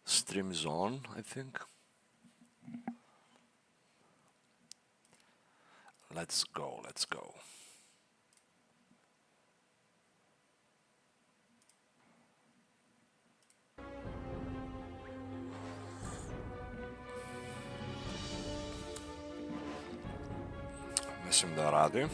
Stream is on, I think. Let's go, let's go. Mislim da radi.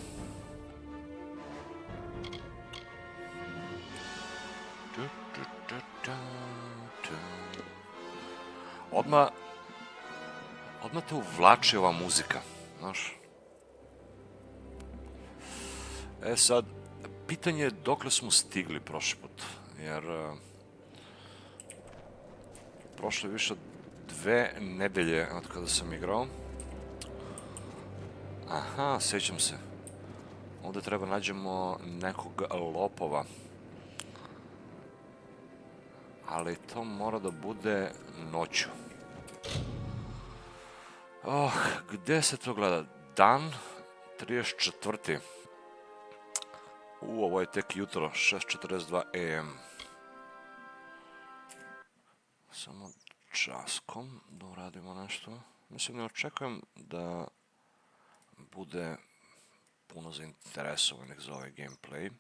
Odmah te uvlači ova muzika, znaš. Sad, pitanje je dokle smo stigli prošli put, jer prošlo je više od 2 nedelje od kada sam igrao. Aha, sjećam se. Ovdje treba nađemo nekog lopova. Ali to mora da bude noću. Gdje se to gleda? Dan 34. Ovo je tek jutro, 6:42 am. Samo časkom da uradimo nešto. Mislim, ne očekujem da bude puno zainteresovanih za ovaj gameplay.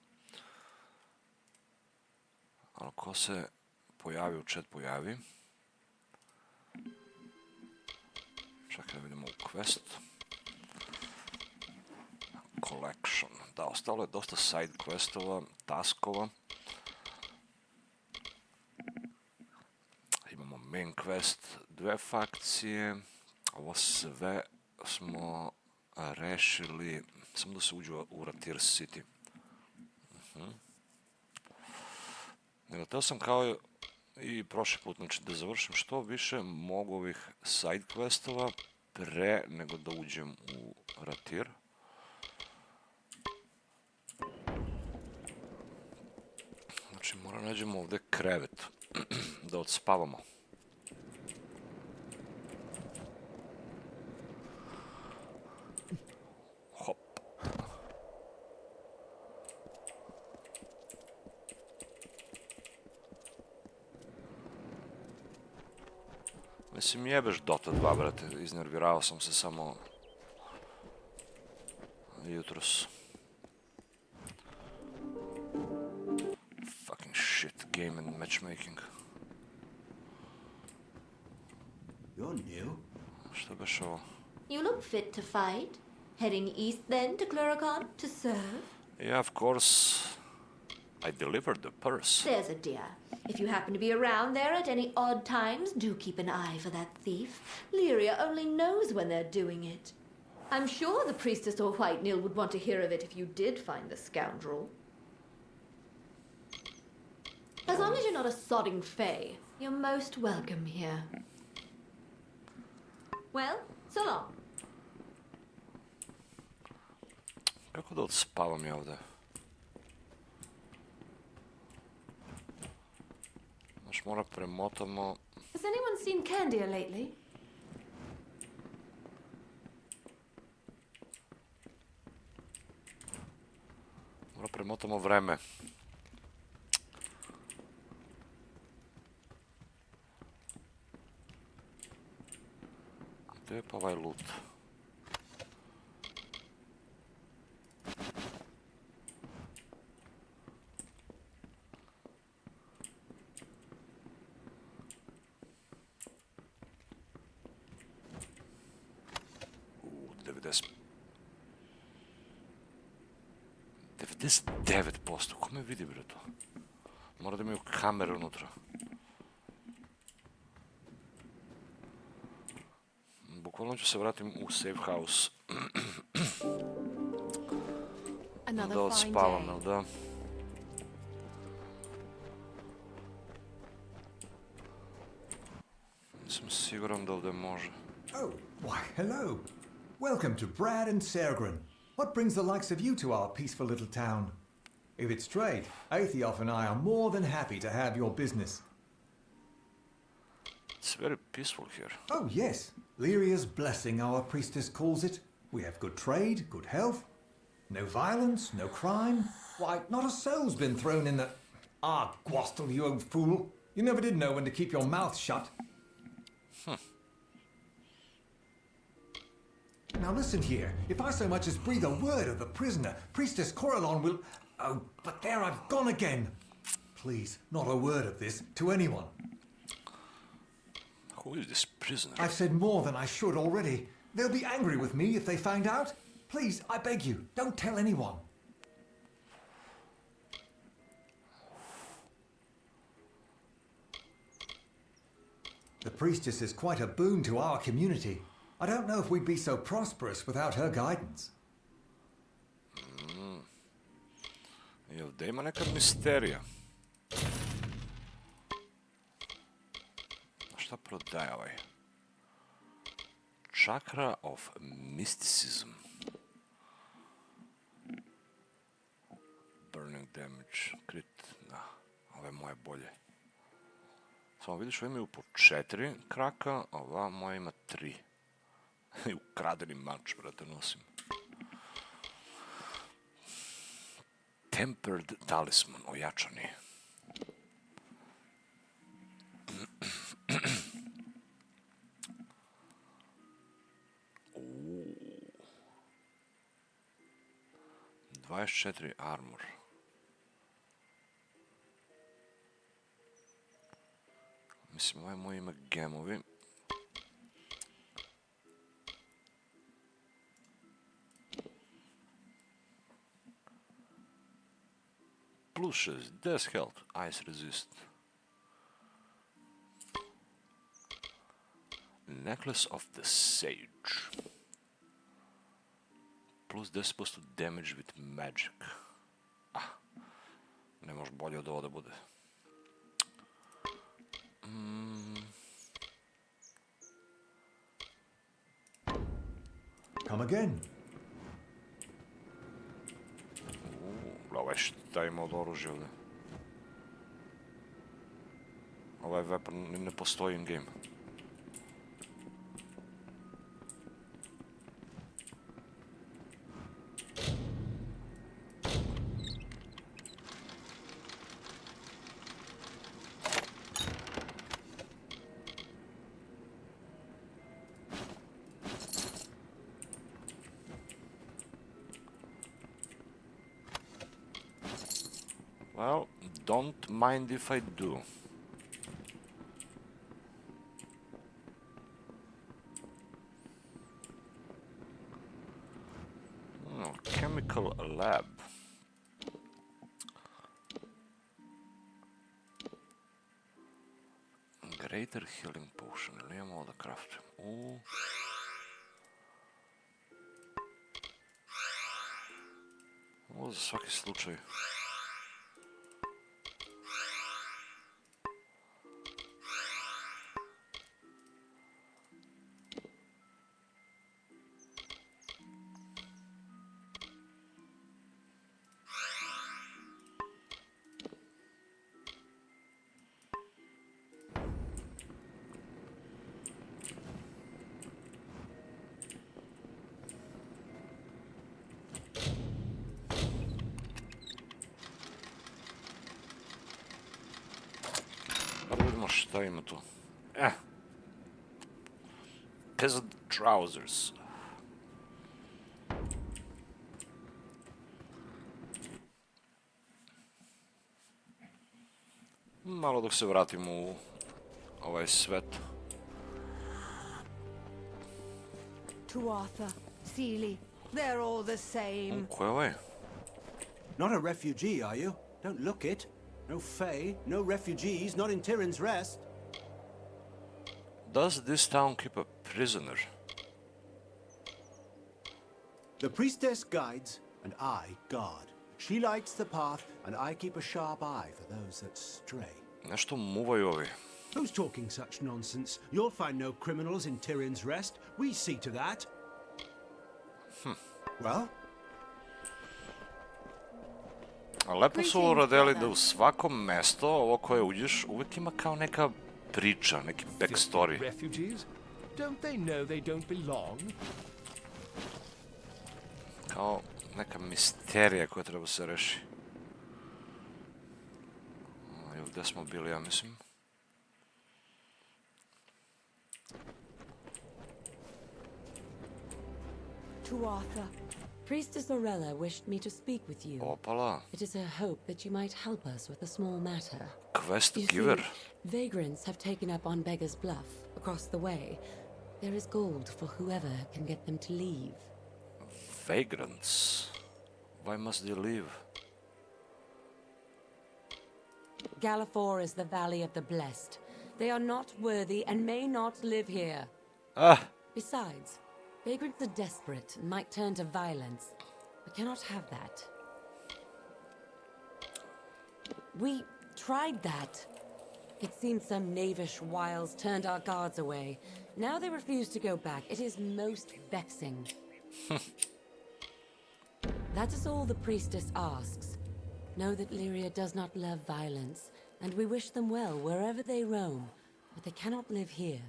Ali ko se pojavi u chat, pojavi. Čekaj da vidimo u quest. Collection. Da, ostalo je dosta side questova, taskova. Imamo main quest, 2 fakcije. Ovo sve smo rešili, samo da se uđe u Rathira City. Htio sam kao i prošli put, znači da završim što više mogu ovih side questova pre nego da uđem u Rathir. Znači moram nađemo ovdje krevet da odspavamo. Hop. Mislim, jebeš Dota 2, brate, iznervirao sam se samo jutros. Fucking shit game and matchmaking. You're new. Šta beš ovo? You look fit to fight. Heading east then to Cluragon to serve? Yeah, of course. I delivered the purse. There's a dear. If you happen to be around there at any odd times, do keep an eye for that thief. Lyria only knows when they're doing it. I'm sure the priestess or White Nil would want to hear of it if you did find the scoundrel. As long as you're not a sodding fae, you're most welcome here. Well, so long. Kako da odspavam ja ovdje? Znaš, mora premotamo... Has anyone seen Candia lately? Mora premotamo vreme. Gdje je pa ovaj loot? Devedeset 99%, ko me vidi, bre, to? Mora da imaju kamere unutra. Bukvalno ću se vratim u safe house. Da odspavam, jel da? Nisam siguran da ovdje može. Oh, why, hello. Welcome to Brad and Sergrin. What brings the likes of you to our peaceful little town? If it's trade, Aethiof and I are more than happy to have your business. It's very peaceful here. Oh, yes. Lyria's blessing, our priestess calls it. We have good trade, good health. No violence, no crime. Why, not a soul's been thrown in the... Ah, Gwastel, you old fool. You never did know when to keep your mouth shut. Now listen here. If I so much as breathe a word of the prisoner, Priestess Coralon will... Oh, but there I've gone again. Please, not a word of this to anyone. Who is this prisoner? I've said more than I should already. They'll be angry with me if they find out. Please, I beg you, don't tell anyone. The priestess is quite a boon to our community. I don't know if we'd be so prosperous without her guidance. Jel da ima neka misterija? Šta prodaje ovaj? Chakra of Mysticism. Burning damage, crit, da, ove moje bolje. Samo vidiš, ove imaju po 4 kraka, a ova moja ima 3. I ukradeni mač, brate, nosim. Tempered Talisman, ojačani. Uuu. 24 armor. Mislim, ovaj moj ima gemovi. Plus 6, Death Health, Ice Resist. Necklace of the Sage. Plus 10% damage with magic. Ah, ne može bolje od ovo da bude. Come again. Ovaj šta ima od oružja ovdje? Ovaj weapon ne postoji in game. Well, don't mind if I do. Oh, chemical lab. Greater healing potion. Ili imamo ovo da craftim? Ovo za svaki slučaj. Šta ima tu? Peasant trousers. Malo dok se vratimo u ovaj svet. Tuatha, Sealy, they're all the same. Ko je ovaj? Not a refugee, are you? Don't look it. No Fae, no refugees, not in Tyrion's Rest. Does this town keep a prisoner? The priestess guides, and I guard. She lights the path, and I keep a sharp eye for those that stray. Nešto muvaju ovi. Who's talking such nonsense? You'll find no criminals in Tyrion's Rest. We see to that. Well? Lepo su uradili da u svakom mesto, ovo koje uđeš, uvijek ima kao neka priča, neki backstory. Refugees? Don't they know they don't belong? Kao neka misterija koja treba se reši. Gdje smo bili, ja mislim. To Arthur. Priestess Orella wished me to speak with you. Opala. It is her hope that you might help us with a small matter. Quest You giver. see, vagrants have taken up on Beggar's Bluff, across the way. There is gold for whoever can get them to leave. Vagrants. Why must they leave? Galafor is the Valley of the Blessed. They are not worthy and may not live here. Ah! Besides, vagrants are desperate and might turn to violence. We cannot have that. We tried that. It seems some knavish wiles turned our guards away. Now they refuse to go back. It is most vexing. That is all the priestess asks. Know that Lyria does not love violence, and we wish them well wherever they roam, but they cannot live here.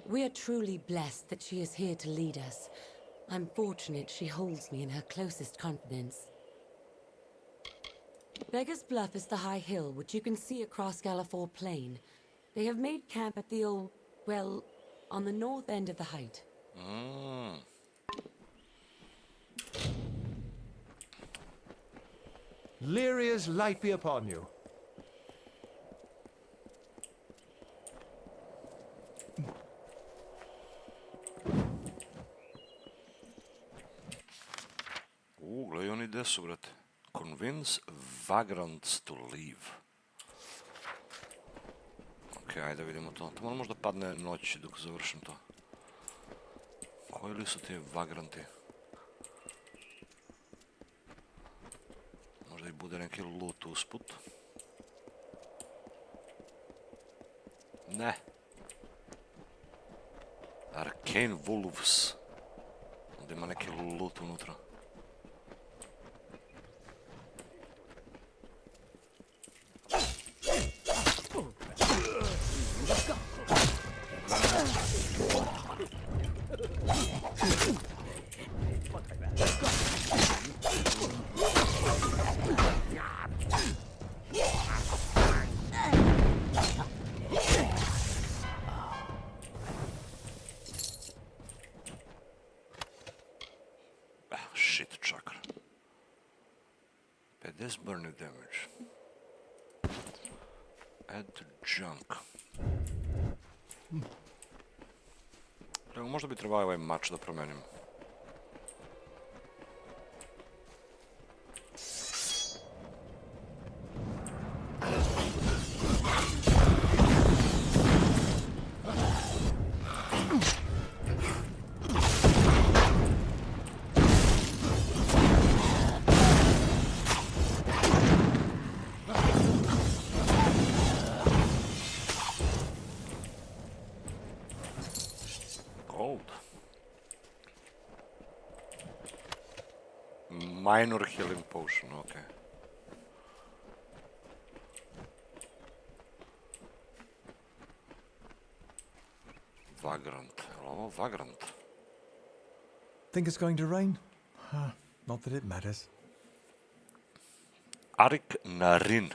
We are truly blessed that she is here to lead us. I'm fortunate she holds me in her closest confidence. Beggar's Bluff is the high hill which you can see across Galafor Plain. They have made camp at the old, well, on the north end of the height. Lyria's light be upon you. Gledaj oni gdje su, brate. Convince vagrants to leave. Ok, ajde vidimo to. To mora možda padne noć dok završim to. Koji li su ti vagranti? Možda i bude neki loot usput. Ne. Arcane Wolves. Ovdje ima neki loot unutra. Shit chakra. 50 burning damage. Add to junk. Evo, možda bi trebao ovaj mač da promenim. Minor healing potion, okay. Vagrant. Oh, vagrant. Think it's going to rain? Not that it matters. Arik Narin.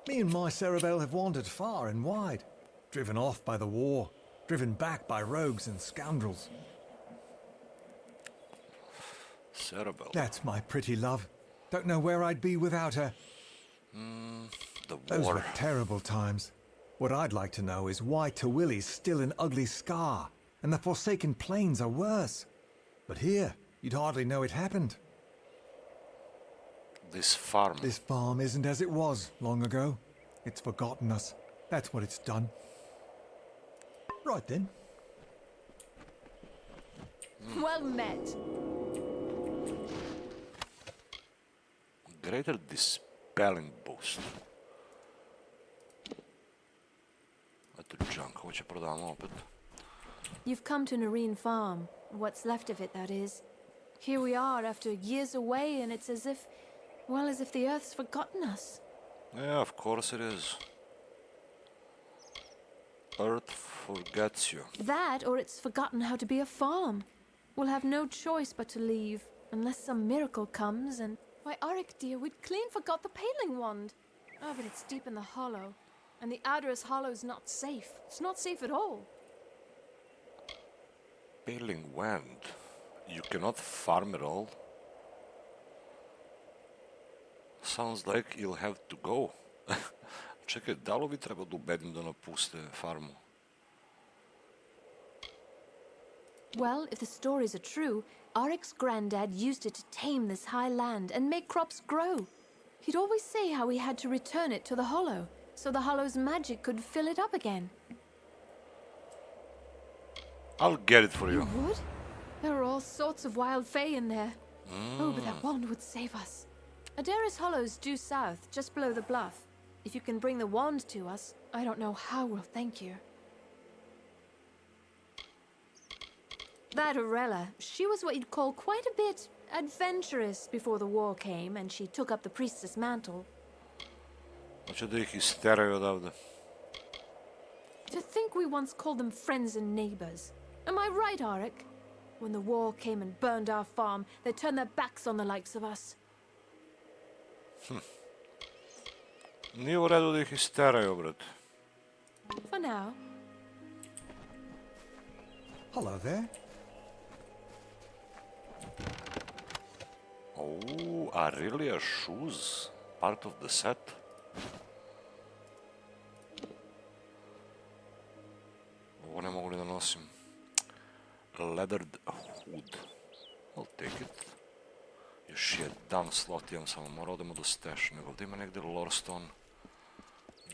Me and my Cerebel have wandered far and wide. Driven off by the war. Driven back by rogues and scoundrels. Cerebel. That's my pretty love. Don't know where I'd be without her. The Those war. were terrible times. What I'd like to know is why Tawilli's still an ugly scar, and the Forsaken Plains are worse. But here, you'd hardly know it happened. This farm. This farm isn't as it was long ago. It's forgotten us. That's what it's done. Right then. Well met. Greater dispelling boost. Eto junk, ovo će prodavamo opet. You've come to Nareen Farm, what's left of it, that is. Here we are after years away, and it's as if, well, as if the Earth's forgotten us. Yeah, of course it is. Earth forgets you. That, or it's forgotten how to be a farm. We'll have no choice but to leave, unless some miracle comes, and Why, Arik dear, we'd clean forgot the paling wand. Oh, but it's deep in the hollow. And the Adder's hollow's not safe. It's not safe at all. Paling wand. You cannot farm it all. Sounds like you'll have to go. Čekaj, da li bi trebao da ubedim da napuste farmu? Well, if the stories are true, Arik's granddad used it to tame this high land and make crops grow. He'd always say how he had to return it to the hollow, so the hollow's magic could fill it up again. I'll get it for you. You would? There are all sorts of wild fae in there. Oh, but that wand would save us. Adder's hollow's due south, just below the bluff. If you can bring the wand to us, I don't know how we'll thank you. That Arella, she was what you'd call quite a bit adventurous before the war came and she took up the priestess mantle. Hoće da ih isteraju odavde. To think we once called them friends and neighbors. Am I right, Arik? When the war came and burned our farm, they turned their backs on the likes of us. Nije u redu da ih isteraju, brate. For now. Hello there. Oh, Aurelia's shoes. Part of the set. Ovo ne mogu li da nosim. Leathered hood. I'll take it. Još jedan slot imam, samo mora odemo do stash. Nego ovdje ima negdje Lorestone.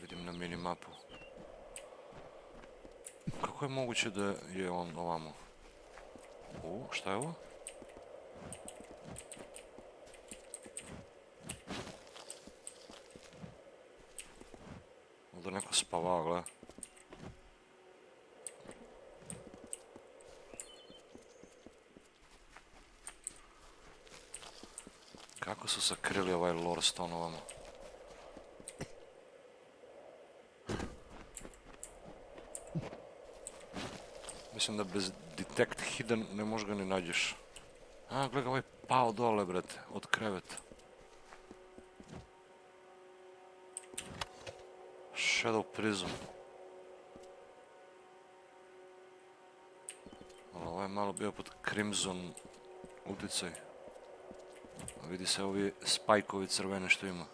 Vidim na minimapu. Kako je moguće da je on ovamo? Šta je ovo? Ovdje neko spavao, gledaj. Kako su sakrili ovaj Lorestone ovamo? Mislim da bez detect hidden ne možeš ga ni nađeš. A, gledaj, ovaj pao dole, brate, od kreveta. Shadow Prism. Ovo je malo bio pod Crimson uticaj. A vidi se ovi spajkovi crvene što ima.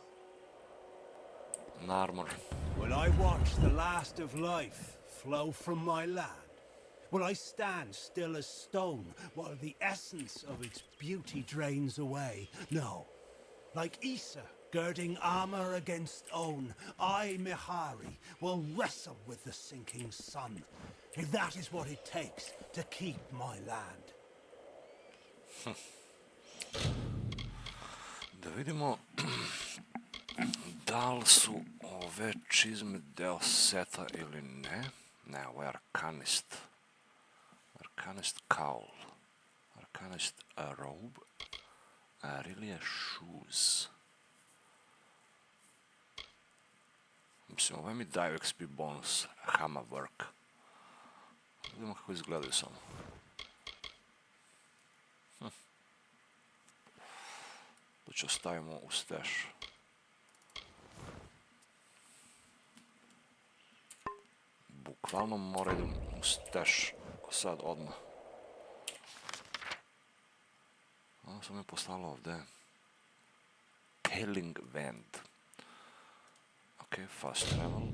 Na armor. Will I watch the last of life flow from my land? Will I stand still as stone while the essence of its beauty drains away? No. Like Issa girding armor against own, I, Mihari, will wrestle with the sinking sun, if that is what it takes to keep my land. Da vidimo da li su ove čizme deo seta ili ne. Ne, ovo je Arcanist. Arcanist cowl. Arcanist robe. Aurelia shoes. Mislim, ovo mi daju XP bonus. Hammer work. Vidimo kako izgledaju samo. To ću ostavimo u stash. Bukvalno mora idem u stash sad odmah. Ovo sam je poslalo ovdje. Paling Wand. Ok, fast travel.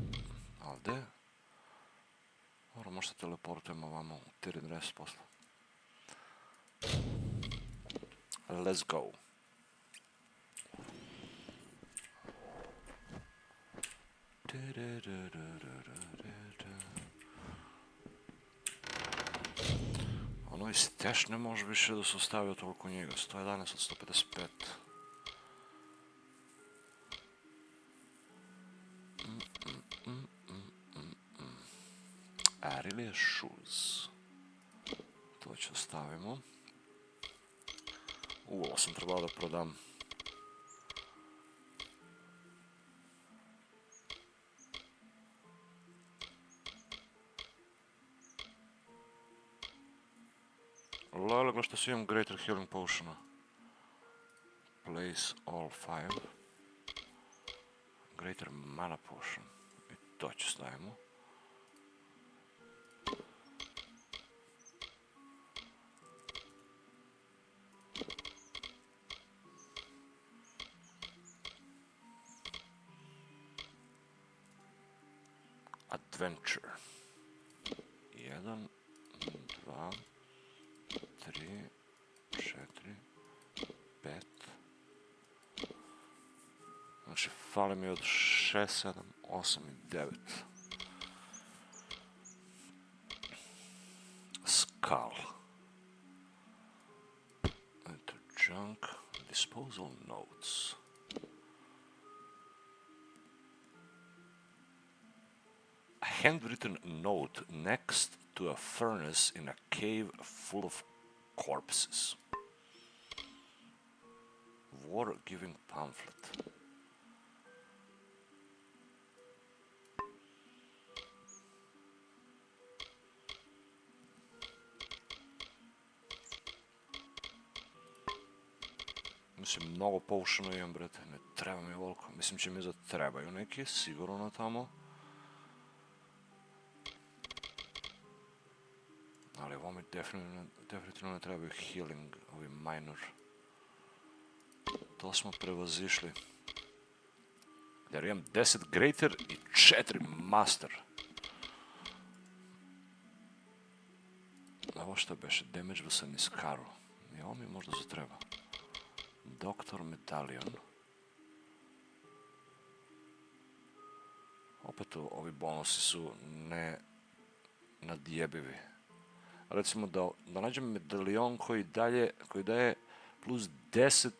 Ovdje. Moram možda teleportujemo ovamo u Tirin Rest posla. Let's go. Ono iz stash ne može više da se ostavio toliko njega. 111 od 155. Aurelia shoes. To ću ostavimo. Ovo sam trebao da prodam. Lele, gledaj što si imam Greater Healing Potiona. Place all 5. Greater mana potion. I to će stavimo. Adventure. 1, 2, 3, 4, 5. Znači, fali mi od 6, 7, 8 i 9. Skull. Enter junk. Disposal notes. A handwritten note next to a furnace in a cave full of corpses. War-giving pamphlet. Mislim, mnogo potiona imam, brate, ne treba mi ovoliko. Mislim, će mi zatrebaju neki, sigurno tamo. Ali ovo mi definitivno ne trebaju healing, ovi minor. To smo prevazišli. Jer imam 10 greater i 4 master. Ovo što beše, damage sam iskaru. I ovo mi možda zatreba. Doktor medallion. Opet ovi bonusi su nadjebivi. Recimo da nađem medallion koji daje plus 10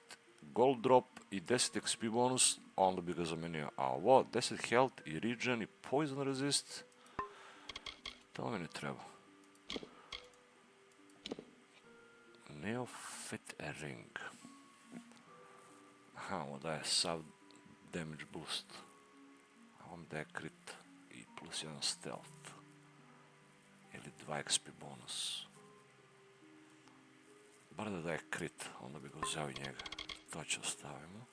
gold drop i 10 XP bonus, onda bi ga zamenio. A ovo, 10 health i regen i poison resist, to mi ne treba. Neophyte ring. Aha, ovo daje sav damage boost. A ovo mi daje crit i plus 1 stealth. Ili 2 XP bonus. Bar da daje crit, onda bi ga uzeo i njega. To će ostavimo.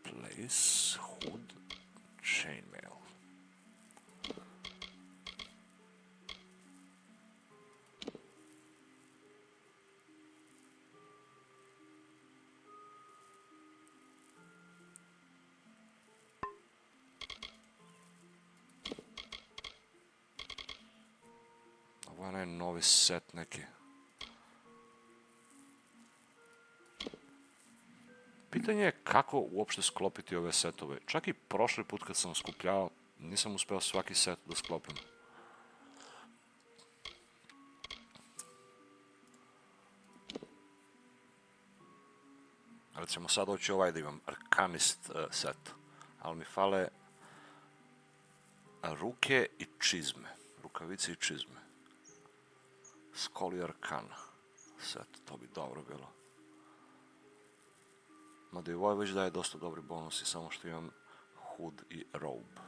Place, hood, chainmail. Ovo je onaj novi set neki. Pitanje je kako uopšte sklopiti ove setove. Čak i prošli put kad sam skupljao, nisam uspeo svaki set da sklopim. Recimo sad hoću ovaj da imam arkanist set, ali mi fale ruke i čizme. Rukavice i čizme. Skoli arkana set, to bi dobro bilo. Mada i ovaj već daje dosta dobri bonusi, samo što imam hood i robe.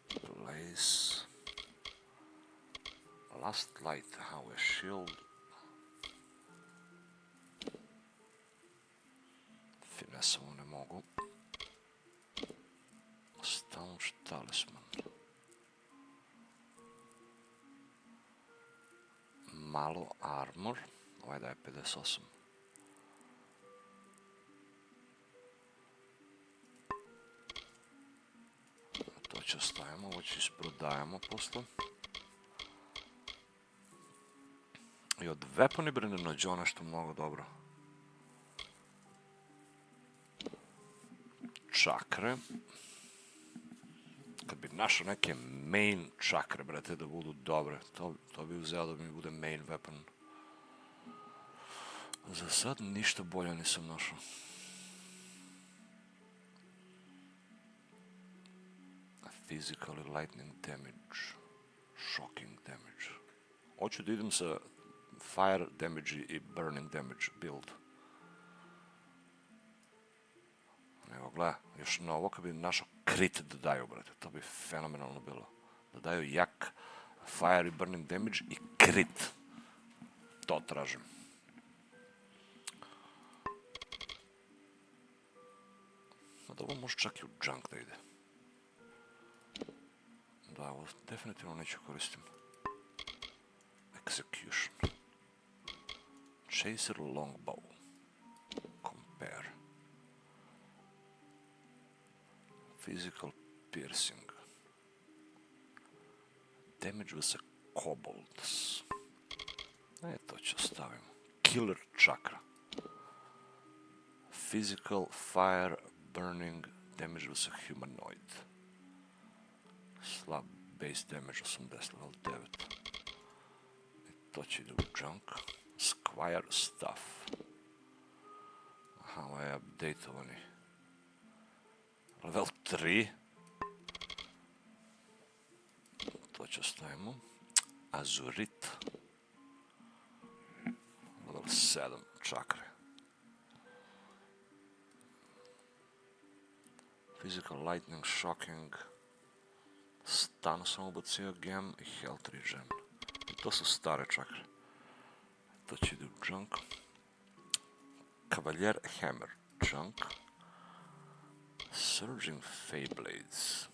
Place. Last light, how a shield. Finesovo ne mogu. Staunch talisman. Malo armor. Ovaj daje 58. To će ostavimo, ovo će isprodajemo posle. I od weaponi brine nađo nešto mnogo dobro. Čakre. Kad bi našao neke main čakre, brate, da budu dobre, to bi uzeo da mi bude main weapon. Za sad ništa bolje nisam našao. Physical lightning damage. Shocking damage. Hoću da idem sa fire damage i burning damage build. Evo gledaj, još na ovo kad bi našao crit da daju, brate, to bi fenomenalno bilo. Da daju jak fire i burning damage i crit. To tražim. Da ovo može čak i u junk da ide. Da, ovo definitivno neću koristim. Execution. Chaser longbow. Compare. Physical piercing. Damage with a kobolds. To ću ostavim. Killer chakra. Physical fire burning damage with a humanoid. Slab base damage 80 level 9. I to će ide u junk. Squire stuff. Aha, ovo je updateovani. Level 3. To će ostavimo. Azurit. Level 7 čakre. Physical lightning shocking. Stun sam ubacio gem i health regen. I to su stare čakre. To će ide u junk. Cavalier hammer. Junk. Surging Feyblades.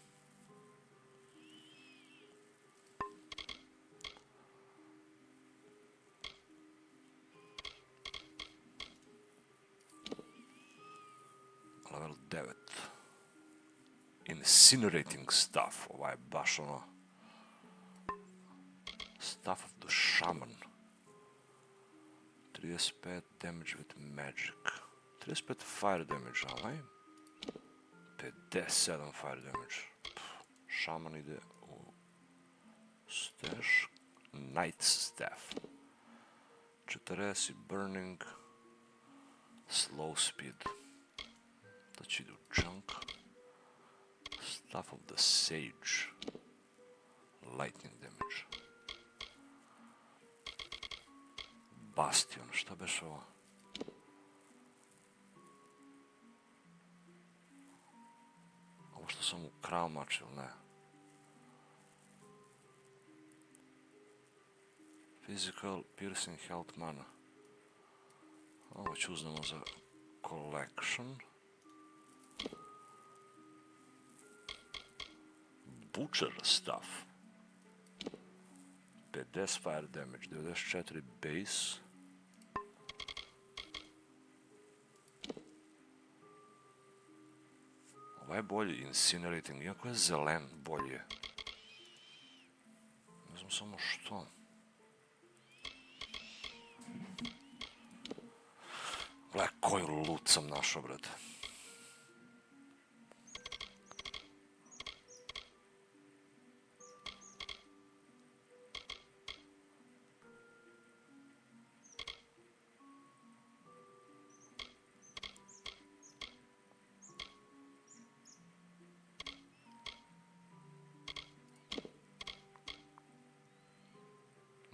Level 9. Incinerating Staff. Ovaj je baš ono... Staff of the Shaman. 35 damage with magic. 35 fire damage, ovaj. 57 fire damage. Shaman ide u stash. Knight's Staff. 40 burning. Slow speed. To će ide u junk. Staff of the Sage. Lightning damage. Bastion, šta beš ovo? Ovo što sam ukrao mač, ili ne? Physical, piercing, health, mana. Ovo ću uznamo za collection. Butcher stuff. 50 fire damage, 94 base. Ovaj je bolji, incinerating, iako je zelen, bolji je. Ne znam samo što. Gledaj koji loot sam našao, brate.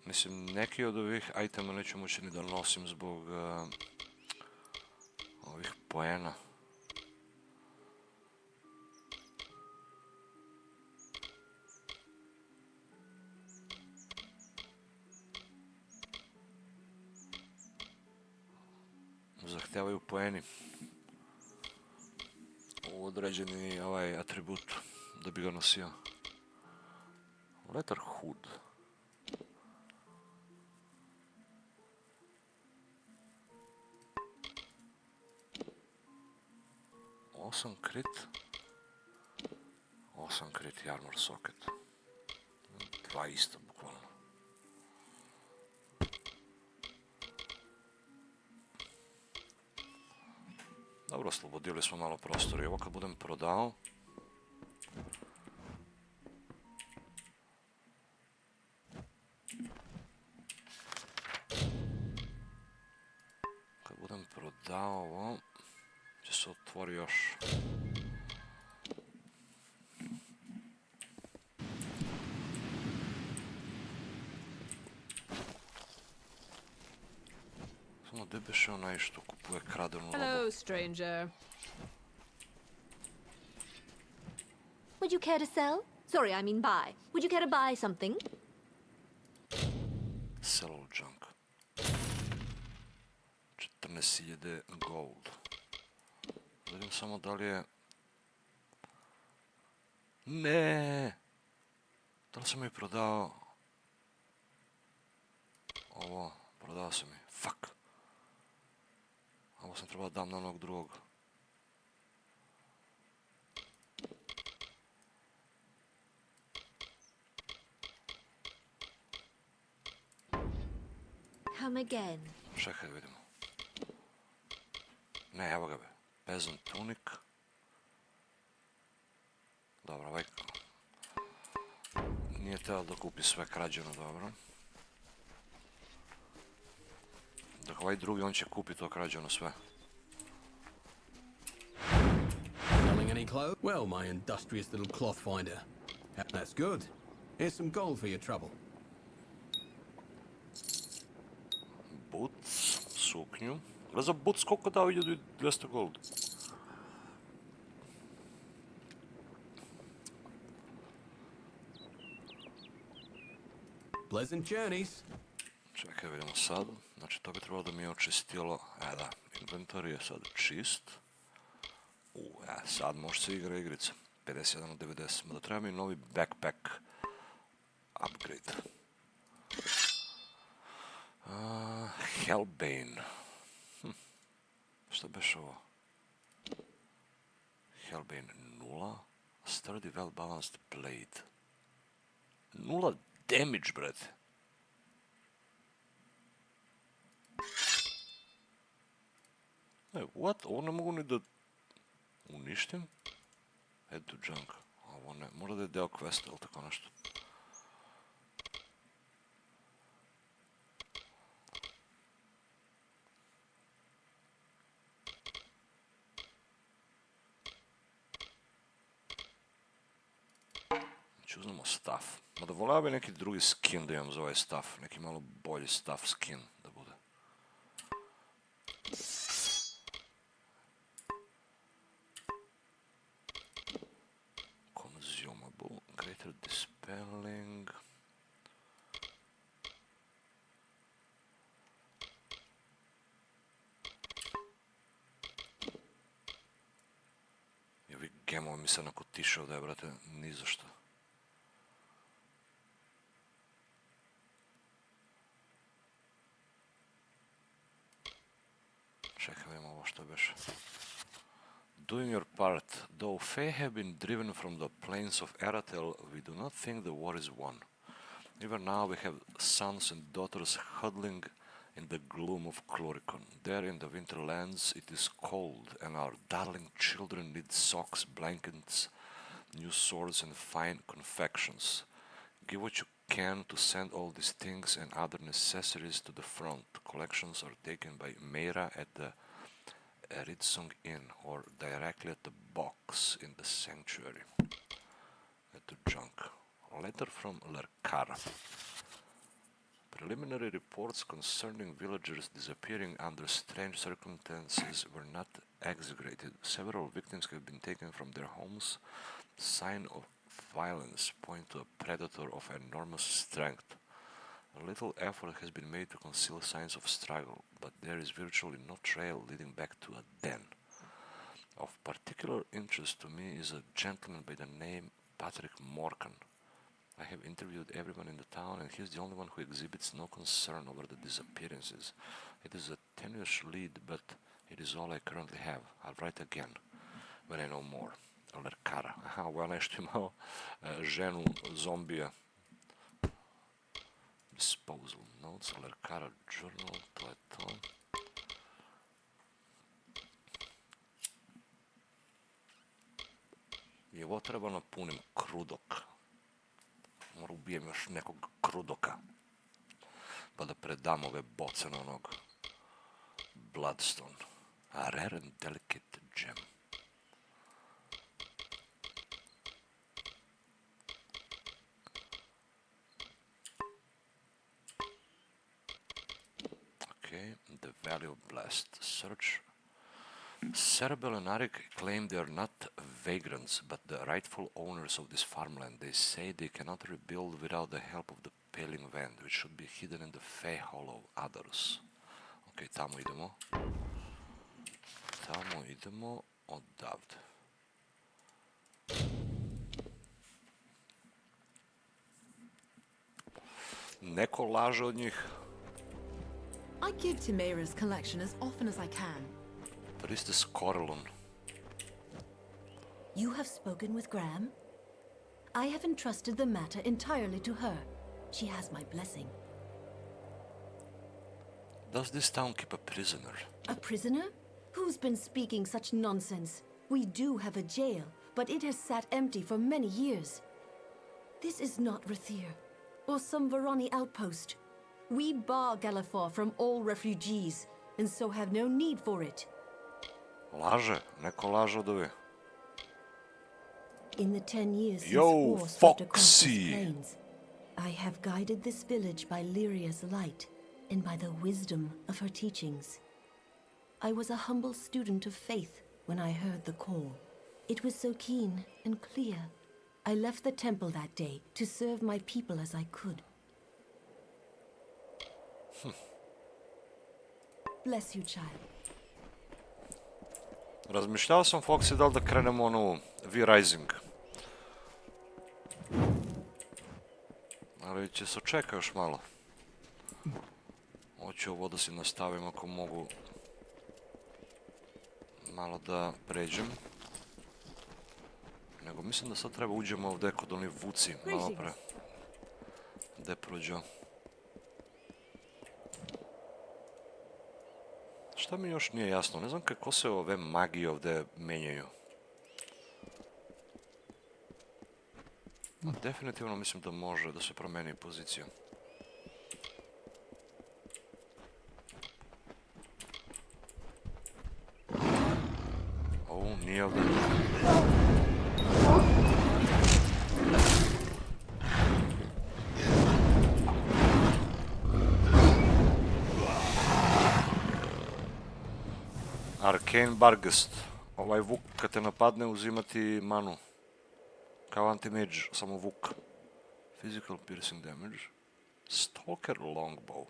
Mislim, neki od ovih itema neću moći ni da nosim zbog ovih poena. Zahtevaju poeni u određeni ovaj atribut da bi ga nosio. Letter Hood. 8 crit. 8 crit i armor socket. 2 isto, bukvalno. Dobro, oslobodili smo malo prostora i ovo kad budem prodao... Kad budem prodao ovo... će se otvori još. Samo gdje beše onaj što kupuje kradenu robu? Hello, stranger. Would you care to sell? Sorry, I mean buy. Would you care to buy something? Sell all junk. 14.000 gold. Vidim samo da li je... Ne! Da li sam mi prodao... Ovo, prodao sam mi. Fuck! Ovo sam trebao dam na onog drugog. Come again. Čekaj, vidimo. Ne, evo ga be. Peasant tunik. Dobro, ovaj... Nije teo da kupi sve krađeno, dobro. Dok ovaj drugi, on će kupiti to krađeno sve. Selling any clothes? Well, my industrious little cloth finder. That's good. Here's some gold for your trouble. Boots, suknju. Gle za boots koliko dao 1200 gold. Pleasant journeys. Čekaj, vidimo sad. Znači, to bi trebalo da mi je očistilo. Da, inventor je sad čist. Sad može se igra igrica. 51 od 90. Mada treba mi novi backpack upgrade. Hellbane. Šta beš ovo? Hellbane 0. Sturdy, well balanced blade. 0 damage, brate. What? Ovo ne mogu ni da uništim? Head to junk. Ovo ne. Možda da je deo questa ili tako nešto. Znači uzmemo staff. Mada volao bi neki drugi skin da imam za ovaj staff. Neki malo bolji staff skin da bude. Consumable. Greater dispelling. I ovi gemovi mi se onako tiše ovdje, brate, ni za što. Čekaj, vidimo ovo što beše. Doing your part. Though Fae have been driven from the plains of Eratel, we do not think the war is won. Even now we have sons and daughters huddling in the gloom of Chloricon. There in the winter lands it is cold, and our darling children need socks, blankets, new swords and fine confections. Give what you can to send all these things and other necessaries to the front. Collections are taken by Meira at the Ritsung Inn or directly at the box in the sanctuary. At the junk. A letter from Lerkara. Preliminary reports concerning villagers disappearing under strange circumstances were not exaggerated. Several victims have been taken from their homes. Sign of violence point to a predator of enormous strength. A little effort has been made to conceal signs of struggle, but there is virtually no trail leading back to a den. Of particular interest to me is a gentleman by the name Patrick Morkan. I have interviewed everyone in the town, and he is the only one who exhibits no concern over the disappearances. It is a tenuous lead, but it is all I currently have. I'll write again when I know more. Lerkara. Aha, ovo je nešto imao ženu zombija. Disposal notes, Lerkara journal, to je to. I ovo treba napunim krudok. Moram ubijem još nekog krudoka. Pa da predam ove boce na onog Bloodstone. A rare and delicate gem. Okay, the Valley of Blast. Search Serbian and Arik claim they are not vagrants, but the rightful owners of this farmland. They say they cannot rebuild without the help of the Paling Vand, which should be hidden in the Fey Hollow others. Ok, tamo idemo. Tamo idemo odavde. Neko laže od njih. I give to Mira's collection as often as I can. Priestess Corellon. You have spoken with Graham? I have entrusted the matter entirely to her. She has my blessing. Does this town keep a prisoner? A prisoner? Who's been speaking such nonsense? We do have a jail, but it has sat empty for many years. This is not Rathira, or some Varani outpost. We bar Galafor from all refugees, and so have no need for it. Laže, neko laže od ove. In the 10 years since Yo, war swept across Foxy. these plains, I have guided this village by Lyria's light and by the wisdom of her teachings. I was a humble student of faith when I heard the call. It was so keen and clear. I left the temple that day to serve my people as I could. Bless you, child. Razmišljao sam, Foxy, da li da krenemo onu V-Rising. Ali će se čeka još malo. Hoću ovo da si nastavim ako mogu malo da pređem. Nego mislim da sad treba uđemo ovdje kod onih vuci malo pre. Gde prođeo. Šta mi još nije jasno? Ne znam kako se ove magije ovdje menjaju. No, definitivno mislim da može da se promeni pozicija. O, nije ovdje. Arcane Bargest. Ovaj vuk kad te napadne uzimati manu. Kao anti-mage, samo vuk. Physical piercing damage. Stalker longbow.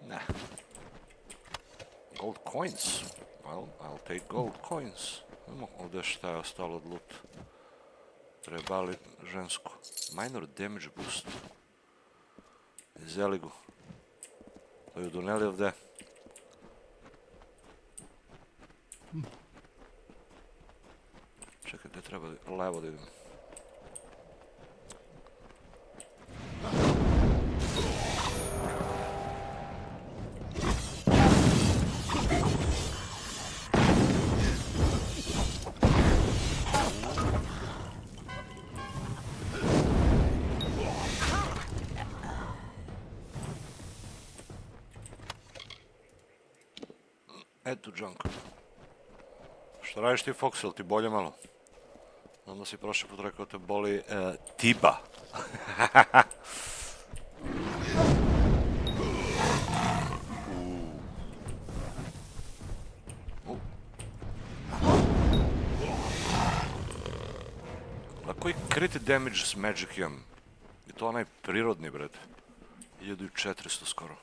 Nah. Gold coins. Well, I'll take gold coins. Imamo ovdje šta je ostalo od loot. Trebali žensku. Minor damage boost. Zeligu. To ju doneli ovdje. Čekaj, gdje treba levo da idem. Eto, junk. Što radiš ti, Fox, ili ti bolje malo? Znam da si prošli put rekao te boli tiba. Na koji crit damage s magic imam? I to onaj prirodni, bret. 1400 skoro.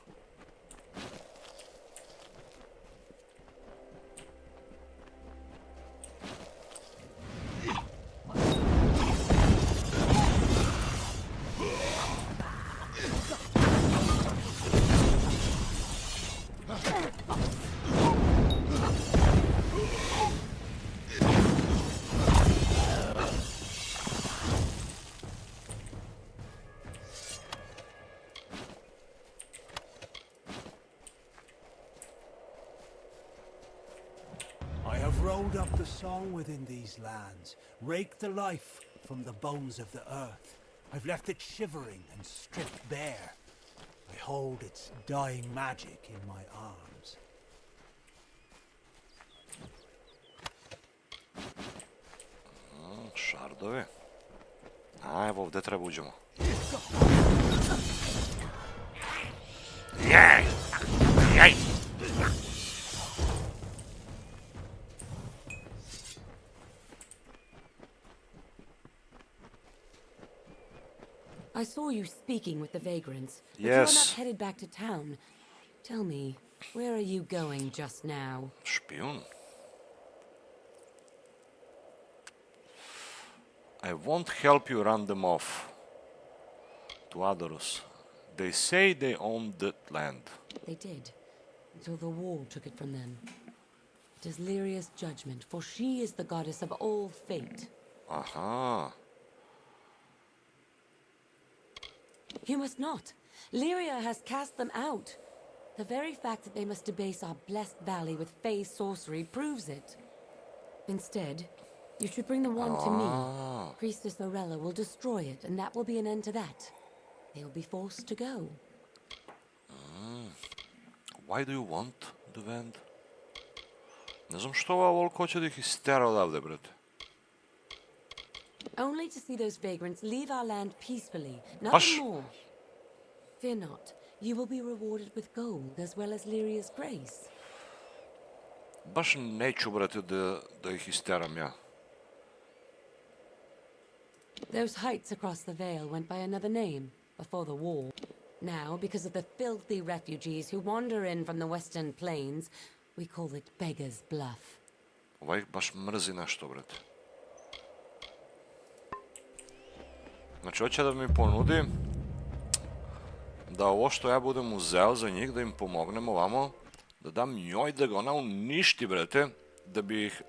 Rolled up the song within these lands, raked the life from the bones of the earth. I've left it shivering and stripped bare. I hold its dying magic in my arms. Šardove. A evo ovdje treba uđemo. Jej! Jej! I saw you speaking with the vagrants, but Yes. you're not headed back to town. Tell me, where are you going just now? Špijun. I won't help you run them off. To Adoros. They say they own that land. They did, until the wall took it from them. It is Lyria's judgment, for she is the goddess of all fate. Aha. You must not. Lyria has cast them out. The very fact that they must debase our blessed valley with fey sorcery proves it. Instead, you should bring the wand to me. Priestess Orella will destroy it, and that will be an end to that. They will be forced to go. Why do you want the wand? Ne znam što ova volk hoće da ih istera odavde, brate. Only to see those vagrants leave our land peacefully, Baš. nothing more. Fear not, you will be rewarded with gold as well as Lyria's grace. Baš neću, brate, da ih isteram ja. Those heights across the Vale went by another name before the war. Now, because of the filthy refugees who wander in from the western plains, we call it Beggar's Bluff. Ovaj ih baš mrzi nešto, brate. Znači, hoće da mi ponudi da ovo što ja budem uzeo za njih, da im pomognem ovamo, da dam njoj da ga ona uništi, brate, da bi ih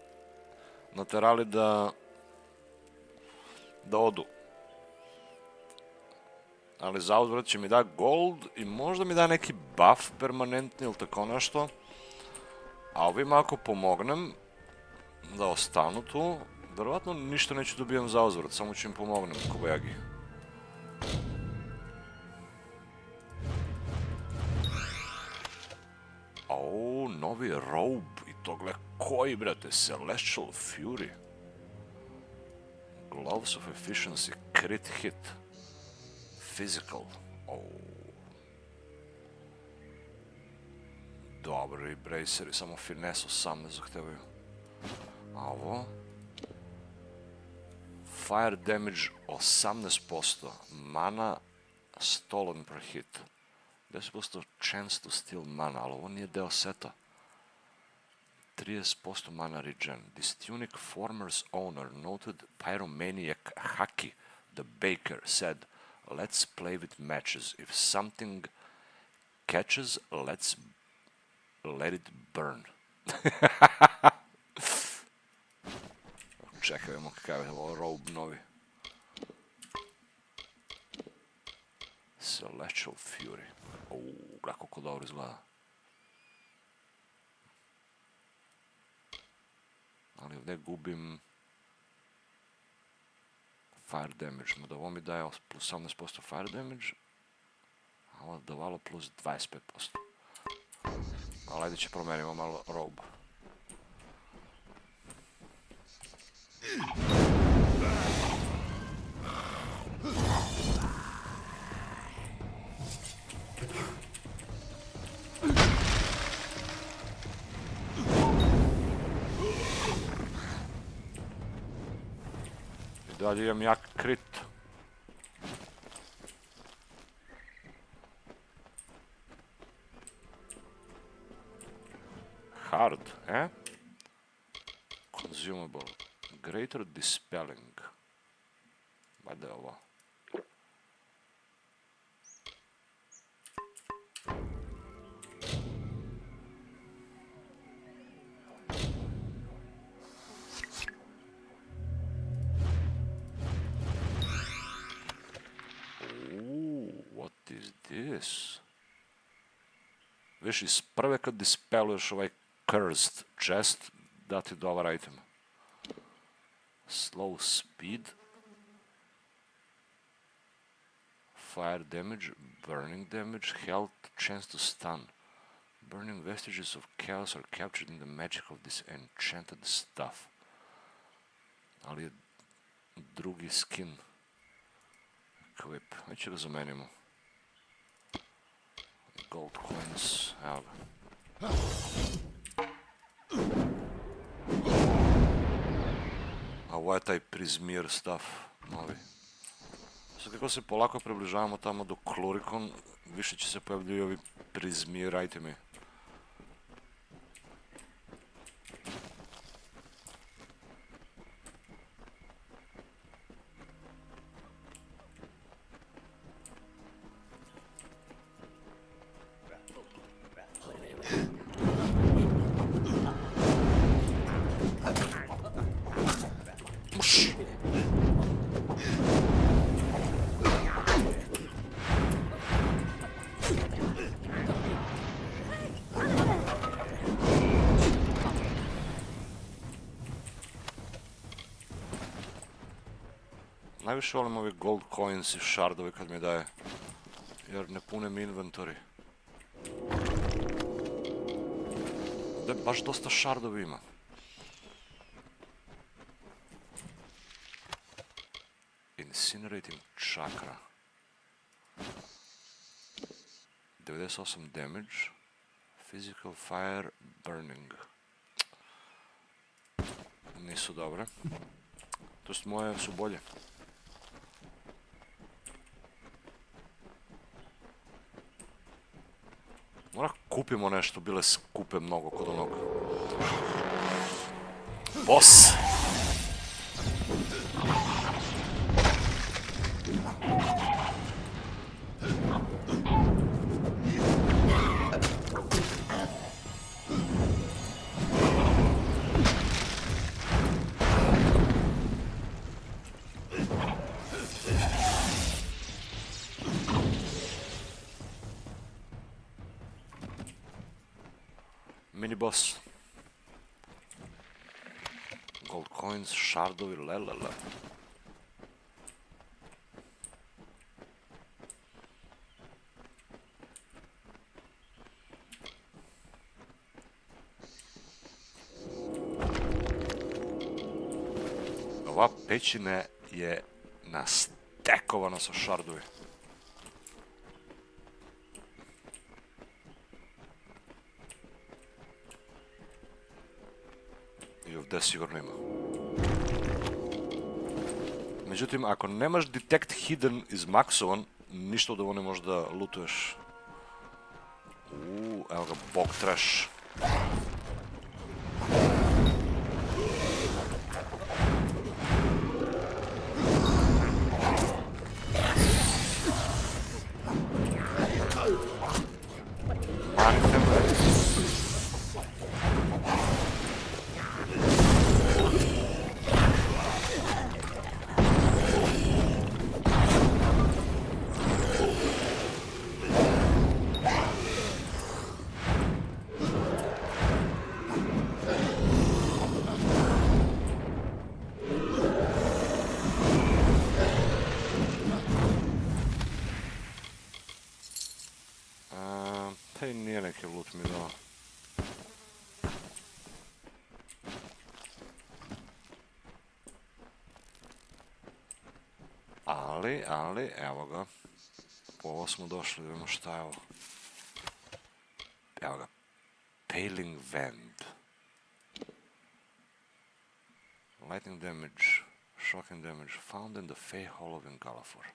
naterali da odu. Ali zauzvrat će mi da gold i možda mi da neki buff permanentni ili tako nešto. A ovima ako pomognem da ostanu tu, verovatno ništa neću dobijam zauzvrat, samo ću im pomognem, kobajagi. O, novi robe, i to gle koji, brate, Celestial Fury. Gloves of Efficiency, crit hit, physical. O. Dobri braceri, samo finesse 18 zahtevaju. A ovo? Fire damage 18%, mana stolen per hit. 10% chance to steal mana, ali ovo nije deo seta. 30% mana regen. This tunic former's owner, noted pyromaniac Haki, the baker, said, "Let's play with matches. If something catches, let it burn." Čekaj, vidimo kakav je ovo robe novi. Celestial Fury. Gleda koliko dobro izgleda. Ali ovdje gubim fire damage. Da ovo mi daje plus 18% fire damage, a ovo davalo plus 25%. Ali ajde će promenimo malo robe. I dalje imam jak crit. Hard, eh? Consumable. Greater dispelling. Valjda je ovo. What is this? Viš, iz prve kad dispeluješ ovaj cursed chest, da ti dobar item. Slow speed, fire damage, burning damage, health, chance to stun. Burning vestiges of chaos are captured in the magic of this enchanted stuff. Ali je drugi skin. Equip. Ajde da zamenimo. Gold coins, evo ga. A ovo je taj prizmir stuff, novi. Sad kako se polako približavamo tamo do Klurikon, više će se pojavljaju ovi prizmir itemi. Najviše volim ovi gold coins i shardovi kad mi daje, jer ne pune mi inventory. Da, baš dosta shardovi ima. Incinerating chakra. 98 damage. Physical fire burning. Nisu dobre. To jest moje su bolje. Mora kupimo nešto, bile skupe mnogo kod onog. Boss! Mini boss. Gold coins, shardovi, lelele. Ova pećina je nastekovana sa šardovi. I ovdje sigurno ima. Međutim, ako nemaš detect hidden izmaksovan, ništa od ovo ne možeš da lootuješ. Evo ga, bog trash. Taj nije neki loot mi dao. Ali, evo ga. Po ovo smo došli, da vidimo šta je ovo. Evo ga. Paling Vend. Lightning damage. Shocking damage. Found in the Fey Hollow in Galafor.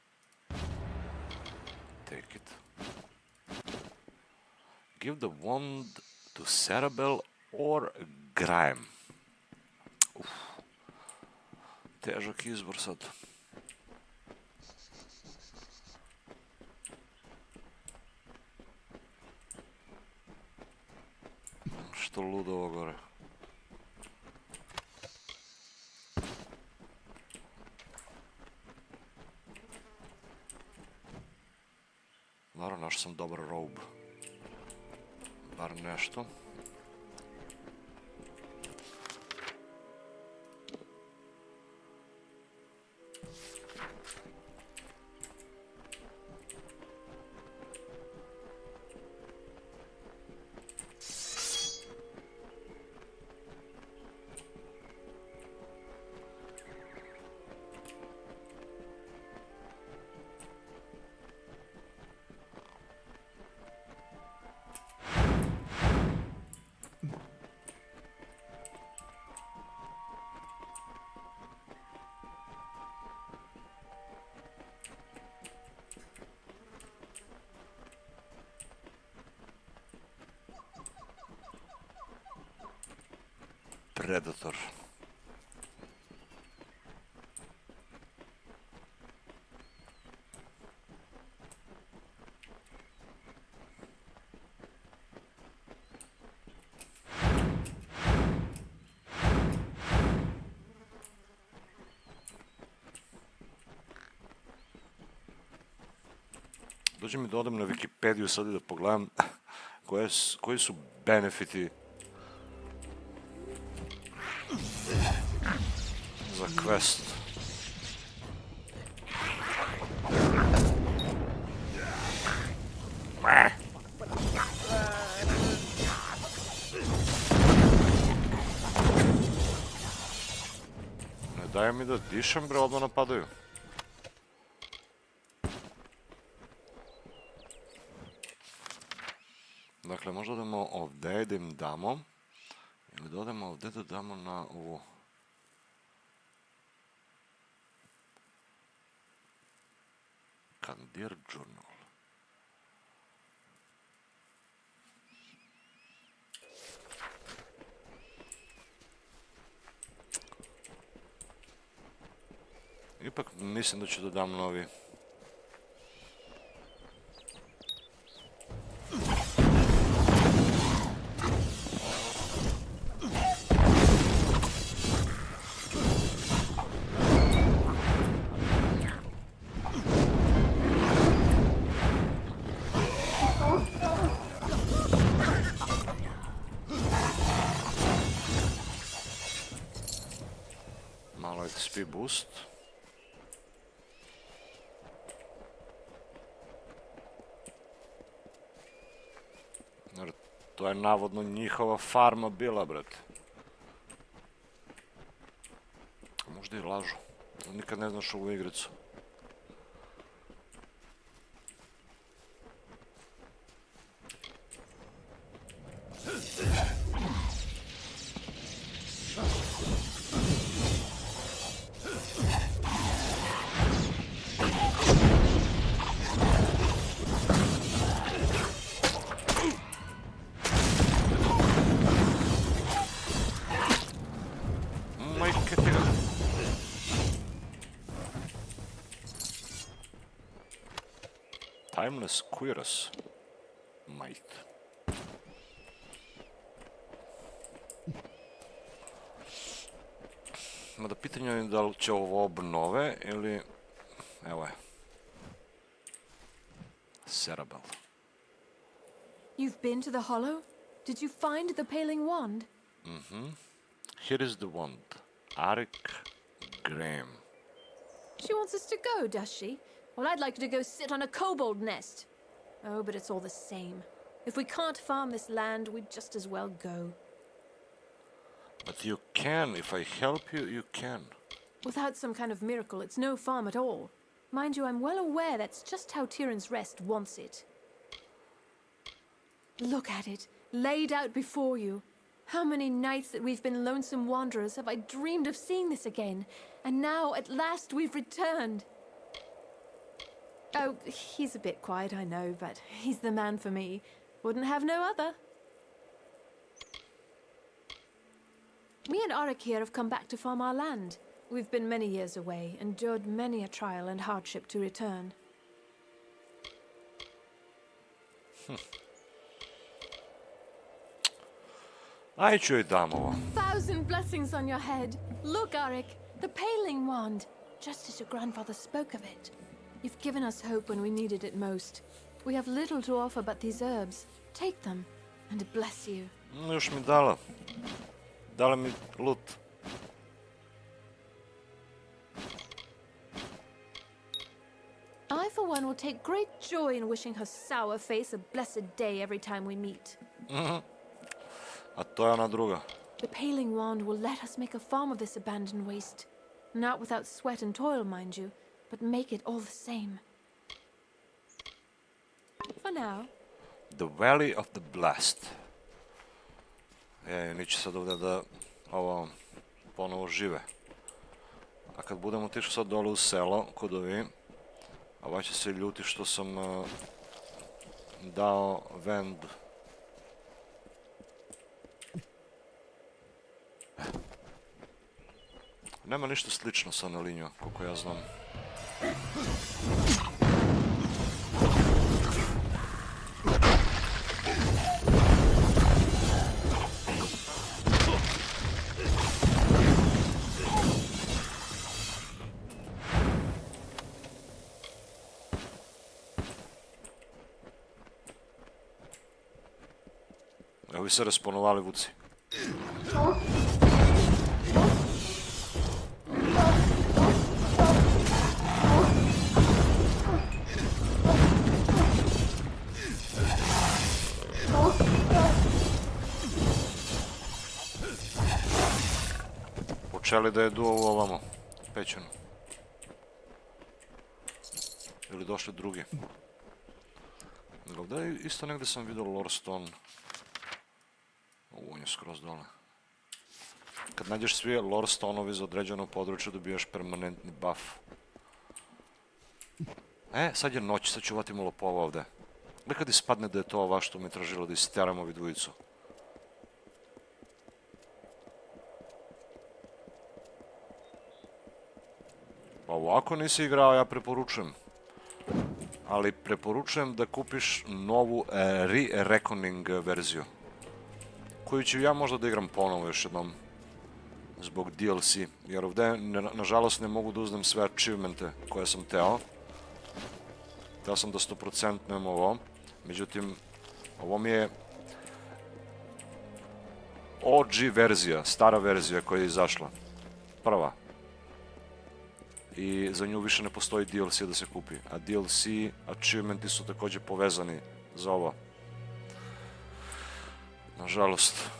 Take it. Give the wand to Cerebel or Grime. Težak izbor sad. Što ludo ovo gore. Naravno, našao sam dobar robe. Bar nešto. predator. Dođe mi da odem na Wikipediju sad i da pogledam koji su benefiti za quest. Ne daje mi da dišem, bre, odmah napadaju. Dakle, možda odemo ovdje da im damo, ili da odemo ovdje da damo na ovu Kandir Journal. Ipak mislim da ću da dam novi. Malo XP boost. Jer to je navodno njihova farma bila, brate. Možda i lažu. Nikad ne znaš ovu igricu. Timeless Quirus Might. Mada pitanje je da li će ovo obnove ili... Evo je. Cerebral. You've been to the hollow? Did you find the paling wand? Here is the wand. Arik Graham. She wants us to go, does she? Well, I'd like her to go sit on a kobold nest. Oh, but it's all the same. If we can't farm this land, we'd just as well go. But you can. If I help you, you can. Without some kind of miracle, it's no farm at all. Mind you, I'm well aware that's just how Tyrann's Rest wants it. Look at it, laid out before you. How many nights that we've been lonesome wanderers have I dreamed of seeing this again? And now, at last, we've returned. Oh, he's a bit quiet, I know, but he's the man for me. Wouldn't have no other. Me and Arik here have come back to farm our land. We've been many years away, endured many a trial and hardship to return. Aj ću joj dam ovo. 1,000 blessings on your head. Look, Arik, the paling wand. Just as your grandfather spoke of it. You've given us hope when we needed it most. We have little to offer but these herbs. Take them, and bless you. Još mi dala. Dala mi loot. I, for one, will take great joy in wishing her sour face a blessed day every time we meet. A to je ona druga. The paling wand will let us make a farm of this abandoned waste. Not without sweat and toil, mind you, but make it all the same. For now. The Valley of the Blessed. Niće sad ovdje da ovo ponovo žive. A kad budemo otišli sad dole u selo, kod ovi, ovaj će se ljuti što sam dao vend. Nema ništa slično sa analinjom, koliko ja znam. Evo vi se responovali vuci. Počeli da jedu ovo ovamo, pećeno. Ili došli drugi. Ovdje isto negdje sam vidio Lord Stone. On je skroz dole. Kad nađeš svi Lord Stone-ovi za određeno područje, dobijaš permanentni buff. Sad je noć, sad ću uvatimo lopova ovdje. Gdje kad ispadne da je to ova što mi tražilo da isteramo ovi dvojicu. Pa ovako nisi igrao, ja preporučujem. Ali preporučujem da kupiš novu Re-Reckoning verziju. Koju ću ja možda da igram ponovo još jednom. Zbog DLC. Jer ovdje, nažalost, ne mogu da uzmem sve achievemente koje sam teo. Teo sam da 100%-nem ovo. Međutim, ovo mi je OG verzija, stara verzija koja je izašla. Prva. I za nju više ne postoji DLC da se kupi. A DLC achievementi su također povezani za ovo. Nažalost.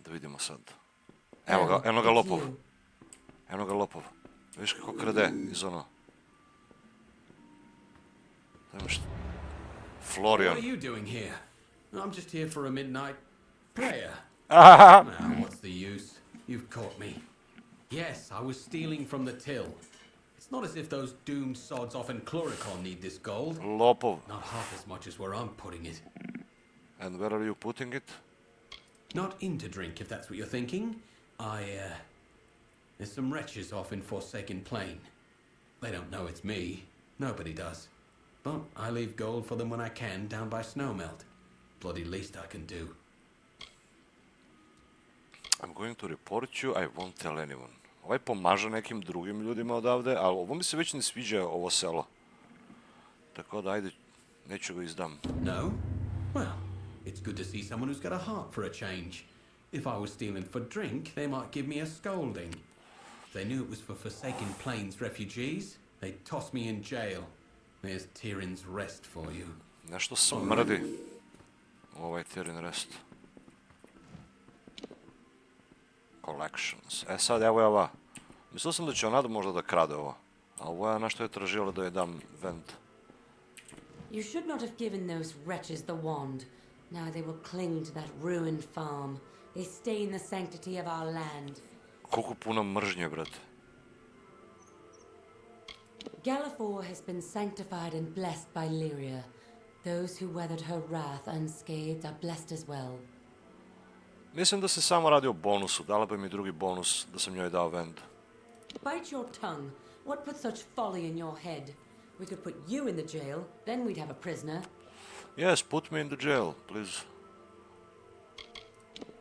Da vidimo sad. Eno ga lopov. Eno ga lopov. Viš kako krade iz ono. Florian. What are you doing here? I'm just here for a midnight prayer. Now, what's the use? You've caught me. Yes, I was stealing from the till. It's not as if those doomed sods off in Chloricon need this gold. Lopov. Not half as much as where I'm putting it. And where are you putting it? Not into drink, if that's what you're thinking. There's some wretches off in Forsaken Plain. They don't know it's me. Nobody does. But I leave gold for them when I can down by Snowmelt. Bloody least I can do. I'm going to report you, I won't tell anyone. Ovaj pomaže nekim drugim ljudima odavde, ali ovo mi se već ne sviđa, ovo selo. Tako da, ajde, neću ga izdam. No? Well, it's good to see someone who's got a heart for a change. If I was stealing for drink, they might give me a scolding. If they knew it was for Forsaken Plains refugees, they'd toss me in jail. There's Tyrion's Rest for you. Nešto smrdi. Ovaj Tyrion Rest. Collections. Sad evo je ova. Mislio sam da će ona možda da krade ovo. A ovo je nešto je tražila da je dam vent. You should not have given those wretches the wand. Now they will cling to that ruined farm. They stain the sanctity of our land. Koliko puno mržnje, brate. Galafor has been sanctified and blessed by Lyria. Those who weathered her wrath unscathed are blessed as well. Mislim da se samo radi o bonusu. Dala bi mi drugi bonus da sam njoj dao vent. Bite your tongue. What put such folly in your head? We could put you in the jail, then we'd have a prisoner. Yes, put me in the jail, please.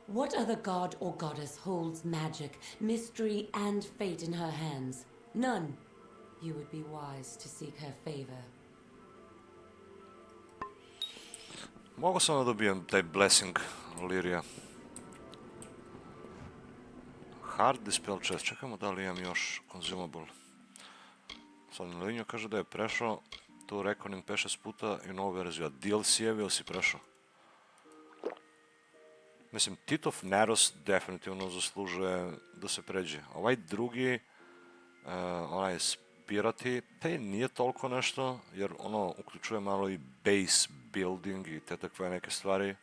What other god or goddess holds magic, mystery, and fate in her hands? None. You would be wise to seek her favor. Mogu sam da dobijem taj blessing Lyria. Hard dispel chest. Čekamo da li imam još consumable. Sad na liniju kaže da je prešao tu Reckoning 5-6 puta i novu verziju. A DLC-evi ili si prešao? Mislim, Tit of Naros definitivno zaslužuje da se pređe. Ovaj drugi, onaj Spirati, te nije toliko nešto, jer ono uključuje malo i base building i te takve neke stvari.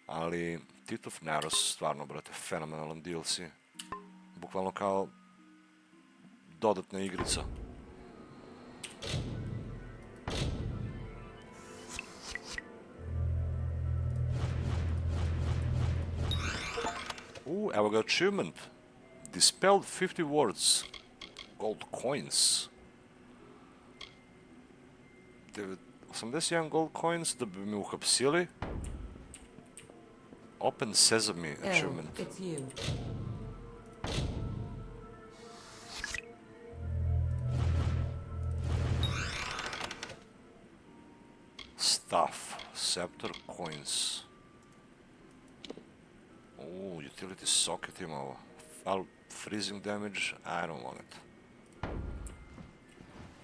Ali Tit of Naros, stvarno, brate, fenomenalan DLC. Bukvalno kao dodatna igrica. Evo ga achievement. Dispelled 50 words. Gold coins. 81 gold coins da bi me uhapsili. Open Sesame achievement. It's you. Stuff. Scepter coins. Utility socket ima ovo. Freezing damage, I don't want it.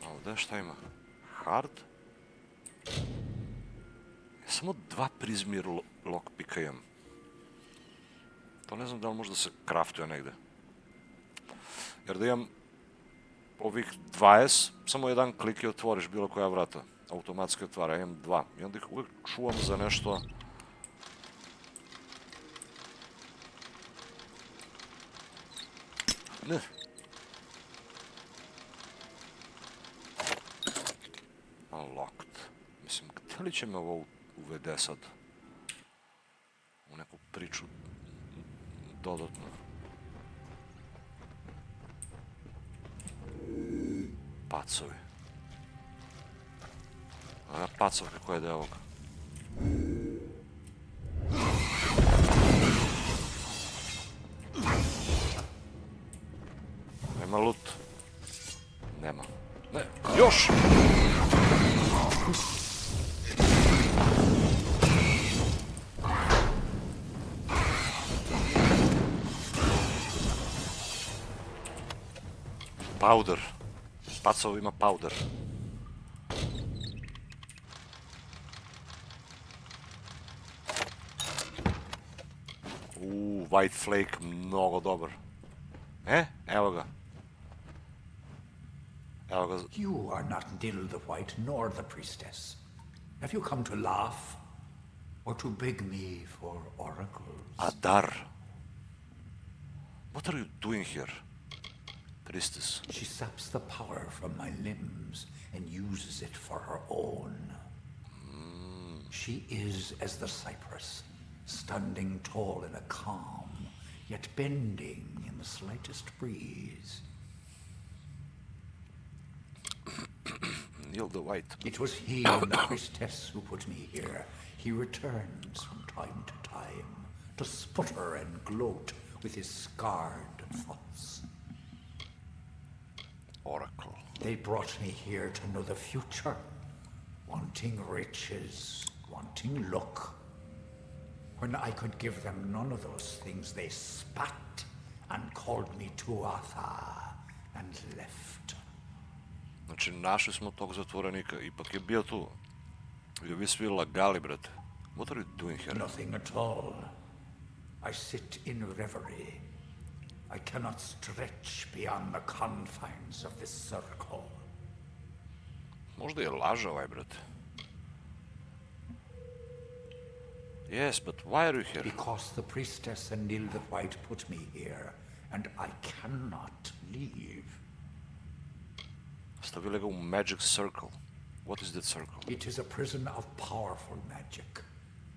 A ovdje šta ima? Hard? Samo 2 prizmi lockpicka imam. To ne znam da li možda se craftuje negde. Jer da imam ovih 20, samo jedan klik i otvoriš bilo koja vrata. Automatski otvara, ja imam 2. I onda ih uvijek čuvam za nešto. Ne. Unlocked. Mislim, gdje li će me ovo uvede sad? U neku priču dodatno. Pacovi. A pacov kako je da je ovoga? Nema loot. Nema. Ne, još! Powder. Pacov ima powder. White flake, mnogo dobar. Evo ga. Evo ga. You are not Nil the White, nor the priestess. Have you come to laugh? Or to beg me for oracles? Adar. What are you doing here? Priestess. She saps the power from my limbs and uses it for her own. She is as the cypress, standing tall in a calm, yet bending in the slightest breeze. Nil the White. It was he and the priestess who put me here. He returns from time to time to sputter and gloat with his scarred thoughts. Oracle. They brought me here to know the future, wanting riches, wanting luck. When I could give them none of those things, they spat and called me Tuatha and left. Znači, našli smo tog zatvorenika, ipak je bio tu. I vi svi lagali, brate. What are you doing here? Nothing at all. I sit in reverie. I cannot stretch beyond the confines of this circle. Možda je laža ovaj, brate. Yes, but why are you here? Because the priestess and Nil the White put me here, and I cannot leave. Stavili ga u magic circle. What is that circle? It is a prison of powerful magic.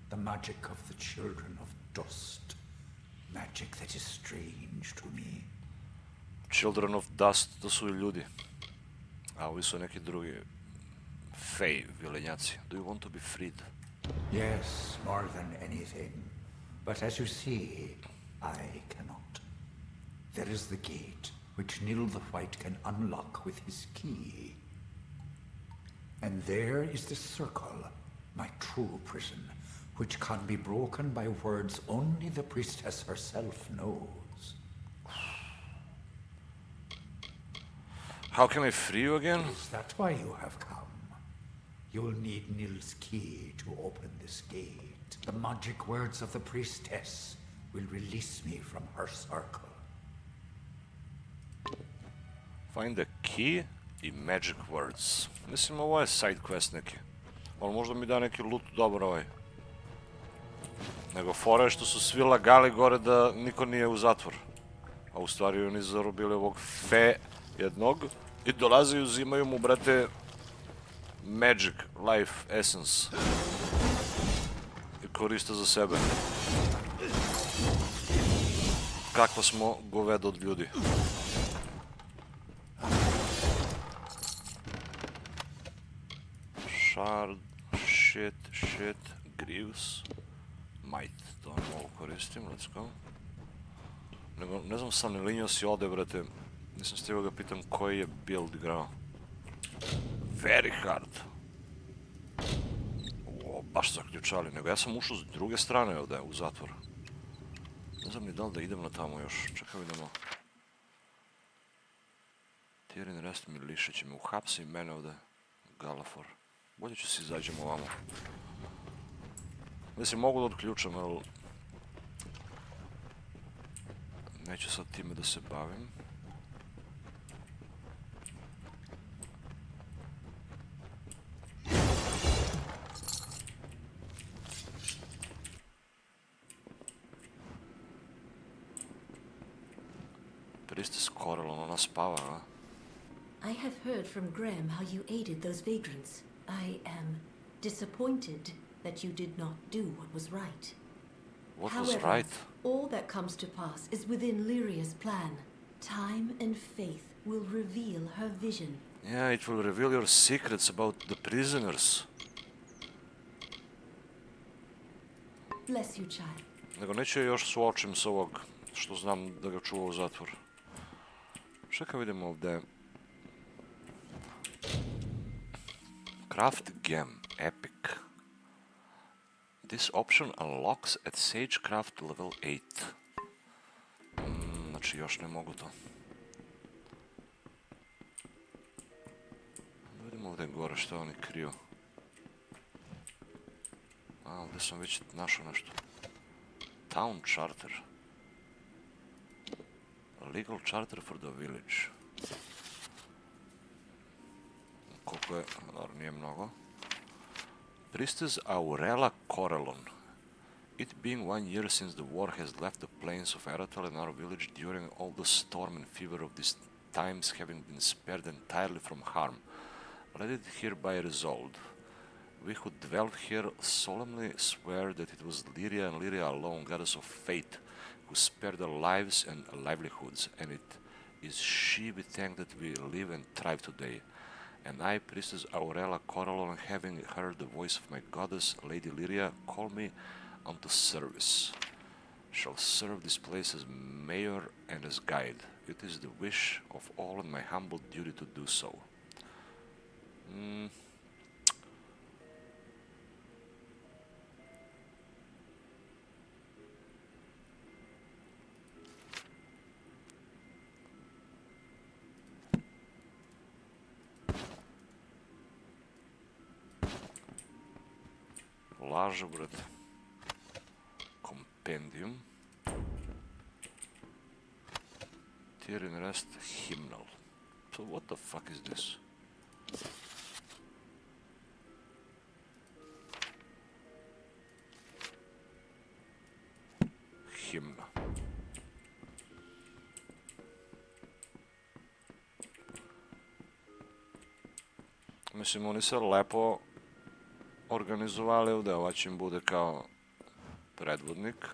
The magic of the children of dust. Magic that is strange to me. Children of dust, to su i ljudi. A ovi su neki drugi. Fej, vilenjaci. Do you want to be freed? Yes, more than anything. But as you see, I cannot. There is the gate, which Nil the White can unlock with his key. And there is the circle, my true prison, which can be broken by words only the priestess herself knows. How can I free you again? Is that why you have come? You'll need Nil's key to open this gate. The magic words of the priestess will release me from her circle. Find the key i magic words. Mislim, ovo je side quest neki. Ali možda mi da neki loot dobar ovaj. Nego fora je što su svi lagali gore da niko nije u zatvor. A u stvari oni zarobili ovog fe jednog i dolaze i uzimaju mu, brate, magic, life, essence. I koriste za sebe. kakva smo govedo od ljudi. Shard, shit, Greaves, Might, to ne mogu koristim, let's go. Nego, ne znam sam, ne linio si ode, brate, nisam stigao ga pitam koji je build igrao. Very hard. O, baš zaključali, nego ja sam ušao s druge strane ovdje u zatvor. Ne znam ni da li da idem na tamo još, čekaj vidimo. Tyrion Rest Miliša će me uhapsi i mene ovdje. Galafor. Bolje ću si izađem ovamo. Mislim, mogu da odključam, ali... Neću sad time da se bavim. Priestess Corellon, ona spava, a? I have heard from Graham how you aided those vagrants. I am disappointed that you did not do what was right. What However, was right? all that comes to pass is within Lyria's plan. Time and faith will reveal her vision. Yeah, it will reveal your secrets about the prisoners. Bless you, child. Nego neću je još suočim s ovog, što znam da ga čuva u zatvor. Čekaj vidimo ovdje. Craft Gem, Epic. This option unlocks at Sagecraft level 8. Znači još ne mogu to. Vidimo ovdje gore što oni kriju. A, ovdje sam već našao nešto. Town Charter. Legal Charter for the village. Koliko je? Naravno nije mnogo. Priestess Aurela Corellon. It being 1 year since the war has left the plains of Arathel and our village during all the storm and fever of these times having been spared entirely from harm, let it hereby resolved. We who dwell here solemnly swear that it was Lyria and Lyria alone, goddess of fate, who spared our lives and livelihoods, and it is she we thank that we live and thrive today. And I, Priestess Aurela Corellon, having heard the voice of my goddess, Lady Lyria, call me unto service. Shall serve this place as mayor and as guide. It is the wish of all and my humble duty to do so. Lažu, brate. Compendium. Tyrion Rest Hymnal. So what the fuck is this? Himna. Mislim, oni se lepo organizovali ovdje, ova će im bude kao predvodnik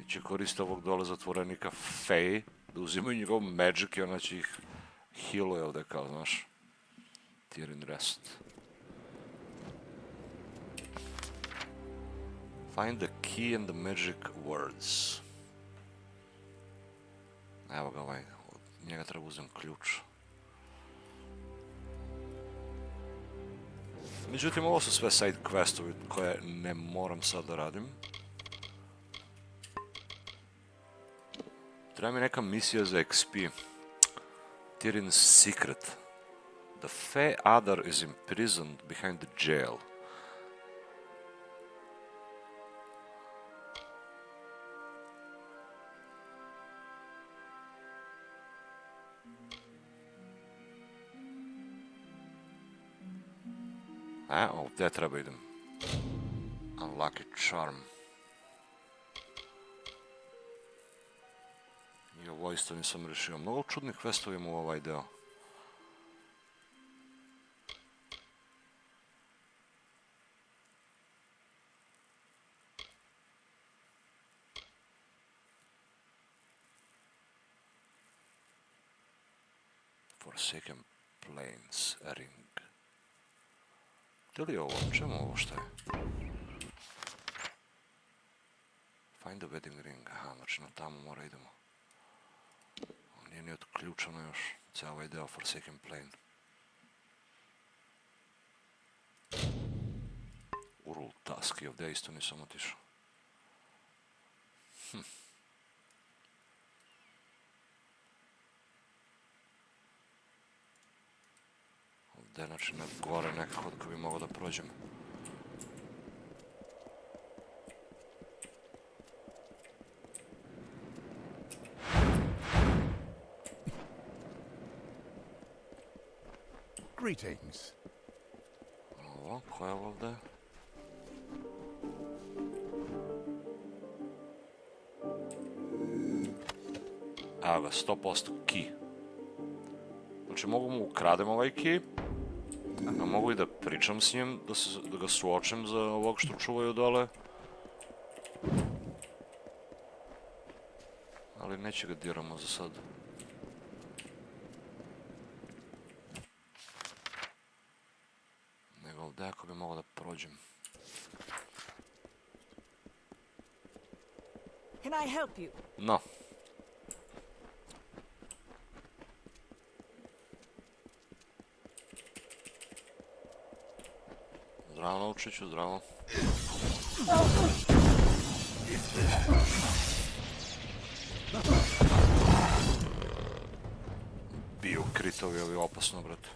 i će koristiti ovog dole zatvorenika Faye, da uzimaju njegov magic i ona će ih healuje ovdje kao, znaš, Tyrion Rest. Find the key and the magic words. Evo ga ovaj, od njega treba uzem ključ. Međutim, ovo su sve side questovi koje ne moram sad da radim. Treba mi neka misija za XP. Tyrion's secret. The Fey Adar is imprisoned behind the jail. Ovdje treba idem. Unlucky Charm. I ovo isto nisam rešio. Mnogo čudnih questova ima u ovaj deo. Forsaken Plains ring. Gdje li je ovo? Čemu ovo šta je? Find the wedding ring. Aha, znači na tamo mora idemo. Nije ni otključano još. Cijel ovaj deo Forsaken Plain. Urul task i ovdje isto nisam otišao. Ovdje znači gore nekako da bi mogao da prođem. Greetings. Ovo, ko je ovdje? Evo ga, 100% key. Znači mogu mu ukradem ovaj key, a mogu i da pričam s njim, da ga suočem za ovog što čuvaju dole. Ali neće ga diramo za sad. Nego ovdje ako bi mogao da prođem. Can I help you? No. Zdravo, naučiću, zdravo. Bio kritovi ovi opasno, brate.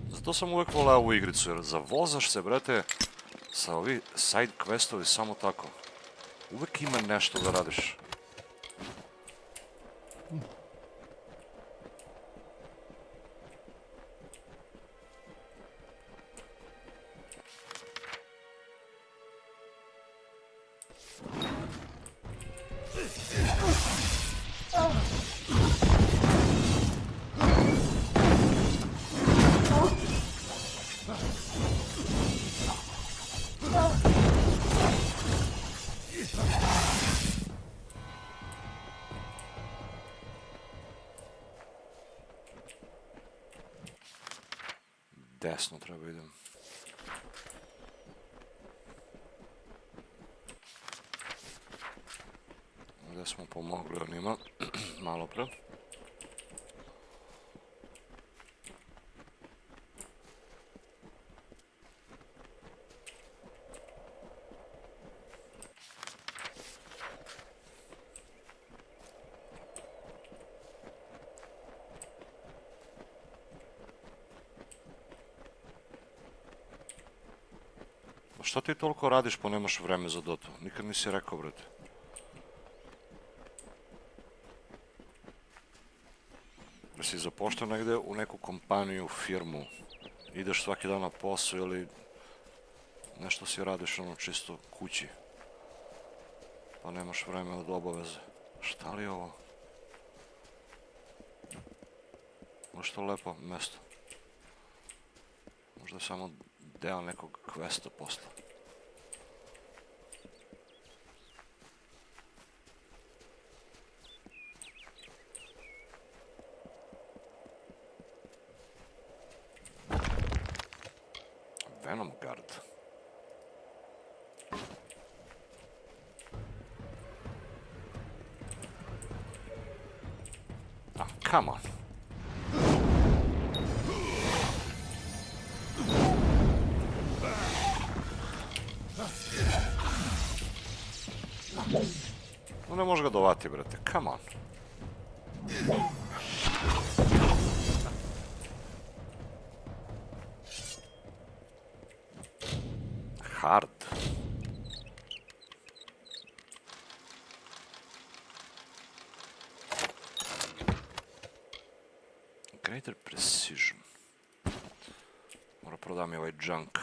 Zato sam uvijek voleo ovu igricu, jer zavozaš se, brate, sa ovi side questovi samo tako. Uvijek ima nešto da radiš. Desno treba idem. Ovdje smo pomogli onima, malo pre. Šta ti toliko radiš pa nemaš vreme za Dotu? Nikad nisi rekao, brate. Da si zapoštao negde u neku kompaniju, firmu, ideš svaki dan na posao ili nešto si radiš ono čisto kući. Pa nemaš vreme od obaveze. Šta li je ovo? Možda je lepo mesto. Možda je samo deo nekog questa posla. Venom Guard. Ah, come on. No ne može ga dovati, brate. Come on. Hard. Greater precision. Mora prodam mi ovaj junk.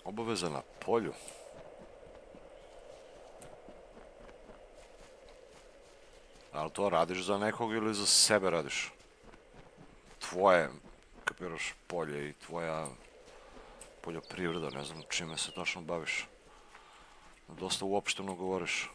Obaveza na polju. Ali to radiš za nekog ili za sebe radiš? Tvoje, kad kapiraš polje i tvoja poljoprivreda, ne znam čime se točno baviš. Dosta uopšteno govoriš.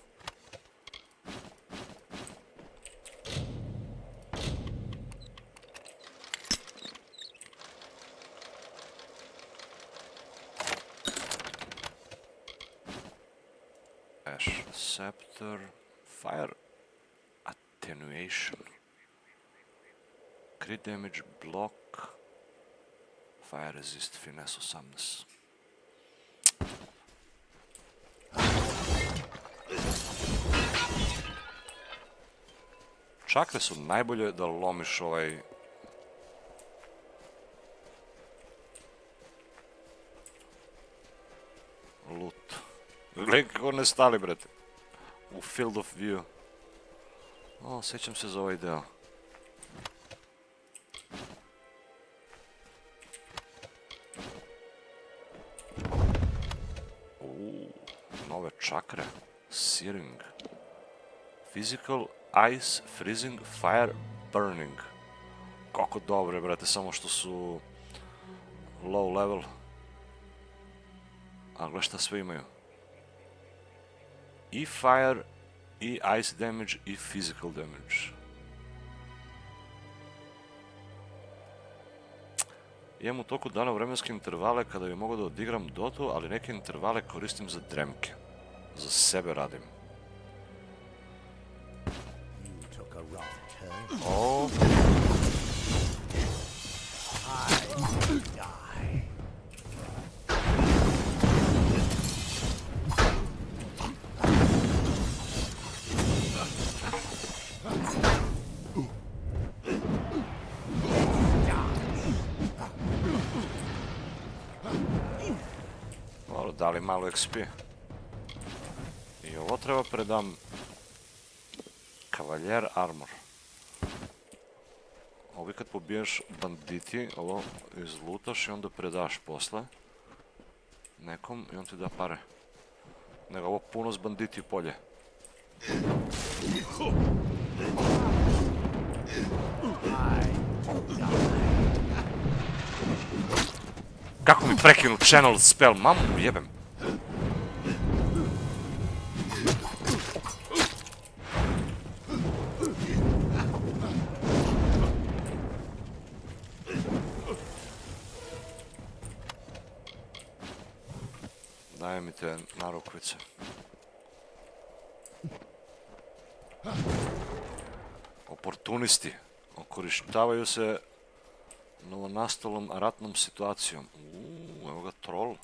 Ash Scepter, Fire Attenuation, Crit Damage, Block, Fire Resist, Finesse 18. Čakre su najbolje da lomiš ovaj... loot. Gledaj kako ne stali, brate. U Field of View. O, sjećam se za ovaj deo. Nove čakre. Searing. Physical, Ice, Freezing, Fire, Burning. Kako dobre, brate, samo što su low level. A gledaj šta sve imaju. I Fire, i Ice damage, i Physical damage. Imam u toku dana vremenske intervale kada bi mogao da odigram Dotu, ali neke intervale koristim za dremke. Za sebe radim. O... Dali malo XP. I ovo treba predam. Kavaljer armor. Ovi kad pobiješ banditi, ovo izlutaš i onda predaš posle nekom i on ti da pare. Nego ovo puno s banditi polje. Kako mi prekinu channel spell, mamu jebem. Daj mi te narukvice. Oportunisti. Okorištavaju se novonastalom ratnom situacijom. Evo ga troll.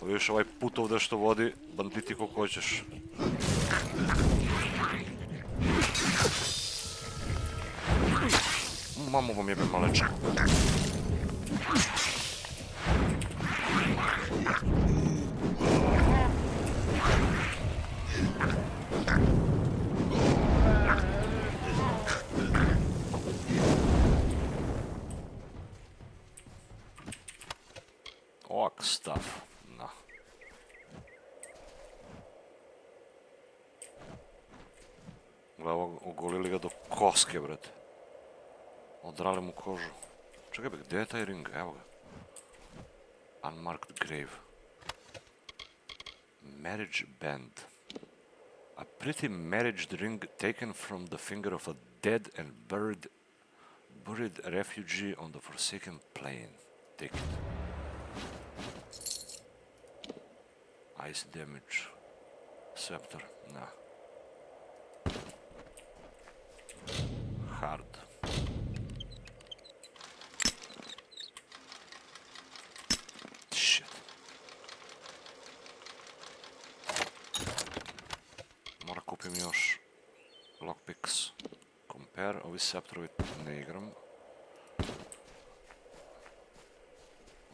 Vidiš ovaj put ovdje što vodi, banditi koliko hoćeš. Mamu vam jebem maleče. Ovak stav, na. Gle, ogolili ga do koske, brate. Odrali mu kožu. Čekaj be, gdje je taj ring? Evo ga. Unmarked grave. Marriage band. A pretty marriage ring taken from the finger of a dead and buried refugee on the Forsaken Plain. Take it. Ice damage. Scepter, nah. Hard. Shit. Mora kupim još lockpicks. Compare, ovi scepterovi ne igram.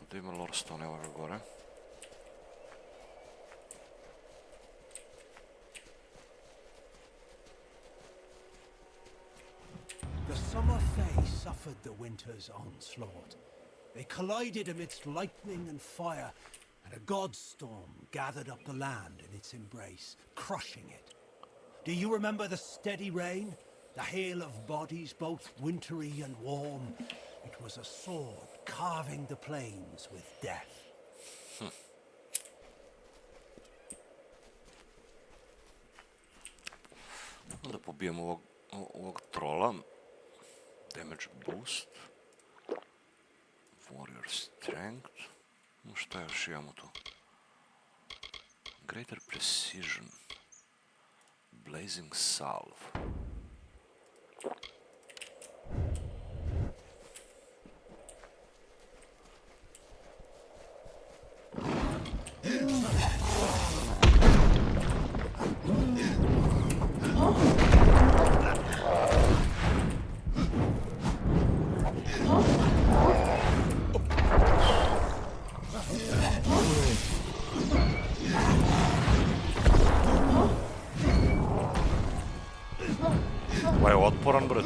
Ovdje ima lorestone, evo ga gore. The summer fae suffered the winter's onslaught. They collided amidst lightning and fire, and a god storm gathered up the land in its embrace, crushing it. Do you remember the steady rain, The hail of bodies both wintry and warm. It was a sword carving the plains with death. Da pobijemo ovog trola. Damage boost. Warrior strength. Šta još imamo tu? Greater precision. Blazing salve. Ovo je otporan, bret.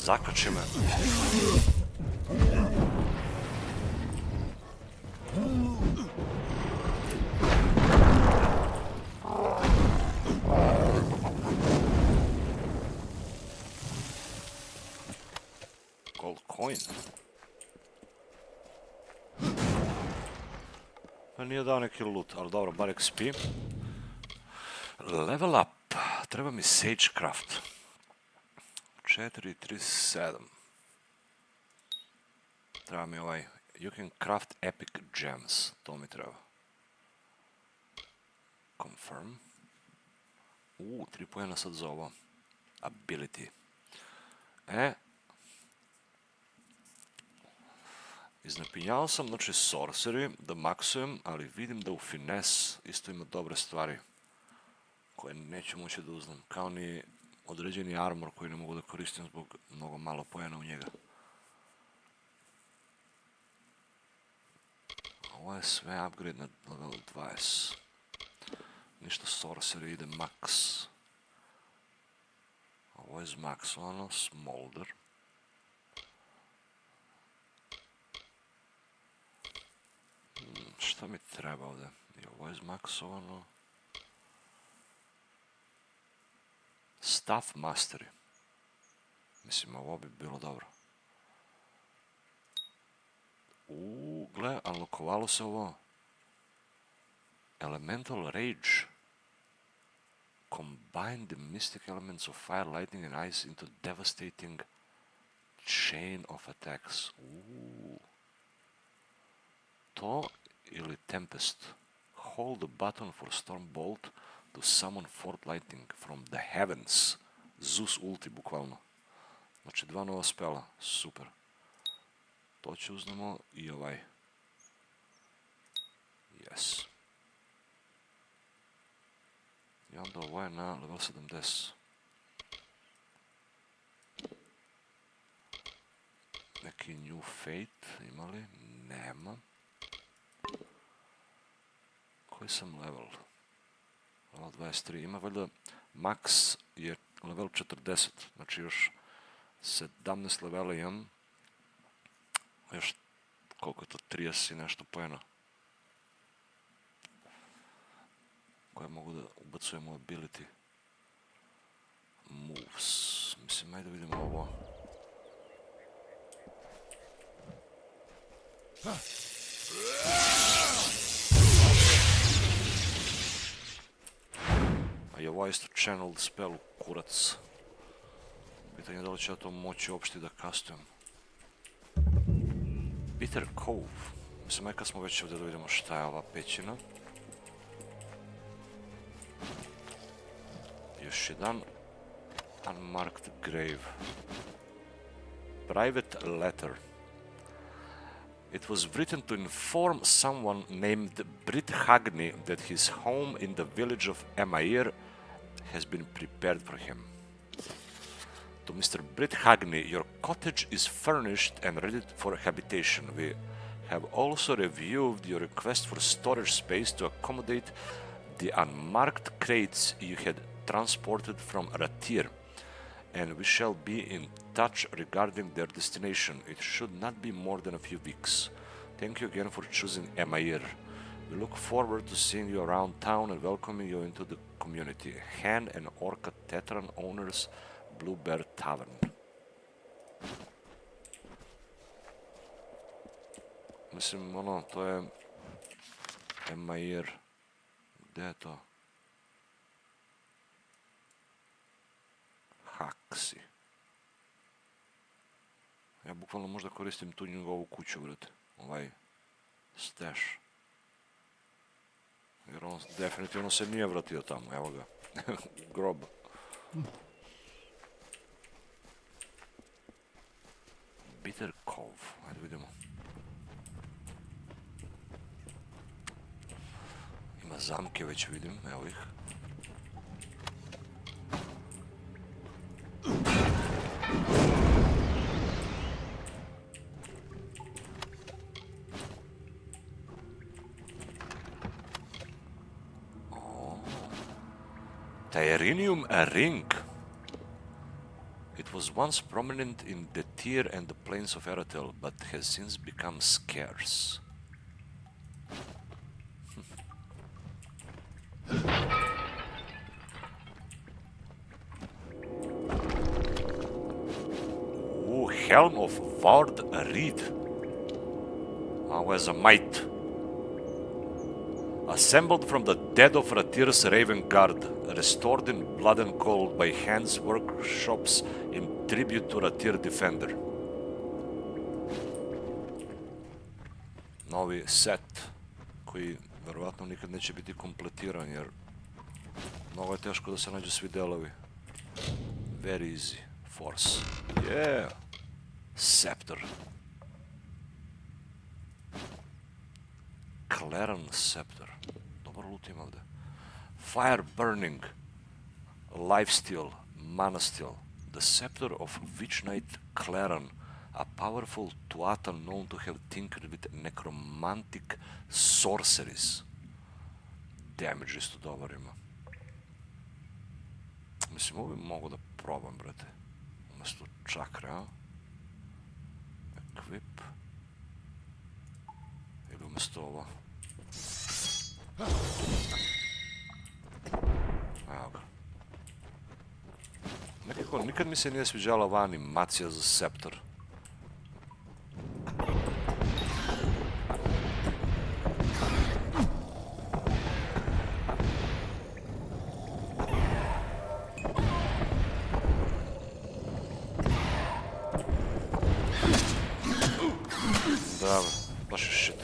Zakači me. Gold coin. Pa nije dao neki loot, ali dobro, bar XP. Level up. Treba mi sagecraft. 437. Treba mi ovaj. You can craft epic gems. To mi treba. Confirm. 3 pojena sad za ovo. Ability. Iznapinjao sam, znači sorcery, da maksujem, ali vidim da u finesse isto ima dobre stvari koje neću moći da uzmem, kao ni određeni armor koji ne mogu da koristim zbog mnogo malo pojena u njega. Ovo je sve upgrade na level 20. Ništa sorcery, ide max. Ovo je zmaksovano, smolder. Šta mi treba ovdje? I ovo je zmaksovano. Staff mastery. Mislim, ovo bi bilo dobro. Gle, unlockovalo se ovo. Elemental rage. Combine the mystic elements of fire, lightning and ice into devastating chain of attacks. To ili Tempest. Hold the button for Stormbolt to summon Fort Lightning from the heavens. Zeus ulti, bukvalno. Znači, 2 nova spela. Super. To će uzmemo i ovaj. Yes. I onda ovo je na level 70. Neki New Fate imali? Nema. Koji sam level? Level 23. Ima valjda max je level 40. Znači još 17 levela imam. Još koliko je to? 30 i nešto pojena. Koje mogu da ubacujem u ability. Moves. Mislim, ajde vidimo ovo. A je ovo isto channeled spell, kurac. Pitanje da li ću ja to moći uopšte da kastujem. Bitter Cove. Mislim, aj kad smo već ovdje da vidimo šta je ova pećina. Još jedan. Unmarked grave. Private letter. It was written to inform someone named Brit Hagni that his home in the village of Emair has been prepared for him. To Mr. Britt Hagney, your cottage is furnished and ready for habitation. We have also reviewed your request for storage space to accommodate the unmarked crates you had transported from Rathira, and we shall be in touch regarding their destination. It should not be more than a few weeks. Thank you again for choosing Amalur. We look forward to seeing you around town and welcoming you into the community. Han and Orca Tetran owners, Blue Bear Tavern. Mislim, ono, to je Amalur. Gde je to? Haksi. Ja bukvalno možda koristim tu njegovu kuću, brate. Ovaj stash. Jer on definitivno se nije vratio tamo, evo ga. Grob. Bitter Cove, ajde vidimo. Ima zamke, već vidim, evo ih. Tyrenium ring. It was once prominent in the Rathira and the plains of Aratel, but has since become scarce. Ooh, Helm of Vard Reed. How as a might. Assembled from the dead of Rathira's Raven Guard, restored in blood and cold by hands workshops in tribute to Rathira Defender. Novi set, koji verovatno nikad neće biti kompletiran, jer mnogo je teško da se nađu svi delovi. Very easy. Force. Yeah! Scepter. Claren Scepter. Dobar loot ima ovde. Fire Burning. Lifesteal. Manasteel. The Scepter of Witch Knight Claren. A powerful tuata known to have tinkered with necromantic sorceries. Damage isto dobar ima. Mislim, ovo bi mogu da probam, brate. Umesto čakre, a? Equip. Ili umesto ovo. Evo ga. Nekako, nikad mi se nije sviđala ova animacija za Scepter. Da, baš je shit.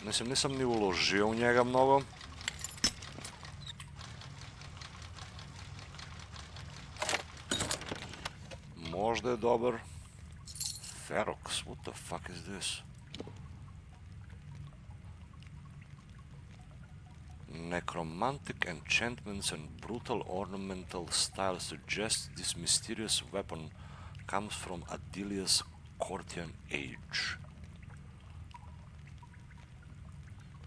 Mislim, nisam ni uložio u njega mnogo. Možda je dobar. Ferox, what the fuck is this? Necromantic enchantments and brutal ornamental style suggest this mysterious weapon comes from Adelia's Courtian age.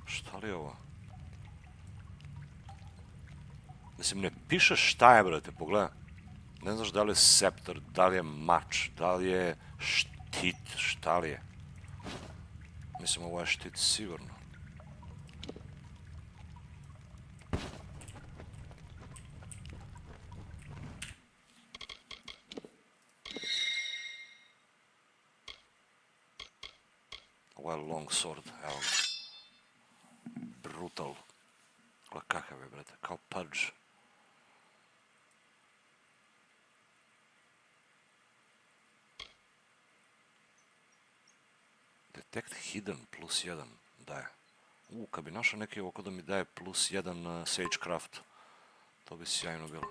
Šta li je ovo? Mislim, ne piše šta je, brate, pogledaj. Ne znaš da li je scepter, da li je mač, da li je štit, šta li je. Mislim, ovo je štit sigurno. Ovo je long sword, evo ga. Brutal. Kakav je, brate, kao pudge. Detect hidden +1, da je. Kad bi našao neki ovako da mi daje +1 Sagecraft, to bi sjajno bilo.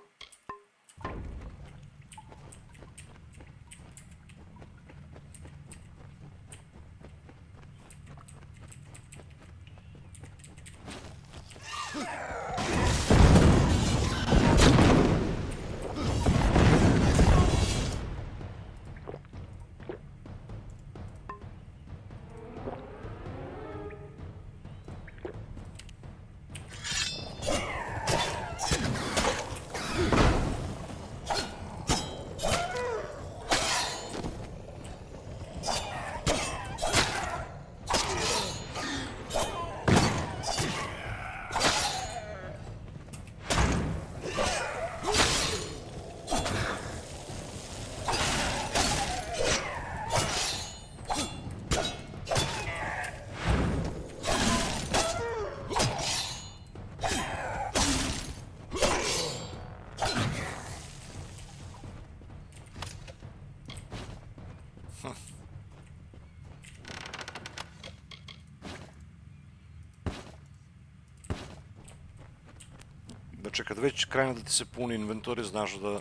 Znači, kad već krene da ti se puni inventori, znaš da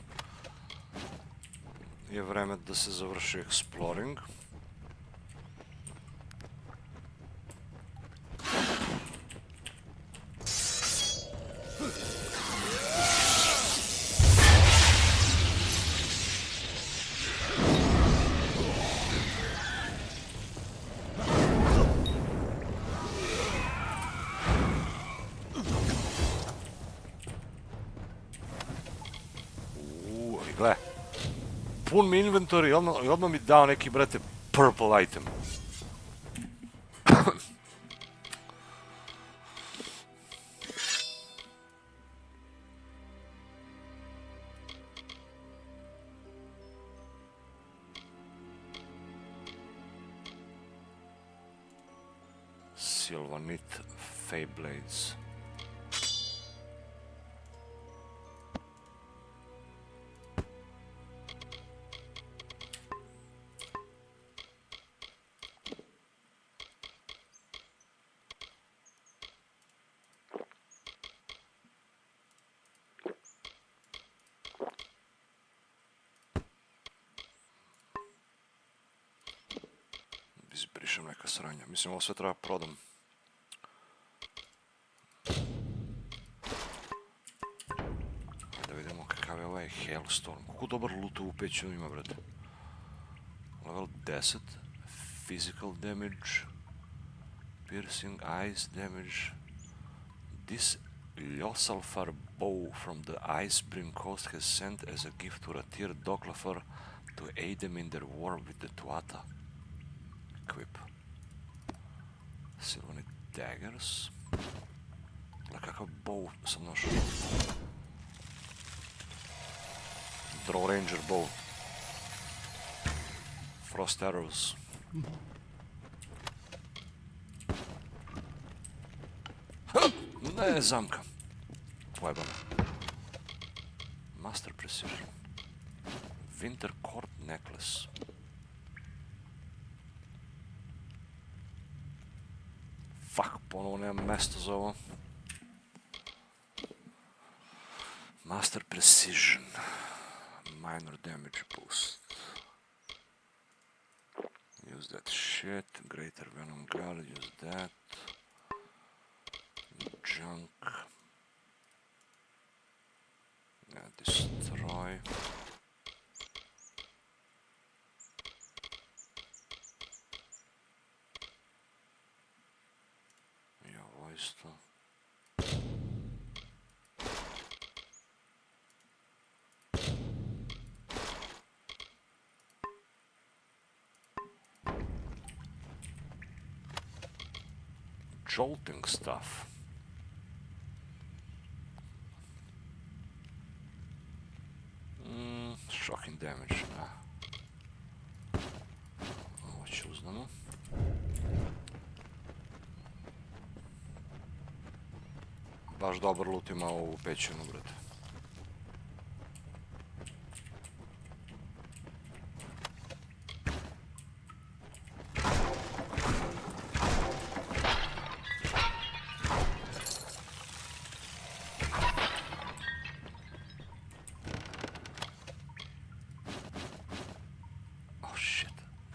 je vreme da se završi exploring. Gle, pun mi inventory i odmah mi dao neki, brate, purple item. Sylvanite Feyblades. Izbrišem neka sranja. Mislim, ovo sve treba prodam. Da vidimo kakav je ovaj Hailstorm. Kako dobar loot ovu peću ima, brate. Level 10. Physical damage. Piercing ice damage. This Ljosalfar bow from the Icebrim coast has sent as a gift to Rathir Doklafar to aid them in their war with the Tuata. Equip. Sylvanite daggers. Gle, kakav bow sam našao. Draw Ranger bow. Frost arrows. Ne, zamka. Pojebano. Master Precision. Winter Court necklace. Fuck, ponovo nemam mesto za ovo. Master Precision. Minor damage boost. Use that shit. Greater Venom Guard, use that. Junk. Yeah, destroy. I ovo isto. Jolting stuff. Shocking damage, da. Ovo će uznamo. Baš dobar loot ima ovu pećinu, brate.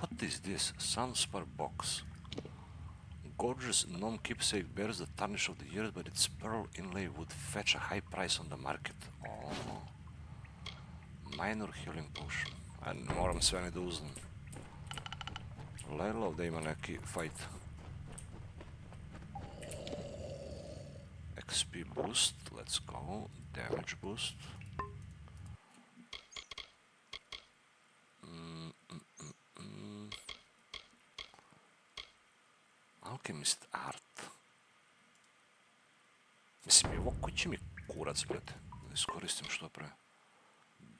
What is this? Sunspar box. Gorgeous gnome keepsake bears the tarnish of the years, but its pearl inlay would fetch a high price on the market. Oh. Minor healing potion. A moram sve ni da uzmem. Lelo ovdje ima neki fight. XP boost, let's go. Damage boost. Alchemist art. Mislim, ovo koji će mi kurac, brate. Da iskoristim što pre.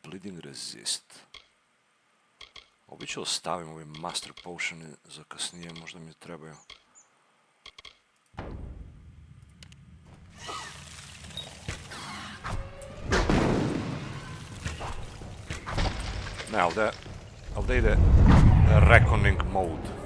Bleeding resist. Ovi ću ostavim, ovi master potioni za kasnije, možda mi trebaju. Ne, ovdje ide reckoning mode.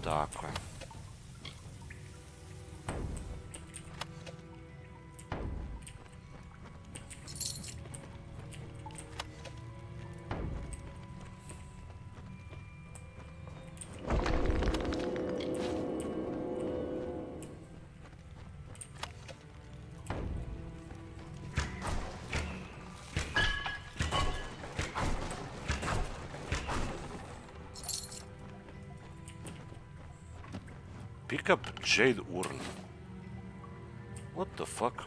Tako je. Pick up Jade Urn. What the fuck?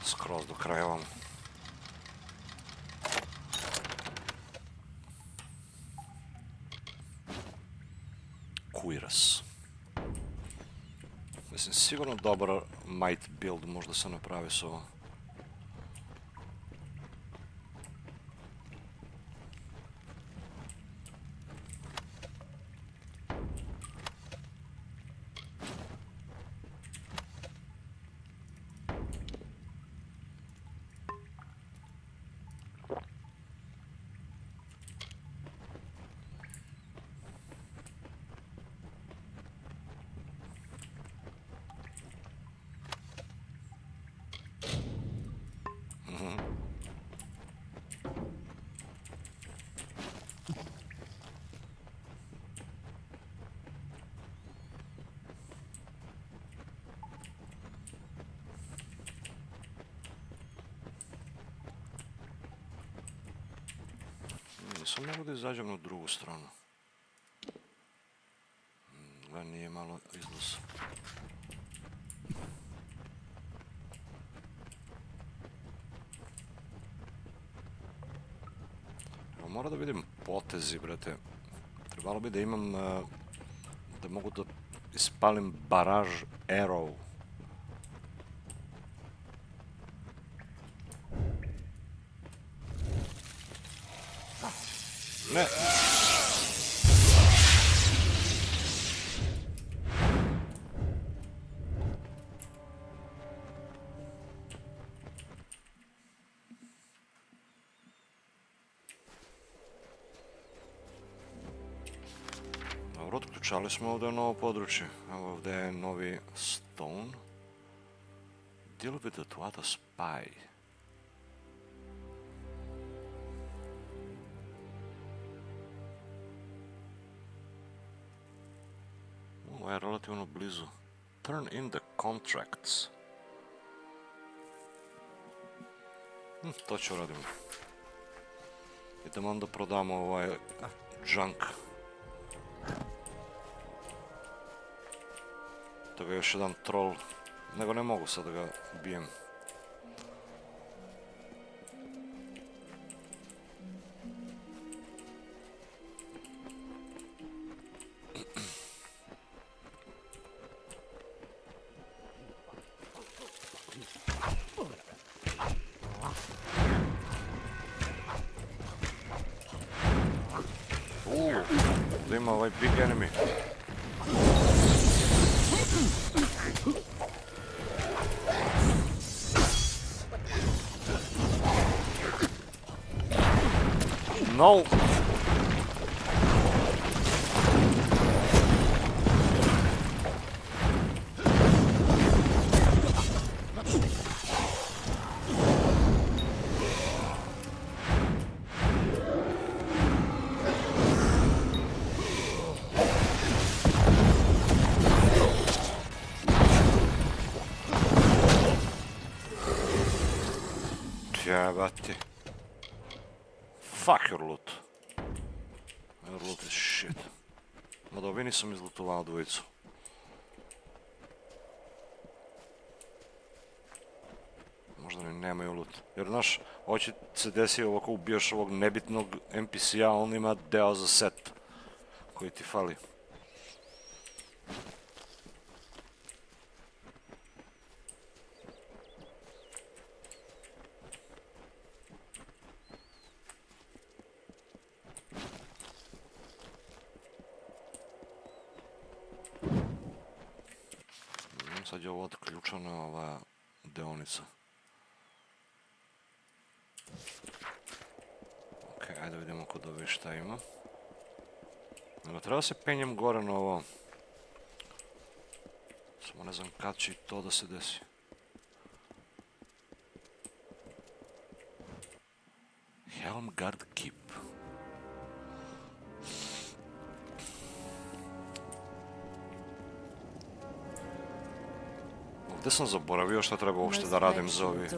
Skroz do kraja vam. Kuiras. Mislim, sigurno dobar might build možda se napravi s ovo. Nisam mogu da izađem na drugu stranu. Da nije malo izlaz. Evo, mora da vidim potezi, brate. Trebalo bi da imam, da mogu da ispalim baraž arrow. Ne. Dobro, otključali smo ovdje novo područje. Evo ovdje je novi stone. Deal with the Tuata spy. Ovo je relativno blizu. Turn in the contracts. To ću radimo. Idemo onda prodamo ovaj junk. To je još jedan troll. Nego ne mogu sad da ga bijem. ima ovaj big enemy. No! Jebati. Fuck your loot. Your loot is shit. Mada ovi nisam izlutovao dvojicu. Možda ni nemaju loot. Jer znaš, hoće se desi ovako ubijaš ovog nebitnog NPC-a, on ima deo za set koji ti fali. Sad je ovo otključana ova deonica. Ok, ajde vidimo kod ove šta ima. Nego treba se penjem gore na ovo. Samo ne znam kad će to da se desi. Helmgard Keep. Gde sam zaboravio šta treba uopšte da radim za ovi?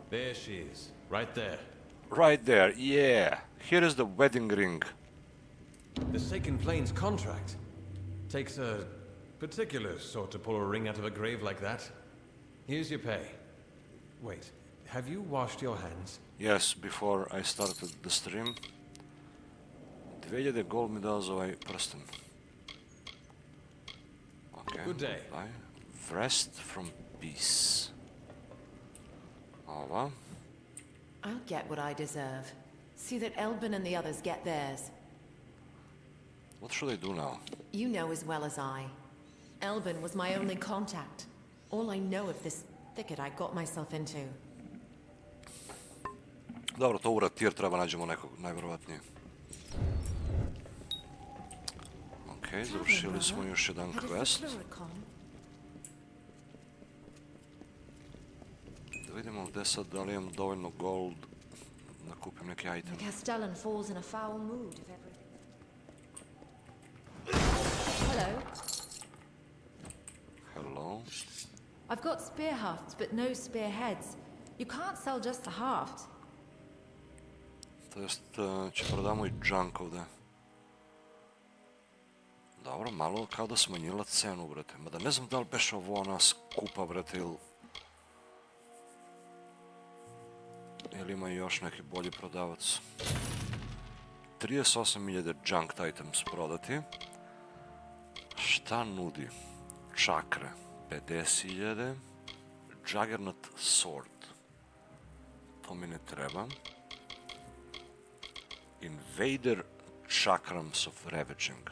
There she is, right there. Right there, yeah. Here is the wedding ring. The Forsaken Plains contract takes a particular sort to pull a ring out of a grave like that. Here's your pay. Wait, have you washed your hands? Yes, before I started the stream. 2000 gold mi dao za ovaj prsten. Okay. Good day. Rest from peace. Ova. I'll get what I deserve. See that Elbin and the others get theirs. What should I do now? You know as well as I. Elbin was my only contact. All I know of this thicket I got myself into. Dobro, to u Rathir treba nađemo nekog, najvjerovatnije. Ok, završili smo još jedan quest. Da vidimo gdje sad, da li imam dovoljno gold da kupim neki item. Castellan falls in a foul mood if everything. Hello. Hello. I've got spear hafts, but no spear heads. You can't sell just the haft. To jest, će prodamo i junk ovdje. Dobro, malo kao da smanjila cenu, brate. Mada ne znam da li beš ovo ona skupa, brate, ili ima još neki bolji prodavac. 38.000 junk items prodati. Šta nudi? Čakre 50.000. Juggernaut sword. To mi ne treba. Invader chakrams of ravaging.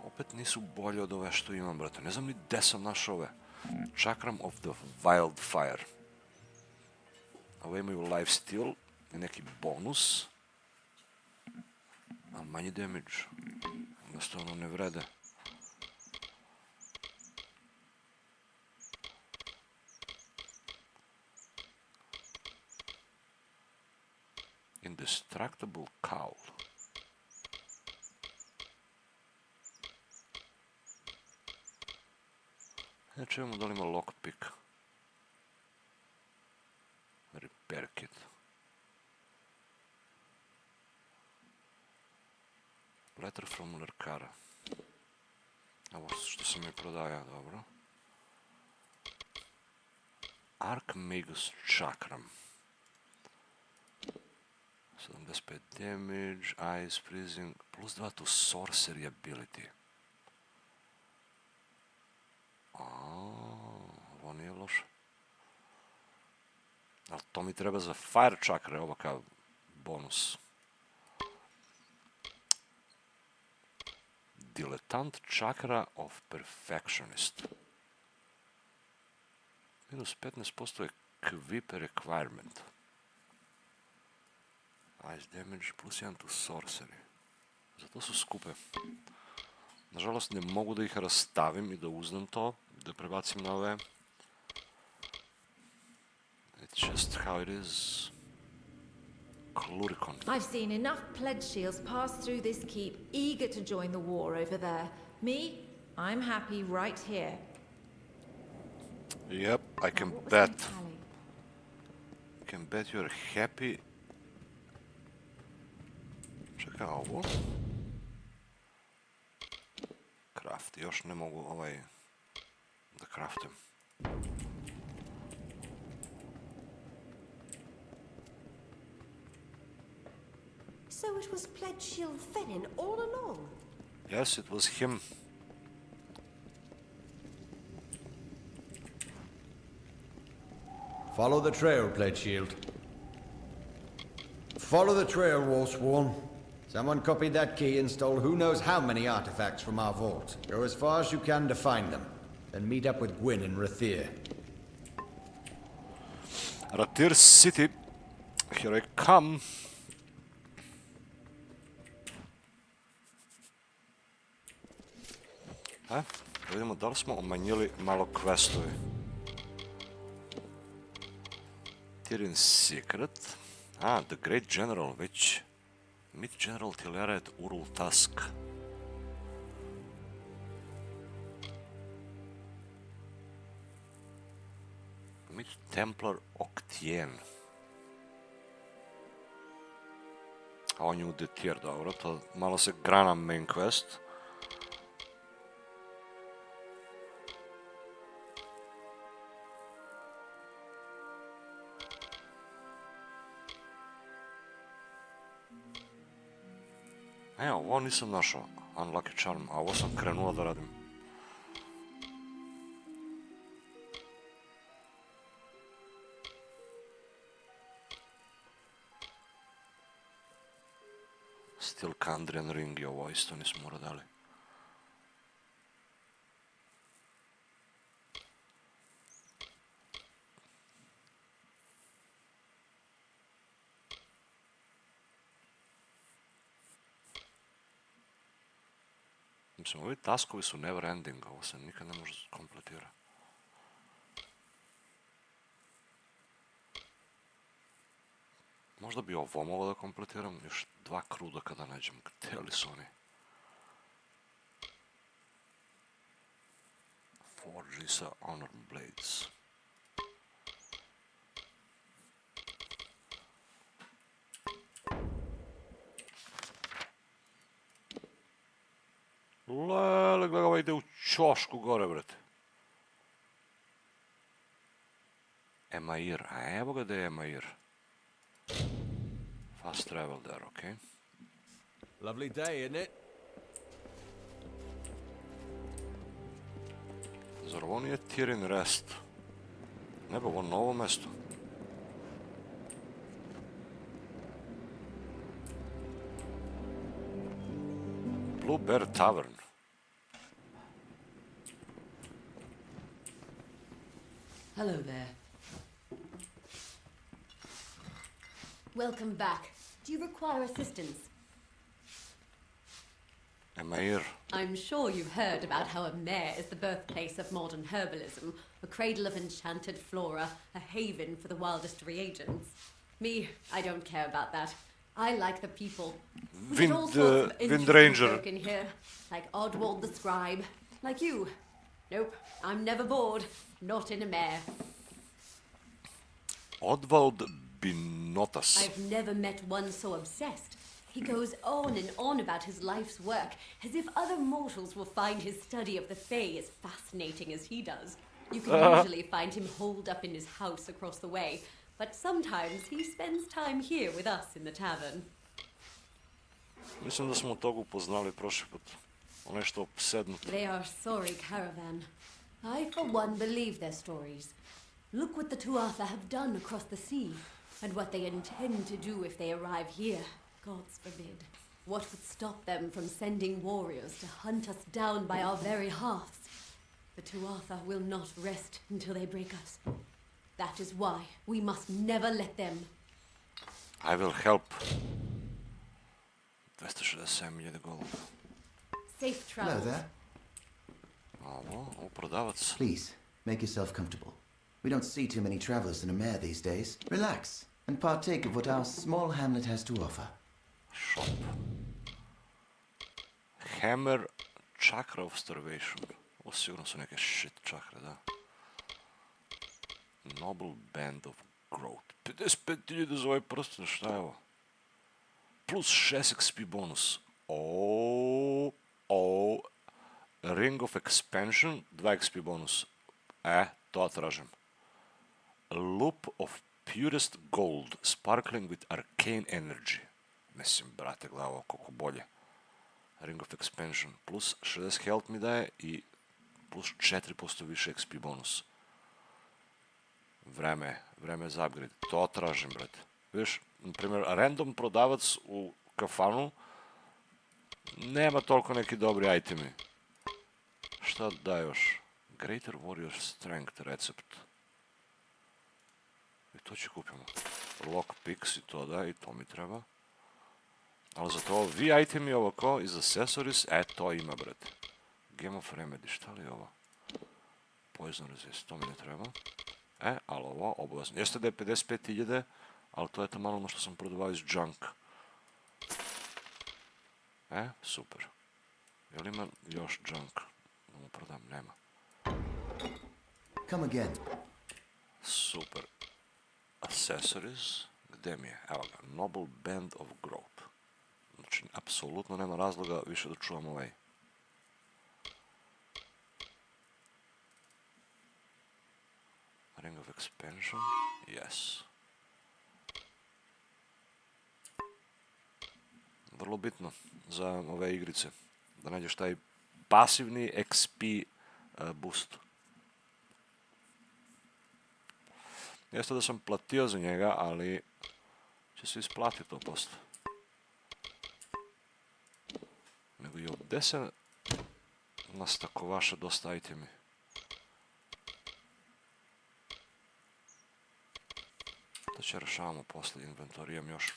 Opet nisu bolje od ove što imam, brate. Ne znam ni gde sam našao ove. Chakram of the wildfire. Ove imaju lifesteal i neki bonus. A manji damage. Jednostavno ne vrede. Indestructible cowl. Ne čujemo da li ima lockpick. Repair kit. Letter from Rathira. Ovo što sam mi prodaja, dobro. Archmagus Chakram. 75 damage, ice freezing, plus 2 to sorcery ability. nije loše. Ali to mi treba za fire čakre, ovo kao bonus. Diletant čakra of perfectionist. Minus 15% je equip requirement. Ice damage plus 1 to sorcery. Zato su skupe. Nažalost ne mogu da ih rastavim i da uznem to, da prebacim na ove. It's just how it is. Klurikon. I've seen enough pledge shields pass through this keep, eager to join the war over there. Me, I'm happy right here. Yep, I can bet. I can bet you're happy. Čekaj, ovo. Craft, još ne mogu da craftim. So it was Pledge Shield Fenin all along? Yes, it was him. Follow the trail, Pledge Shield. Follow the trail, Warsworn. Someone copied that key and stole who knows how many artifacts from our vault. Go as far as you can to find them. Then meet up with Gwyn in Rathira. Rathir City. Here I come. Da vidimo da li smo umanjili malo questovi. Tyrion Secret. The Great General, već. Meet General Tileret Urul Task. Meet Templar Octien. A on je u Detir, dobro, to malo se grana main quest. Evo, ovo nisam našao, Unlucky Charm, a ovo sam krenuo da radim. Still Kandrian Ring i ovo isto nismo uradili. Mislim, ovi taskovi su never ending, ovo se nikad ne može kompletira. Možda bi ovo mogao da kompletiram, još 2 kruda kada nađem. Gde li su oni? Forge sa Honor Blades. Lele, gledaj, ovo ide u ćošku gore, brate. Emair, a evo ga da je Emair. Fast travel there, okay. Lovely day, isn't it? Zar ovo nije Tyrion Rest? Ne ba, ovo novo mesto. Blue Bear Tavern. Hello there. Welcome back. Do you require assistance? Emair. I'm sure you've heard about how a mare is the birthplace of modern herbalism, a cradle of enchanted flora, a haven for the wildest reagents. Me, I don't care about that. I like the people. There's all sorts of interesting folk in here, like Oddwald the Scribe, like you. Nope, I'm never bored, not in a mare. Oddwald Binotas. I've never met one so obsessed. He goes on and on about his life's work, as if other mortals will find his study of the Fae as fascinating as he does. You can usually find him holed up in his house across the way, but sometimes he spends time here with us in the tavern. Mislim da smo tog upoznali prošli put. On je što obsednut. They are sorry caravan. I, for one, believe their stories. Look what the Tuatha have done across the sea, and what they intend to do if they arrive here. Gods forbid. What would stop them from sending warriors to hunt us down by our very hearths? The Tuatha will not rest until they break us. That is why we must never let them. I will help. 267.000 gold. Safe travel. Hello there. Ovo prodavac. Please, make yourself comfortable. We don't see too many travelers in a mare these days. Relax and partake of what our small hamlet has to offer. Shop. Hammer Chakra of Starvation. Ovo sigurno su neke shit čakre, da. Noble Band of Growth. 55.000 za ovaj prsten, šta je ovo? Plus 6 XP bonus. Ring of Expansion, 2 XP bonus. To tražim. Loop of Purest Gold, sparkling with arcane energy. Mislim, brate, glavo, koliko bolje. Ring of Expansion, plus 60 health mi daje i plus 4% više XP bonus. Vreme za upgrade. To tražim, brate. Viš, na primjer, random prodavac u kafanu nema toliko neki dobri itemi. Šta da još? Greater Warrior Strength recept. I to će kupimo. Lockpicks i to da, i to mi treba. Ali za to ovi itemi ovako, iz accessories, to ima, brate. Game of Remedy, šta li je ovo? Poison resist, to mi ne treba. Ali ovo, obavezno. Jeste da je 55.000, ali to je tamo ono što sam prodavao iz junk. Super. Jel ima još junk? Da mu prodam, nema. Come again. Super. Accessories, gdje mi je? Evo ga, Noble Band of Growth. Znači, apsolutno nema razloga više da čuvam ovaj. Ring of Expansion, yes. Vrlo bitno za ove igrice, da nađeš taj pasivni XP boost. Jeste da sam platio za njega, ali će se isplatiti to posto. Nego i ovdje se nastakovaše dosta itemi. To će rešavamo posle, inventorijam još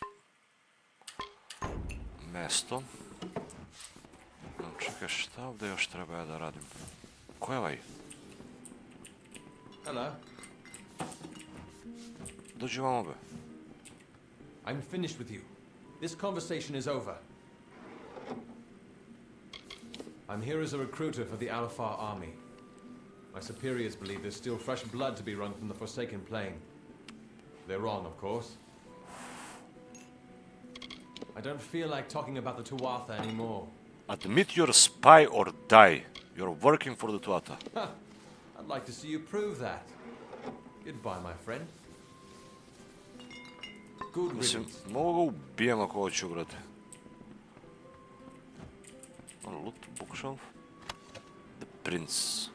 mesto. Čekaj, šta ovdje još treba ja da radim? Ko je ovaj? Hello. Dođi vam obe. I'm finished with you. This conversation is over. I'm here as a recruiter for the Alfar army. My superiors believe there's still fresh blood to be run from the Forsaken Plain. They're wrong, of course. I don't feel like talking about the Tuatha anymore. Admit you're a spy or die. You're working for the Tuatha. I'd like to see you prove that. Goodbye, my friend. Good riddance. Mislim, mogu ga ubijem ako hoću, brate. Loot bookshelf. The Prince.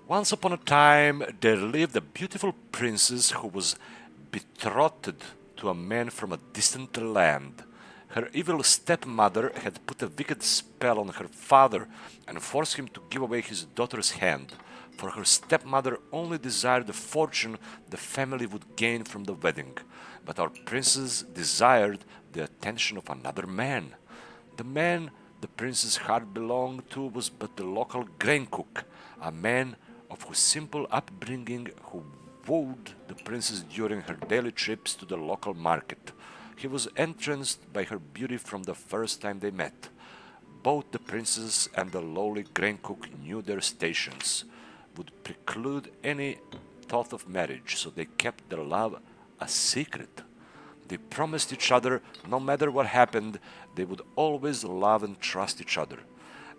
Once upon a time, there lived a beautiful princess who was betrothed to a man from a distant land. Her evil stepmother had put a wicked spell on her father and forced him to give away his daughter's hand, for her stepmother only desired the fortune the family would gain from the wedding. But our princess desired the attention of another man. The man the princess' heart belonged to was but the local grain cook, a man of whose simple upbringing who wooed the princess during her daily trips to the local market. He was entranced by her beauty from the first time they met. Both the princess and the lowly grain cook knew their stations, would preclude any thought of marriage, so they kept their love a secret. They promised each other, no matter what happened, they would always love and trust each other.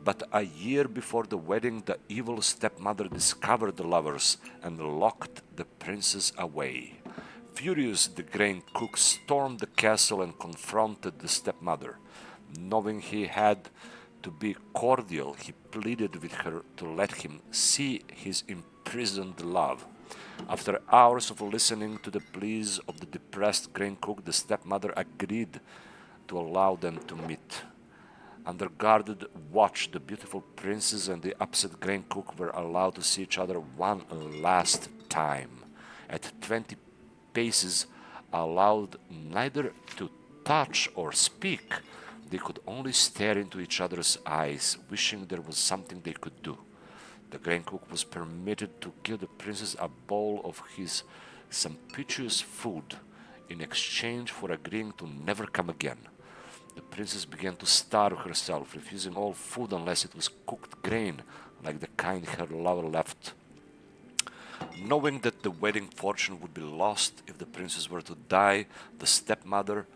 But a year before the wedding, the evil stepmother discovered the lovers and locked the princess away. Furious, the grain cook stormed the castle and confronted the stepmother. Knowing he had To be cordial, he pleaded with her to let him see his imprisoned love. After hours of listening to the pleas of the depressed grain cook, the stepmother agreed to allow them to meet. Under guarded watch, the beautiful princess and the upset grain cook were allowed to see each other one last time. At 20 paces, allowed neither to touch or speak, they could only stare into each other's eyes, wishing there was something they could do. The grain cook was permitted to give the princess a bowl of his sumptuous food in exchange for agreeing to never come again. The princess began to starve herself, refusing all food unless it was cooked grain, like the kind her lover left. Knowing that the wedding fortune would be lost if the princess were to die, the stepmother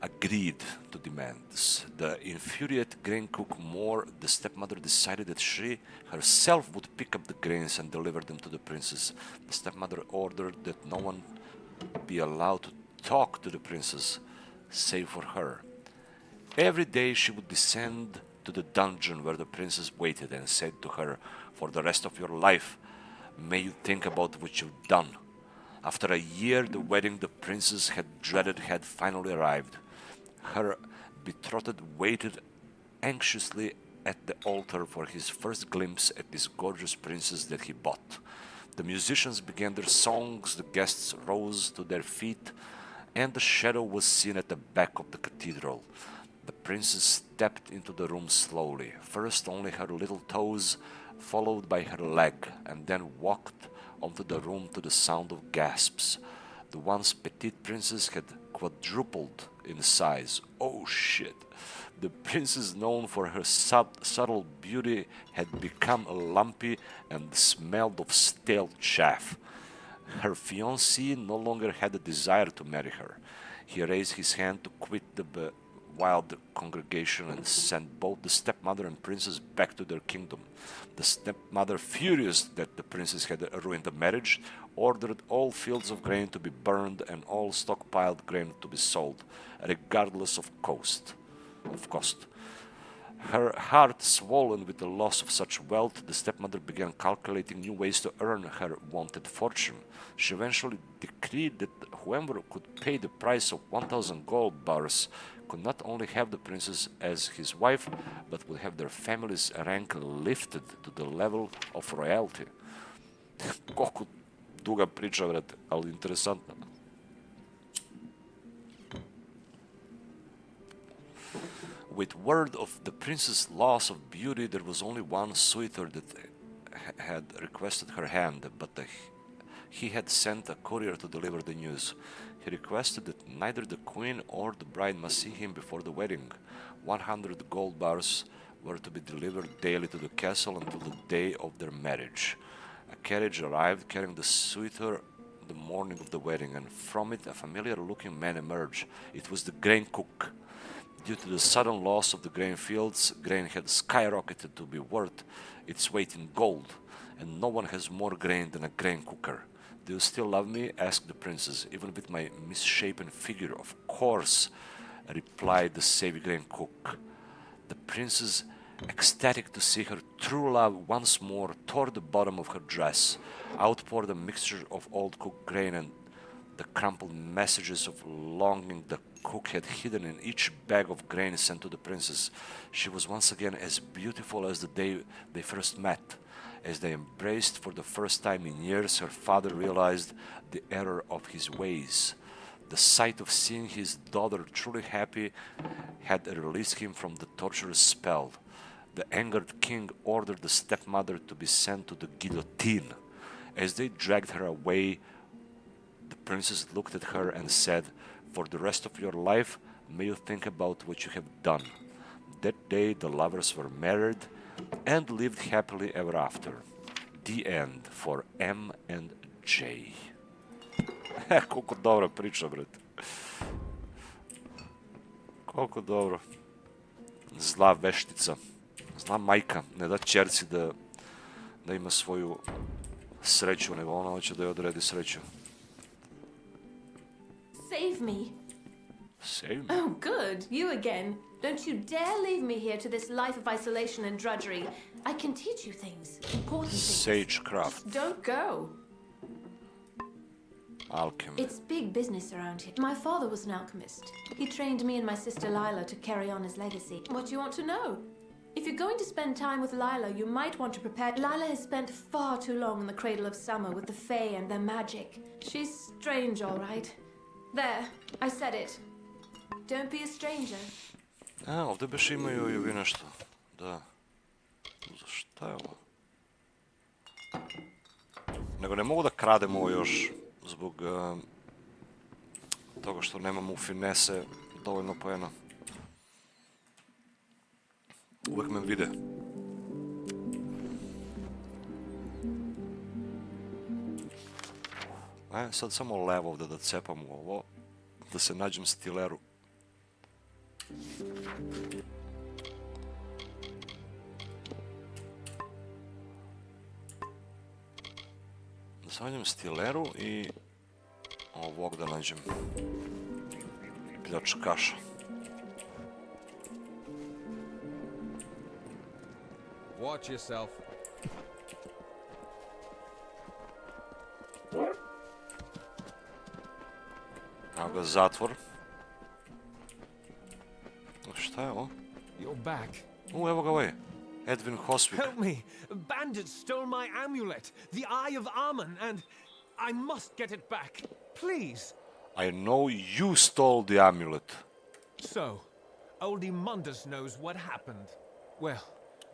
agreed to demands. The infuriated grain cook more, the stepmother decided that she herself would pick up the grains and deliver them to the princess. The stepmother ordered that no one be allowed to talk to the princess, save for her. Every day she would descend to the dungeon where the princess waited and said to her, "For the rest of your life, may you think about what you've done." After a year, the wedding the princess had dreaded had finally arrived. Her betrothed waited anxiously at the altar for his first glimpse at this gorgeous princess that he bought. The musicians began their songs, the guests rose to their feet, and the shadow was seen at the back of the cathedral. The princess stepped into the room slowly, first only her little toes, followed by her leg, and then walked onto the room to the sound of gasps. The once petite princess had quadrupled in size. Oh shit! The princess, known for her subtle beauty, had become lumpy and smelled of stale chaff. Her fiancé no longer had a desire to marry her. He raised his hand to quit the wild congregation and sent both the stepmother and princess back to their kingdom. The stepmother, furious that the princess had ruined the marriage, ordered all fields of grain to be burned and all stockpiled grain to be sold, regardless of cost. Her heart swollen with the loss of such wealth, the stepmother began calculating new ways to earn her wanted fortune. She eventually decreed that whoever could pay the price of 1,000 gold bars could not only have the princess as his wife, but would have their family's rank lifted to the level of royalty. Koliko duga priča, vrate, ali interesantna. With word of the prince's loss of beauty, there was only one suitor that had requested her hand, but he had sent a courier to deliver the news. He requested that neither the queen or the bride must see him before the wedding. 100 gold bars were to be delivered daily to the castle until the day of their marriage. A carriage arrived carrying the suitor the morning of the wedding, and from it a familiar-looking man emerged. It was the grain cook. Due to the sudden loss of the grain fields, grain had skyrocketed to be worth its weight in gold, and no one has more grain than a grain cooker. "Do you still love me?" asked the princess. "Even with my misshapen figure, of course," replied the savvy grain cook. The princess, ecstatic to see her true love once more, tore the bottom of her dress, outpoured a mixture of old cooked grain and the crumpled messages of longing the cook had hidden in each bag of grain sent to the princess. She was once again as beautiful as the day they first met. As they embraced for the first time in years, her father realized the error of his ways. The sight of seeing his daughter truly happy had released him from the torturous spell. The angered king ordered the stepmother to be sent to the guillotine. As they dragged her away, the princess looked at her and said, "For the rest of your life, may you think about what you have done." That day, the lovers were married and lived happily ever after. The end for M and J. Koliko dobra priča, brate. Koliko dobro. Zla veštica. Zla majka. Ne da ćerci da ima svoju sreću, nego ona hoće da je odredi sreću. Save me. Same. Oh, good. You again. Don't you dare leave me here to this life of isolation and drudgery. I can teach you things. Important things. Sagecraft. Don't go. Alchemy. It's big business around here. My father was an alchemist. He trained me and my sister Lila to carry on his legacy. What do you want to know? If you're going to spend time with Lila, you might want to prepare. Lila has spent far too long in the Cradle of Summer with the Fae and their magic. She's strange, all right. There, I said it. Don't be a stranger. A, ovdje baš imaju i ovi nešto. Da. Za šta je ovo? Nego ne mogu da kradem ovo još zbog toga što nemam u finese dovoljno poena. Uvijek me vide. Sad samo levo ovdje da cepam u ovo, da se nađem stileru. Da se nađem stileru i ovog da nađem pljačkaša. Watch yourself. Evo ga zatvor. Šta je ovo? You're back. Evo ga ovaj. Edwin Hosvik. Help me! Bandits stole my amulet, the Eye of Amun, and I must get it back. Please. I know you stole the amulet. So, old Mundus knows what happened. Well,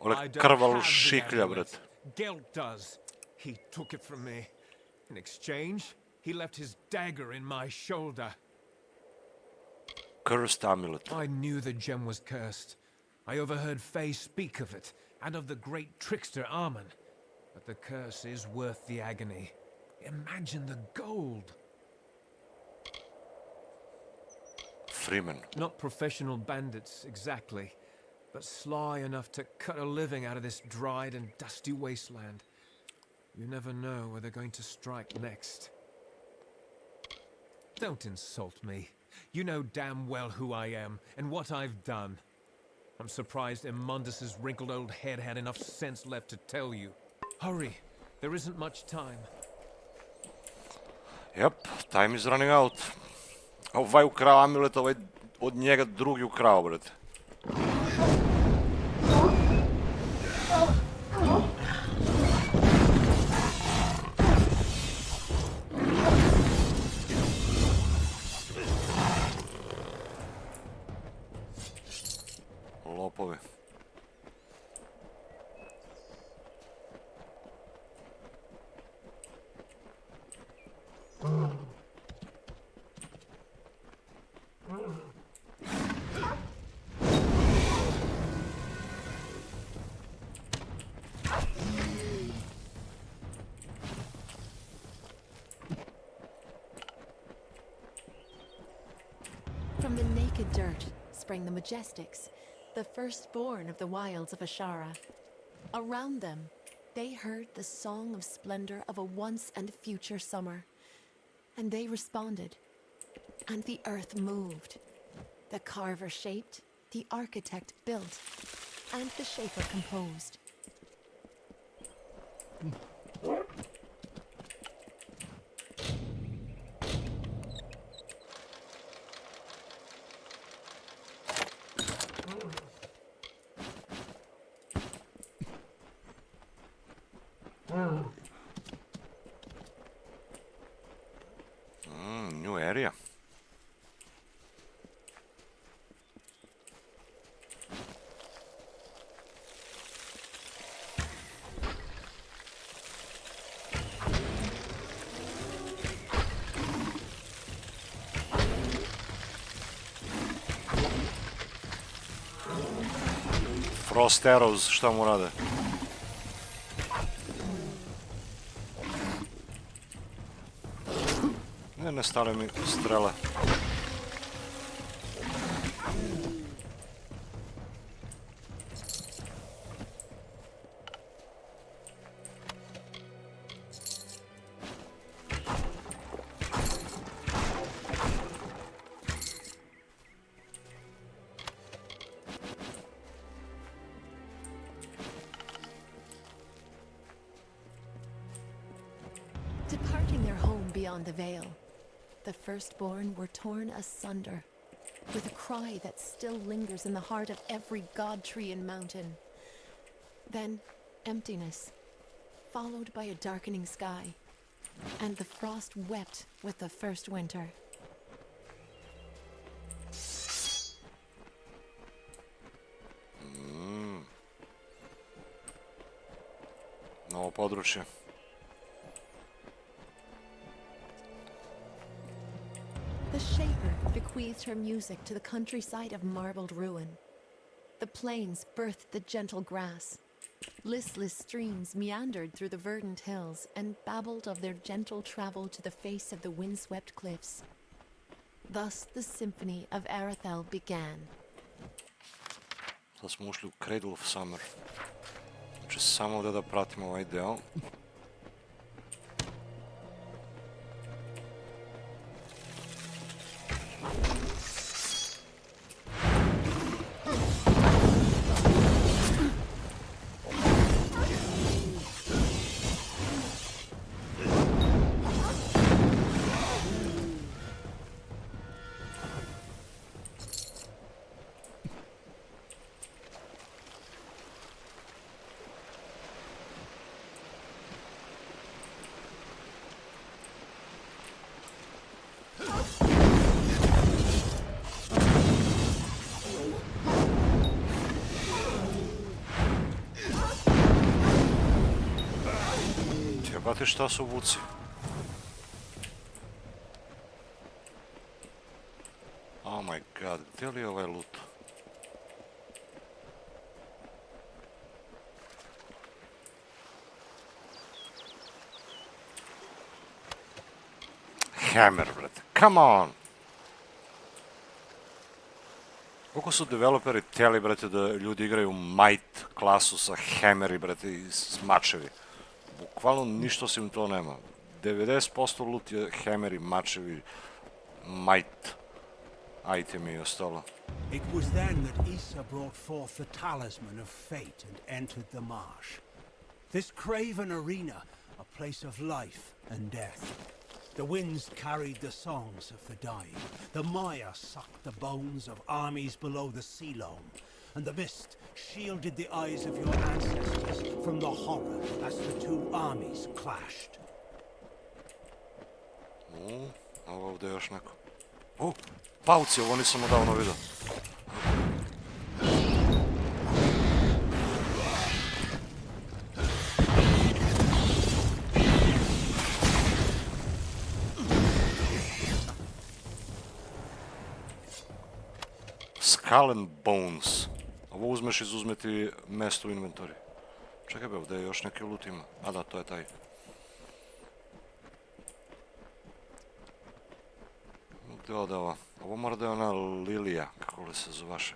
I don't krvalu have the šiklja, amulet. brat. Gelt does. He took it from me. In exchange, he left his dagger in my shoulder. Cursed amulet. I knew the gem was cursed. I overheard Faye speak of it, and of the great trickster Amun. But the curse is worth the agony. Imagine the gold. Freeman. Not professional bandits, exactly, but sly enough to cut a living out of this dried and dusty wasteland. You never know where they're going to strike next. Don't insult me. You know damn well who I am, and what I've done. I'm surprised Mundus's wrinkled old head had enough sense left to tell you. Hurry, there isn't much time. Yep, time is running out. Ovaj ukrao amulet, ovaj od njega drugi ukrao, brate. Lopove. From the naked dirt sprang the Majestics, the firstborn of the wilds of Ashara. Around them, they heard the song of splendor of a once and future summer. And they responded. And the earth moved. The carver shaped, the architect built, and the shaper composed. New area. Frost arrows, šta mu rade? Ne stale mi strele. beyond the veil. The firstborn were torn asunder, with a cry that still lingers in the heart of every god tree and mountain. Then emptiness, followed by a darkening sky, and the frost wept with the first winter. Novo područje. The Shaper bequeathed her music to the countryside of marbled ruin. The plains birthed the gentle grass. Listless streams meandered through the verdant hills and babbled of their gentle travel to the face of the windswept cliffs. Thus the symphony of Arathel began. Sad smo ušli u Cradle of Summer. Znači samo ovdje da pratimo ovaj deo. Jebate šta su vuci? Oh my god, gdje li je ovaj loot? Hammer, brate, come on! Koliko su developeri htjeli, brate, da ljudi igraju Might klasu sa hammeri, brate, i s mačevi. Bukvalno ništa osim to nema. 90% loot je hammeri, mačevi, Might, itemi i ostalo. It was then that Issa brought forth the talisman of fate and entered the marsh. This craven arena, a place of life and death. The winds carried the songs of the dying. The mire sucked the bones of armies below the sea loam. And the mist shielded the eyes of your ancestors from the horror as the two armies clashed. Ovo ovdje je još neko. Pauci, ovo nisam odavno vidio. Skull and Bones. Ovo uzmeš, izuzme ti mesto u inventori. Čekaj be, ovdje još neki loot ima. A da, to je taj. Gdje je ovo? Ovo mora da je ona Lilija, kako li se zvaše.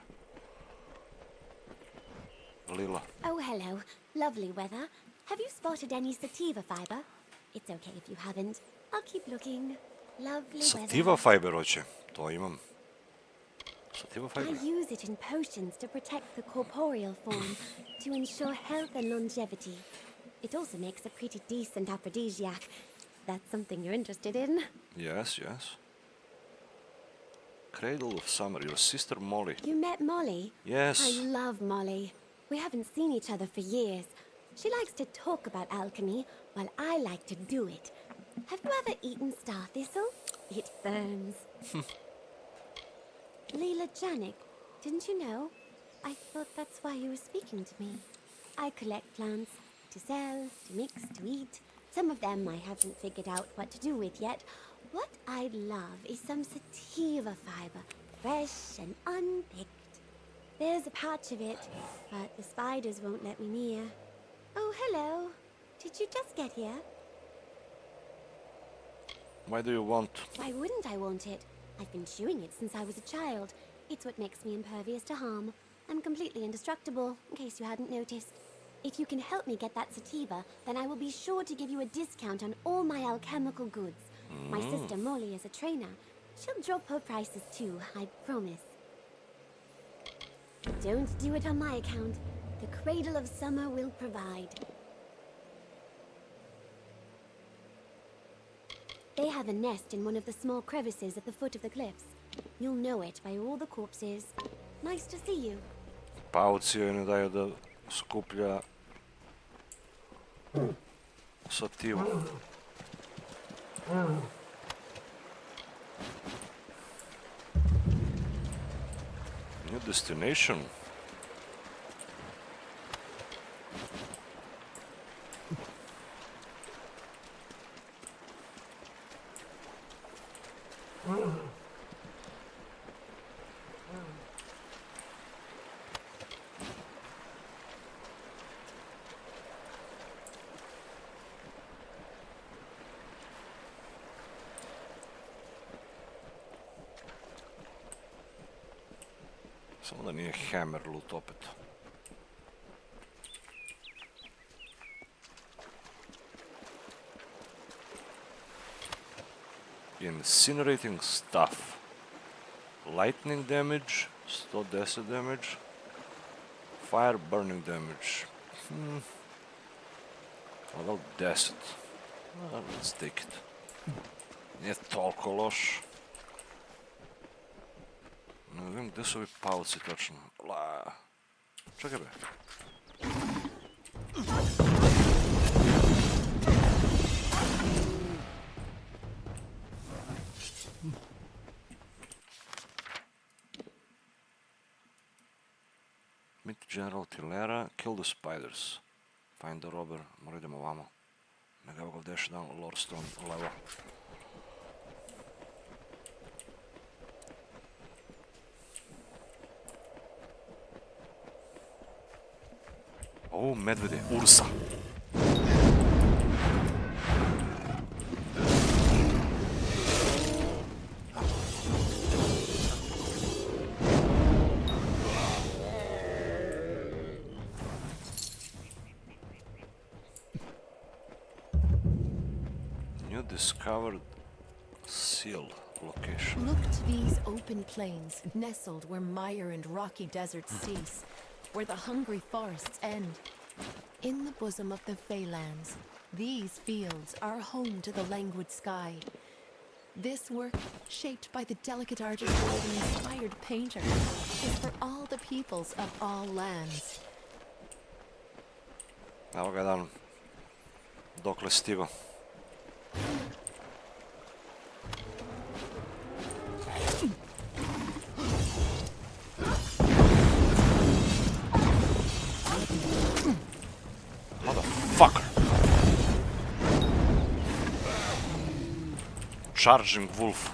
Lila. Oh, hello. Lovely weather. Have you spotted any sativa fiber? It's okay if you haven't. I'll keep looking. Lovely weather. Sativa fiber hoće. To imam. Sativa fiber. I use it in potions to protect the corporeal form, to ensure health and longevity. It also makes a pretty decent aphrodisiac. That's something you're interested in. Yes, yes. Cradle of Summer, your sister Molly. You met Molly? Yes. I love Molly. We haven't seen each other for years. She likes to talk about alchemy, while I like to do it. Have you ever eaten star thistle? It burns. Leela Janik, didn't you know? I thought that's why you were speaking to me. I collect plants to sell, to mix, to eat. Some of them I haven't figured out what to do with yet. What I'd love is some sativa fiber, fresh and unpicked. There's a patch of it, but the spiders won't let me near. Oh, hello. Did you just get here? Why do you want? Why wouldn't I want it? I've been chewing it since I was a child. It's what makes me impervious to harm. I'm completely indestructible, in case you hadn't noticed. If you can help me get that sativa, then I will be sure to give you a discount on all my alchemical goods. My sister Molly is a trainer. She'll drop her prices too, I promise. Don't do it on my account. The Cradle of Summer will provide. They have a nest in one of the small crevices at the foot of the cliffs. You'll know it by all the corpses. Nice to see you. Pauci joj ne daju da skuplja sativu. New destination. Samo da nije hammer loot opet. Incinerating stuff. Lightning damage, 110 damage. Fire burning damage. Level 10. Let's take it. Nije toliko loš. Ne vidim gdje su ovi pauci točno. Čekaj be. Meet General Tillera, kill the spiders. Find the robber. Mora idemo ovamo. Mega ga dash down, lore stone, level. O, medvede, Ursa. New discovered seal location. Look to these open plains, nestled where mire and rocky deserts cease, where the hungry forests end. In the bosom of the Feylands, these fields are home to the languid sky. This work, shaped by the delicate artistry of an inspired painter, is for all the peoples of all lands. Evo ga jedan dokle stigo. Motherfucker! Charging wolf.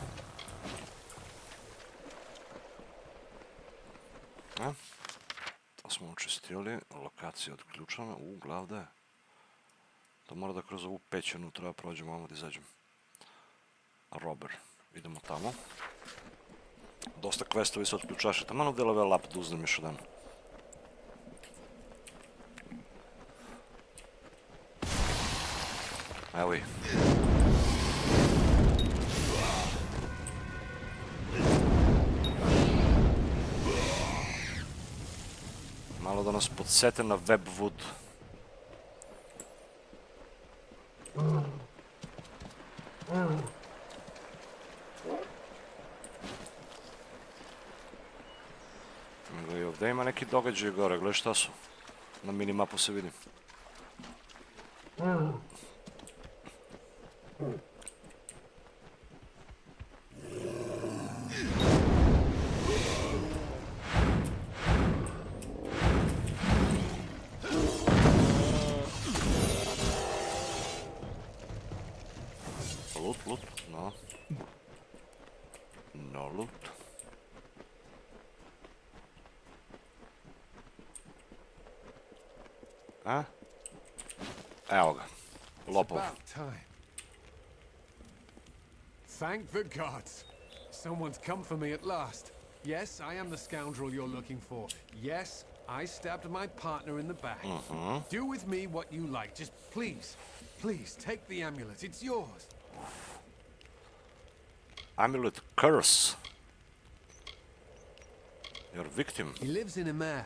To smo učistili. Lokacija odključana. Glavda je. To mora da kroz ovu pećinu treba prođemo, ovamo da izađem. Robber. Idemo tamo. Dosta questovi se odključaše. Tamo ono level up da uznem još jedan. Evo i. Malo da nas podsete na Webwood. Nego i ovdje ima neki događaj gore, gledaj šta su. Na minimapu se vidi. Loot, no. No loot. A? Evo ga. Lopov. Thank the gods. Someone's come for me at last. Yes, I am the scoundrel you're looking for. Yes, I stabbed my partner in the back. Do with me what you like. Just please, please take the amulet. It's yours. Amulet curse. Your victim. He lives in a mare.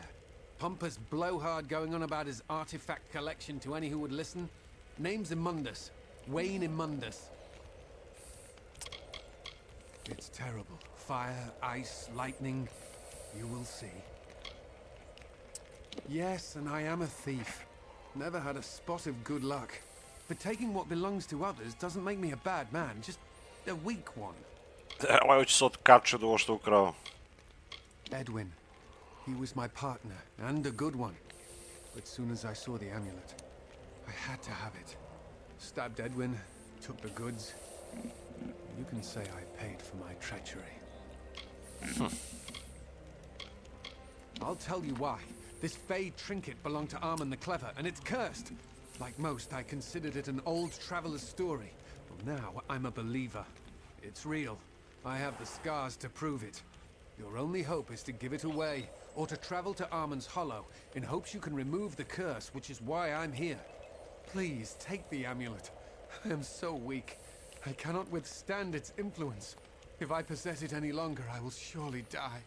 Pompous blowhard going on about his artifact collection to any who would listen. Name's Immundus. Wayne Immundus. It's terrible. Fire, ice, lightning. You will see. Yes, and I am a thief. Never had a spot of good luck. But taking what belongs to others doesn't make me a bad man, just a weak one. Ovaj hoće se otkače od ovo što ukrao. Edwin. He was my partner, and a good one. But soon as I saw the amulet, I had to have it. Stabbed Edwin, took the goods. You can say I paid for my treachery. I'll tell you why. This Fey trinket belonged to Armand the Clever, and it's cursed. Like most, I considered it an old traveler's story. Well, now I'm a believer. It's real. I have the scars to prove it. Your only hope is to give it away, or to travel to Armand's Hollow, in hopes you can remove the curse, which is why I'm here. Please, take the amulet. I am so weak. I cannot withstand its influence. If I possess it any longer, I will surely die.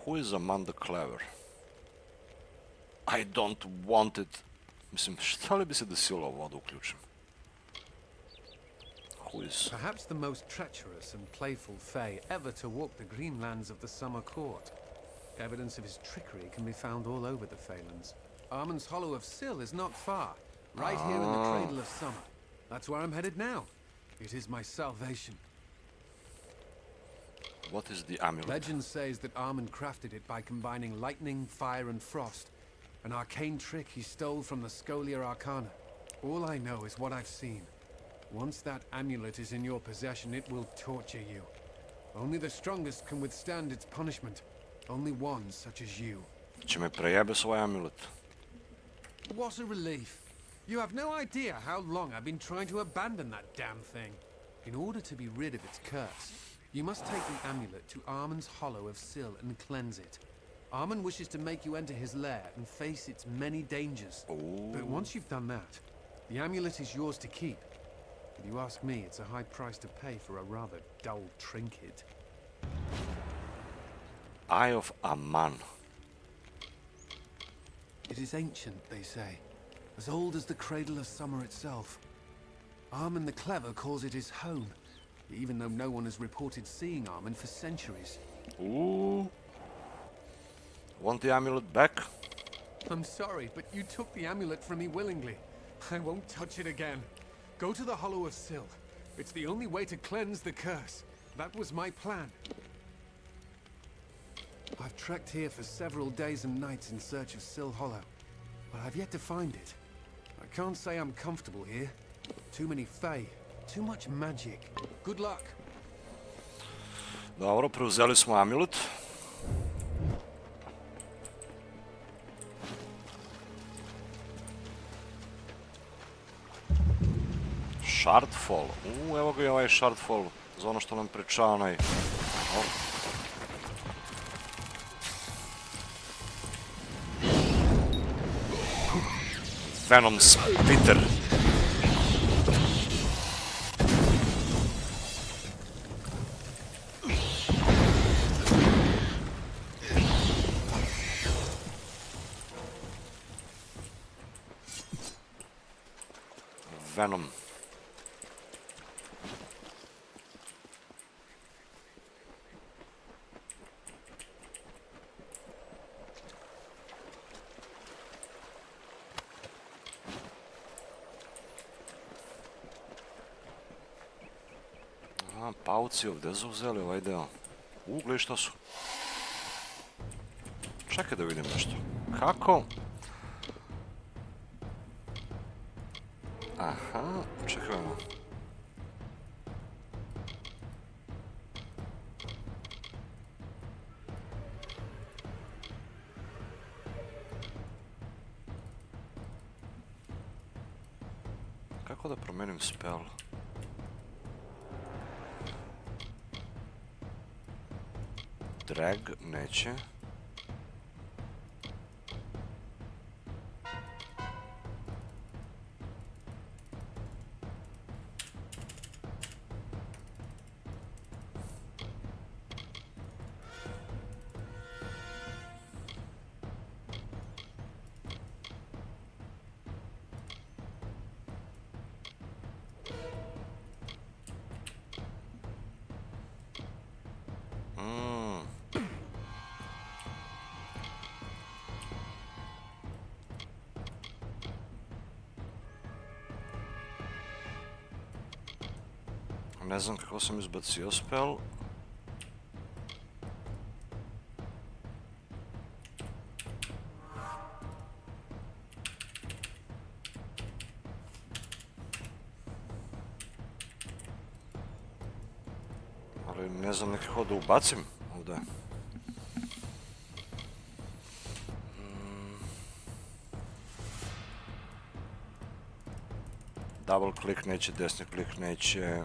Who is Amanda Clever? I don't want it. Mislim, šta li bi se desilo ovo da uključim? Who is? Perhaps the most treacherous and playful Fey ever to walk the green lands of the Summer Court. Evidence of his trickery can be found all over the Feylands. Armand's Hollow of Sill is not far, right here in the Cradle of Summer. That's where I'm headed now. It is my salvation. What is the amulet? Legend says that Armand crafted it by combining lightning, fire, and frost. An arcane trick he stole from the Scholia Arcana. All I know is what I've seen. Once that amulet is in your possession, it will torture you. Only the strongest can withstand its punishment. Only one such as you. Će me prejebe s ovaj amulet. What a relief. You have no idea how long I've been trying to abandon that damn thing. In order to be rid of its curse, you must take the amulet to Armand's Hollow of Sill and cleanse it. Armand wishes to make you enter his lair and face its many dangers. But once you've done that, the amulet is yours to keep. If you ask me, it's a high price to pay for a rather dull trinket. Eye of Aman. It is ancient, they say, as old as the Cradle of Summer itself. Armand the Clever calls it his home, even though no one has reported seeing Armand for centuries. Ooh. Want the amulet back? I'm sorry, but you took the amulet from me willingly. I won't touch it again. Go to the Hollow of Sill. It's the only way to cleanse the curse. That was my plan. I've trekked here for several days and nights in search of Sill Hollow, but I've yet to find it. I can't say I'm comfortable here. Too many Fey, too much magic. Good luck. Dobro, preuzeli smo amulet. Shardfall. Evo ga i ovaj Shardfall. Za ono što nam priča onaj... Venom Spitter. Venom. Pauci ovdje su uzeli ovaj deo. Gle, šta su? Čekaj da vidim nešto. Kako? Aha, čekajmo. Kako da promenim spell? Drag neće. Ne znam kako sam izbacio spell. Ali ne znam nekako da ubacim ovdje. Double click neće, desni klik neće,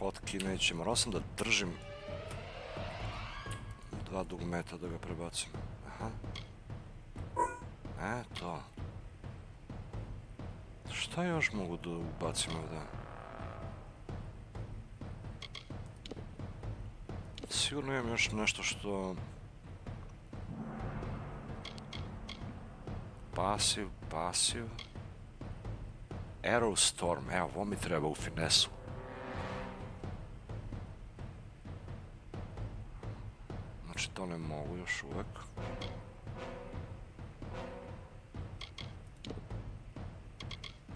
hotkey neće, morao sam da držim dva dugmeta da ga prebacim. Aha. Eto. Šta još mogu da ubacim ovdje? Sigurno imam još nešto što... Pasiv. Arrow Storm, evo, ovo mi treba u finesu. Znači, to ne mogu još uvek.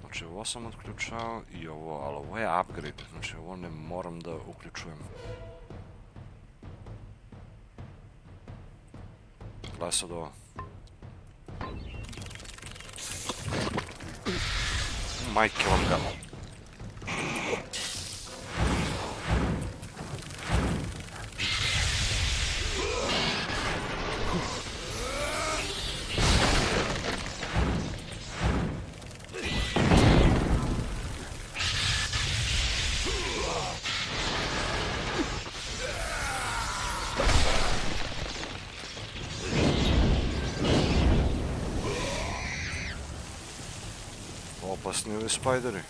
Znači, ovo sam otključao i ovo, ali ovo je upgrade, znači ovo ne moram da uključujem. Gledaj sad ovo. Majke vam ga. Opasni ovi spajderi.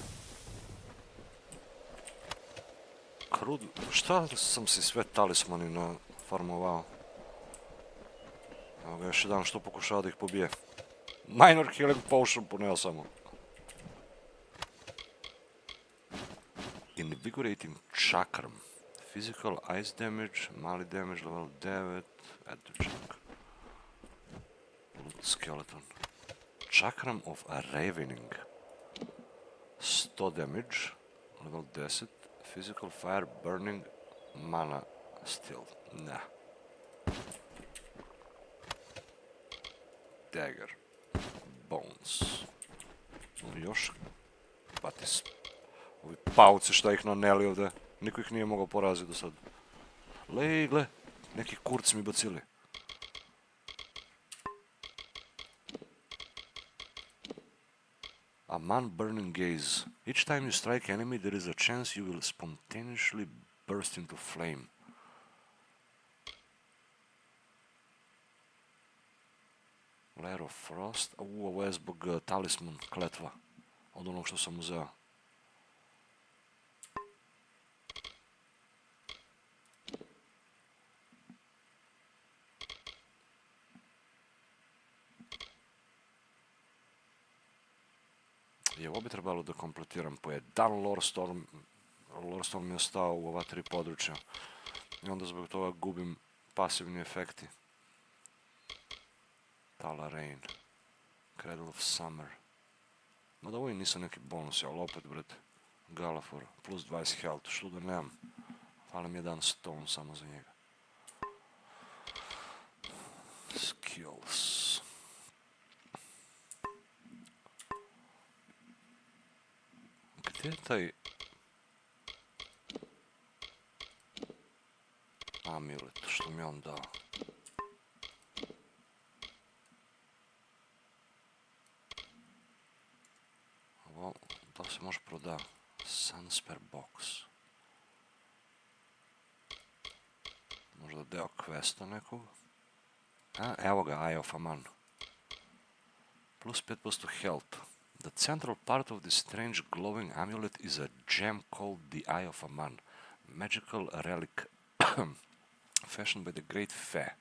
Krud... Šta sam si sve talismani nafarmovao? Evo ga još jedan što pokušava da ih pobije. Minor healing potion poneo samo. Invigorating chakram. Physical ice damage, mali damage level 9. Add to check. Loot skeleton. Chakram of Ravening. 100 damage, level 10, physical fire, burning, mana, still, ne. Dagger, bones. Još, batis. Ovi pauci šta ih naneli ovdje, niko ih nije mogao poraziti do sad. Gle, neki kurc mi bacili. A man-burning gaze. Each time you strike enemy, there is a chance you will spontaneously burst into flame. Lair of Frost. Ovo je zbog talisman, kletva. Od onog što sam uzeo. I ovo bi trebalo da kompletiram po jedan Lore Storm. Lore Storm mi je ostao u ova 3 područja. I onda zbog toga gubim pasivni efekti. Tala Rain. Cradle of Summer. Mada ovo i nisu neki bonusi, ali opet, brate. Galafor, plus 20 health, što da nemam. Fali mi jedan stone samo za njega. Skills. Gdje je taj amulet, što mi je on dao? Ovo, da se može prodati? Sunspare box. Možda deo questa nekog? A, evo ga, Eye of Aman. Plus 5% health. The central part of this strange glowing amulet is a gem called the Eye of Aman, magical relic fashioned by the great Fae,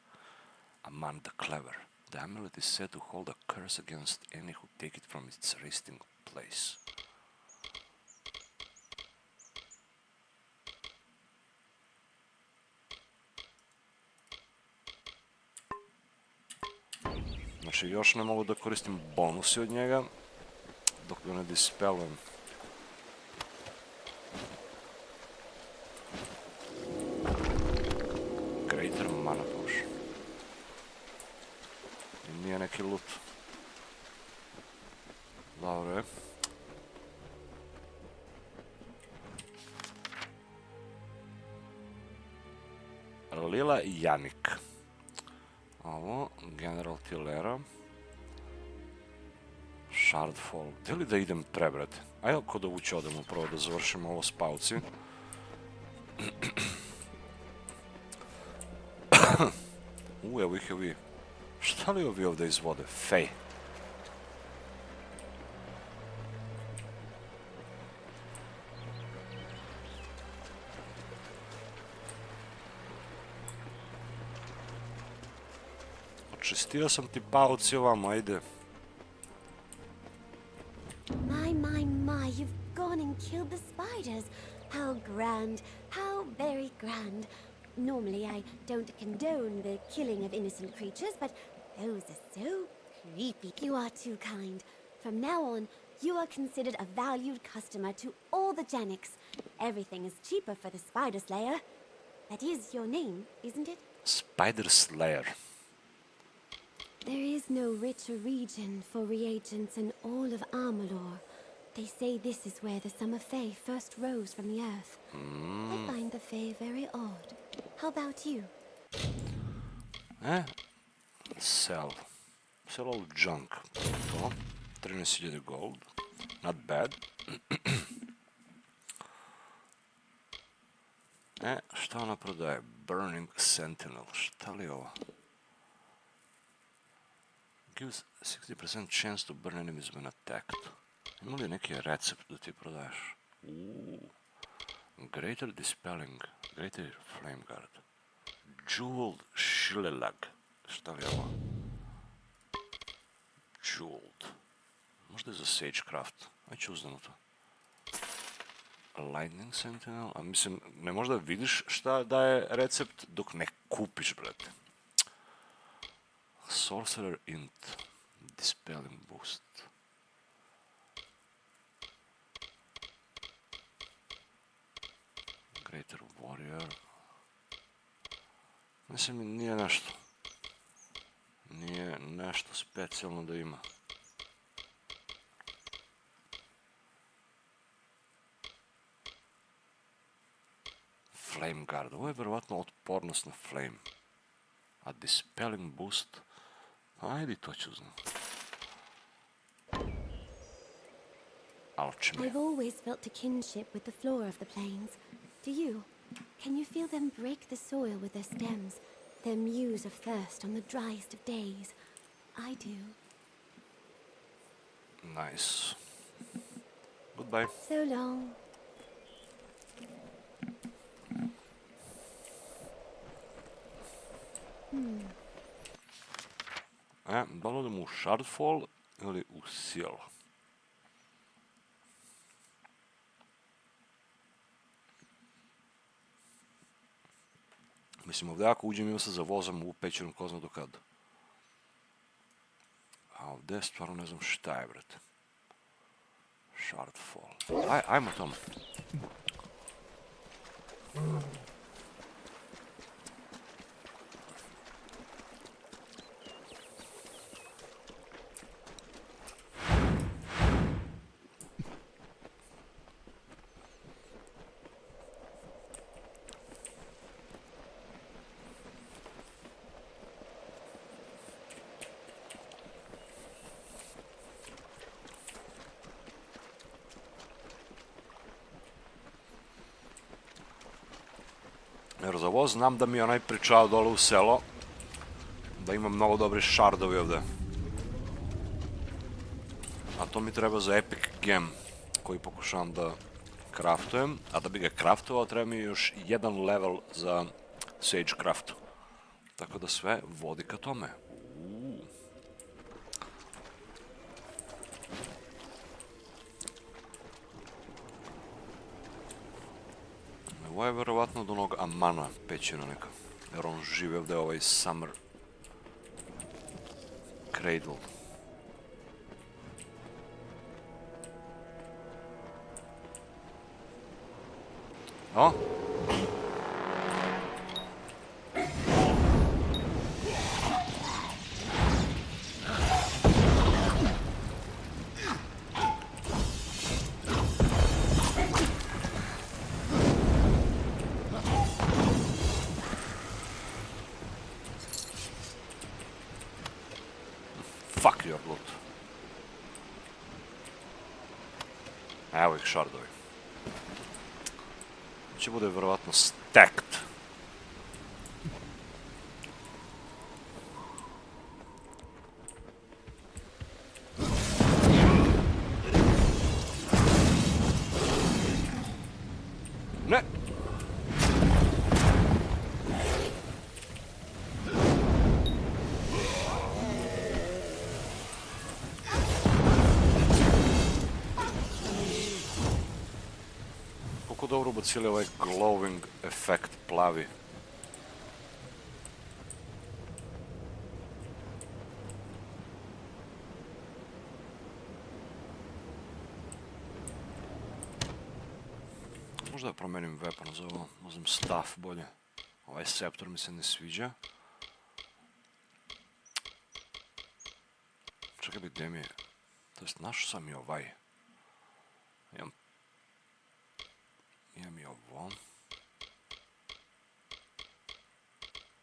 Aman the Clever. The amulet is said to hold a curse against any who take it from its resting place. Znači, još ne mogu da koristim bonusi od njega, dok ga ne dispelujem. nije neki loot. Dobro je. Lila i Janik. Ovo, General Tillera. Shardfall. Gdje li da idem prebrati? Ajde kod ovuće odemo prvo da završimo ovo s pauci. Evo ih je ovi. Šta li ovi ovdje izvode? Fej. Očistio sam ti pauci ovamo, ajde. My, you've gone and killed the spiders. How grand, how very grand. Normally I don't condone the killing of innocent creatures, but those are so creepy. You are too kind. From now on, you are considered a valued customer to all the Janiks. Everything is cheaper for the Spider Slayer. That is your name, isn't it? Spider Slayer. There is no richer region for reagents in all of Amalur. They say this is where the summer fae first rose from the earth. I find the fae very odd. How about you? Sell. Sell all junk. To. 13.000 gold. Not bad. Šta ona prodaje? Burning Sentinel. Šta li je ovo? Gives 60% chance to burn enemies when attacked. Ima li neki recept da ti prodaješ? Greater Dispelling. Greater Flame Guard. Jeweled Shilelag. Šta li je ovo? Jeweled. Možda je za Sagecraft. Ajde ću uznamo to. Lightning Sentinel. A mislim, ne možda vidiš šta daje recept dok ne kupiš, brate. Sorcerer Int. Dispelling Boost. Greater Warrior. Mislim, nije nešto. Nije nešto specijalno da ima. Flame Guard. Ovo je verovatno otpornost na Flame. A Dispelling Boost... Ajde, to ću znam. Alchemy. I've always felt a kinship with the flora of the plains. Do you? Can you feel them break the soil with their stems? Their muse of thirst on the driest of days? I do. Nice. Goodbye. So long. Da li odemo u Shardfall ili u Seal? Mislim, ovdje ako uđem ima se zavozam u pećinu ko zna do kad. A ovdje stvarno ne znam šta je, brate. Shardfall. Ajmo tamo. Jer za ovo znam da mi je onaj pričao dole u selo, da ima mnogo dobri šardovi ovdje. A to mi treba za epic gem, koji pokušavam da craftujem, a da bi ga craftovao treba mi još jedan level za sagecraftu. Tako da sve vodi ka tome. Ovo je verovatno od onog Amana pećina neka, jer on živi ovdje ovaj Summer Cradle. O! Evo ih šardovi. Će bude vjerovatno stacked. Ne! Koliko dobro ubacili ovaj glowing efekt plavi. Možda da promenim weapon za ovo, uzmem staff bolje. Ovaj sceptor mi se ne sviđa. Čekaj bi, gdje mi je? To jest, našao sam i ovaj. Imam i ovo.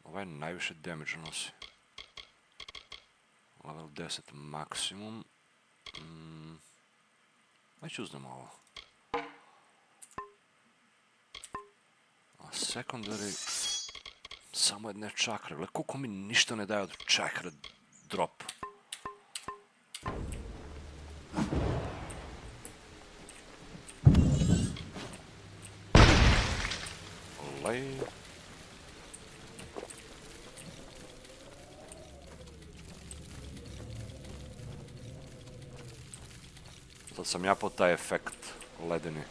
Ovaj najviše damage nosi. Level 10 maksimum. Ajde uzmem ovo. A secondary... Samo jedne čakre. Gle, koliko mi ništa ne daje od čakre drop. Olej. Sad sam ja po taj efekt ledeni.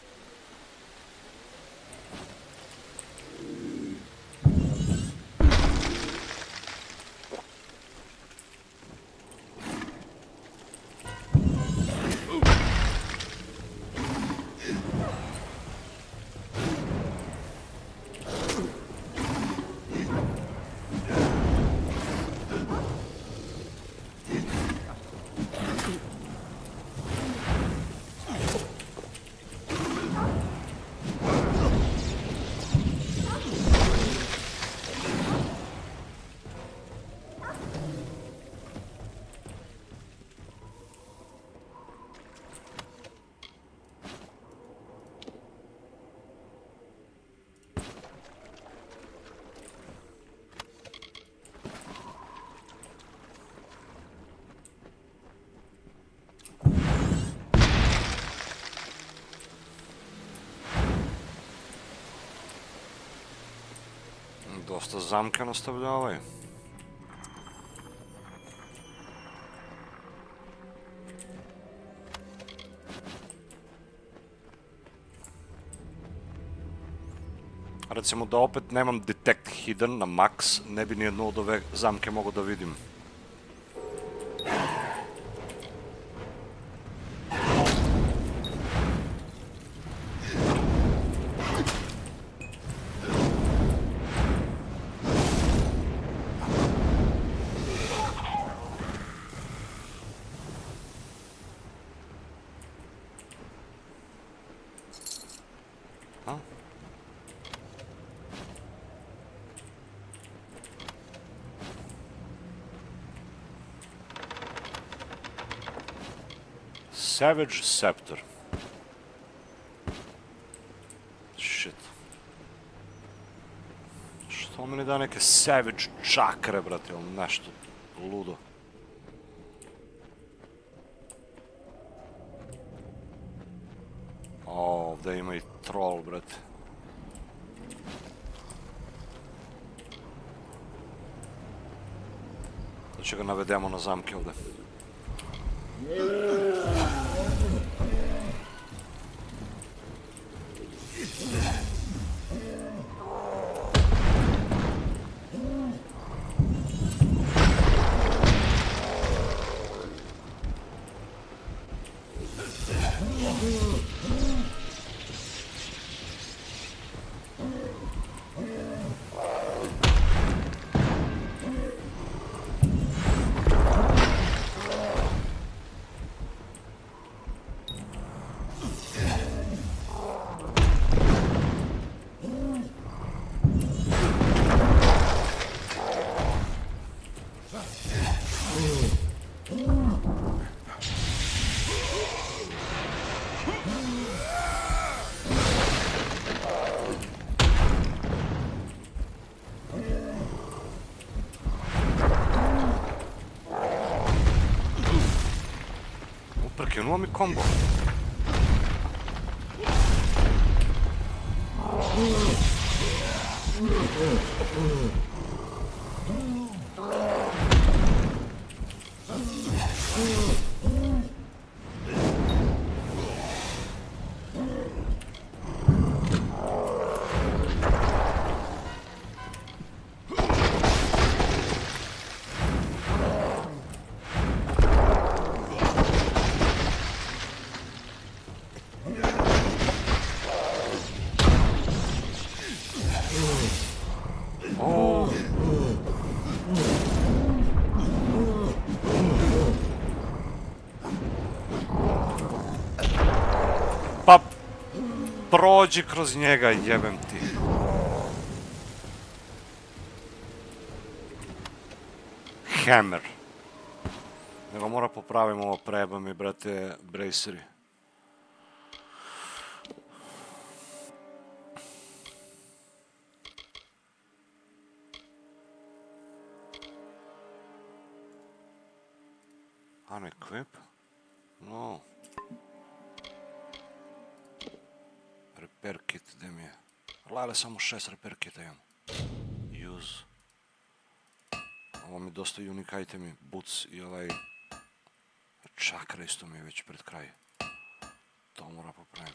Dosta zamka nastavljavaju. Recimo da opet nemam detect hidden na max, ne bi nijednu od ove zamke mogao da vidim. Savage Scepter. Shit. Što mi ne da neke Savage čakre, brate, ili nešto ludo. O, ovdje ima i troll, brate. Da će ga navedemo na zamke ovdje. Skinuo mi kombo. Pa prođi kroz njega, jebem ti. Hammer. Nego mora popravim ovo, preba mi, brate, braceri. Unequip? No. Repair kit, gdje mi je? Lale, samo 6 repair kita imam. Use. Ovo mi dosta unique itemi, boots i ovaj... Čakra isto mi je već pred kraj. To mora popravim.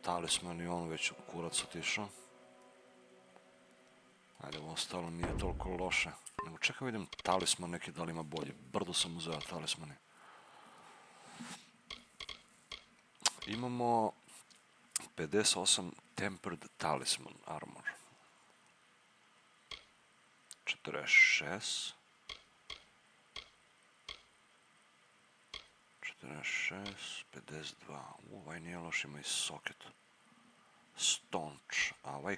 Talisman i on već kurac otišao. Ajde, ovo ostalo nije toliko loše. Nego čekaj vidim talisman neki da li ima bolje. Brdo sam uzeo talismane. Imamo 58 tempered talisman armor. 46. 46, 52. Ovaj nije loš, ima i socket. Staunch. A ovaj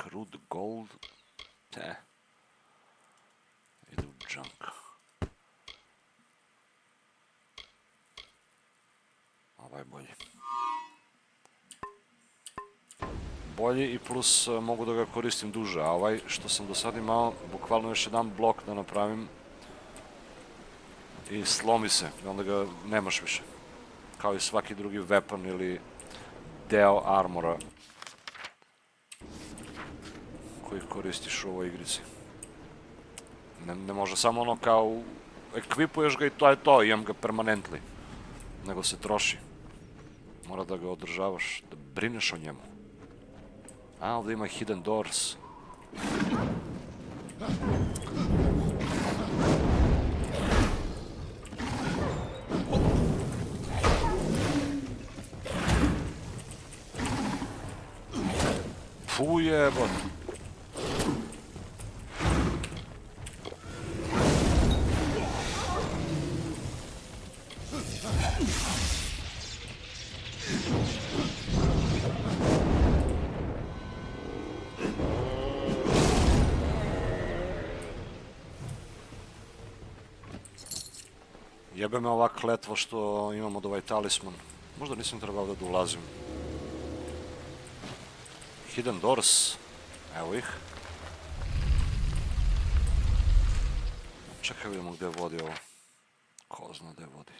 crude gold... Ide u junk. Ovaj bolji. Bolji i plus mogu da ga koristim duže, a ovaj što sam do sad imao, bukvalno još jedan blok da napravim i slomi se, i onda ga nemaš više. Kao i svaki drugi weapon ili deo armora koji koristiš u ovoj igrici. Ne može samo ono kao ekvipuješ ga i to je to, imam ga permanently. Nego se troši. Mora da ga održavaš, da brineš o njemu. A, ovdje ima hidden doors. Fu jebot. Jebe me ova kletva što imam od ovaj talisman. Možda nisam trebao da ulazim. Hidden doors. Evo ih. Čekaj vidimo gdje vodi ovo. Ko zna gdje vodi.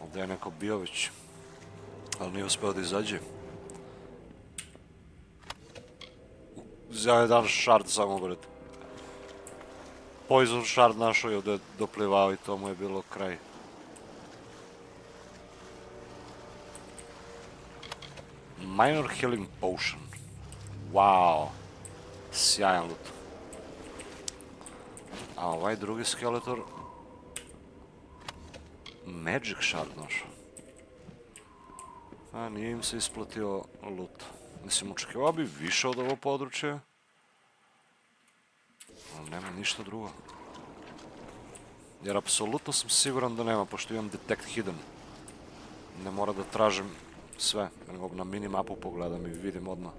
Ovdje je neko bio već, ali nije uspio da izađe. Uzeo je jedan shard samo, bret. Poison shard našao i ovdje doplivao i to mu je bilo kraj. Minor healing potion. Wow. Sjajan loot. A ovaj drugi skeletor... Magic shard našao. A nije im se isplatio loot. Mislim, očekivao bi više od ovo područje. Ali nema ništa drugo. Jer apsolutno sam siguran da nema, pošto imam detect hidden. Ne mora da tražim sve, nego na minimapu pogledam i vidim odmah.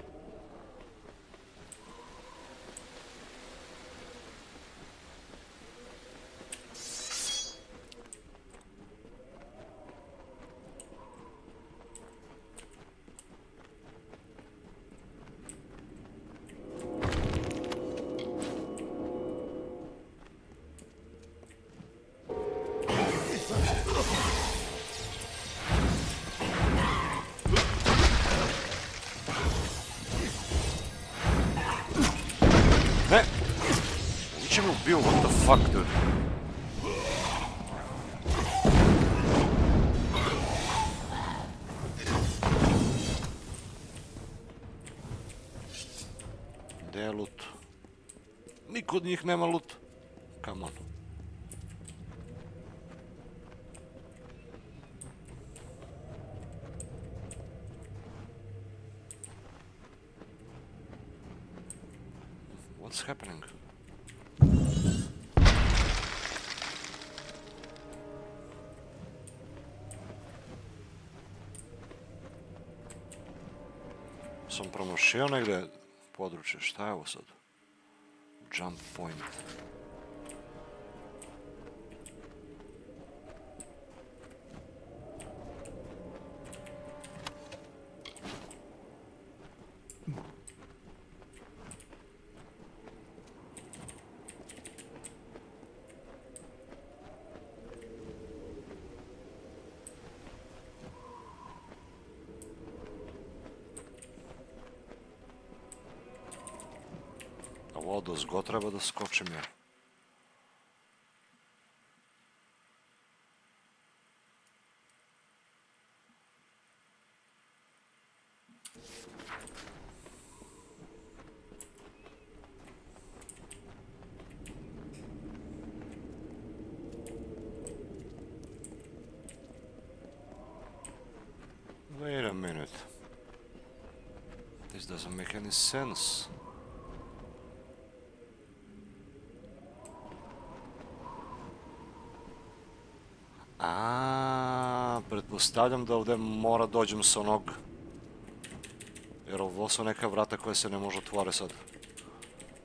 Ne! Ući me ubio, what the fuck, dude? Gde je loot? Niko od njih nema loot. Come on. What's happening? Sam promašio negde područje, šta je ovo sad? Jump point. Ovo dozgo treba da skočim ja. Wait a minute. This doesn't make any sense. Pretpostavljam da ovdje mora dođem sa onog... Jer ovo su neka vrata koja se ne može otvore sad.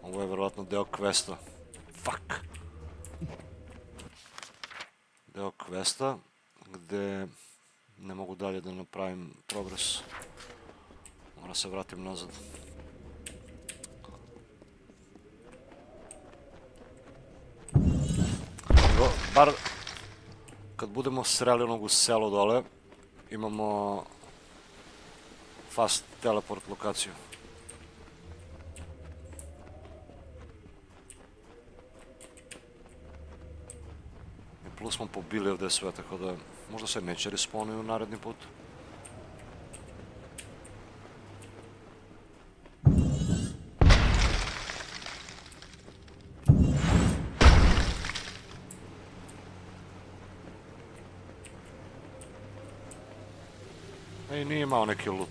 Ovo je vjerovatno deo questa. Fuck! Deo questa, gde ne mogu dalje da napravim progres. Moram se vratim nazad. Bar... Kad budemo sreli onog u selo dole, imamo fast teleport lokaciju. I plus smo pobili ovdje sve, tako da možda se neće respawnuju naredni put. I nije imao neki loot.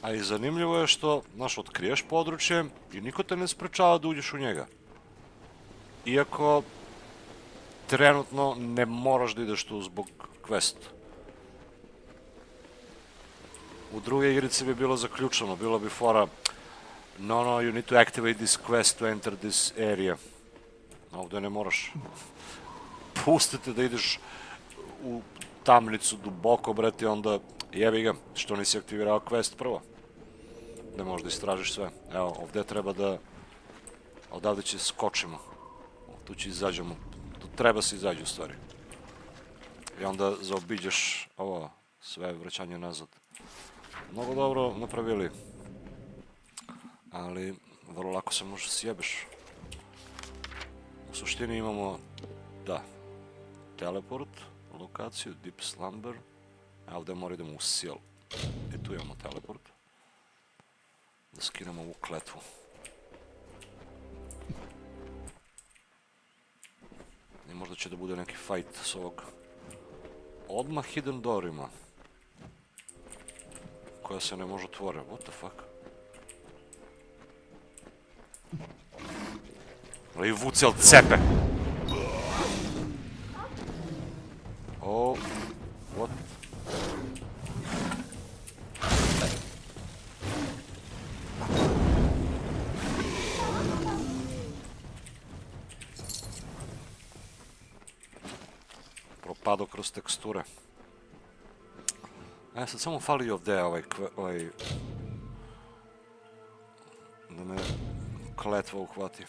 A i zanimljivo je što, znaš, otkriješ područje i niko te ne sprečava da uđeš u njega. Iako trenutno ne moraš da ideš tu zbog quest. U druge igrice bi bilo zaključeno, bilo bi fora no, you need to activate this quest to enter this area. Ovdje ne moraš. Pustite da ideš u tamnicu duboko, brate, onda jebi ga, što nisi aktivirao quest prvo. Da možda istražiš sve. Evo, ovdje treba da... Odavde će skočimo. Tu će izađemo. Tu treba se izađu u stvari. I onda zaobiđeš ovo, sve vraćanje nazad. Mnogo dobro napravili. Ali vrlo lako se može sjebeš. U suštini imamo, da, teleport, lokaciju, deep slumber, a ovdje mora idemo u seal. I tu imamo teleport. Da skinemo ovu kletvu. I možda će da bude neki fight s ovog. Odmah hidden door ima. Koja se ne može otvore, what the fuck? Ali vucel cepe! Oh, what? Propado kroz teksture. A sad samo fali ovdje ovaj... Da me kletva uhvati.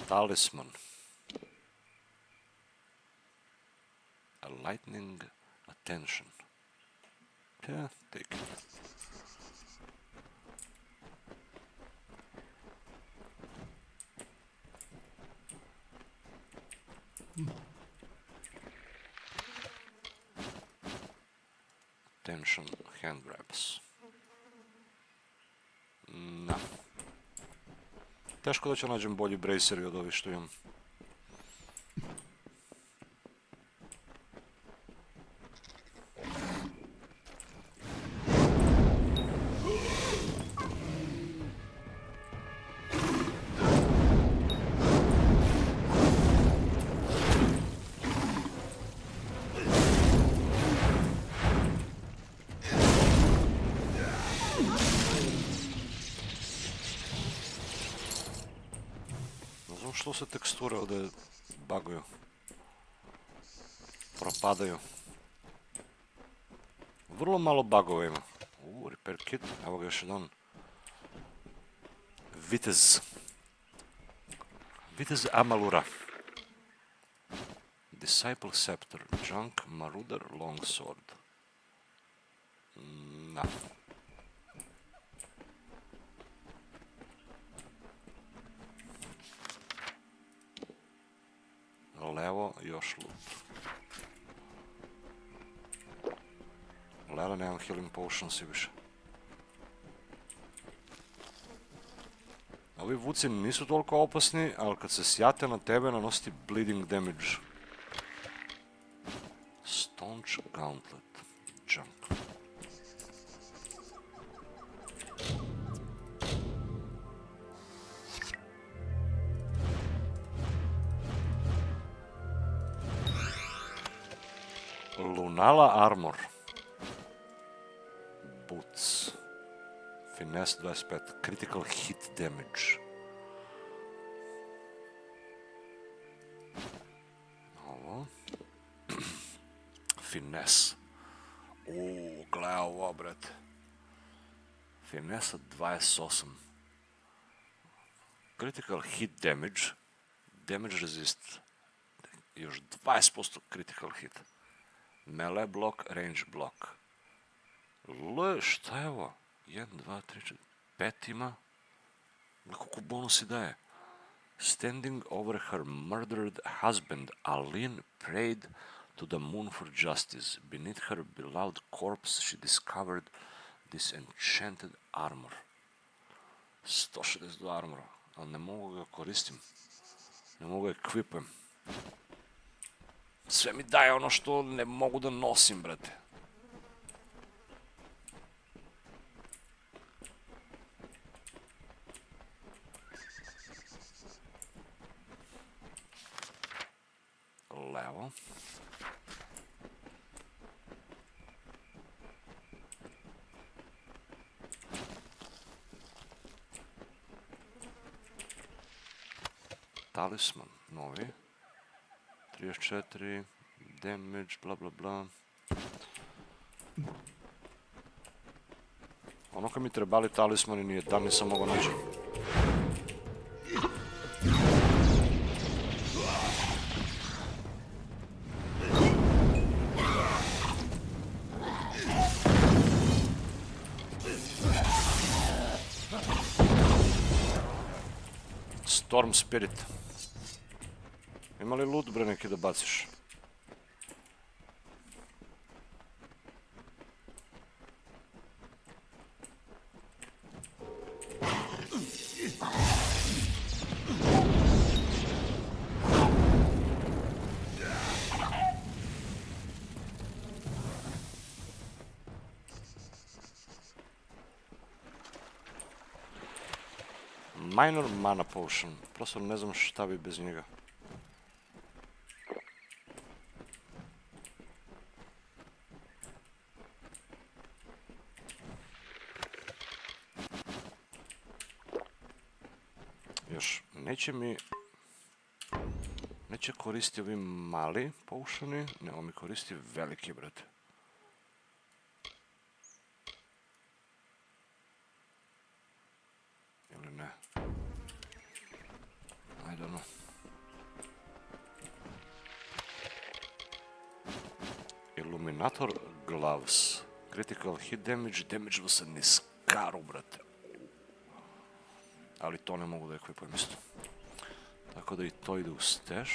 Talisman. A lightning attention. Yeah, take it. Attention hand grabs. No. Teško da ću nađem bolji braceri od ovih što imam. Što se teksture ovdje baguju? Propadaju. Vrlo malo bugova ima. Repair kit, evo ga još jedan. Vitez. Vitez Amalura. Disciple Scepter. Junk Marauder Longsword. Na. Levo, još loot. Lera, nemam healing potions i više. Ovi vuci nisu toliko opasni, ali kad se sjate na tebe nanositi bleeding damage. Staunch Gauntlet. Junk. Lunala Armor. Boots. Finesse 25. Critical hit damage. Ovo. Finesse. Gle ovo, brate. Finesse 28. Critical hit damage. Damage resist. Još 20% critical hit. Melee block, range block. Šta je ovo? 1, 2, 3, 4, 5 ima. Koliko bonusi daje? Standing over her murdered husband, Aline prayed to the moon for justice. Beneath her beloved corpse she discovered this enchanted armor. 162 armora, ali ne mogu ga koristim. Ne mogu ga equipem. Sve mi daje ono što ne mogu da nosim, brate. Levo. Talisman, novi. 34, damage, bla bla bla. Ono kad mi trebali talismani nije, da nisam mogao naći. Storm Spirit. Ima li loot, bre, neki da baciš? Minor mana potion. Prosto ne znam šta bi bez njega. Još neće koristiti ovi mali potioni, nego mi koristi veliki, brate. Ili ne? I don't know. Illuminator gloves. Critical hit damage, damageable sa niskaru, brate. Ali to ne mogu da ekvipujem isto. Tako da i to ide u stash.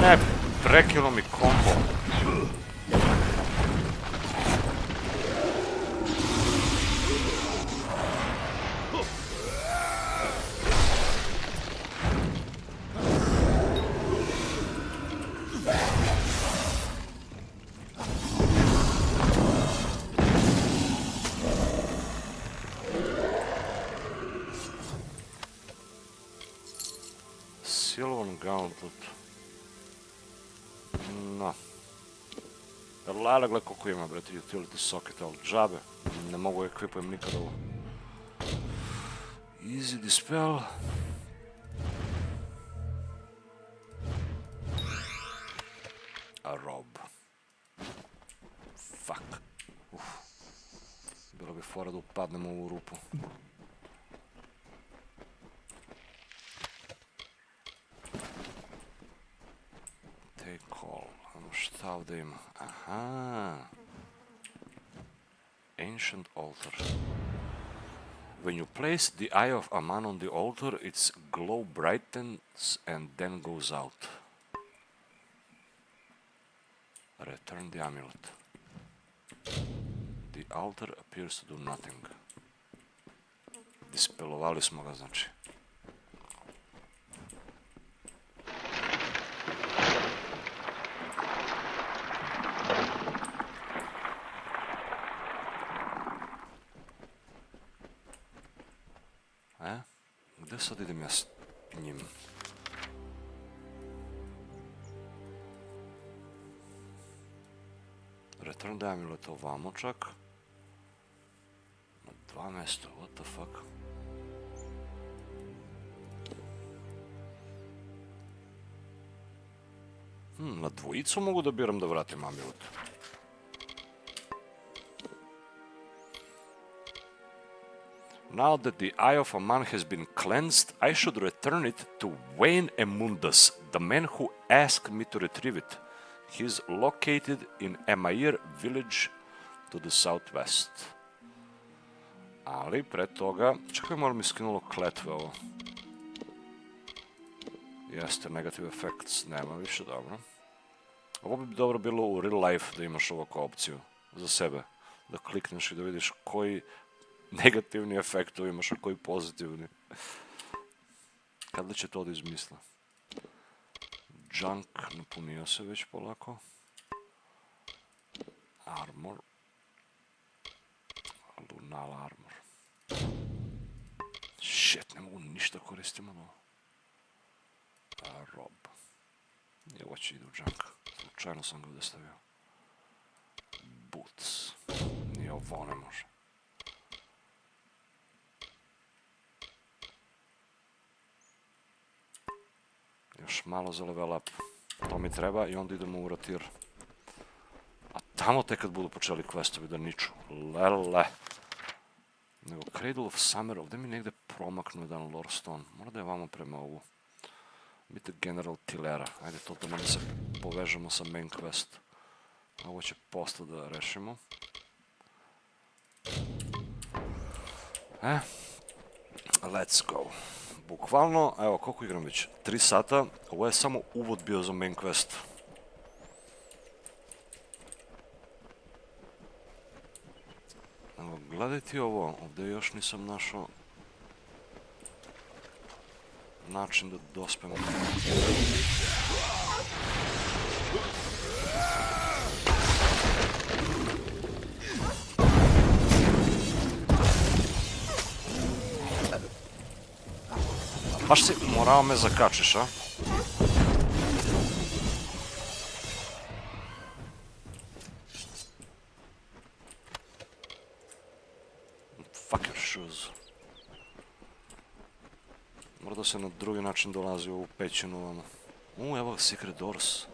Ne, prekilo mi kombo. Silvan Gauntlet. No. Lala, gled koliko ima, brate, utility socket, ali džabe. Ne mogu ekvipujem nikad ovo. Easy dispel. A rob. Fuck. Bilo bi fora da upadnemo u ovu rupu. Take call. Šta ovdje ima? Aha. Ancient altar. When you place the Eye of Aman on the altar, its glow brightens and then goes out. Return the amulet. The altar appears to do nothing. Dispelovali smo ga, znači. Gde sad idem ja s njim? Return the amulet ovamo čak. Na 2 mjesta, what the fuck? Na dvojicu mogu da biram da vratim amulet. Now that the Eye of Aman has been cleansed, I should return it to Wayne Emundus, the man who asked me to retrieve it. He is located in Emair village to the southwest. Ali pre toga, čekaj, malo mi skinulo kletve ovo. Jeste, negative effects, nema više, dobro. Ovo bi dobro bilo u real life da imaš ovo kao opciju za sebe. Da klikneš i da vidiš koji negativni efektovi imaš, a koji pozitivni. Kada će to da izmisle? Junk, napunio se već polako. Armor. Lunal armor. Shit, ne mogu ništa koristim od ovo. Rob. I ovo će ide u junk. Slučajno sam ga ovdje stavio. Boots. Ni ovo ne može. Još malo za level up. To mi treba i onda idemo u Rathir. A tamo tek kad budu počeli questovi da niču. Lele. Nego Cradle of Summer, ovdje mi negdje promaknu jedan lore stone. Mora da je vamo prema ovu. Biti General Tillera. Ajde to da nam se povežemo sa main quest. Ovo će posle da rešimo. Let's go. Bukvalno, evo koliko igram već? 3 sata. Ovo je samo uvod bio za main quest. Evo, gledaj ti ovo. Ovdje još nisam našao način da dospemo. Baš si morao me zakačiš, a? issues. Mora da se na drugi način dolazi u ovu pećinu ovamo. Evo secret doors.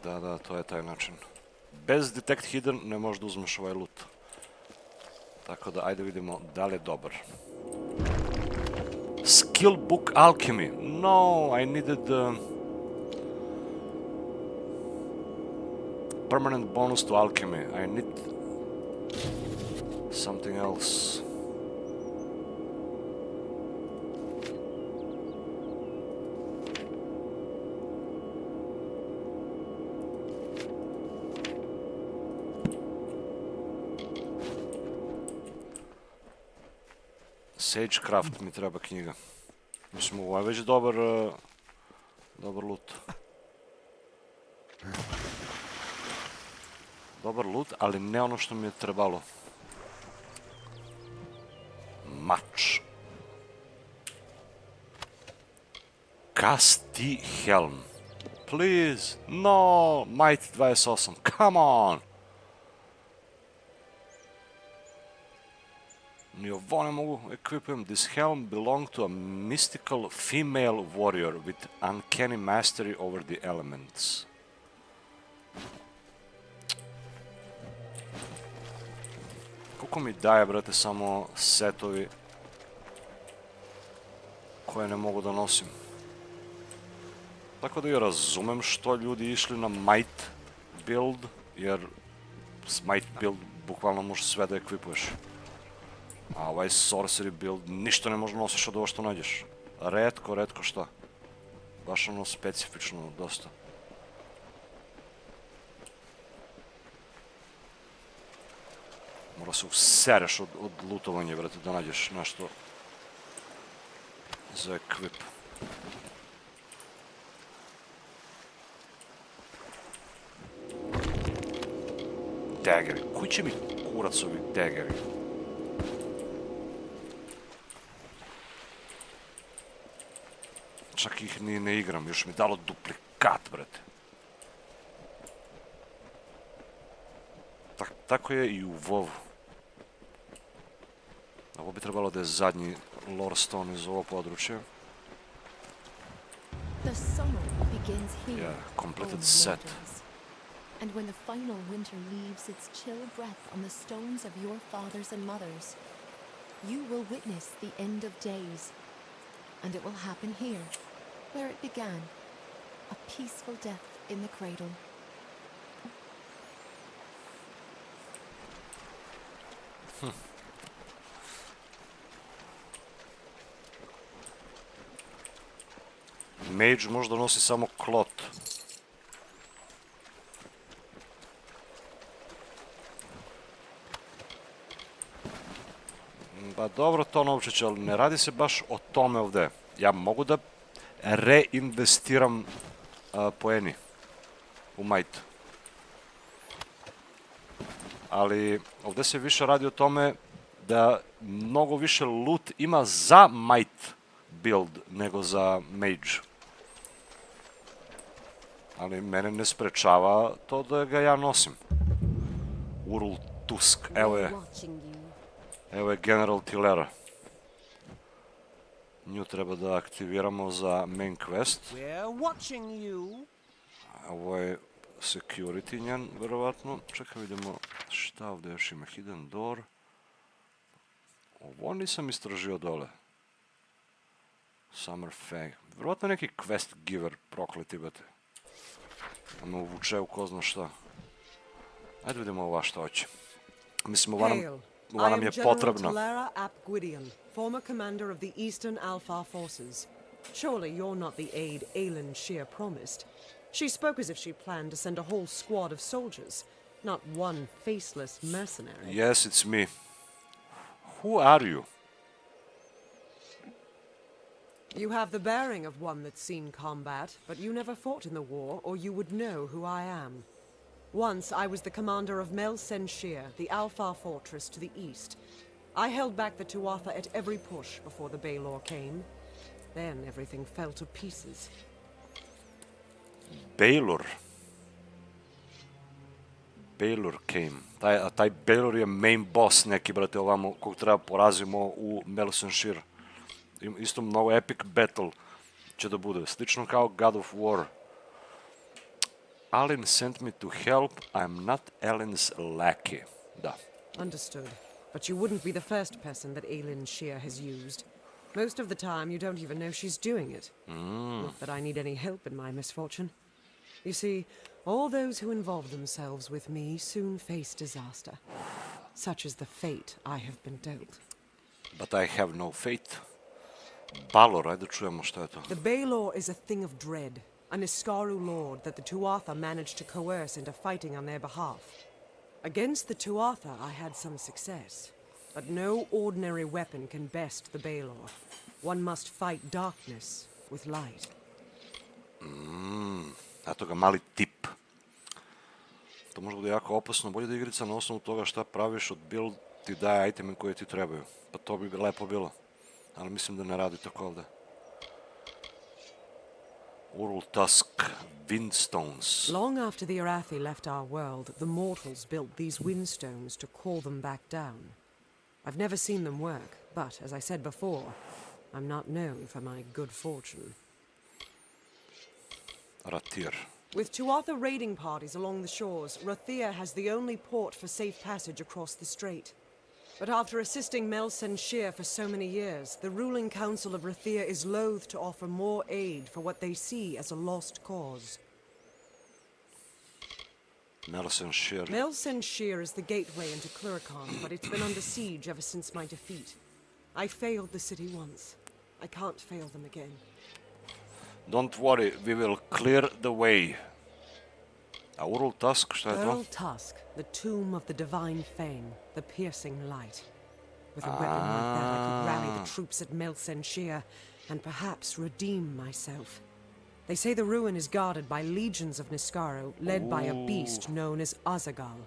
Da, to je taj način. Bez detect hidden ne možeš da uzmeš ovaj loot. Tako da, ajde vidimo da li je dobar. Skill book alchemy. No, I needed permanent bonus to alchemy. I need something else. Sagecraft mi treba knjiga. Mislim, ovo je već dobar loot. Dobar loot, ali ne ono što mi je trebalo. Mač. Kasti helm. Please. No. Might 28. Come on. Ni ovo ne mogu equipujem. This helm belonged to a mystical female warrior with uncanny mastery over the elements. Koliko mi daje, brate, samo setovi koje ne mogu da nosim. Tako da ja razumem što ljudi išli na might build, jer s might build bukvalno možeš sve da ekvipuješ. A ovaj sorcery build ništa ne može nosiš od ovo što nađeš. Retko šta. Baš ono specifično dosta. Mora se usereš od lootovanja, brate, da nađeš nešto za equip. Daggeri. Koji će mi kurac ovi daggeri? Čak ih ni ne igram, još mi dalo duplikat, brate. Tako je i u WoW-u. Ovo bi trebalo da je zadnji lore stone iz ovog područja. Yeah, completed set. And when the final winter leaves its chill breath on the stones of your fathers and mothers, you will witness the end of days. And it will happen here, where it began, a peaceful death in the cradle. Mage možda nosi samo klot. Pa dobro to, Novčić, ali ne radi se baš o tome ovde. Ja mogu da reinvestiram poeni u might. Ali ovde se više radi o tome da mnogo više loot ima za might build nego za mage. Ali mene ne sprečava to da ga ja nosim. Urul Tusk, evo je. Evo je General Tillera. Nju treba da aktiviramo za main quest. Ovo je security njen, verovatno. Čekaj, vidimo šta ovde još ima. Hidden door. Ovo nisam istražio dole. Summer Fag. Verovatno neki quest giver prokleti, bate. Me uvuče u ko zna šta. Ajde vidimo ova šta hoće. Mislim, ova nam je potrebna. Former commander of the Eastern Alpha forces. Surely you're not the aide Aelin Shear promised. She spoke as if she planned to send a whole squad of soldiers, not one faceless mercenary. Yes, it's me. Who are you? You have the bearing of one that's seen combat, but you never fought in the war, or you would know who I am. Once, I was the commander of Mel Senshir, the Alfar fortress to the east. I held back the Tuatha at every push before the Baelor came. Then everything fell to pieces. Baelor came. Taj Baelor je main boss neki, brate, ovamo, kog treba porazimo u Melsenshire. Isto mnogo epic battle će da bude. Slično kao God of War. Alin sent me to help. I'm not Alin's lackey. Da. Understood. But you wouldn't be the first person that Aelin Shear has used. Most of the time, you don't even know she's doing it. Not that I need any help in my misfortune. You see, all those who involve themselves with me soon face disaster. Such is the fate I have been dealt. But I have no fate. Balor, ajde čujemo šta je to. The Baelor is a thing of dread, an Iskaru lord that the Tuatha managed to coerce into fighting on their behalf. Against the Tuatha, I had some success. But no ordinary weapon can best the Baelor. One must fight darkness with light. Eto ga, mali tip. To može bude jako opasno. Bolje da igrica na osnovu toga šta praviš od build ti daje iteme koje ti trebaju. Pa to bi lepo bilo. Ali mislim da ne radi tako ovde. Ural Tusk, Windstones. Long after the Arathi left our world, the mortals built these windstones to call them back down. I've never seen them work, but, as I said before, I'm not known for my good fortune. Rathir. With Tuatha raiding parties along the shores, Rathira has the only port for safe passage across the strait. But after assisting Mel Senshir for so many years, the ruling council of Rathira is loath to offer more aid for what they see as a lost cause. Mel Senshir. Mel Senshir is the gateway into Cluracan, but it's been under siege ever since my defeat. I failed the city once. I can't fail them again. Don't worry, we will clear the way. A Ural Tusk, šta je to? Ural Tusk, the tomb of the divine fame, the piercing light. With a weapon like that, I could rally the troops at Mel Senshir and perhaps redeem myself. They say the ruin is guarded by legions of Niskaro, led by a beast known as Azagal.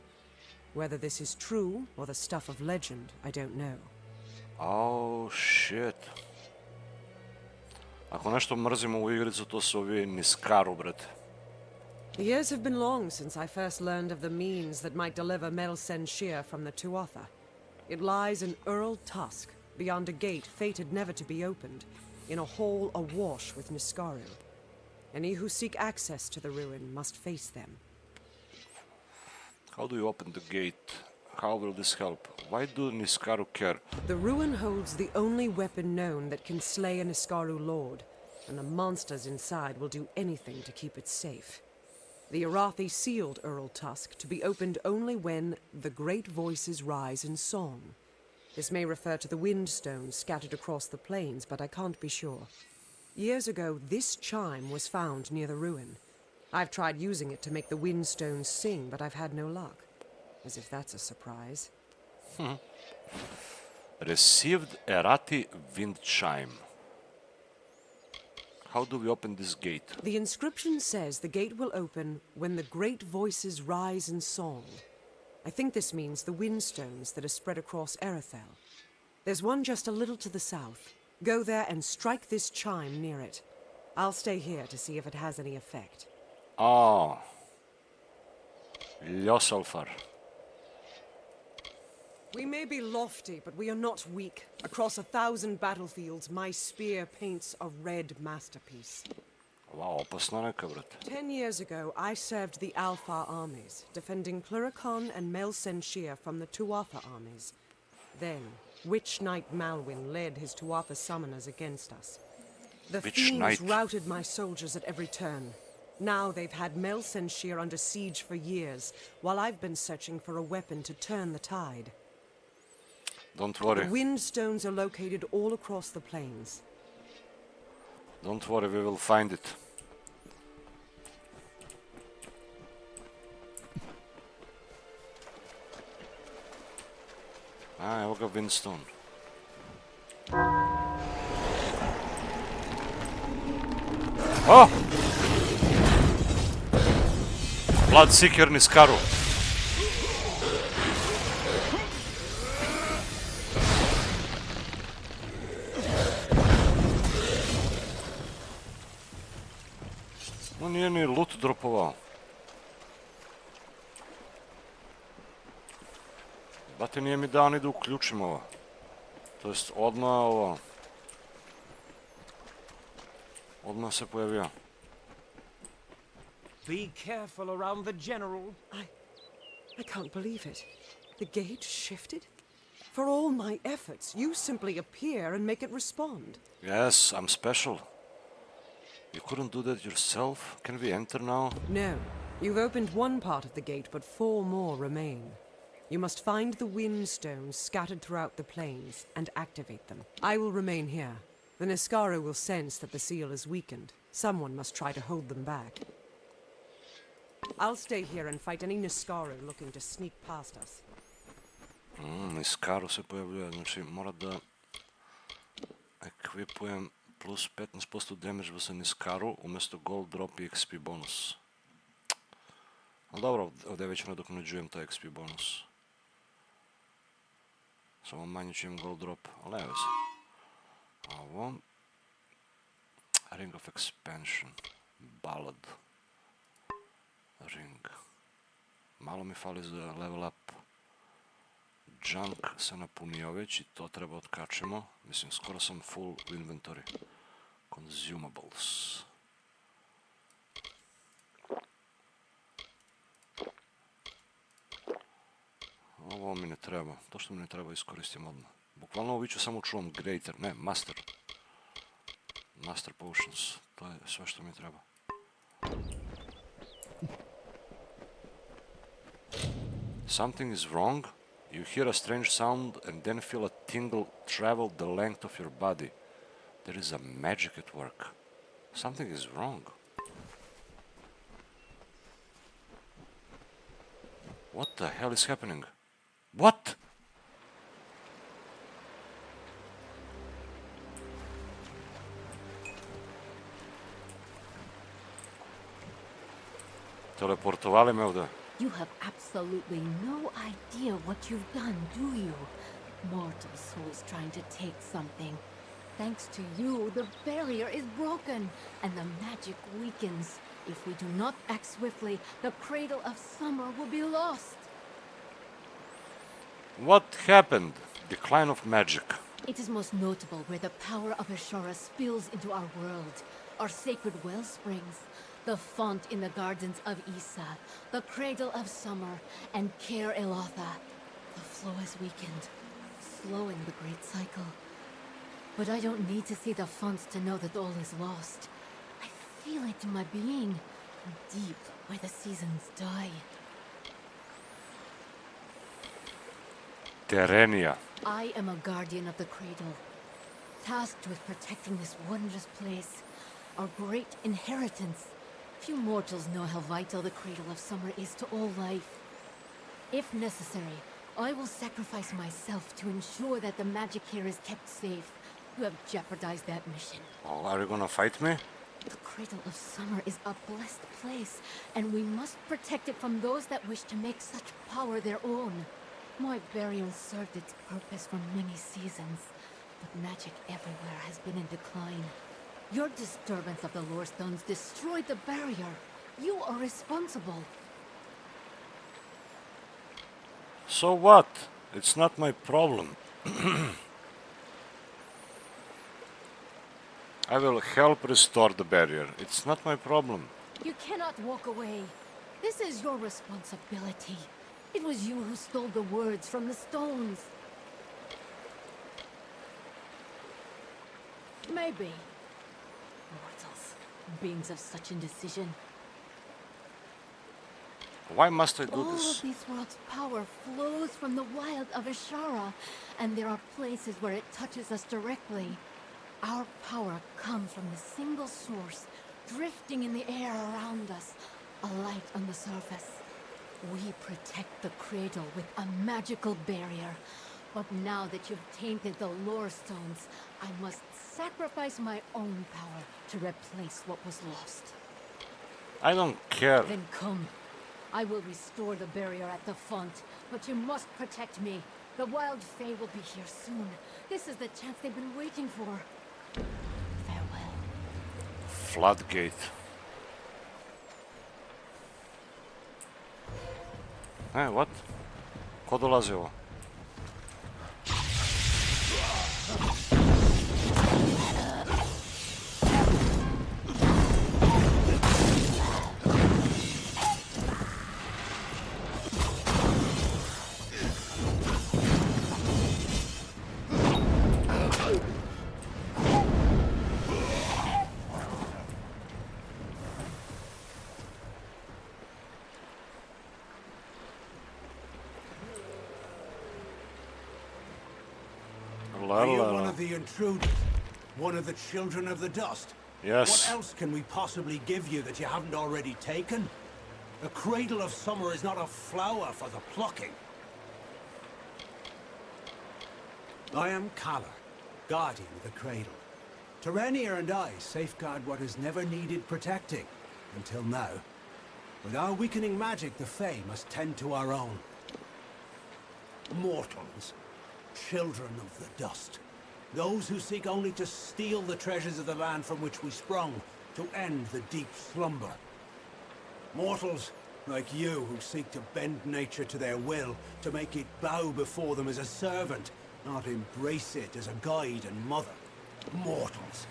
Whether this is true or the stuff of legend, I don't know. Oh, shit. Ako nešto mrzimo u igricu, to su ovi Niskaru, brate. The years have been long since I first learned of the means that might deliver Mel Senshir from the Tuatha. It lies in Ural Tusk, beyond a gate fated never to be opened, in a hall awash with Niskaru. Any who seek access to the ruin must face them. How do you open the gate? How will this help? Why do Niskaru care? The ruin holds the only weapon known that can slay a Niskaru lord, and the monsters inside will do anything to keep it safe. The Arathi sealed Ural Tusk to be opened only when the great voices rise in song. This may refer to the windstones scattered across the plains, but I can't be sure. Years ago, this chime was found near the ruin. I've tried using it to make the windstones sing, but I've had no luck. As if that's a surprise. Received Arathi wind chime. How do we open this gate? The inscription says the gate will open when the great voices rise in song. I think this means the windstones that are spread across Erethel. There's one just a little to the south. Go there and strike this chime near it. I'll stay here to see if it has any effect. Oh. Ljosolfar. We may be lofty, but we are not weak. Across 1,000 battlefields, my spear paints a red masterpiece. Wow, opasna neka, brate. 10 years ago, I served the Alfar armies, defending Cluracan and Mel Senshir from the Tuatha armies. Then, Witch Knight Malwyn led his Tuatha summoners against us. The fiends routed my soldiers at every turn. Now they've had Mel Senshir under siege for years, while I've been searching for a weapon to turn the tide. Don't worry. The windstones are located all across the plains. Don't worry, we will find it. Ah, evo ga windstone. Oh! Bloodseeker Niskaru. On nije ni loot dropovao. Bate, nije mi dao ni da uključim ovo. To jest odmah ovo. Odmah se pojavio. Be careful around the general. I can't believe it. The gate shifted? For all my efforts, you simply appear and make it respond. Yes, I'm special. You couldn't do that yourself? Can we enter now? No. You've opened one part of the gate, but 4 more remain. You must find the wind stones scattered throughout the plains and activate them. I will remain here. The Niskaru will sense that the seal is weakened. Someone must try to hold them back. I'll stay here and fight any Niskaru looking to sneak past us. Niskaru se pojavljuje, znači mora da ekvipujem plus 15% damage vs Niskaru umjesto gold drop i XP bonus. Ali dobro, ovdje već nadoknađujem taj XP bonus. Samo manje ću im gold drop, ali ne veze. Ovo. Ring of Expansion. Ballad. Ring. Malo mi fali za level up. Junk se napunio već i to treba otkačemo. Mislim, skoro sam full inventory. Consumables. Ovo mi ne treba. To što mi ne treba iskoristim odmah. Bukvalno ovo ću samo čuvam greater, ne, master. Master potions. To je sve što mi treba. Something is wrong. You hear a strange sound and then feel a tingle travel the length of your body. There is a magic at work. Something is wrong. What the hell is happening? What? Teleportovali me ovdje. You have absolutely no idea what you've done, do you? Mortal souls trying to take something. Thanks to you, the barrier is broken, and the magic weakens. If we do not act swiftly, the cradle of summer will be lost. What happened? Decline of magic. It is most notable where the power of Ashara spills into our world. Our sacred well springs, the font in the gardens of Isa, the cradle of summer, and Ker Elotha. The flow has weakened, slowing the great cycle. But I don't need to see the fonts to know that all is lost. I feel it in my being, deep where the seasons die. Terenia. I am a guardian of the cradle, tasked with protecting this wondrous place, our great inheritance. Few mortals know how vital the cradle of summer is to all life. If necessary, I will sacrifice myself to ensure that the magic here is kept safe. You have jeopardized that mission. Oh, are you gonna fight me? The cradle of summer is a blessed place, and we must protect it from those that wish to make such power their own. My burial served its purpose for many seasons, but magic everywhere has been in decline. Your disturbance of the lore stones destroyed the barrier. You are responsible. So what? It's not my problem. I will help restore the barrier. It's not my problem. You cannot walk away. This is your responsibility. It was you who stole the words from the stones. Maybe. Mortals, beings of such indecision. Why must I do All this? of this world's power flows from the wild of Ashara, and there are places where it touches us directly. Our power comes from the single source, drifting in the air around us, a light on the surface. We protect the cradle with a magical barrier, But now that you've tainted the lore stones, I must sacrifice my own power to replace what was lost. I don't care. Then come. I will restore the barrier at the font, but you must protect me. The wild fae will be here soon. This is the chance they've been waiting for. Farewell. Floodgate. What? Ko dolazi ovo? Are you one of the intruders? One of the children of the dust? Yes. What else can we possibly give you that you haven't already taken? The cradle of summer is not a flower for the plucking. I am Kalar, guardian of the cradle. Terenia and I safeguard what has never needed protecting, until now. With our weakening magic, the Fae must tend to our own. Mortals. Children of the dust. Those who seek only to steal the treasures of the land from which we sprung, to end the deep slumber. Mortals like you who seek to bend nature to their will, to make it bow before them as a servant, not embrace it as a guide and mother. Mortals.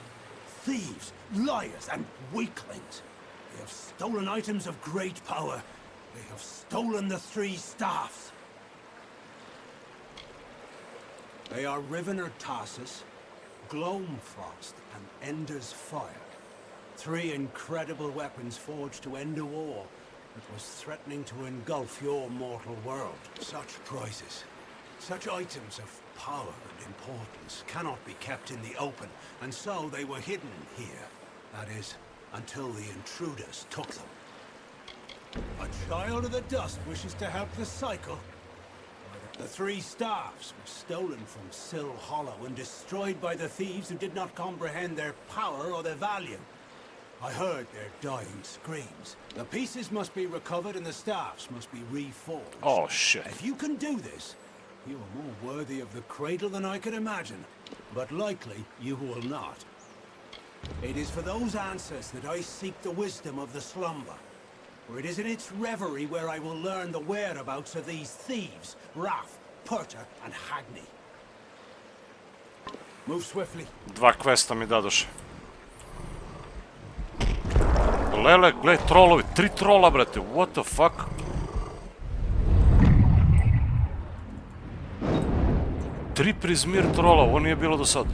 Thieves, liars, and weaklings. They have stolen items of great power. They have stolen the 3 staffs. They are Rivener Tarsus, Gloamfrost, and Ender's Fire. 3 incredible weapons forged to end a war that was threatening to engulf your mortal world. Such prizes, such items of power and importance cannot be kept in the open, and so they were hidden here. That is, until the intruders took them. A child of the dust wishes to help the cycle. The 3 staffs were stolen from Sill Hollow and destroyed by the thieves who did not comprehend their power or their value. I heard their dying screams. The pieces must be recovered and the staffs must be reforged. Oh, shit. If you can do this, you are more worthy of the cradle than I could imagine. But likely, you will not. It is for those answers that I seek the wisdom of the slumber. For it is in its reverie where I will learn the whereabouts of these thieves, Rath, Purta, and Hagni. Move swiftly. 2 questa mi dadoše. Lele, gle, trolovi. 3 trola, brate. What the fuck? 3 prizmir trola. Ovo nije bilo do sad.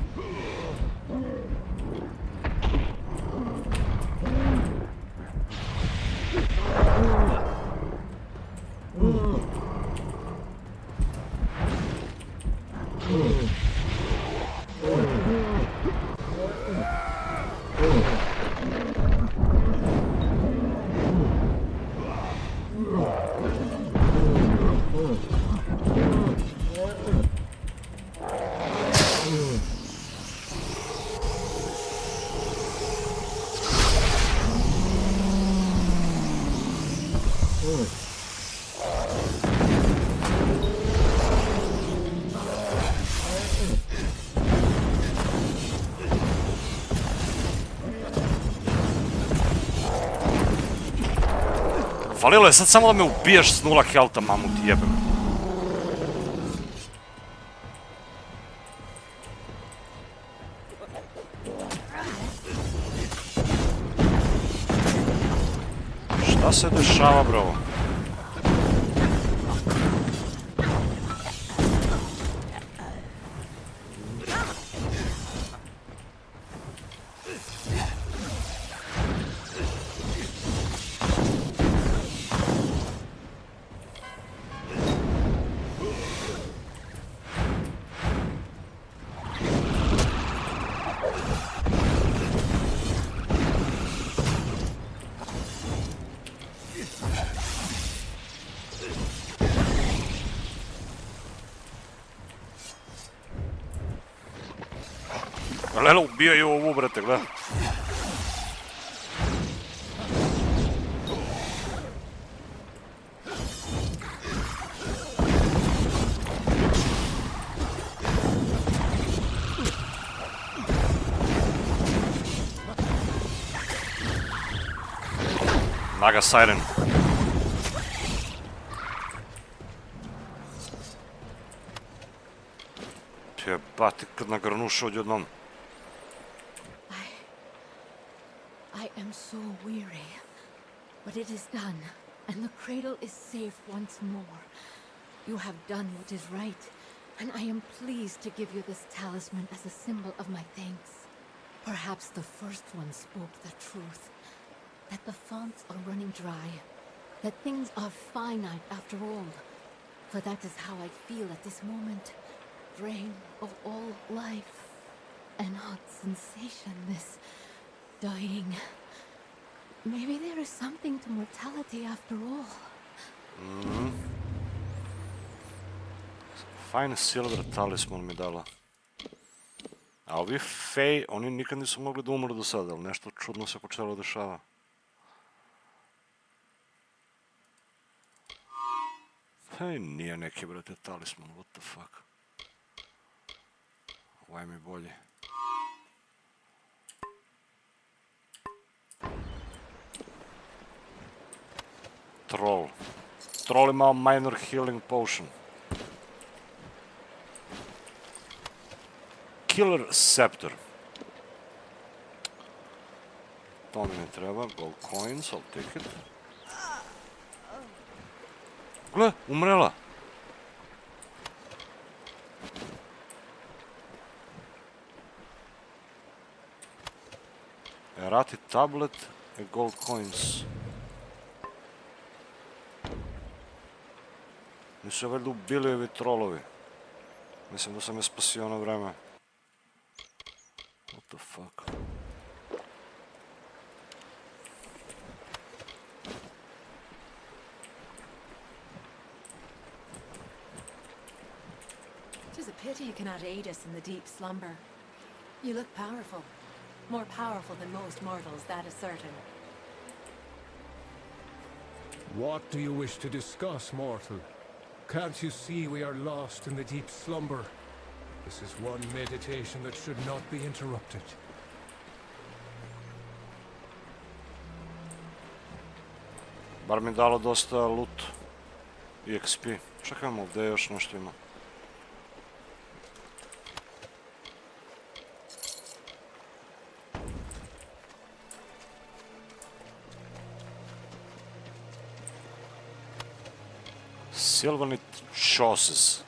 Falilo je sad samo da me ubiješ s 0 helta, mamu ti jebem. Šta se dešava, bro? Lela, ubijaju ovu, brate, gledaj. Naga Siren. Jebate, kad nagrnuša odjednom. I am so weary, but it is done, and the cradle is safe once more. You have done what is right, and I am pleased to give you this talisman as a symbol of my thanks. Perhaps the first one spoke the truth, that the fonts are running dry, that things are finite after all. For that is how I feel at this moment, drain of all life. An odd sensation, this dying. Maybe there is something to mortality after all. Fajn silver talisman mi dala. A ovi fej, oni nikad nisu mogli da umru do sada, ali nešto čudno se počelo dešava. Hej, nije neki, brate, talisman, what the fuck. Ovaj mi bolje. Troll. Troll imao minor healing potion. Killer scepter. To mi ne treba, gold coins, I'll take it. Gle, umrela. Rati tablet i gold coins. Nisu je valjda ubili ovi trolovi. Mislim da sam je spasio na vreme. What the fuck? Tis a pity you cannot aid us in the deep slumber. You look powerful. More powerful than most mortals, that is certain. What do you wish to discuss, mortal? Can't you see we are lost in the deep slumber? This is one meditation that should not be interrupted. Bar mi dalo dosta loot i XP. Čekajmo, ovdje još nešto ima. Silvanite chausses.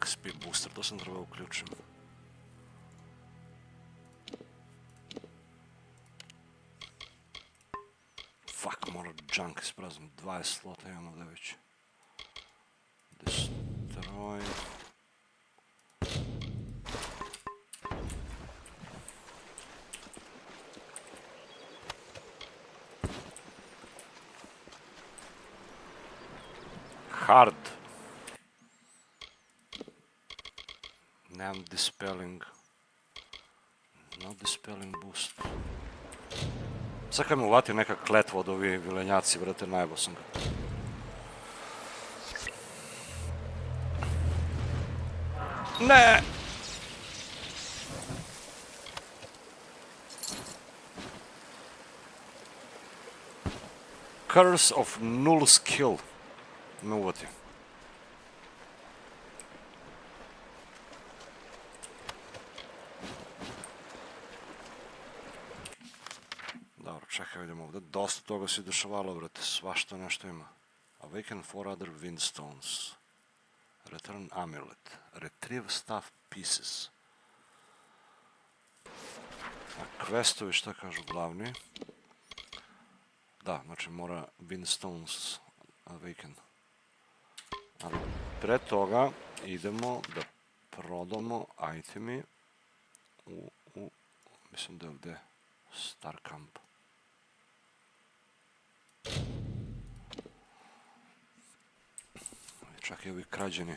XP booster, to sam trebao uključim. Fuck, mora junk isprazim. 20 slota imamo da već. Destroy. Hard. Nemam dispelling. No dispelling boost. Sad kad mi uvati neka kletva od ovi vilenjaci, brate, najebo sam ga. Ne! Curse of null skill. Me uvati. Dobro, čekaj, vidimo ovdje. Dosta toga si dešavalo, brate. Svašta nešto ima. Awaken 4 other windstones. Return amulet. Retrieve staff pieces. A questovi šta kažu glavni? Da, znači mora windstones awaken. Ali pre toga idemo da prodamo itemi u mislim da je ovdje Star Camp. Čak i ovi krađeni.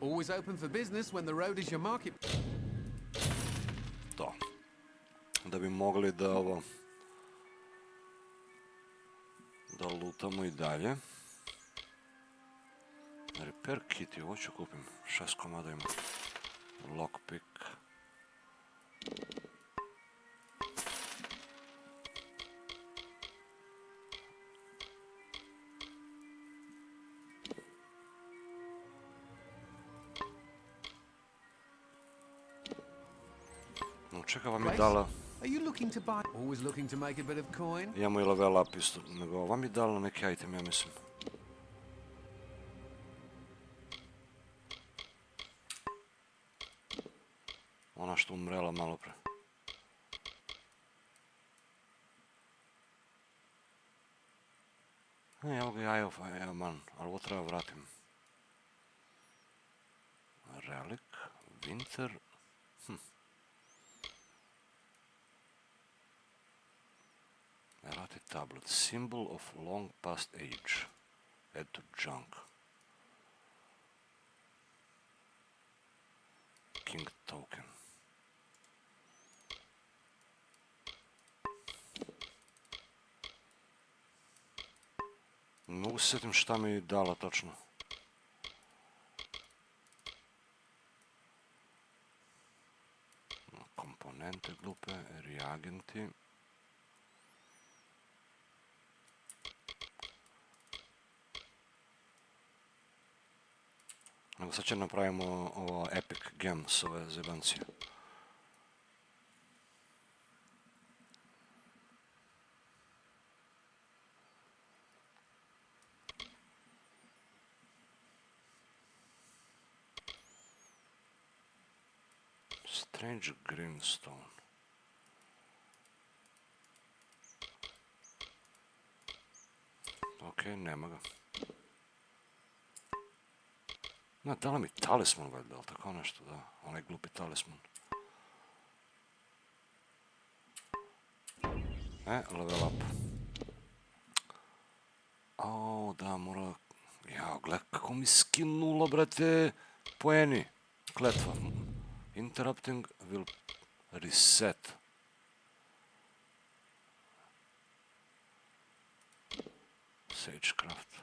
Always open for business when the road is your market. To. Da bi mogli da ovo... Da lutamo i dalje. Repair kit, ovo ću kupim. 6 komada ima. Lockpick. Čekaj, ova mi je dala... Are you looking to buy? Always looking to make a bit of coin? Imamo i level up isto, nego ova mi je dala neki item, ja mislim. Ona što umrela malo pre. Evo ga Eye of man, ali ovo treba vratim. Relic, Winter... Errate tablet, symbol of long past age. Add to junk. King token. Ne mogu se sjetim šta mi je dala točno. Komponente glupe, reagenti. Nego sad će napravimo ovo epic gem s ove zebancije. Strange greenstone. Ok, nema ga. No, dala mi talisman, valjda, ali tako nešto, da. Onaj glupi talisman. Level up. O, da, mora... Jao, gledaj kako mi skinulo, brate, poeni. Kletva. Interrupting will reset. Sagecraft.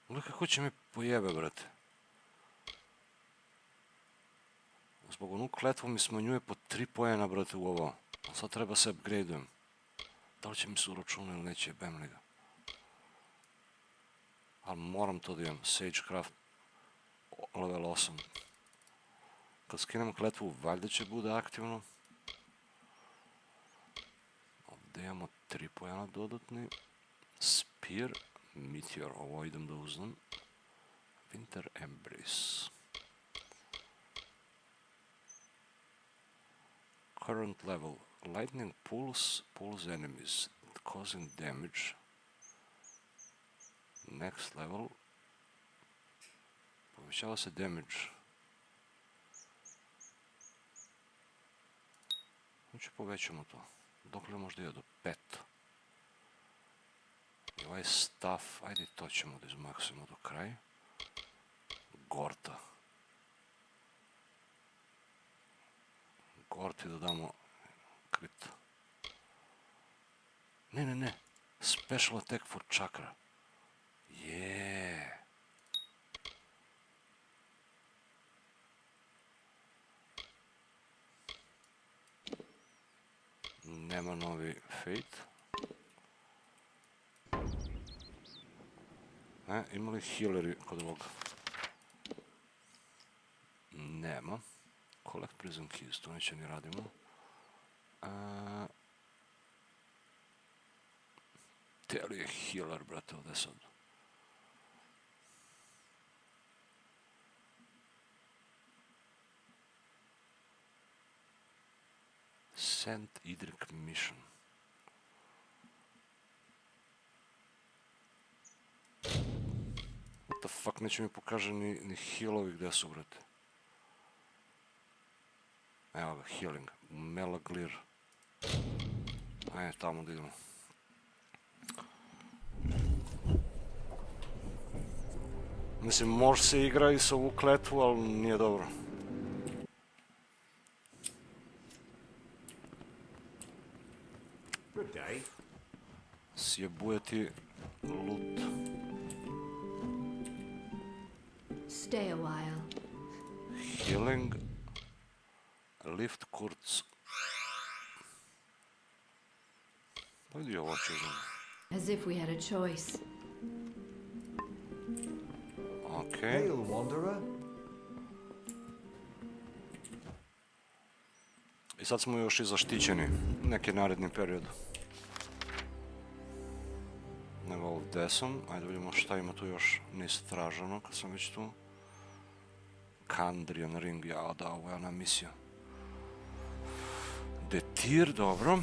Gledaj kako će mi pojebe, brate. Zbog onu kletvu mi smanjuje po 3 poena, brate, u ovo. A sad treba se upgradeujem. Da li će mi se uračuna ili neće, jebem li ga. Ali moram to da imam. Sagecraft level 8. Kad skinem kletvu, valjda će bude aktivno. Ovdje imamo 3 poena dodatni. Spear. Meteor, ovo idem da uzmem. Winter Embrace. Current level. Lightning pulls enemies, causing damage. Next level. Povećava se damage. Znači povećamo to. Dokle možda ide do 5. I ovaj staff, ajde to ćemo da izmaksimo do kraja. Gorta. Gorti da damo crit. Ne. Special attack for chakra. Yeah. Nema novi fate. Ima li healeri kod ovoga? Nema. Collect prison keys, to neće ni radimo. Te li je healer, brate, ovdje sad? St. Idrik Mission. What the fuck, neće mi pokaže ni healovi gdje su, brate. Evo ga, healing. Melaglir. Ajde, tamo da idemo. Mislim, može se igra i sa ovu kletvu, ali nije dobro. Sjebujeti loot. Stay a while. Healing. Lift kurz. Pa vidi ovo ću znam. As if we had a choice. Okej. Hail, wanderer. I sad smo još i zaštićeni. Neki naredni period. Nego ovdje sam. Ajde vidimo šta ima tu još neistraženo kad sam već tu. Kandrian ring, ja da, ovo je ona misija. Detir, dobro.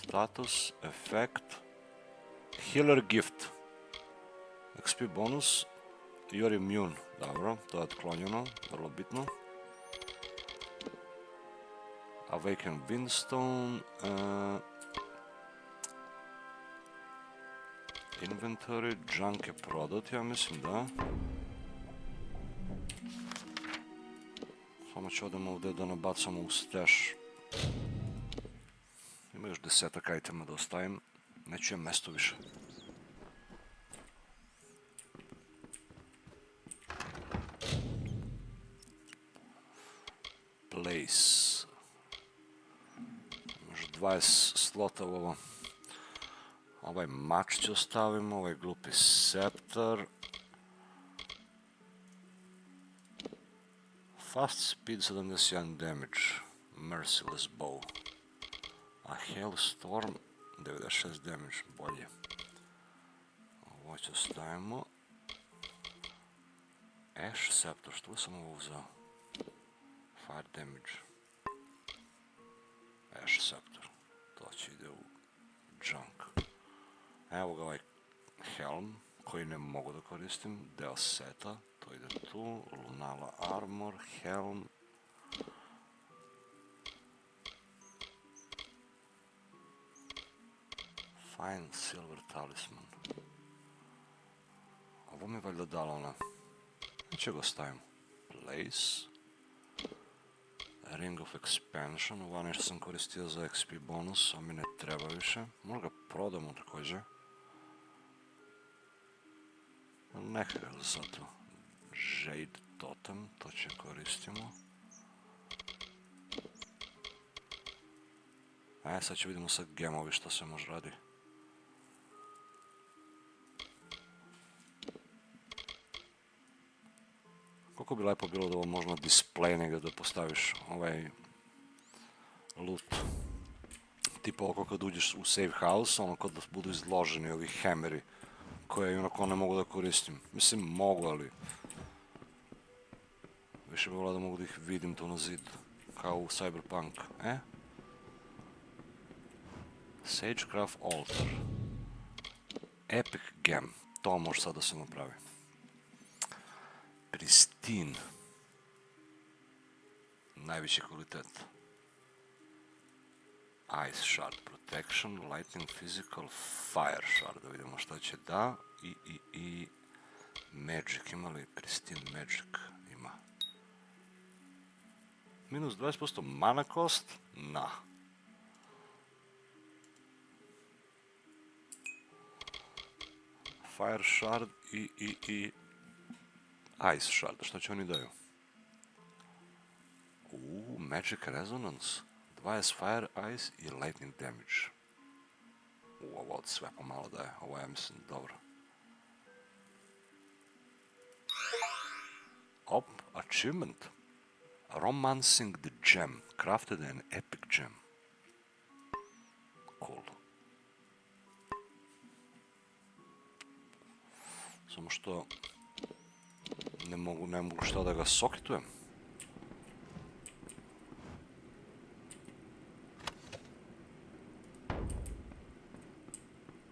Status, efekt. Healer gift. XP bonus. You're immune, dobro, to je otklonjeno, vrlo bitno. Awaken Windstone. Inventory, junk je prodat, ja mislim, da. Samo ću odem ovdje da nabacamo u stash. Ima još 10 itema da ostavim, neću je mesto više. Place. Još 20 slota u ovo. Ovaj mač ću ostavimo, ovaj glupi scepter. Fast speed 71 damage. Merciless bow. A Hailstorm 96 damage, bolje. Ovo ću ostavimo. Ash scepter, što sam ovo uzao? Fire damage. Ash scepter. To će ide u junk. Evo ga ovaj helm koji ne mogu da koristim. Deo seta. To ide tu. Lunala armor. Helm. Fine silver talisman. Ovo mi je valjda dala ona. Neće ga ostavimo. Place. Ring of Expansion, ovo nešto sam koristio za XP bonus, a mi ne treba više. Možda ga prodamo također. Neka ga za sad to. Jade Totem, to će koristimo. Sad ću vidimo sa gemovi što se može radi. Koliko bi lepo bilo da ovo možda display nego da postaviš ovaj loot. Tipo oko kad uđeš u save house, ono kad budu izloženi ovi hammeri koje onako ne mogu da koristim. Mislim mogu, ali više bi volao da mogu da ih vidim tu na zidu, kao u Cyberpunk. Sagecraft Altar. Epic Gem. To može sad da se napravi. Pristine. Najviši kvalitet. Ice Shard Protection, Lightning Physical, Fire Shard. Da vidimo šta će da. I Magic. Ima li Pristine Magic? Ima. Minus 20% mana cost? Na. Fire Shard i Ice Shard, što će oni daju? Magic Resonance. 20 Fire, Ice i Lightning Damage. Ovo od sve pomalo daje, ovo ja mislim dobro. Achievement. Romancing the Gem. Crafted an epic gem. Cool. Samo što ne mogu šta da ga sokitujem.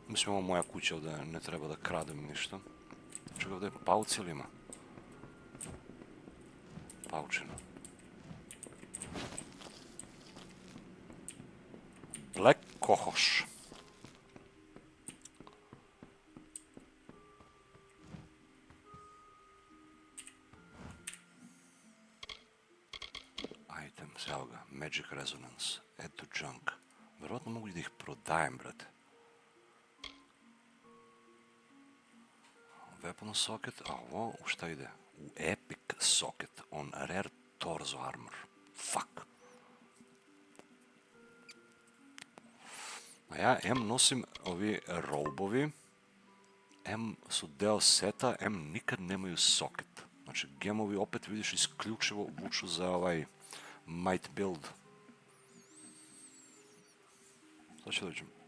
Mislim, ovo je moja kuća, ovdje ne treba da kradem ništa. Čekaj, ovdje je pauc ili ima? paučinu. Black kohoš. Items, evo ga, Magic Resonance, add to junk. Vjerojatno mogu da ih prodajem, brate. Weapon socket, a ovo u šta ide? U epic socket on rare torso armor. Fuck. A ja M nosim ovi robovi, M su deo seta, M nikad nemaju socket. Znači gemovi opet vidiš isključivo vuču za ovaj might build. Sad ću dođem.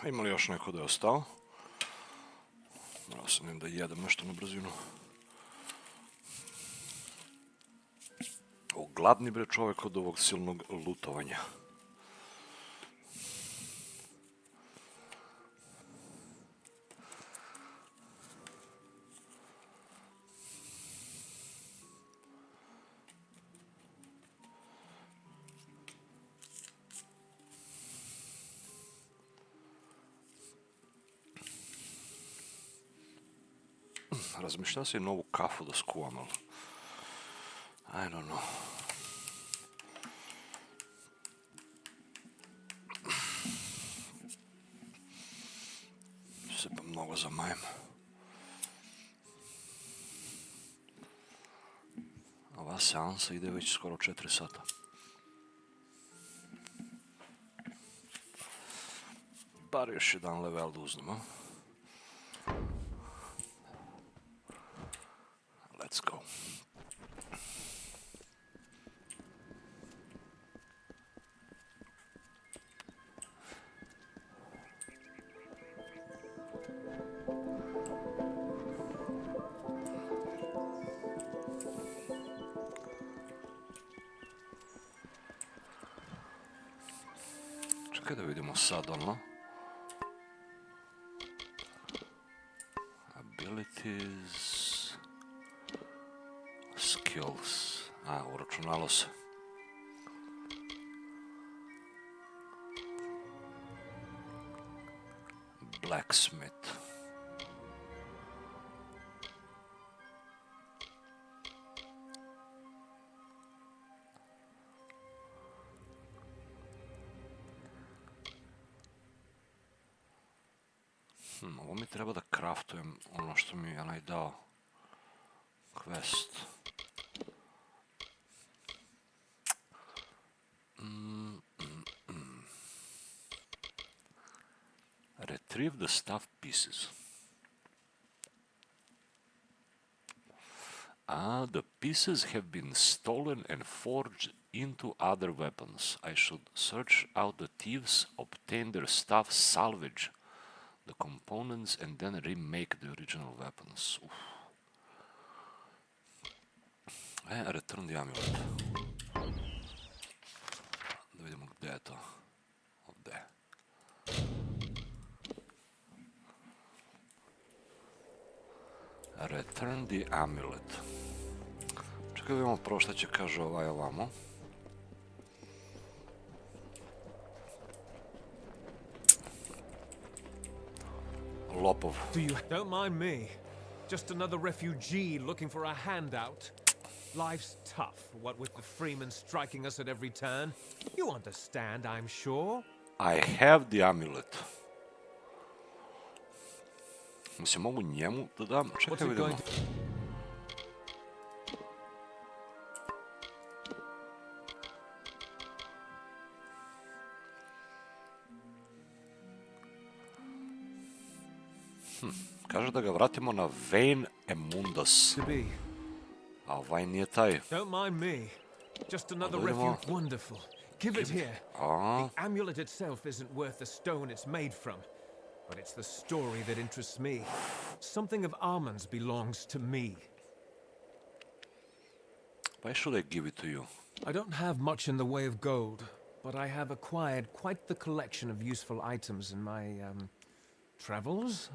Ima li još neko da je ostao? Morao sam da jedem nešto na brzinu. O, gladni bre čovjek od ovog silnog lutovanja. Razmišljam se i novu kafu da skuvam, ali... I don't know. Se pa mnogo zamajem. Ova seansa ide već skoro 4 sata. Bar još jedan level da uzmem, a? Let's go. Čekaj da vidimo sad ono. Abilities... Skills. A, uračunalo se. Blacksmith. Ovo mi treba da craftujem ono što mi je onaj dao. Quest. Retrieve the stuffed pieces. Ah, the pieces have been stolen and forged into other weapons. I should search out the thieves, obtain their stuff, salvage the components, and then remake the original weapons. Uf. Return the amulet. Da vidimo gdje je to. Ovdje. Return the amulet. Čekaj da vidimo prvo šta će kaže ovaj ovamo. Lopov. Don't mind me. Just another refugee looking for a handout. Life's tough, what with the Freemen striking us at every turn. You understand, I'm sure. I have the amulet. Mislim, mogu njemu da dam? Čekaj vidimo. Kaže da ga vratimo na Vein Emundas. A ovaj nije taj. Don't mind me. Just another refuge. Wonderful. Give it here. The amulet itself isn't worth the stone it's made from, but it's the story that interests me. Something of Armand's belongs to me. Why should I give it to you? I don't have much in the way of gold, but I have acquired quite the collection of useful items in my, travels.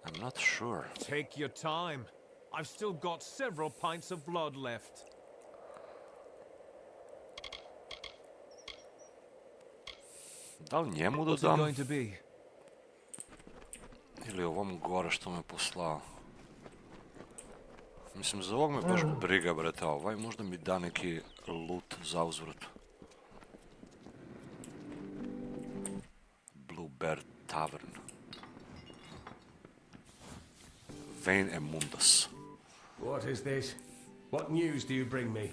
I'm not sure. Take your time. I've still got several pints of blood left. Da li njemu da What's it dam? going to be? Ili ovom gore što me poslao? Mislim, za ovog me baš briga, brete, a ovaj možda mi da neki loot za uzvrat. Blue Bear Tavern. Vein Emundas. What is this? What news do you bring me?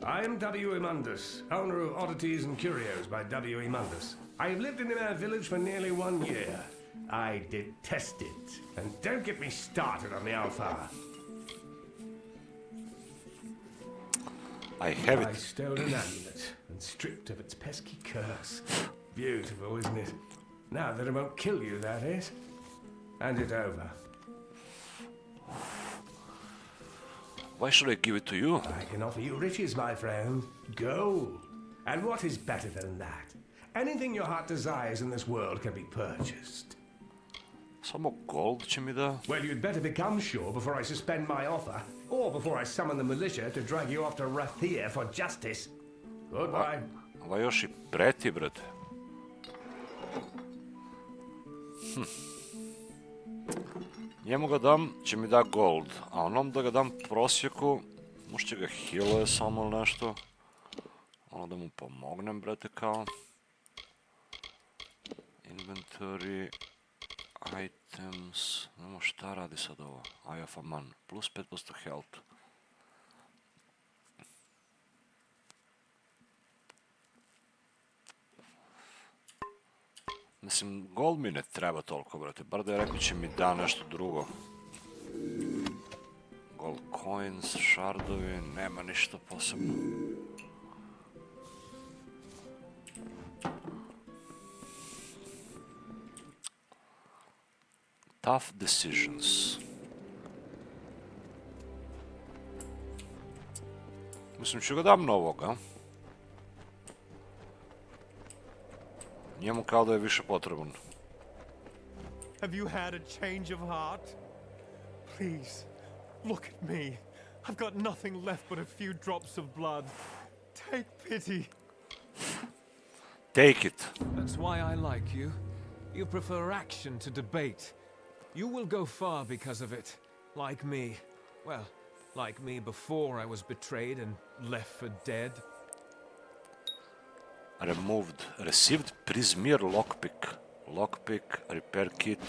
I am W. Emundus, owner of Oddities and Curios by W. Emundus. I have lived in the Mare village for nearly 1 year. I detest it. And don't get me started on the Alfar. I have it. I stole an amulet and stripped of its pesky curse. Beautiful, isn't it? Now that it won't kill you, that is. Hand it over. Why should I give it to you? I can offer you riches, my friend. Gold. And what is better than that? Anything your heart desires in this world can be purchased. Samo gold će mi da... Well, you'd better become sure before I suspend my offer, or before I summon the militia to drag you off to Rathira for justice. Goodbye. Ova još i preti, brate. Njemu ga dam, će mi da gold, a onom da ga dam prosjeku, možda će ga healuje samo ili nešto. Ono da mu pomognem, brate, kao. Inventory, items, znamo šta radi sad ovo. Eye of a man, plus 5% health. Mislim, gold mi ne treba toliko, brate, bar da je rekao će mi da nešto drugo. Gold coins, shardovi, nema ništa posebno. Tough decisions. Mislim, ću ga dam novog, a? Njemu kao da je više potreban. Have you had a change of heart? Please, look at me. I've got nothing left but a few drops of blood. Take pity. Take it. That's why I like you. You prefer action to debate. You will go far because of it. Like me. Well, like me before I was betrayed and left for dead. Received Prismir lockpick. Lockpick, repair kit,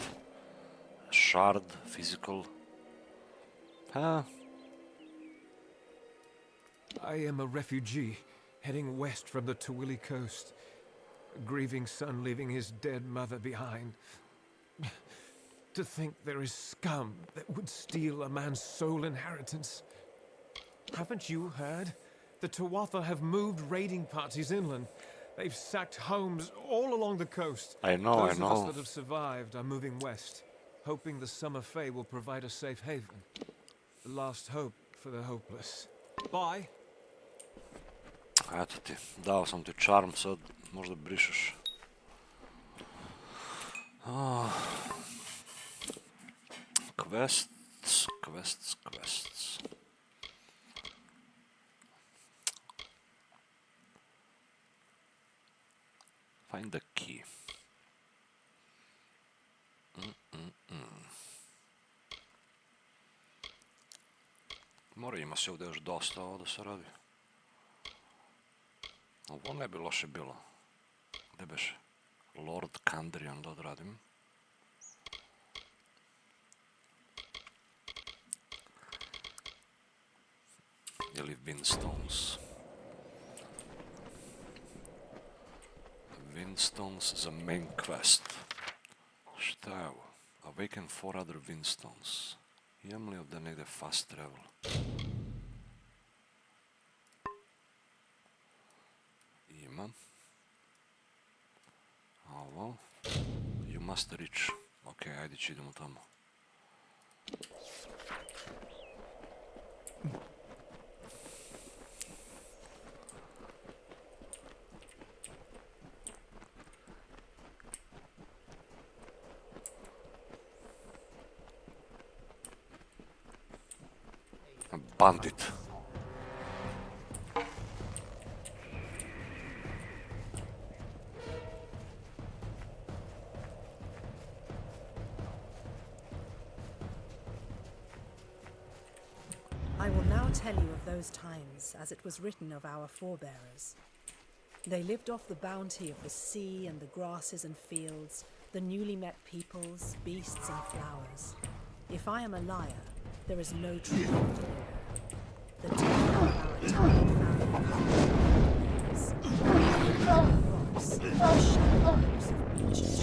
shard, physical. Huh? I am a refugee, heading west from the Tawili coast. A grieving son leaving his dead mother behind. To think there is scum that would steal a man's sole inheritance. Haven't you heard? The Tuatha have moved raiding parties inland. They've sacked homes all along the coast. I know, Those I know. of us that have survived are moving west, hoping the summer fae will provide a safe haven. The last hope for the hopeless. Bye. Eto ti, dao sam ti charm, sad možda brišeš. Quests. Find the key. Mora, ima se ovdje još dosta ovo da se radi. Ovo ne bi loše bilo. Gde beše? Lord Kandrian da odradim. Ili Windstones. Windstones za main quest. Šta je ovo? Awaken 4 other Windstones. Imam li ovdje negdje fast travel? Imam. Ovo. You must reach. Ok, ajde će idemo tamo. Bandit. I will now tell you of those times as it was written of our forebearers. They lived off the bounty of the sea and the grasses and fields, the newly met peoples, beasts and flowers. If I am a liar, there is no truth in it. The tale of our tiny family rocks, the shadows of beaches,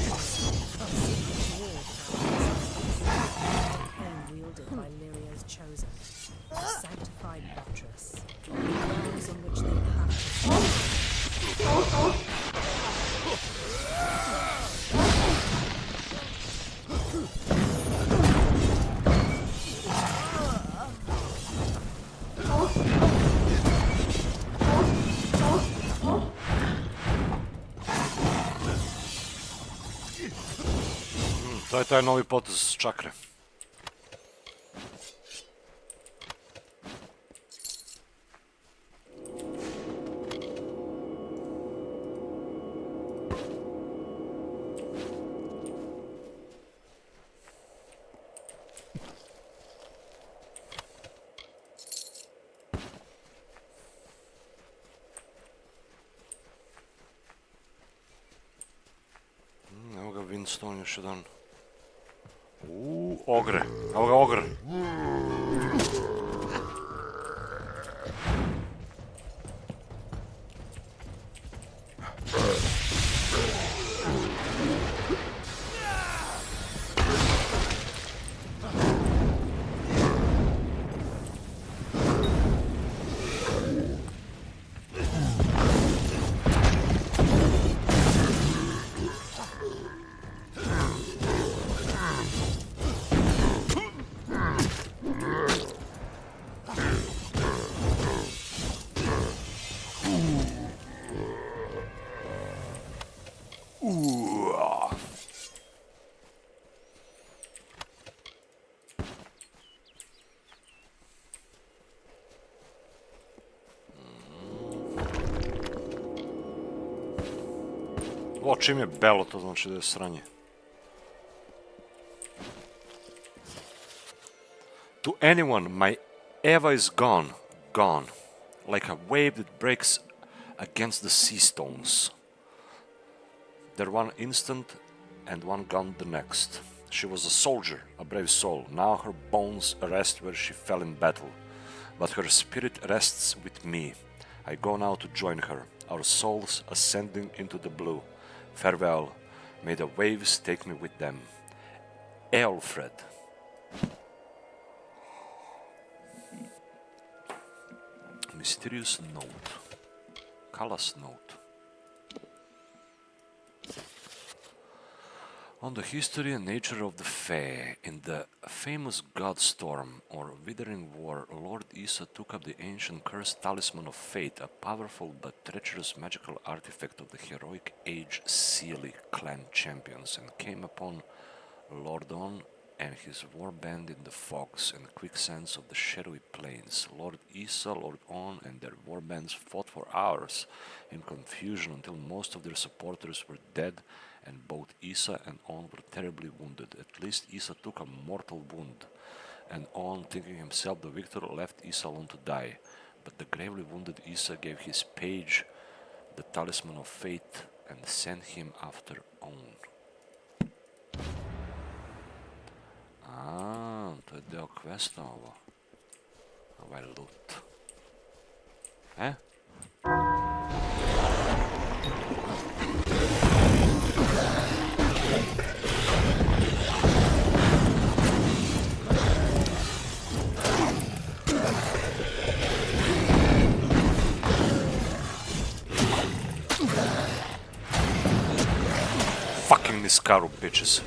the secret war of our pen wielded by Lyria's chosen, the sanctified buttress, the wells on To je taj novi potez čakre. Evo ga Winston još jedan. Ogre. Evo ga ogre. O, čim je belo, to znači da je sranje. To anyone, my Eva is gone, gone. Like a wave that breaks against the sea stones. There one instant and one gone the next. She was a soldier, a brave soul. Now her bones rest where she fell in battle. But her spirit rests with me. I go now to join her, our souls ascending into the blue. Farewell, may the waves take me with them. Eolfred. Mysterious note. Callous note. On the history and nature of the Fae, in the famous God Storm or Withering War, Lord Isa took up the ancient cursed Talisman of Fate, a powerful but treacherous magical artifact of the heroic age Sealy clan champions, and came upon Lord On and his warband in the fogs and quicksands of the shadowy plains. Lord Isa, Lord On, and their warbands fought for hours in confusion until most of their supporters were dead and both Isa and On were terribly wounded. At least Isa took a mortal wound, and On, thinking himself the victor, left Isa alone to die. But the gravely wounded Isa gave his page the Talisman of Fate and sent him after On. To je deo questa ovo. Ovaj loot. Fucking Niskaru, bitches.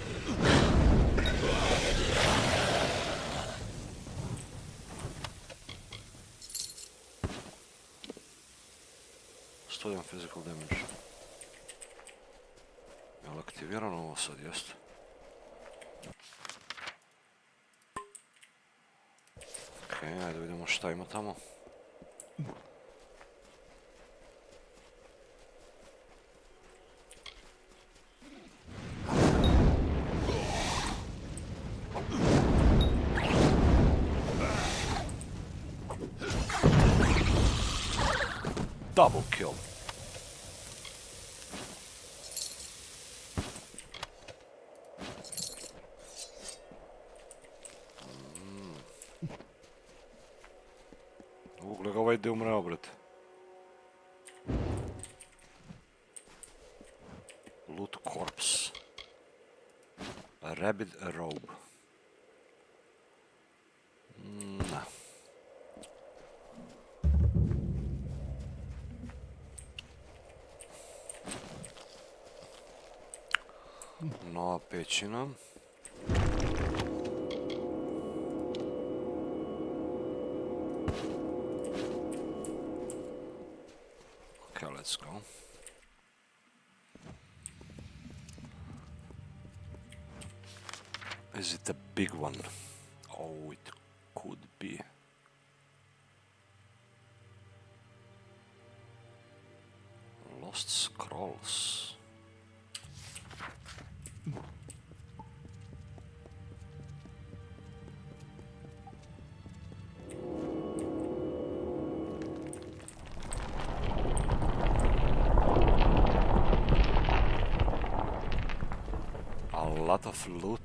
Studiam physical damage. Je li aktivirano ovo sad, jeste? Okej, ajde vidimo šta ima tamo. Double kill. Gleda ovaj ide umreo, brate. Loot corpse. A rabid robe. Na. Nova pećina. Okay, let's go. Is it a big one? Oh, it could be. Lost scrolls. A lot of loot.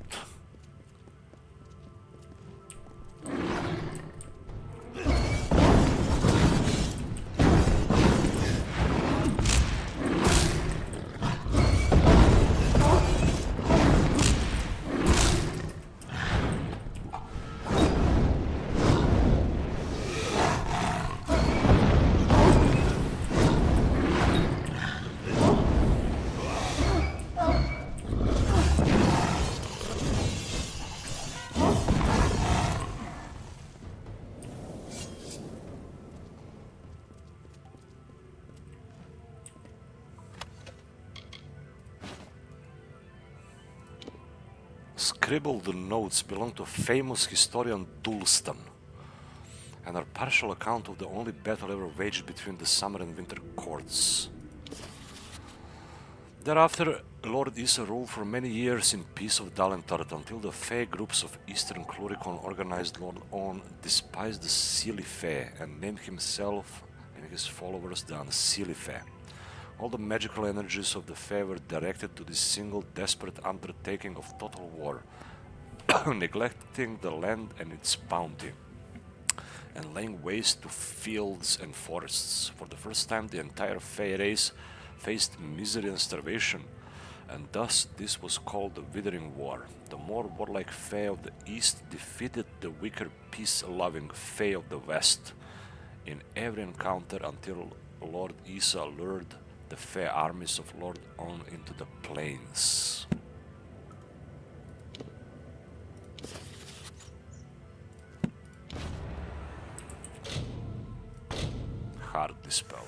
Scribbled notes belong to famous historian Dulstan and are partial account of the only battle ever waged between the summer and winter courts. Thereafter, Lord Isa ruled for many years in peace of Dalentart until the Fae groups of Eastern Cluricon organized Lord On despised the Seelie Fae and named himself and his followers the Unseelie Fae. All the magical energies of the Fae were directed to this single desperate undertaking of total war, neglecting the land and its bounty, and laying waste to fields and forests. For the first time, the entire Fae race faced misery and starvation, and thus this was called the Withering War. The more warlike Fae of the East defeated the weaker, peace-loving Fae of the West in every encounter until Lord Isa lured the Fae armies of Lord On into the plains. Hard dispel.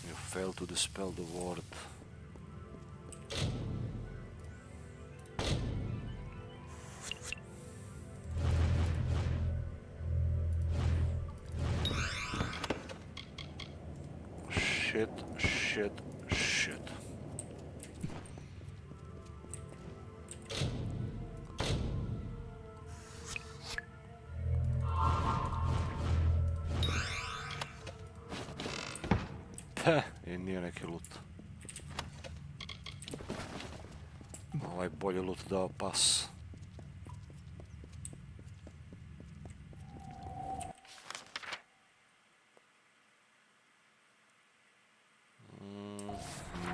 You failed to dispel the ward. Shit, shit, shit. Peh, i nije neki loot. Ovaj bolji loot dao pas.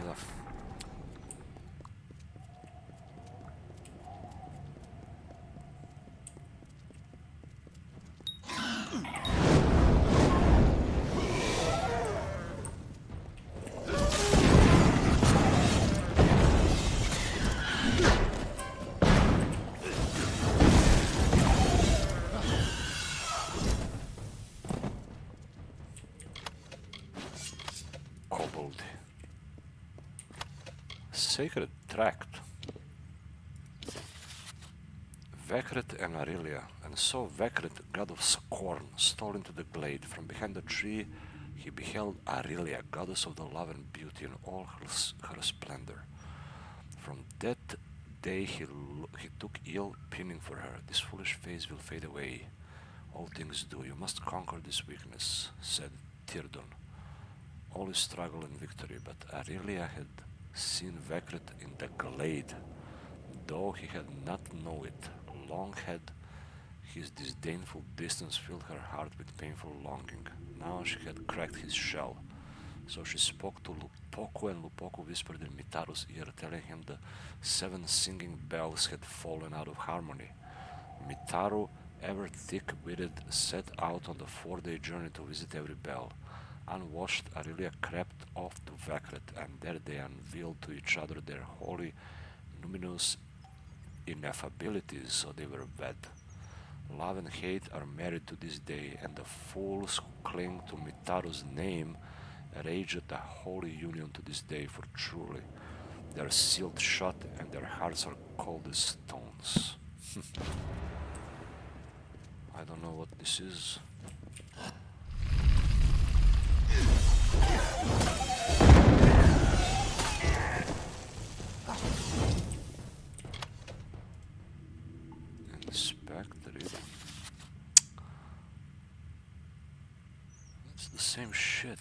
Da. Sacred tract. Vekret and Arilia, and so Vekret, god of scorn, stole into the glade. From behind the tree he beheld Arilia, goddess of the love and beauty in all her splendor. From that day he took ill pining for her. This foolish face will fade away. All things do. You must conquer this weakness, said Tirdon. All is struggle and victory, but Arilia had seen Vekret in the glade, though he had not known it. Long had his disdainful distance filled her heart with painful longing. Now she had cracked his shell. So she spoke to Lupoku, and Lupoku whispered in Mitaru's ear, telling him the 7 singing bells had fallen out of harmony. Mitaru, ever thick-witted, set out on the 4-day journey to visit every bell. Unwashed, Arilia crept off to Vekret, and there they unveiled to each other their holy, numinous ineffabilities, so they were wed. Love and hate are married to this day, and the fools who cling to Mitaru's name rage at the holy union to this day, for truly they are sealed shut and their hearts are cold as stones. I don't know what this is. Inspect it. It's the same shit.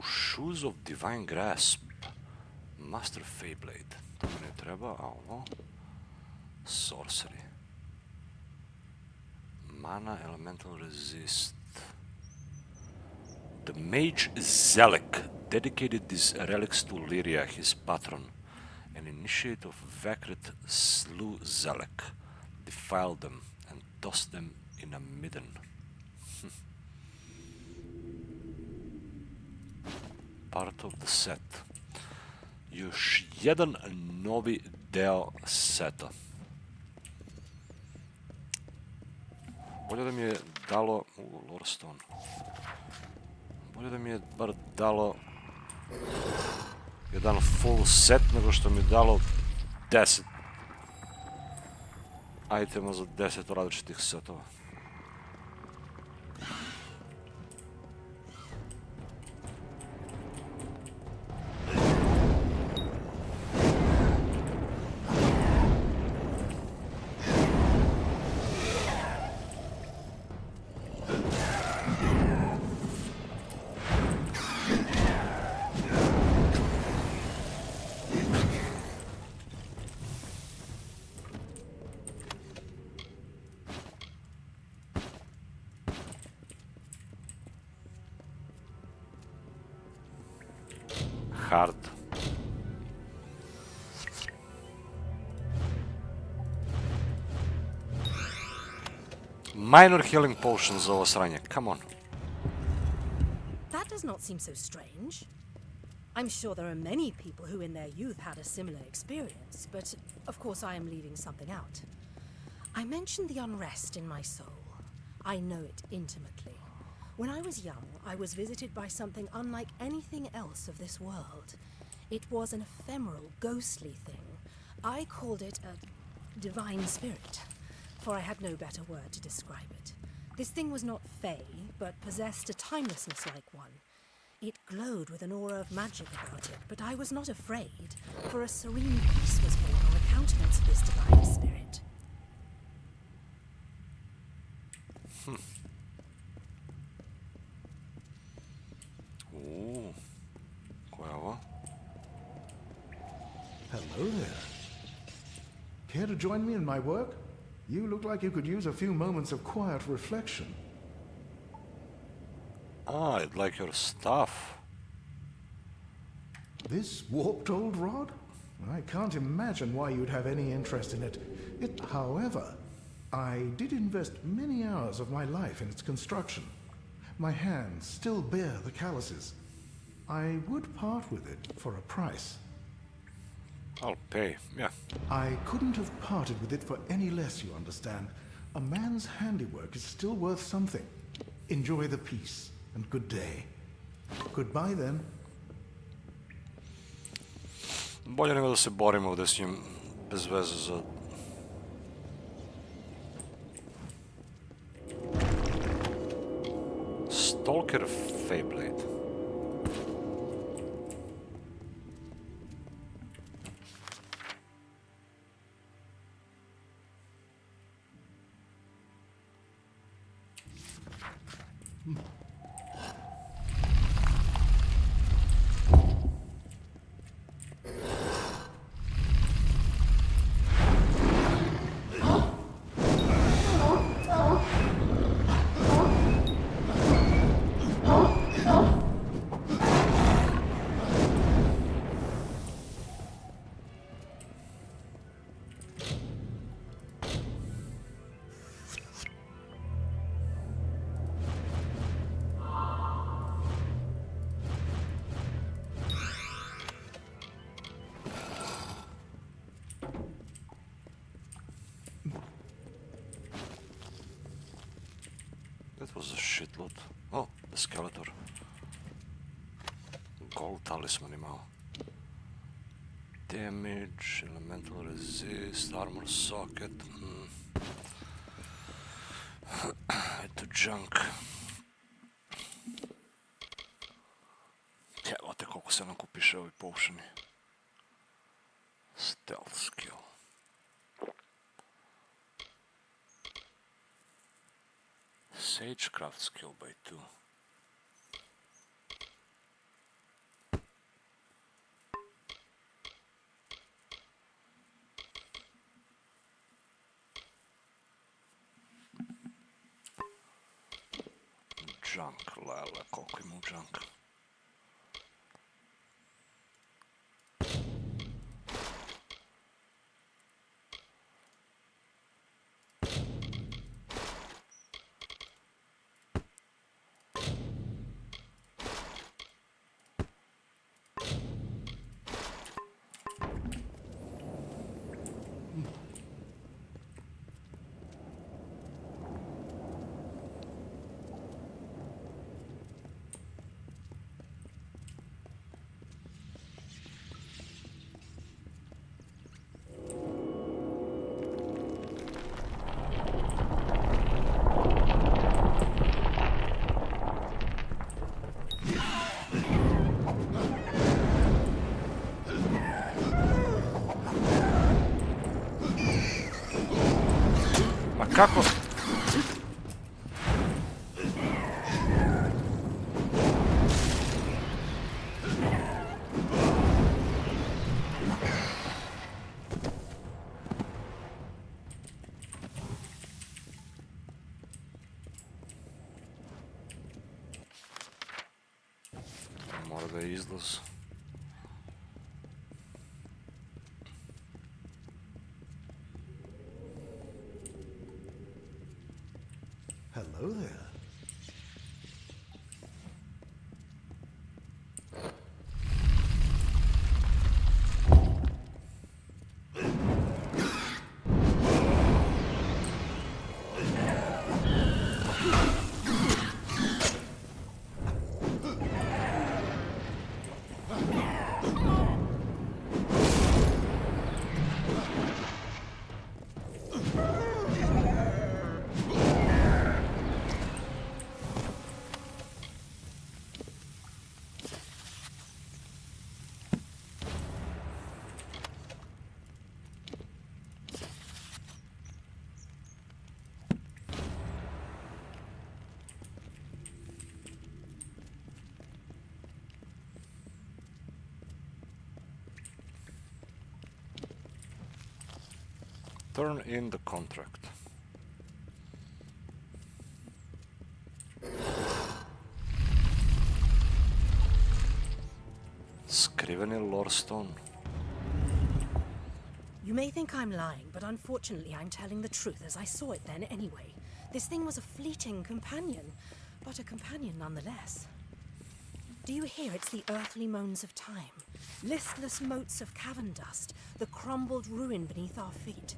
Shoes of Divine Grasp. Master Feyblade. To mi ne treba, a ovo? Sorcery. Mana Elemental Resist. The mage Zelek dedicated these relics to Lyria, his patron. An initiate of Vakrit slew Zelek, defiled them, and tossed them in a midden. Part of the set. Još jedan novi deo seta. Bolje da mi je dalo... Lorestone. Bolje da mi je bar dalo jedan full set nego što mi je dalo 10 itema za 10 različitih setova. Hard. Minor healing potions za ovo sranje, come on. That does not seem so strange. I'm sure there are many people who in their youth had a similar experience, but of course I am leaving something out. I mentioned the unrest in my soul. I know it intimately. When I was young, I was visited by something unlike anything else of this world. It was an ephemeral, ghostly thing. I called it a divine spirit, for I had no better word to describe it. This thing was not fey, but possessed a timelessness like one. It glowed with an aura of magic about it, but I was not afraid, for a serene peace was born on the countenance of this divine spirit. Koja je ovo? Hello there. Care to join me in my work? You look like you could use a few moments of quiet reflection. Ah, I'd like your stuff. This warped old rod? I can't imagine why you'd have any interest in it. However, I did invest many hours of my life in its construction. My hands still bear the calluses. I would part with it for a price. I'll pay, yeah. I couldn't have parted with it for any less, you understand. A man's handiwork is still worth something. Enjoy the peace, and good day. Goodbye, then. Bolje nego da se borimo ovdje s njim bez veze za... Stalker Feyblade. That was a shitload. Oh, the skeleton. Gold talisman imao. Damage, elemental resist, armor socket. Eto junk. Jebate koliko se nakupiše ovi potioni. Stealth skill. Sagecraft skill by 2. Junk, lele, koliko ima junk. Kako? Mora da je izlaz. Hello there. Turn in the contract. Skriveni lorestone. You may think I'm lying, but unfortunately I'm telling the truth as I saw it then anyway. This thing was a fleeting companion. but a companion nonetheless. Do you hear? It's the earthly moans of time. Listless motes of cavern dust, the crumbled ruin beneath our feet.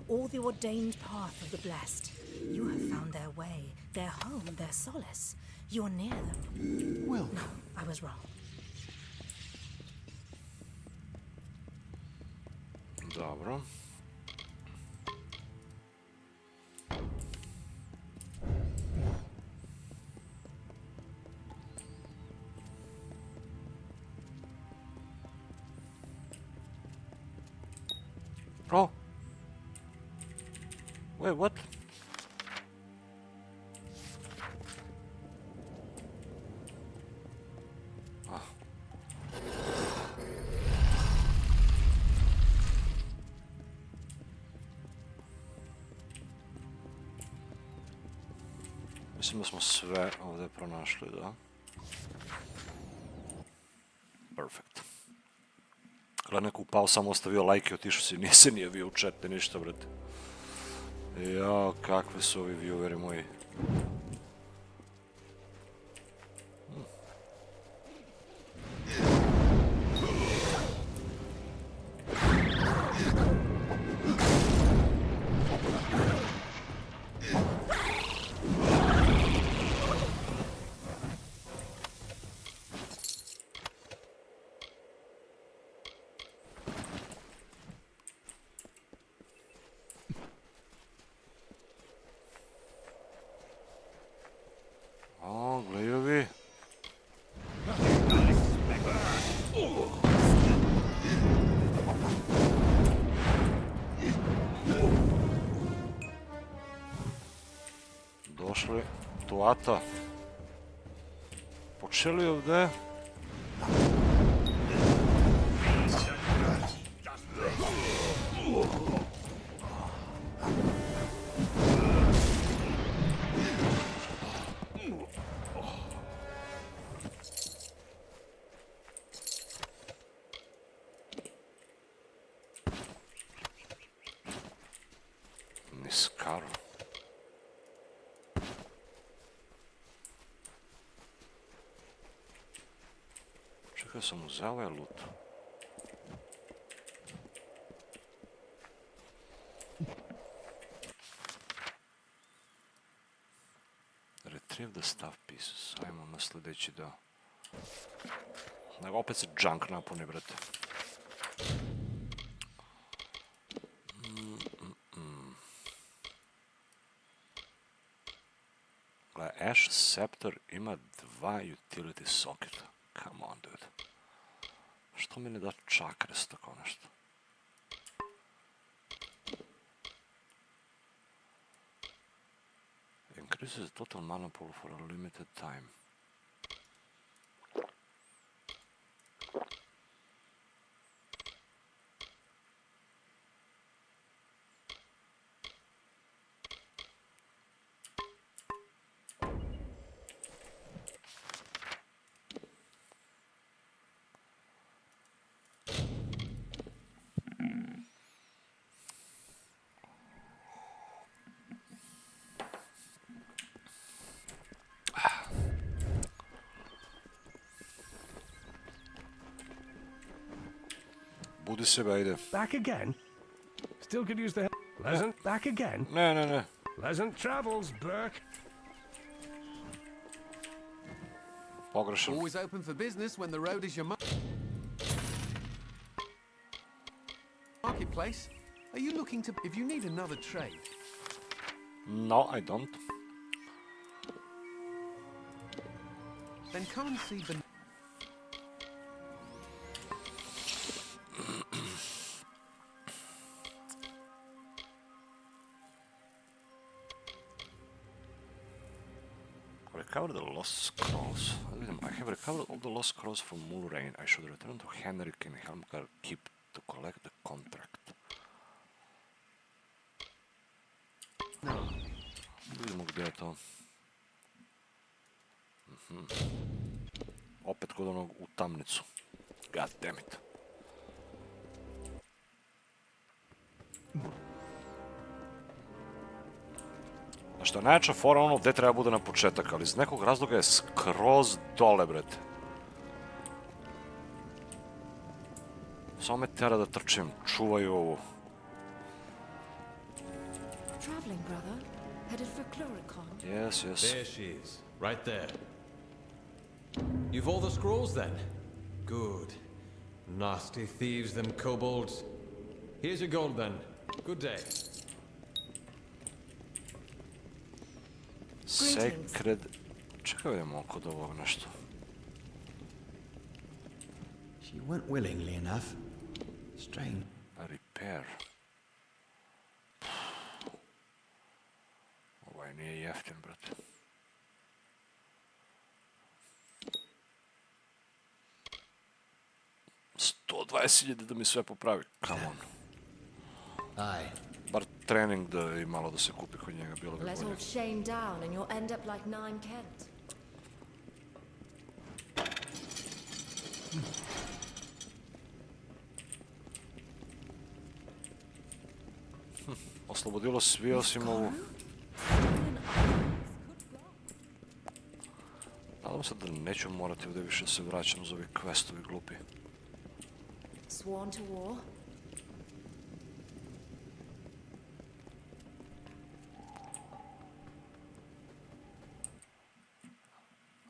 All the ordained path of the blessed. You have found their way, their home, their solace. You're near them. Welcome. No, I was wrong. Dobro. Oh. Wait, what? Ah. Mislim da smo sve ovdje pronašli, da? Perfect. Gleda, neko upao, samo ostavio like i otišao si, nije se nije bio u chat, ništa, brate. Jao, kakvi su ovi vieweri moji. O, gledaju vi. Došli tuata. Počeli ovdje. Niskaro. Čekaj, sam uzeo ovaj loot. Retrieve the stuff pieces. Ajmo na sljedeći deo. Nego opet se junk napuni, brate. Gle, Ash Scepter ima 2 utility socketa. Come on, dude. Što mi ne da čakre s tako nešto? Increases total mana pool for a limited time. Budi sebe, ajde. Back again? Still could use the help. Pleasant? Back again? Ne. Pleasant travels, Burke. Pogrešan. Always open for business when the road is your marketplace. Are you looking to... If you need another trade... No, I don't. Then come and see the... Recover the lost scrolls. I have recovered all the lost scrolls from Mulrain. I should return to Henrik in Helmgar Keep to collect the contract. Vidimo gdje je to. Opet kod onog u tamnicu. God damn it. A Što je najjača fora ono gde treba bude na početak, ali iz nekog razloga je skroz dole, brete. Samo me tera da trčim, čuvaju ovu. Traveling, brother? Headed for Chloricon? Yes, yes. There she is, right there. You've all the scrolls then? Good. Nasty thieves, them kobolds. Here's your gold then. Good day. Sacred... Čekaj vidimo kod ovog nešto. She went willingly enough. Strange. Repair. Ovaj nije jeftin, brate. $120.000 da mi sve popravi. Come on. Aye. Bar trening da i malo da se kupi kod njega, bilo bi Let bolje. old Shane down and you'll end up like Nine Kent. Oslobodilo svi osim ovu. Nadam se da neću morati ovdje više se vraćam za ovi questovi glupi. Sworn to war?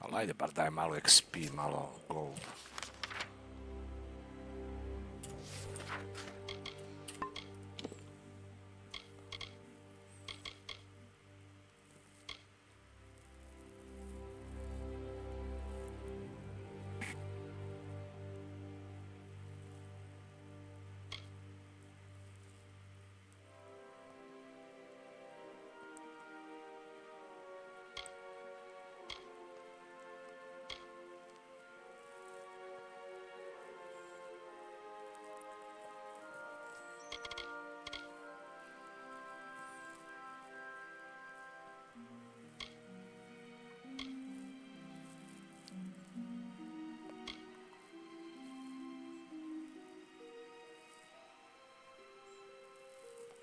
Ali ajde, bar daj malo XP, malo gold.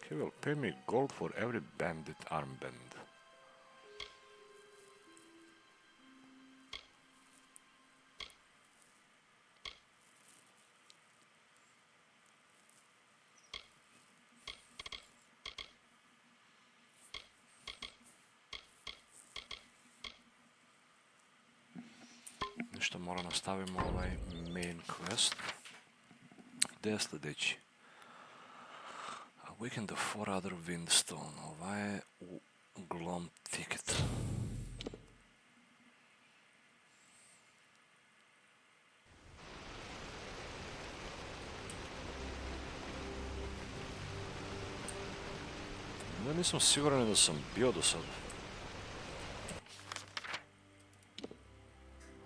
He will pay me gold for every bandit armband. Ništa, moramo nastavimo ovaj main quest. Gdje je sljedeći? Weaken the 4 other windstone. Ova je u Glom ticket. Ja nisam siguran da sam bio do sada.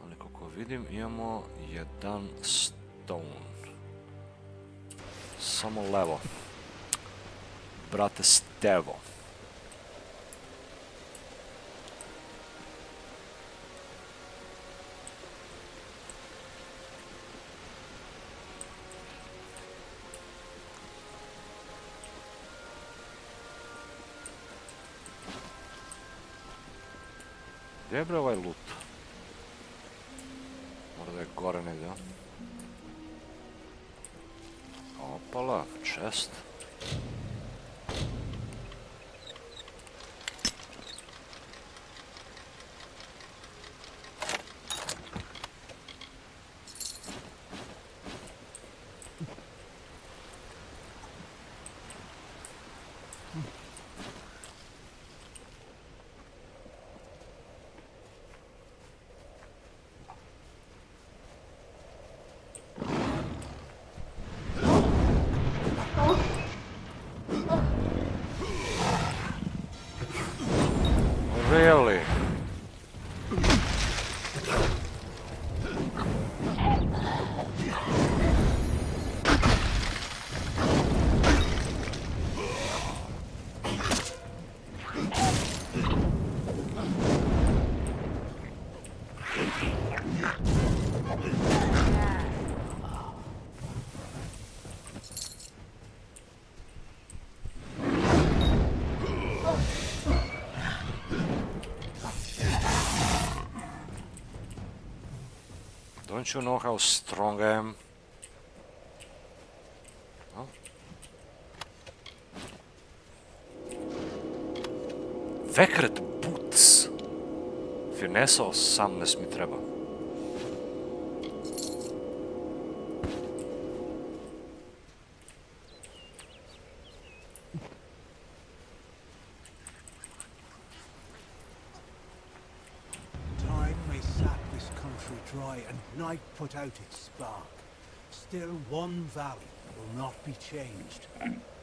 Ali kako vidim imamo jedan stone. Samo levo. Brate Stevo. Gdje je bre ovaj loot? Mora da je gore negdje, a? Opala, chest. Don't you know how strong I am? Oh. Vekret boots. Finesa 18 mi treba. Time may sap this country dry and night put out its spark. Still one valley will not be changed.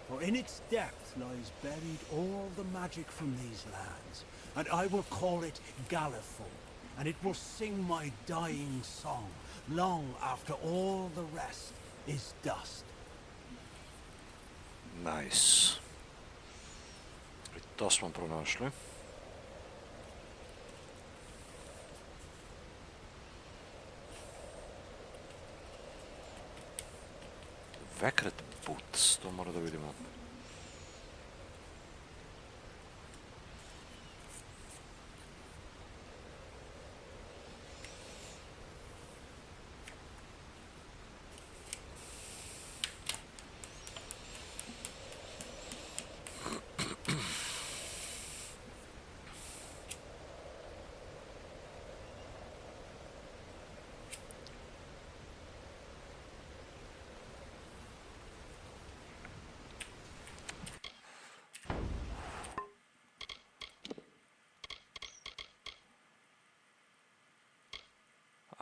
For in its depth lies buried all the magic from these lands. And I will call it Galiful. And it will sing my dying song, long after all the rest is dust. Nice. I to smo pronašli. Vekret boots, to mora da vidimo.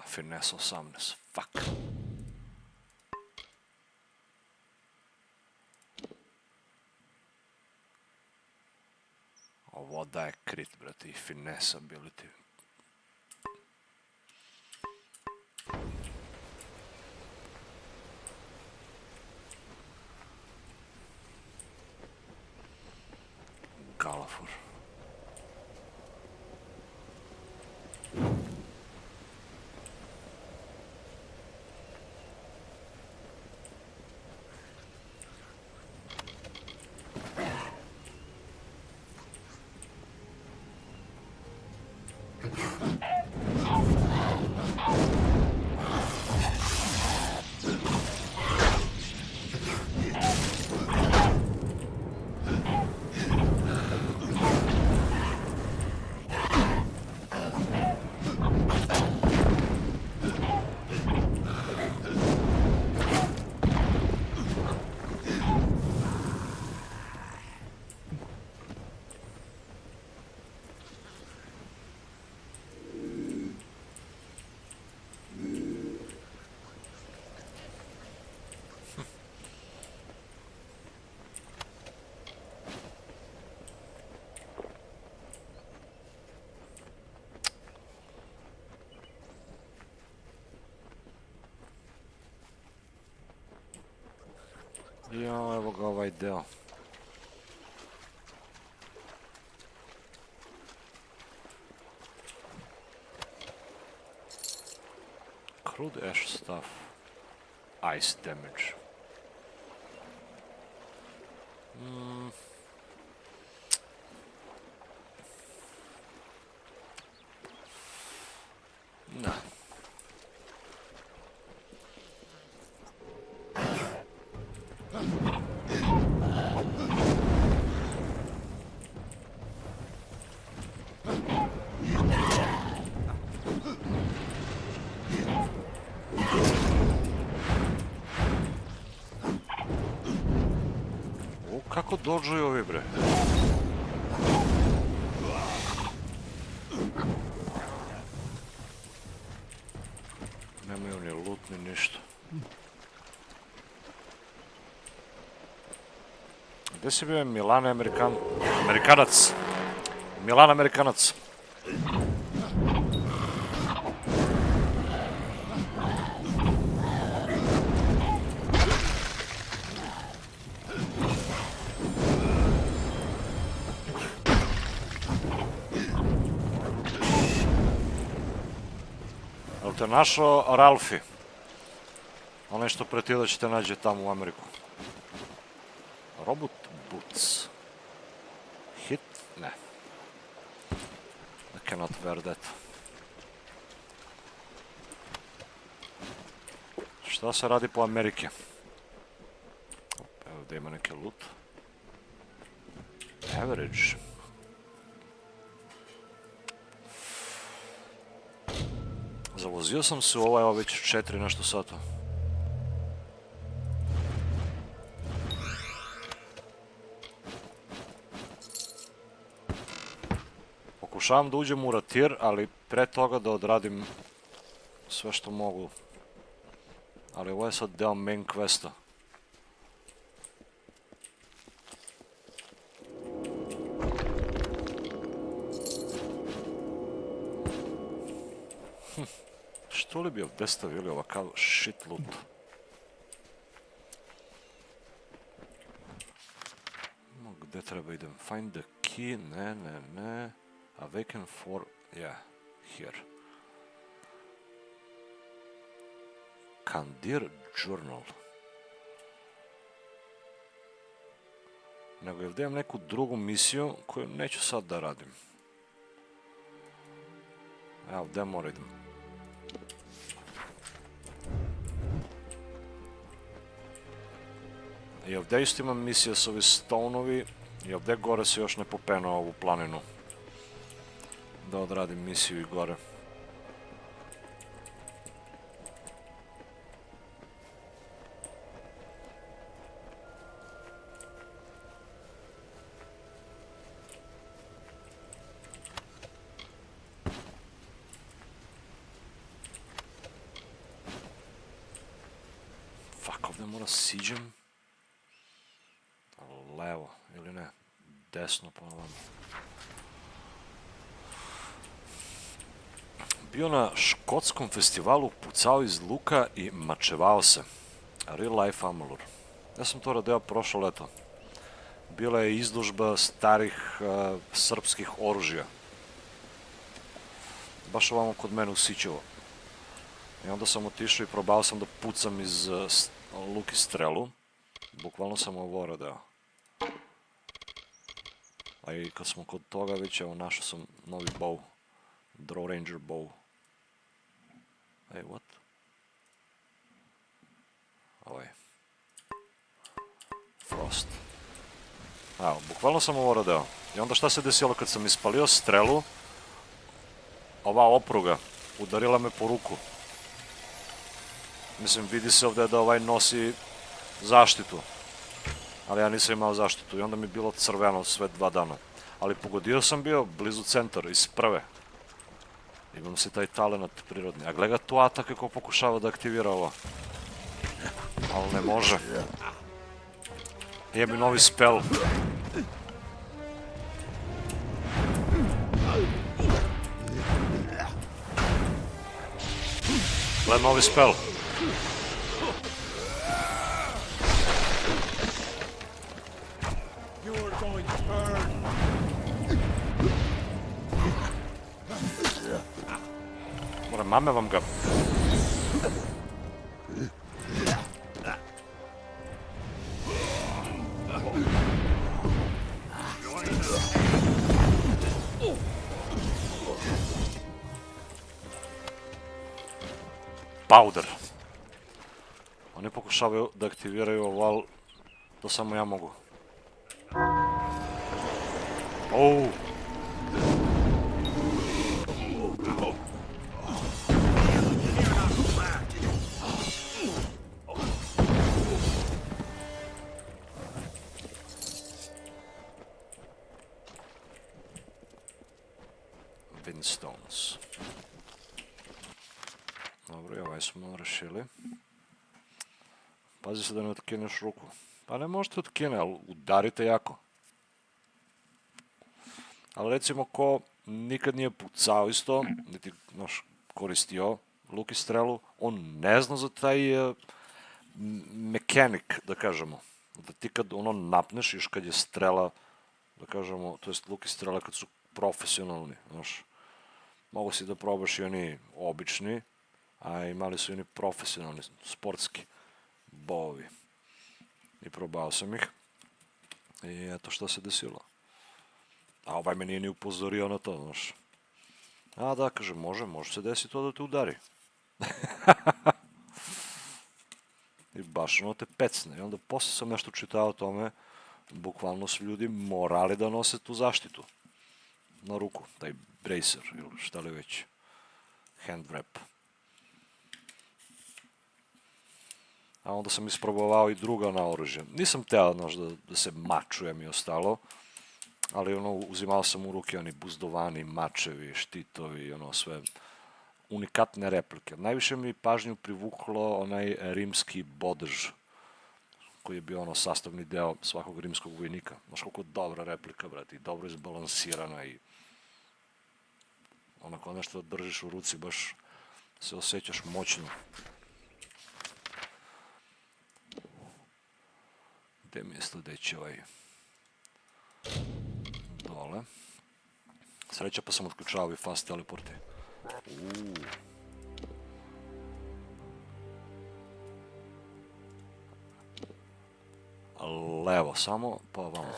Finesse 18, fuck. Ovo daje crit, brate, i finesse ability. Galafur. Jo, evo ga ovaj deo. Crude ash stuff. Ice damage. No. Kako dođuju ovi, bre? Nemaju ni loot, ni ništa. Gdje si bio Milan Amerikanac? Milan Amerikanac. Te našao Ralfi. Onaj što pretio da ćete nađe tamo u Ameriku. Robot boots. Hit? Ne. I cannot wear that. Sada se radi po Amerike. Evo gdje ima neki loot. Average. Zavozio sam se u ovaj već 4 nešto sata. Pokušavam da uđem u Rathir, ali pre toga da odradim sve što mogu. Ali ovo je sad deo main questa. Što li bi ovdje stavili ovakav shit loot? Gdje treba idem? Find the key, ne. Awaken for, yeah, here. Kandir journal. Nego ovdje imam neku drugu misiju koju neću sad da radim. Evo, ovdje mora idem. I ovdje isto imam misije s ovi stoneovi i ovdje gore se još ne popenuo ovu planinu. Da odradim misiju i gore. Fuck, ovdje mora siđem. Levo, ili ne? Desno pa ovamo. Bio na škotskom festivalu, pucao iz luka i mačevao se. Real life Amalur. Ja sam to radio prošlo leto. Bila je izložba starih srpskih oružja. Baš ovamo kod mene u Sićevo. I onda sam otišao i probao sam da pucam iz luk i strelu. Bukvalno sam ovo radio. A i kad smo kod toga već, evo, našao sam novi bow. Draw Ranger bow. Hey, what? Ovaj. Frost. Evo, bukvalno sam ovo radio. I onda šta se desilo kad sam ispalio strelu? Ova opruga udarila me po ruku. Mislim, vidi se ovdje da ovaj nosi zaštitu. Ali ja nisam imao zaštitu i onda mi je bilo crveno sve 2 dana. Ali pogodio sam bio blizu centra, iz prve. Imam si taj talenat prirodni. A gleda tu atak kako pokušava da aktivira ovo. Ali ne može. Jebi novi spell. Gleda novi spell. Moram, mame vam ga. Powder. Oni pokušavaju da aktiviraju ovo, ali to samo ja mogu. Ouu. Windstones. Dobro, i ovaj smo rešili. Pazi se da ne otkineš ruku. Pa ne možete otkine, ali udarite jako. Ali recimo ko nikad nije pucao isto, niti koristio luk i strelu, on ne zna za taj mekanik, da kažemo. Da ti kad ono napneš, još kad je strela, da kažemo, to jest luk i strela kad su profesionalni, znaš. Mogu si da probaš i oni obični, a imali su i oni profesionalni, sportski bovi. I probao sam ih. I eto šta se desilo. A ovaj me nije ni upozorio na to, znaš. A da, kaže, može se desiti to da te udari. I baš ono te pecne. I onda posle sam nešto čitao o tome, bukvalno su ljudi morali da nose tu zaštitu na ruku, taj bracer ili šta li već, hand wrap. A onda sam isprobavao i druga naoružja. Nisam teo, znaš, da se mačujem i ostalo, ali ono, uzimao sam u ruke oni buzdovani, mačevi, štitovi, ono, sve unikatne replike. Najviše mi pažnju privuklo onaj rimski bodrž, koji je bio ono sastavni deo svakog rimskog vojnika. Znaš koliko dobra replika, brate, i dobro izbalansirana i onako nešto da držiš u ruci, baš se osjećaš moćno. Gde mi je sledeći ovaj? Dole. Sreća pa sam otključao ovi fast teleporti. Levo samo, pa vamo.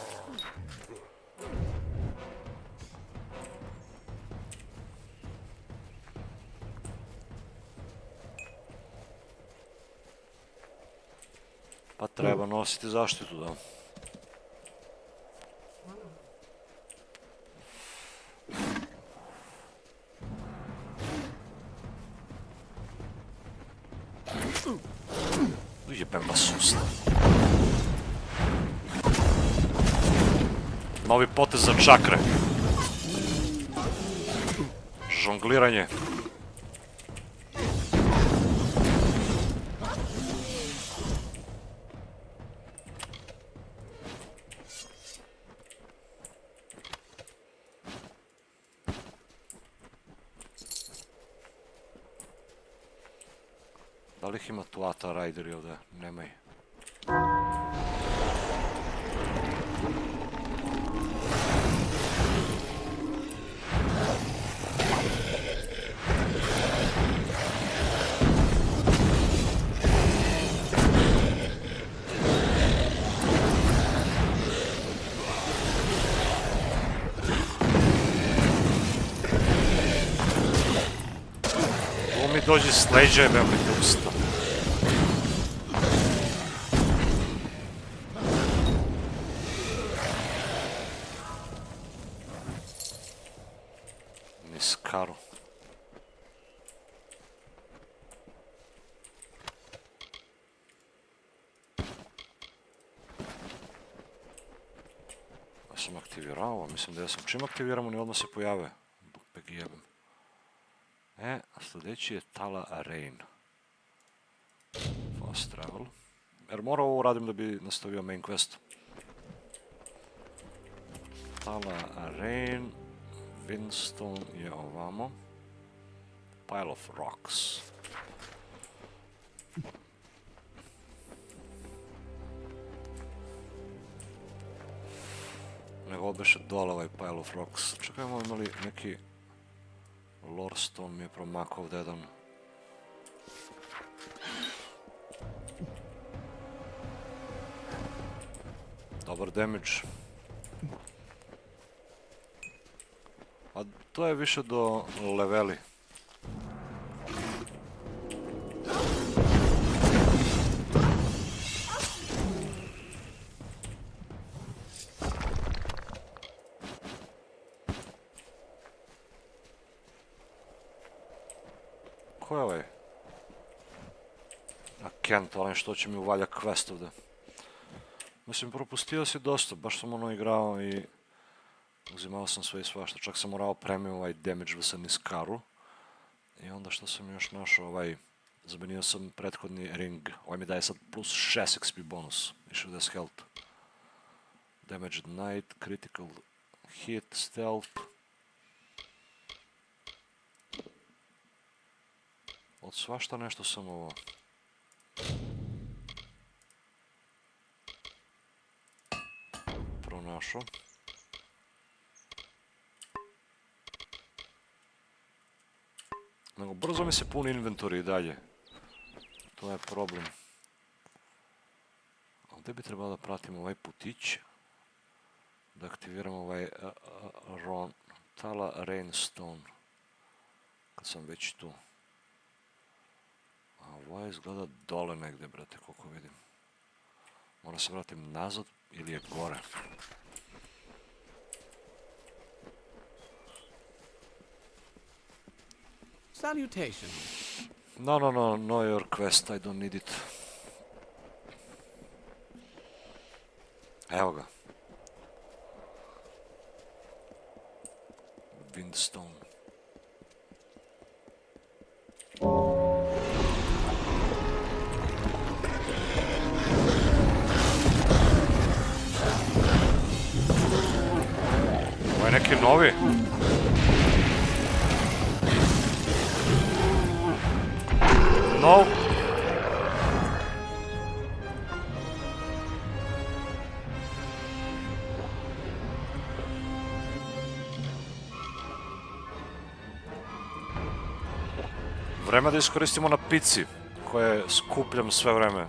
Pa treba nositi zaštitu, da. Jebem vas sustav. Novi potez za čakre. Žongliranje. Da li ih ima tu Ata Raideri ovde? Nema ih. Ovo mi dođe s leđa i vem mi usta. Niskaru. Ja sam aktivirao, mislim da ja sam čim aktiviram, oni odmah se pojave. Buk jebem. A sledeći je Tala Rain. Fast travel. Jer morao ovo uradim da bi nastavio main quest. Tala Rain. Windstone je ovamo. Pile of rocks. Nego obeše dole ovaj pile of rocks. Čekajmo, imali neki Lorestone mi je promakao ovdje jedan. Dobar damage. A to je više do leveli. Ko je ovaj? A Kent, onaj što će mi uvalja quest ovde. Mislim, propustio si dosta, baš sam ono igrao i uzimao sam sve i svašta, čak sam morao premio ovaj damage sa Niskaru. I onda što sam još našao ovaj, zamenio sam prethodni ring, ovaj mi daje sad plus 6 XP bonus i 60 health. Damage at night, critical hit, stealth. Od svašta nešto sam ovo pronašao. Nego brzo mi se puni inventory i dalje. To je problem. Ovdje bi trebalo da pratimo ovaj putić. Da aktiviramo ovaj Tala Rainstone. Kad sam već tu. A ovo izgleda dole negdje, brate, koliko vidim. Moram se vratim nazad ili je gore. Salutations. No, your quest, I don't need it. Evo ga. Windstone. Ovo je neki novi. No. Vreme da iskoristimo na pici, koje skupljam sve vreme.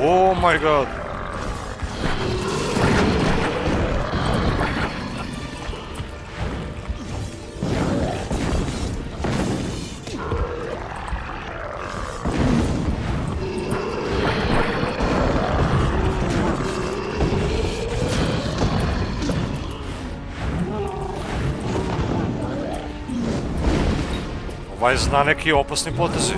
Oh my god! Ovaj zna neki opasni potezi.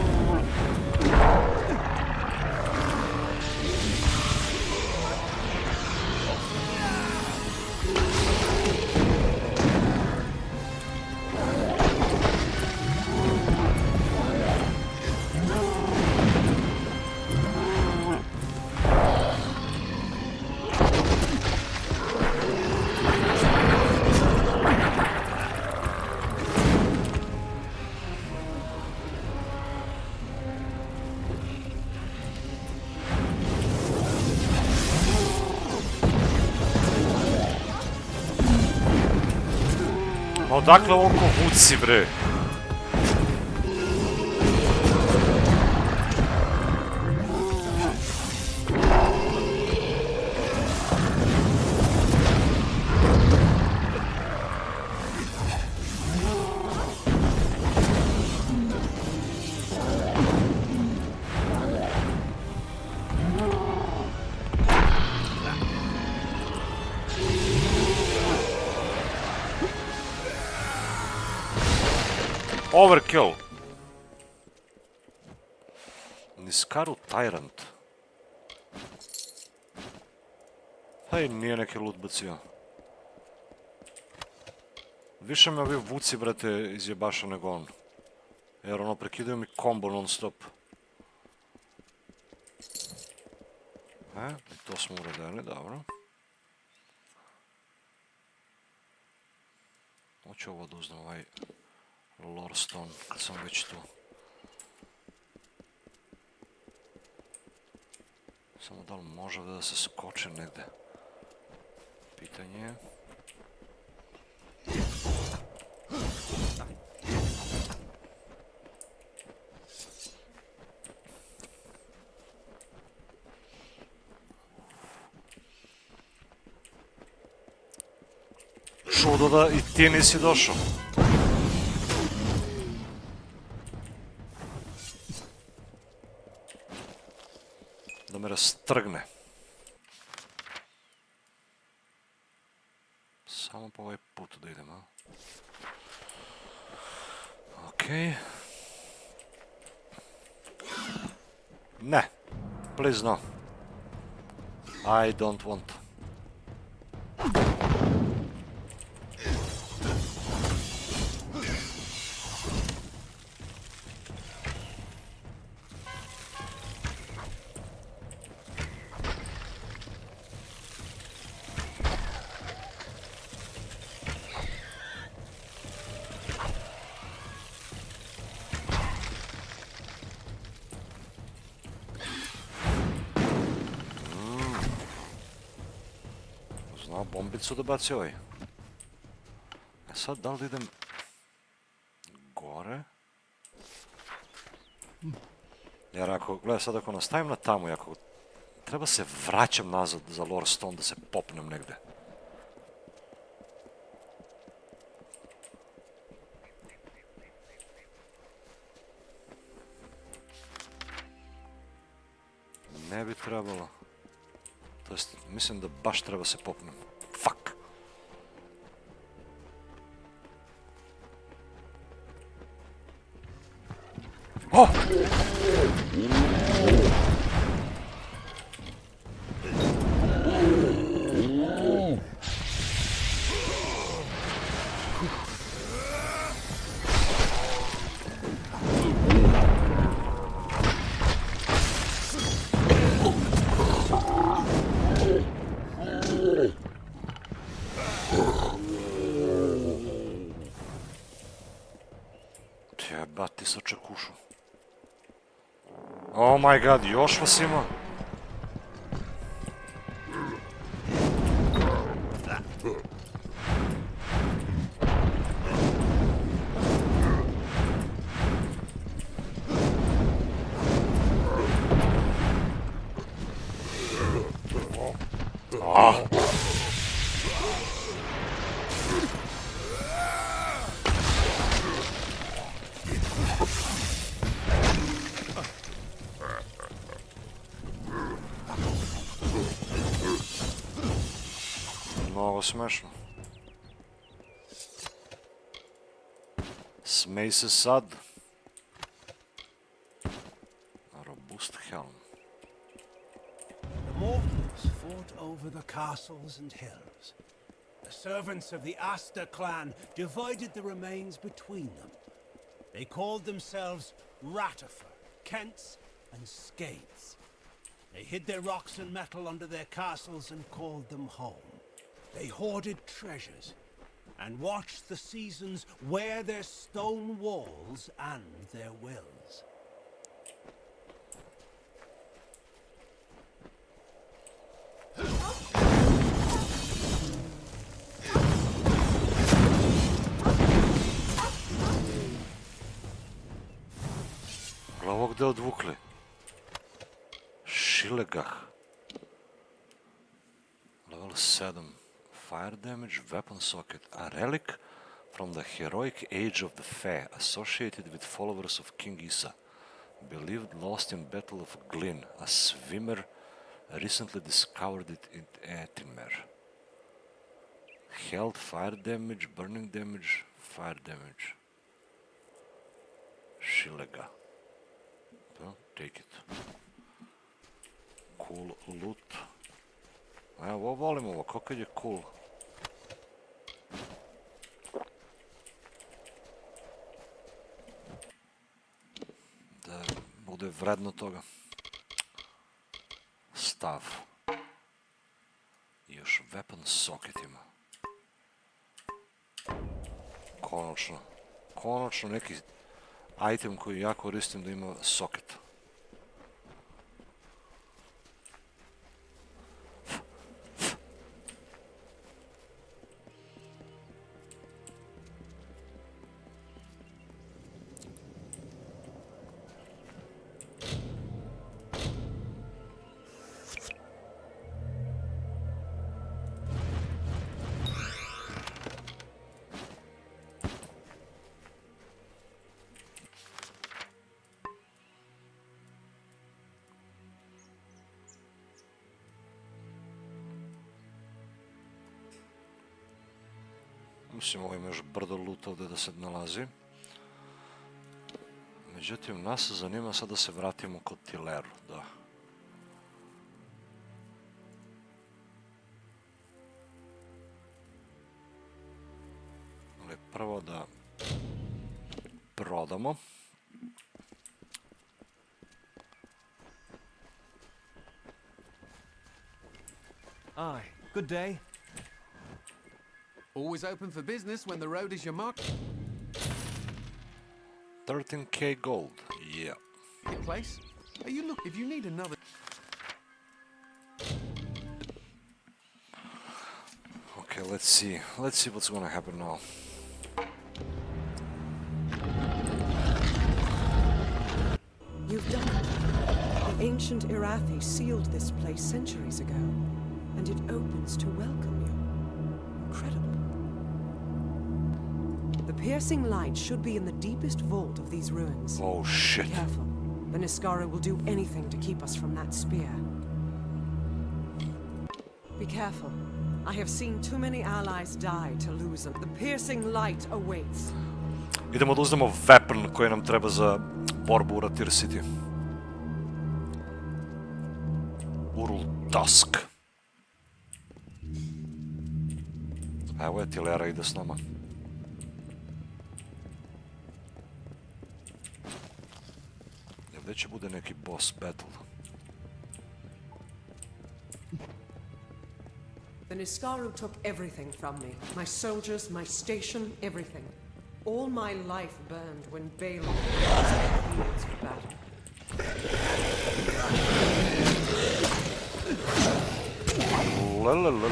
Ma odakle ovoliko vuci, bre? Overkill. Niskaru Tyrant. Hej, nije neki loot bacio. Više me ovi vuci, brate, izjebaša nego on. Jer ono, prekidaju mi kombo non stop. I to smo uredili, dobro. Hoću ovo da uzmem, ovaj Lore Stone, kad sam već tu. Samo da li može da se skoče negde? Pitanje je. Čudo da i ti nisi došao. Da me rastrgne. Samo po ovaj put da idem, a? Okej. Ne. Please no. I don't want. A, bombicu da baci ovaj. E sad, da li idem gore? Jer ako, gledaj sad, ako nastavim na tamo i ako treba se vraćam nazad za Lore Stone da se popnem negde. Ne bi trebalo. To jest, mislim da baš treba se popnem. Fuck! Oh! Jebati srče kušu. Oh my god, još vas ima? Mnogo smešno. Smej se sad. Robust helm. The mortals fought over the castles and hills. The servants of the Asta clan divided the remains between them. They called themselves Rathira, Kents, and Skates. They hid their rocks and metal under their castles and called them home. They hoarded treasures and watched the seasons wear their stone walls and their wills. Glavo gde odvukli? Šilegah. Level 7. Fire damage, weapon socket. A relic from the heroic age of the Fae, associated with followers of King Isa. Believed lost in Battle of Glynn. A swimmer recently discovered it in Etimer. Health, fire damage, burning damage, fire damage. Šilega. Take it. Cool loot. Evo, volim ovo, kako je cool. Da bude vredno toga. Stav. I još weapon socket ima. Konačno. Konačno neki item koji ja koristim da ima socket. Mislim, ovo ima još brdo luta ovdje da se nalazi. Međutim, nas zanima sad da se vratimo kod Tileru, da. Ali prvo da prodamo. Aye, good day. Always open for business when the road is your mark. 13k gold, yeah. Good place. Are you look if you need another. let's see. Let's see what's gonna happen now. You've done it. The ancient Irathi sealed this place centuries ago, and it opens to welcome you. Incredible. The piercing light should be in the deepest vault of these ruins. Oh shit. Be careful. The Niskara will do anything to keep us from that spear. Be careful. I have seen too many allies die to lose them. The piercing light awaits. Idemo da uzmemo weapon koji nam treba za borbu u Rathir City. Urul Tusk. Evo je Tilera ide s nama. Gdje će bude neki boss battle? The Niskaru took everything from me. My soldiers, my station, everything. All my life burned when Balon was for battle. La la la.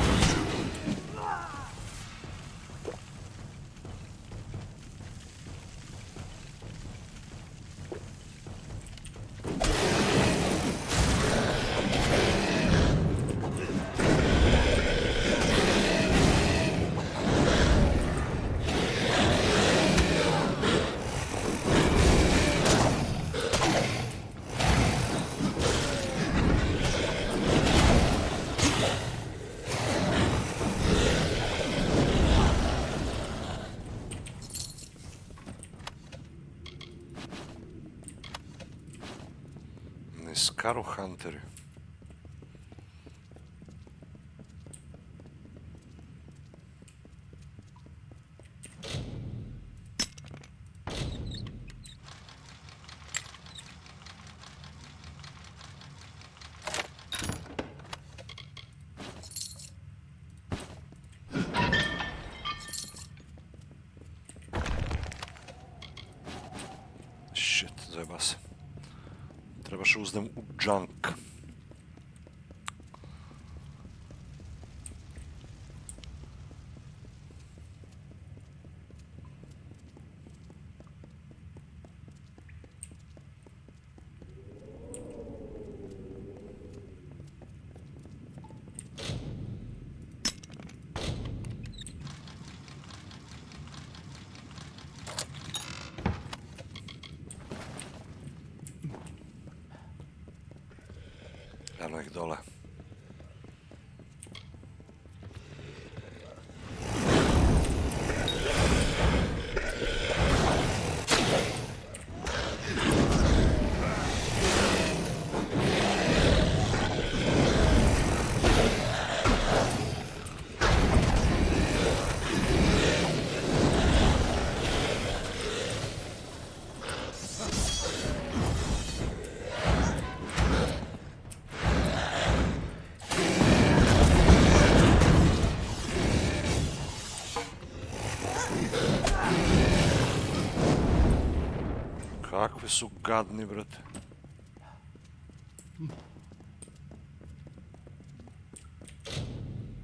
Niskaru Hunteri. Shit, zajeba se. Trebaš uzdem u junk. Eno ih dole. Kakvi su gadni, brate.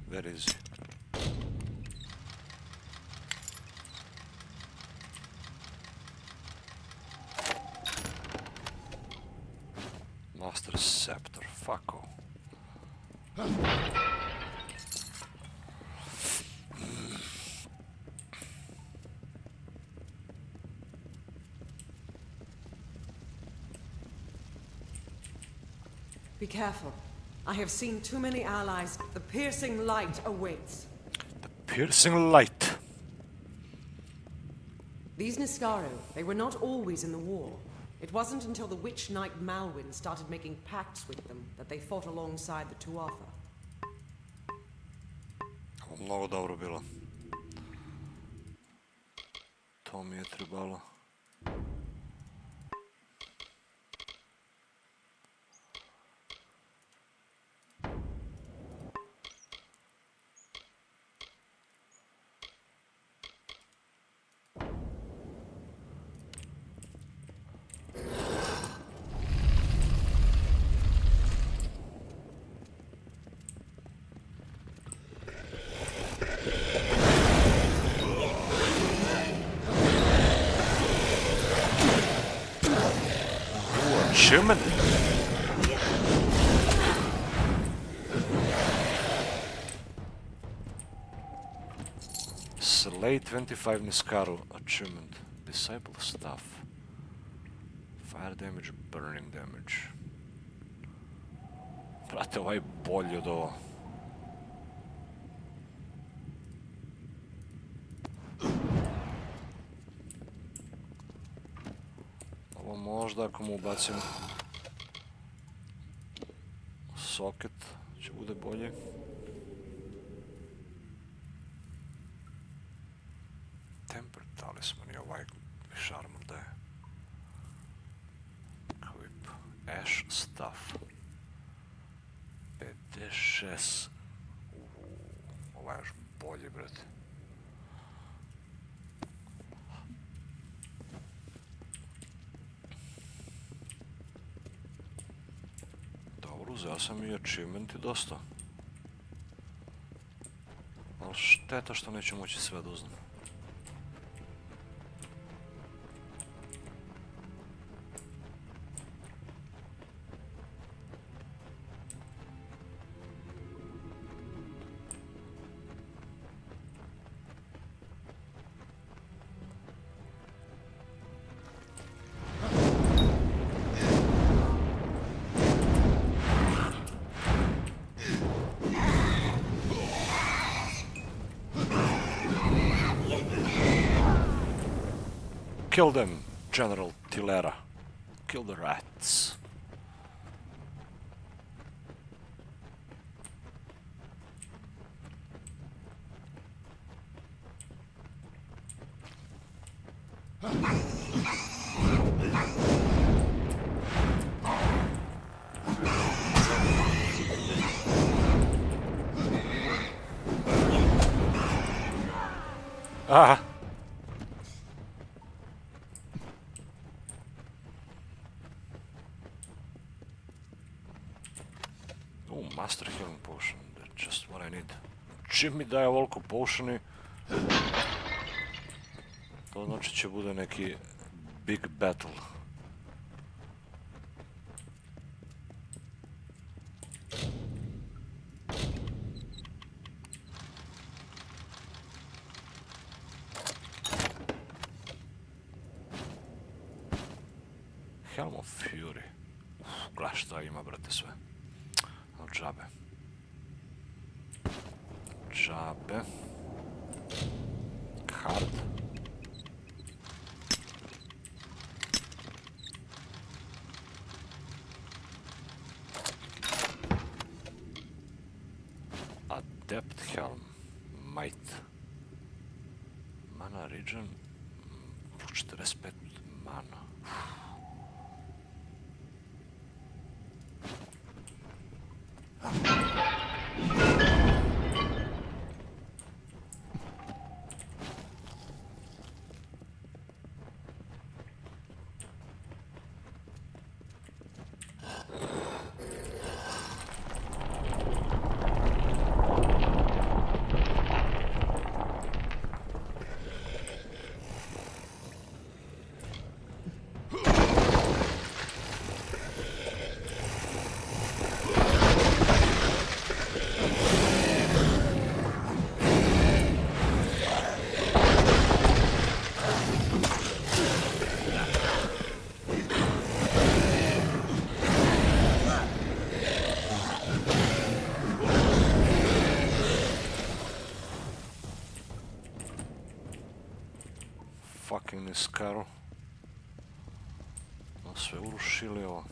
Where is he? Master Scepter, fucko. Be careful. I have seen too many allies. The piercing light awaits. Piercing light. These Niskaru, they were not always in the war. It wasn't until the witch knight Malwyn started making pacts with them that they fought alongside the Tuatha. Ovo mnogo dobro bilo. To mi je trebalo. achievement! Slay 25 Niskaru achievement. Disciple staff. Fire damage, burning damage. Brate, ovaj bolji od ovo. Ovo možda ako mu ubacim soket će bude bolje. Temper talisman je ovaj šarmor da je. Equip. Ash staff. 56. Ovaj je još bolji, brate. Dobro, uzeo sam i achievementi dosta. Ali šteta što neću moći sve da uzmem. Kill them, General Tilera. Kill the rats. Aha. Master healing potion, that's just what I need. Čim mi daje ovoliko potioni, to znači će bude neki big battle. Helm of Fury. Gledaj šta ima, brate, sve. Džabe. Džabe. Hard. Adept Helm. Might. Mana region. 45 mana. Fucking Niskaru. Sve urušili ovo.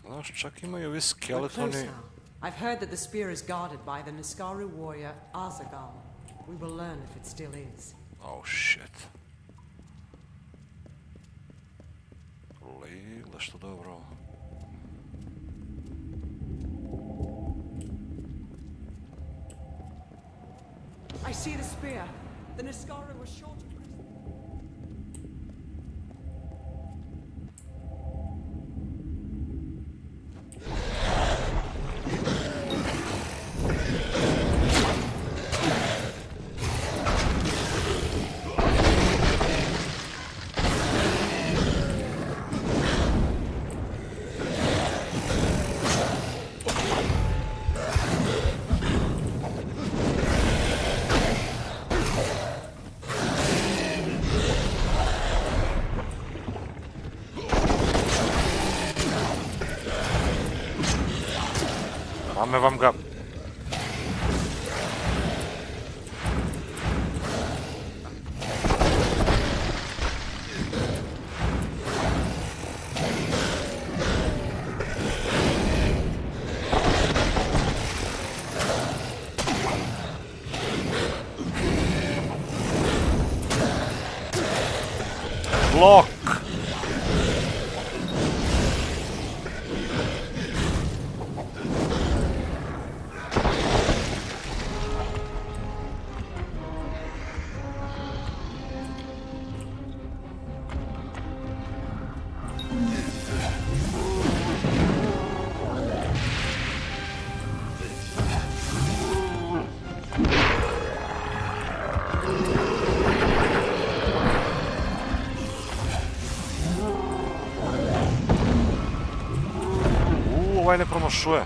Znaš, čak imaju ovi skeletoni. I've heard that the spear is guarded by the Niskaru warrior Azagal. We will learn if it still is. Oh shit. Lila, što dobro. I see the spear. The Niskaru were short of Rame vam ga. Blok! Ovaj ne promašuje.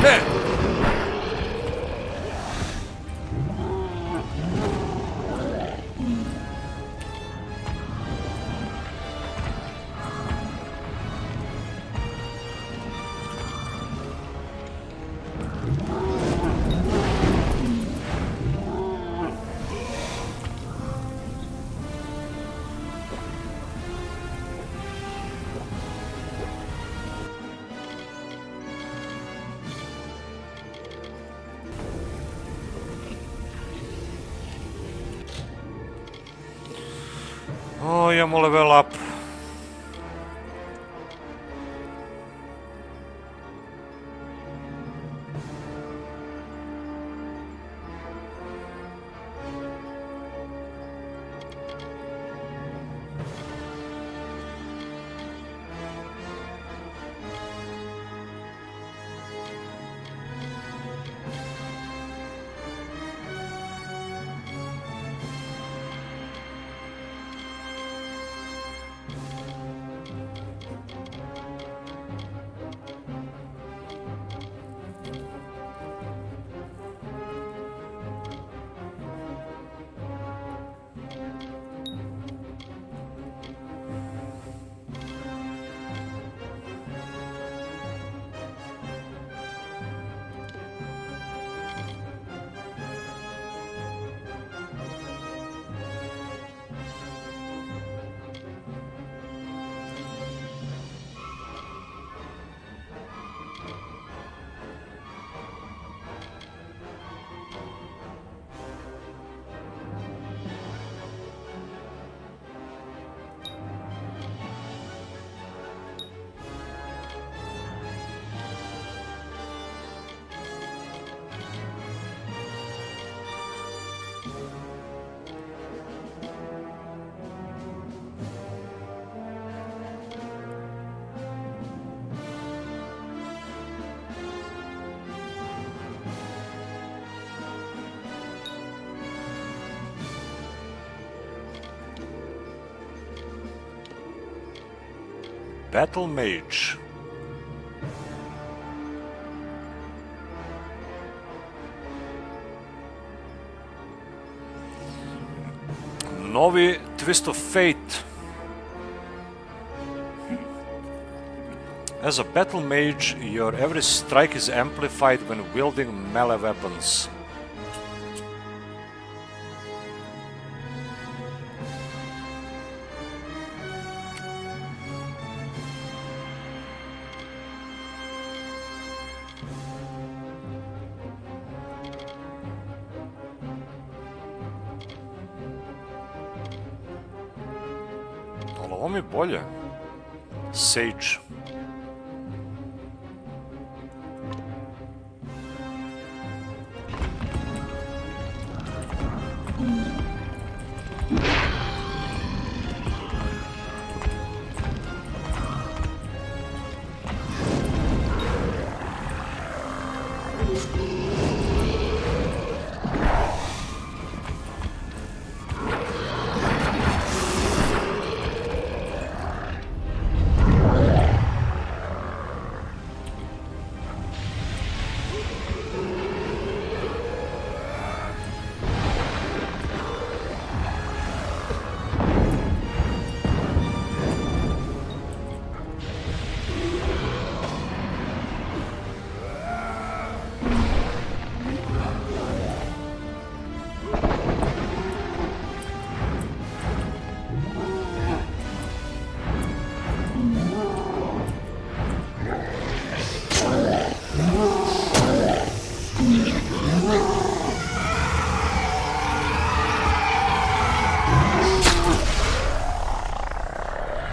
Ne! O, imamo level up. Battle Mage. Novi Twist of Fate. As a battle mage, your every strike is amplified when wielding melee weapons. Ali ovo mi je bolje. Sage.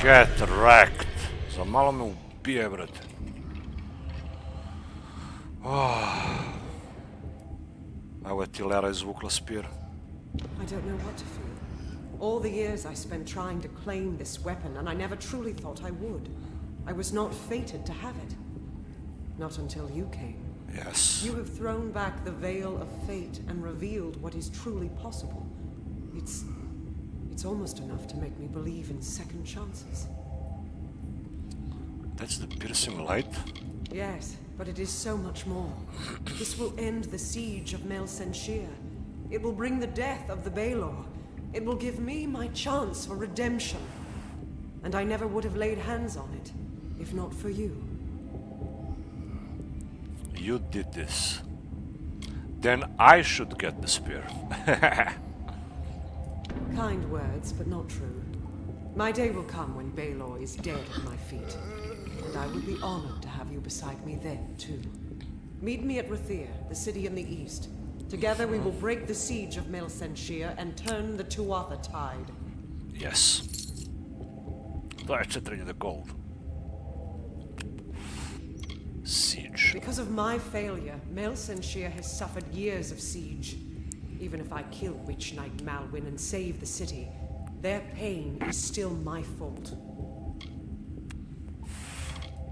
Get wrecked. Za malo me ubije, brate. Evo je Tilera izvukla spir. I don't know what to feel. All the years I spent trying to claim this weapon, and I never truly thought I would. I was not fated to have it. Not until you came. Yes. You have thrown back the veil of fate and revealed what is truly possible. It's almost enough to make me believe in second chances. That's the piercing light? Yes, but it is so much more. This will end the siege of Mel Senshir. It will bring the death of the Baelor. It will give me my chance for redemption. And I never would have laid hands on it, if not for you. You did this. Then I should get the spear. Kind words, but not true. My day will come when Baelor is dead at my feet. And I would be honored to have you beside me then, too. Meet me at Rathira, the city in the east. Together we will break the siege of Mel Senshir and turn the Tuatha tide. Yes. 24.000 gold. Siege. Because of my failure, Mel Senshir has suffered years of siege. Even if I kill Witch Knight Malwyn and save the city, their pain is still my fault.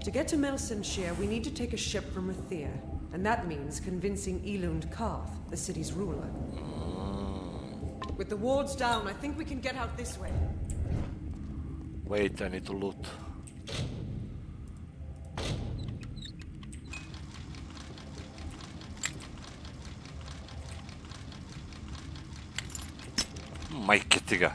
To get to Mel Senshir, we need to take a ship from Rathira, and that means convincing Elund Karth, the city's ruler. With the wards down, I think we can get out this way. Wait, I need to loot. Majke ti ga.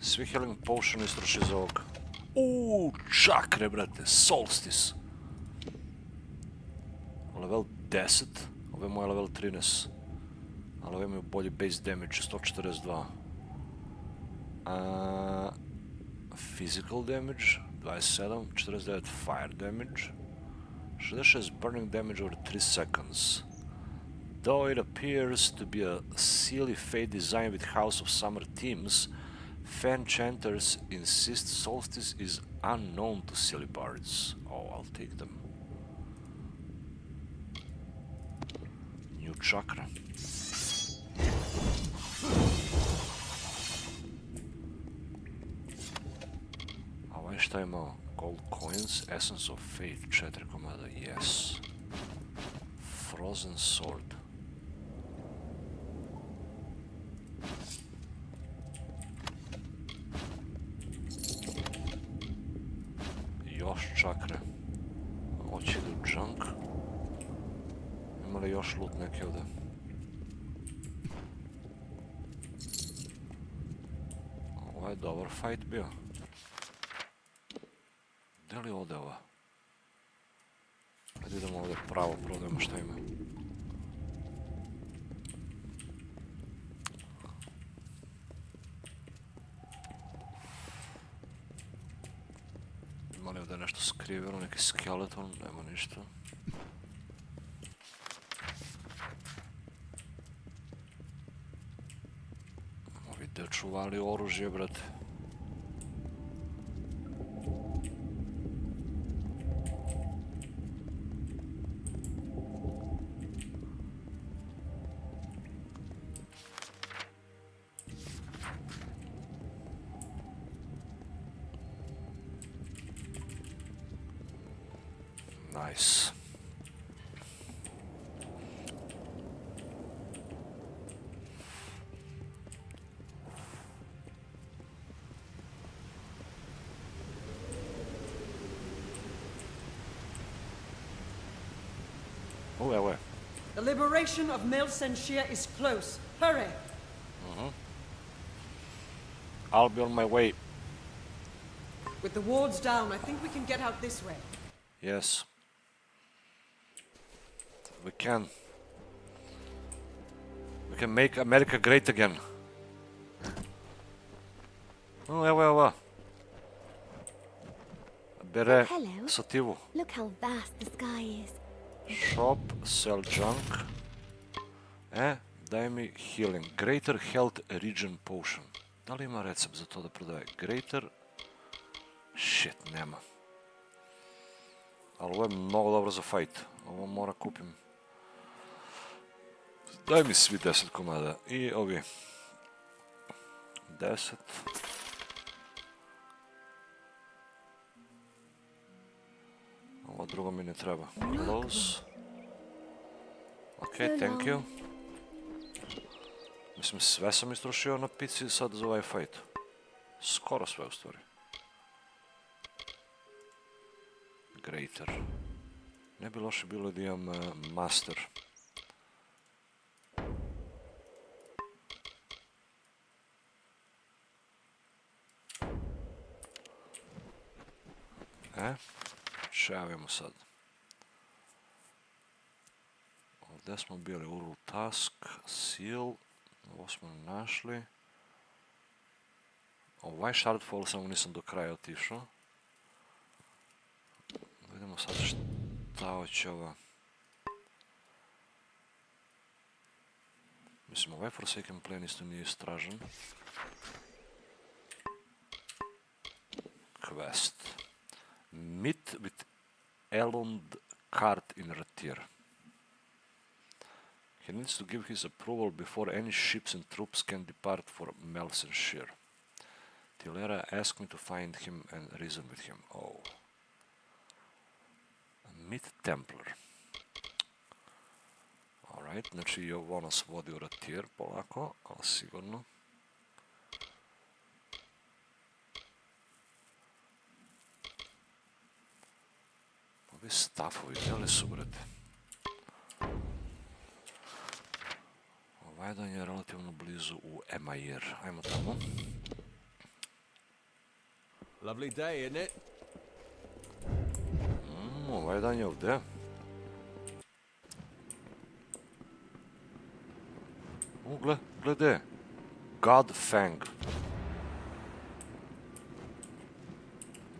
Svi healing potion istroši iz ovog. Čakre, brate, solstice. Level 10, ovo je moj level 13. Ali ovo imaju bolji base damage, 142. Physical damage, 27, 49 fire damage, 66 burning damage over 3 seconds. Though it appears to be a silly fate design with House of Summer themes, fan chanters insist solstice is unknown to silly bards. Oh, I'll take them. New chakra. A ovaj šta je imao? Gold coins, essence of faith, 4 komada, yes. Frozen sword. Još čakre. Hoće idu junk. Ima li još loot neke ovdje? Ovo je dobar fight bio. Gdje li ode ova? Ajde idemo ovdje pravo, prodajemo šta ima. Ima li ovdje nešto skriveno, neki skeleton, nema ništa. Ovi dečuvali oružje, brate. Nice. Oh, where? The liberation of Mel Senshir is close. Hurry! I'll be on my way. With the wards down, I think we can get out this way. Yes. We can. We can make America great again. Oh, evo. Bere Hello. sativu. Look how vast the sky is. Shop, sell junk. Daj mi healing. Greater health regen potion. Da li ima recept za to da prodaje? Greater... Shit, nema. Ali ovo je mnogo dobro za fight. Ovo mora kupim. Daj mi svi 10 komada. I ovi. 10. Ovo drugo mi ne treba. Close. Ok, thank you. Mislim, sve sam istrošio na pici sad za ovaj fight. Skoro sve u stvari. Greater. Ne bi loše bilo da imam master. Čavimo sad. Ovdje smo bili Urul Task, Seal, ovo smo našli. Ovaj Shardfall samo nisam do kraja otišao. Vidimo sad šta hoće ova. Mislim, ovaj Forsaken Plain isto nije istražen. Quest. Meet with Elund Cart in Rathira. He needs to give his approval before any ships and troops can depart for Melsenshire. Tilera asked me to find him and reason with him. Oh. Meet Templar. Alright, znači i ovo nas vodi u Rathir polako, ali sigurno. Ovi stafovi, gdje li su, brate? Ovaj dan je relativno blizu u Emair. Ajmo tamo. Lovely day, isn't it? Ovaj dan je ovdje. Glede. God Fang.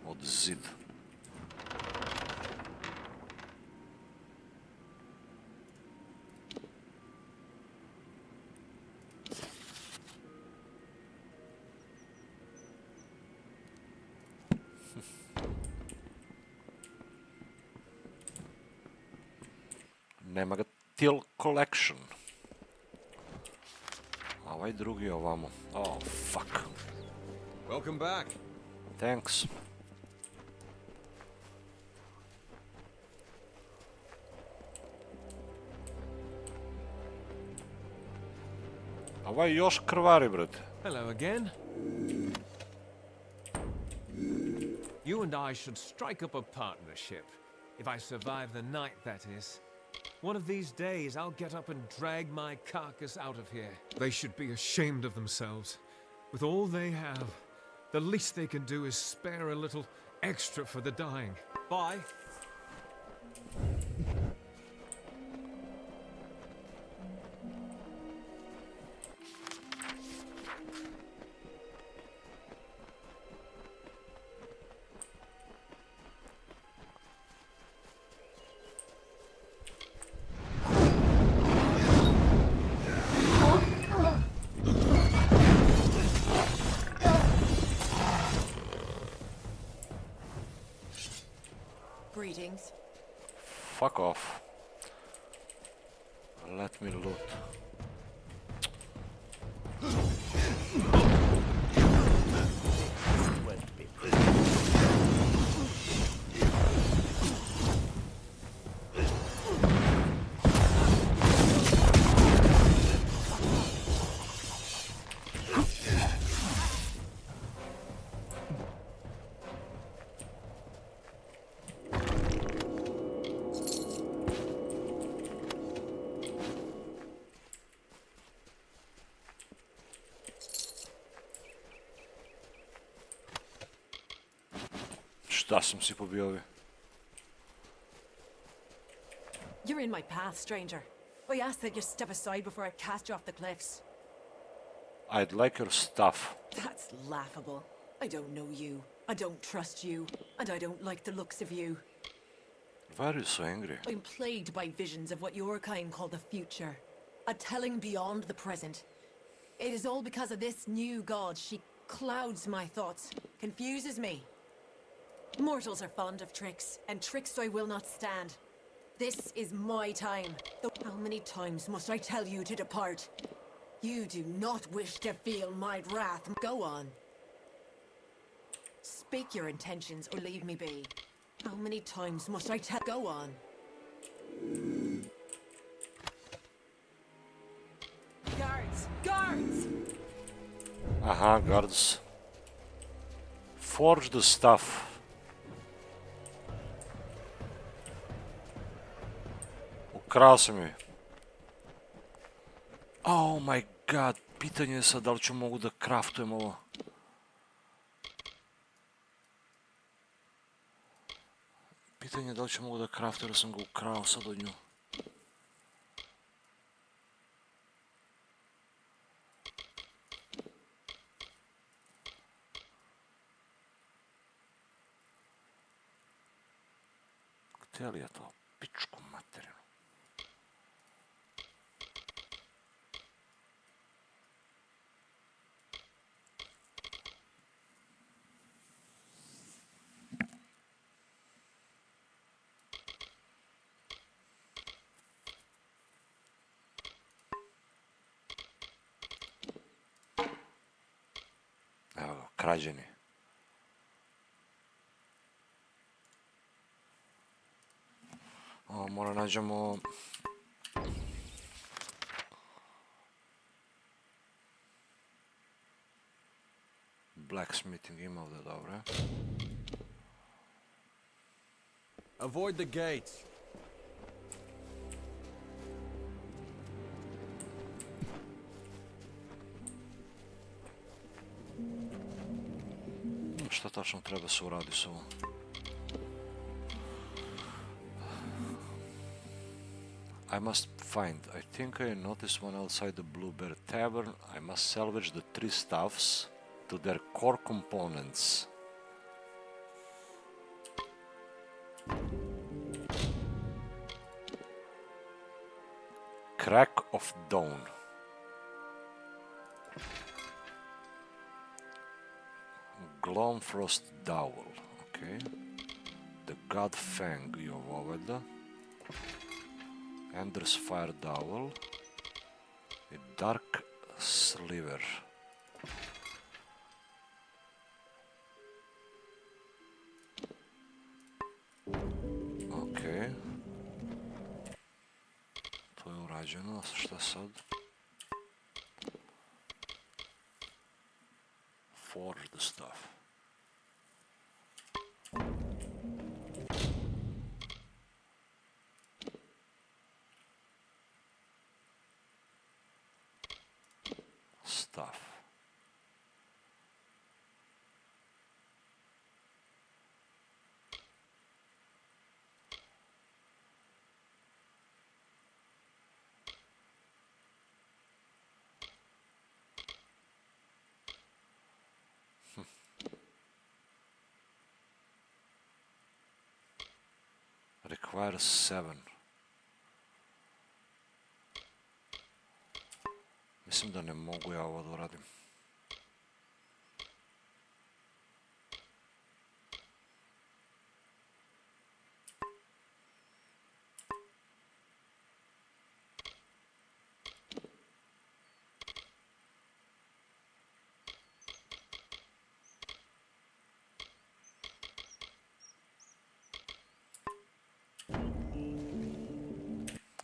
Od zid. Nema ga Till Collection. A ovaj drugi je ovamo. Oh, fuck. Welcome back. Thanks. A ovaj još krvari, brate. Hello again. You and I should strike up a partnership. If I survive the night, that is. One of these days, I'll get up and drag my carcass out of here. They should be ashamed of themselves. With all they have, the least they can do is spare a little extra for the dying. Bye. Greetings. Fuck off. Let me loot. Šta sam si pobio ovi? You're in my path, stranger. I ask that you step aside before I cast you off the cliffs. I'd like your stuff. That's laughable. I don't know you. I don't trust you. And I don't like the looks of you. Why are you so angry? I'm plagued by visions of what your kind call the future. A telling beyond the present. It is all because of this new god. She clouds my thoughts, confuses me. Mortals are fond of tricks, and tricks I will not stand. This is my time. How many times must I tell you to depart? You do not wish to feel my wrath. Go on. Speak your intentions or leave me be. How many times must I tell? Go on. Guards! Guards! Aha, guards. Forge the stuff. Ukrao sam joj. Oh my god, pitanje je sad da li ću mogu da craftujem ovo. Pitanje je da li ću mogu da craftujem jer sam ga ukrao sad od nju. Gdje li je to? Pičku materinu. Evo ga, krađeni. O, mora nađemo... Blacksmithing ima ovdje, dobro. Avoid the gates. Šta tačno treba se uradi s ovom? I must find. I think I noticed one outside the Blue Bear Tavern. I must salvage the 3 staffs to their core components. Crack of Dawn. Glomfrost Dowel. Okay. The God Fang je ovo valjda. Ender's Fire Dowel i Dark Sliver. Ok. To je urađeno, šta sad? Forge the stuff. Stuff. Requires 7. Mislim da ne mogu ja ovo da uradim.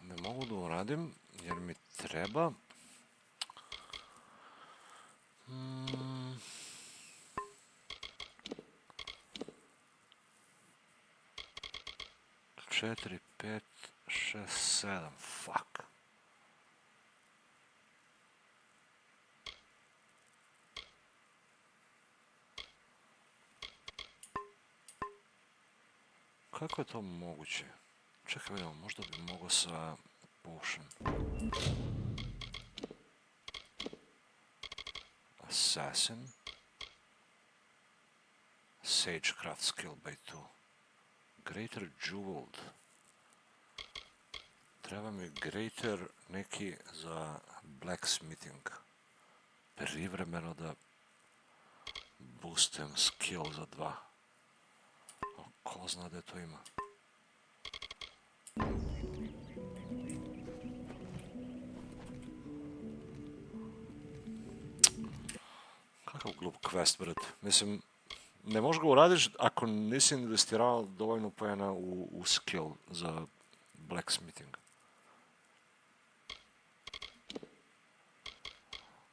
Ne mogu da uradim jer mi treba 4, 5, 6, 7. Fuck. Kako je to moguće? Čekaj, vidimo, možda bi mogao sa potion. Assassin. Sagecraft skill by 2. Greater jeweled. Treba mi greater neki za blacksmithing. Privremeno da boostem skill za 2. Ko zna da je to ima? Kakav glup quest, brat. Mislim, ne možeš ga uradiš ako nisi investirao dovoljno poena u skill za blacksmithing.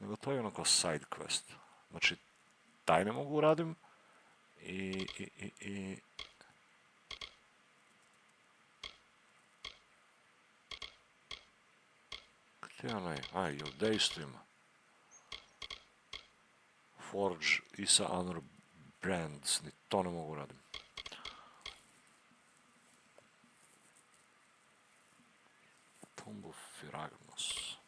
Nego to je ono kao side quest. Znači, taj ne mogu uradim i... Gdje je onaj? Aj, i ovdje isto ima. Forge Isa Honor Brands, ni to ne mogu radim. Tomb of Firagnos.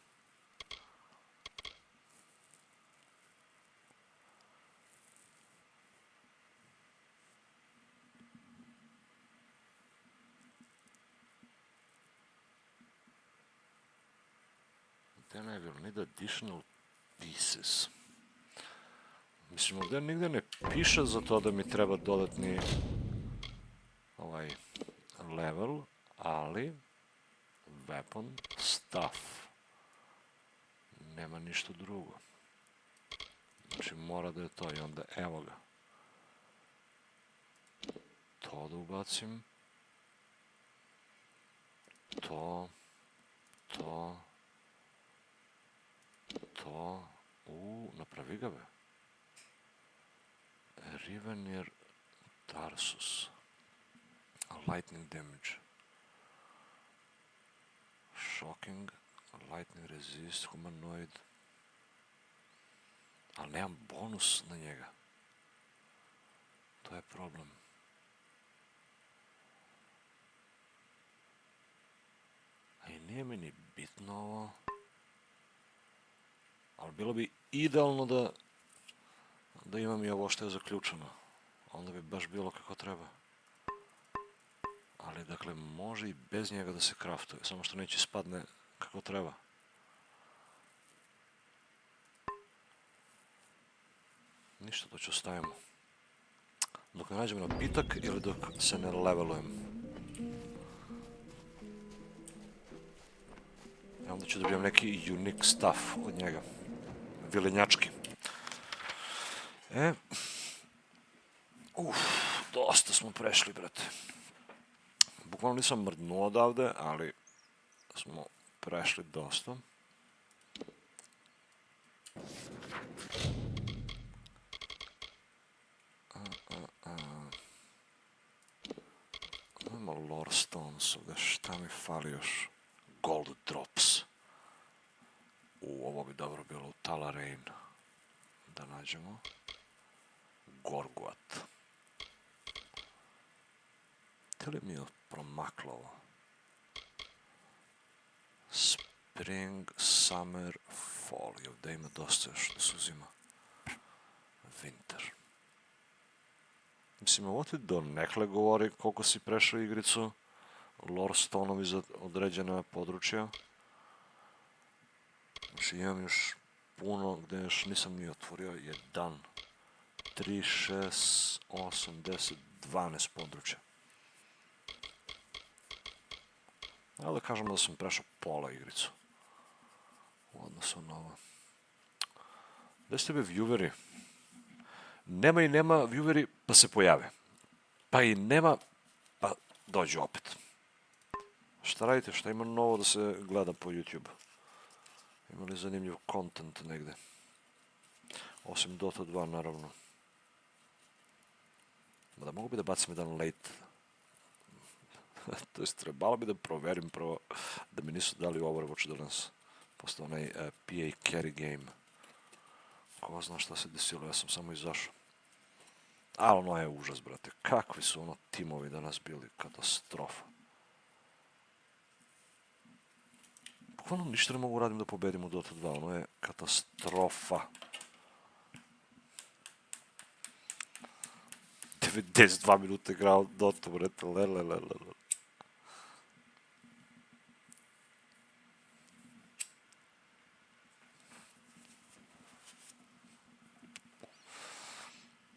Then I will need additional pieces. Mislim, ovdje nigdje ne piše za to da mi treba dodatni level, ali weapon stuff. Nema ništa drugo. Znači, mora da je to i onda evo ga. To da ubacim. To. Napravi ga be. Rivenir Tarsus. Lightning damage. Shocking. Lightning resist. Humanoid. Ali nemam bonus na njega. To je problem. I nije mi ni bitno ovo. Ali bilo bi idealno da imam i ovo što je zaključeno. Onda bi baš bilo kako treba. Ali, dakle, može i bez njega da se craftuje, samo što neće spadne kako treba. Ništa, to ću ostavimo. Dok ne nađemo napitak ili dok se ne levelujem. I onda ću dobijem neki unique stuff od njega. Vilenjački. Dosta smo prešli, brate. Bukvalno nisam mrdnuo odavde, ali smo prešli dosta. Imamo lore stones ovdje, šta mi fali još? Gold drops. Ovo bi dobro bilo u Talarain. Da nađemo. Gorguat. Te li mi je promaklo ovo? Spring, summer, fall. I ovdje ima dosta još da se uzima. Winter. Mislim, ovo ti do nekle govori koliko si prešao igricu. Lore stonovi za određena područja. Znači, imam još puno gdje još nisam ni otvorio. 1, 3, 6, 8, 10, 12 područja. Ali da kažemo da sam prešao pola igricu. U odnosu na ovo. Gdje ste bi vieweri? Nema i nema vieweri, pa se pojave. Pa i nema, pa dođu opet. Šta radite? Šta ima novo da se gleda po YouTube? Ima li zanimljiv content negdje? Osim Dota 2, naravno. Da mogu bi da bacim jedan late. To jest, trebalo bi da proverim prvo da mi nisu dali Overwatch danas. Postao onaj PA carry game. Ko zna šta se desilo, ja sam samo izašao. Ali ono je užas, brate. Kakvi su ono timovi danas bili. Katastrofa. Bukvalno ništa ne mogu radim da pobedim u Dota 2. Ono je katastrofa. 92 minuta igrao Dota, brate.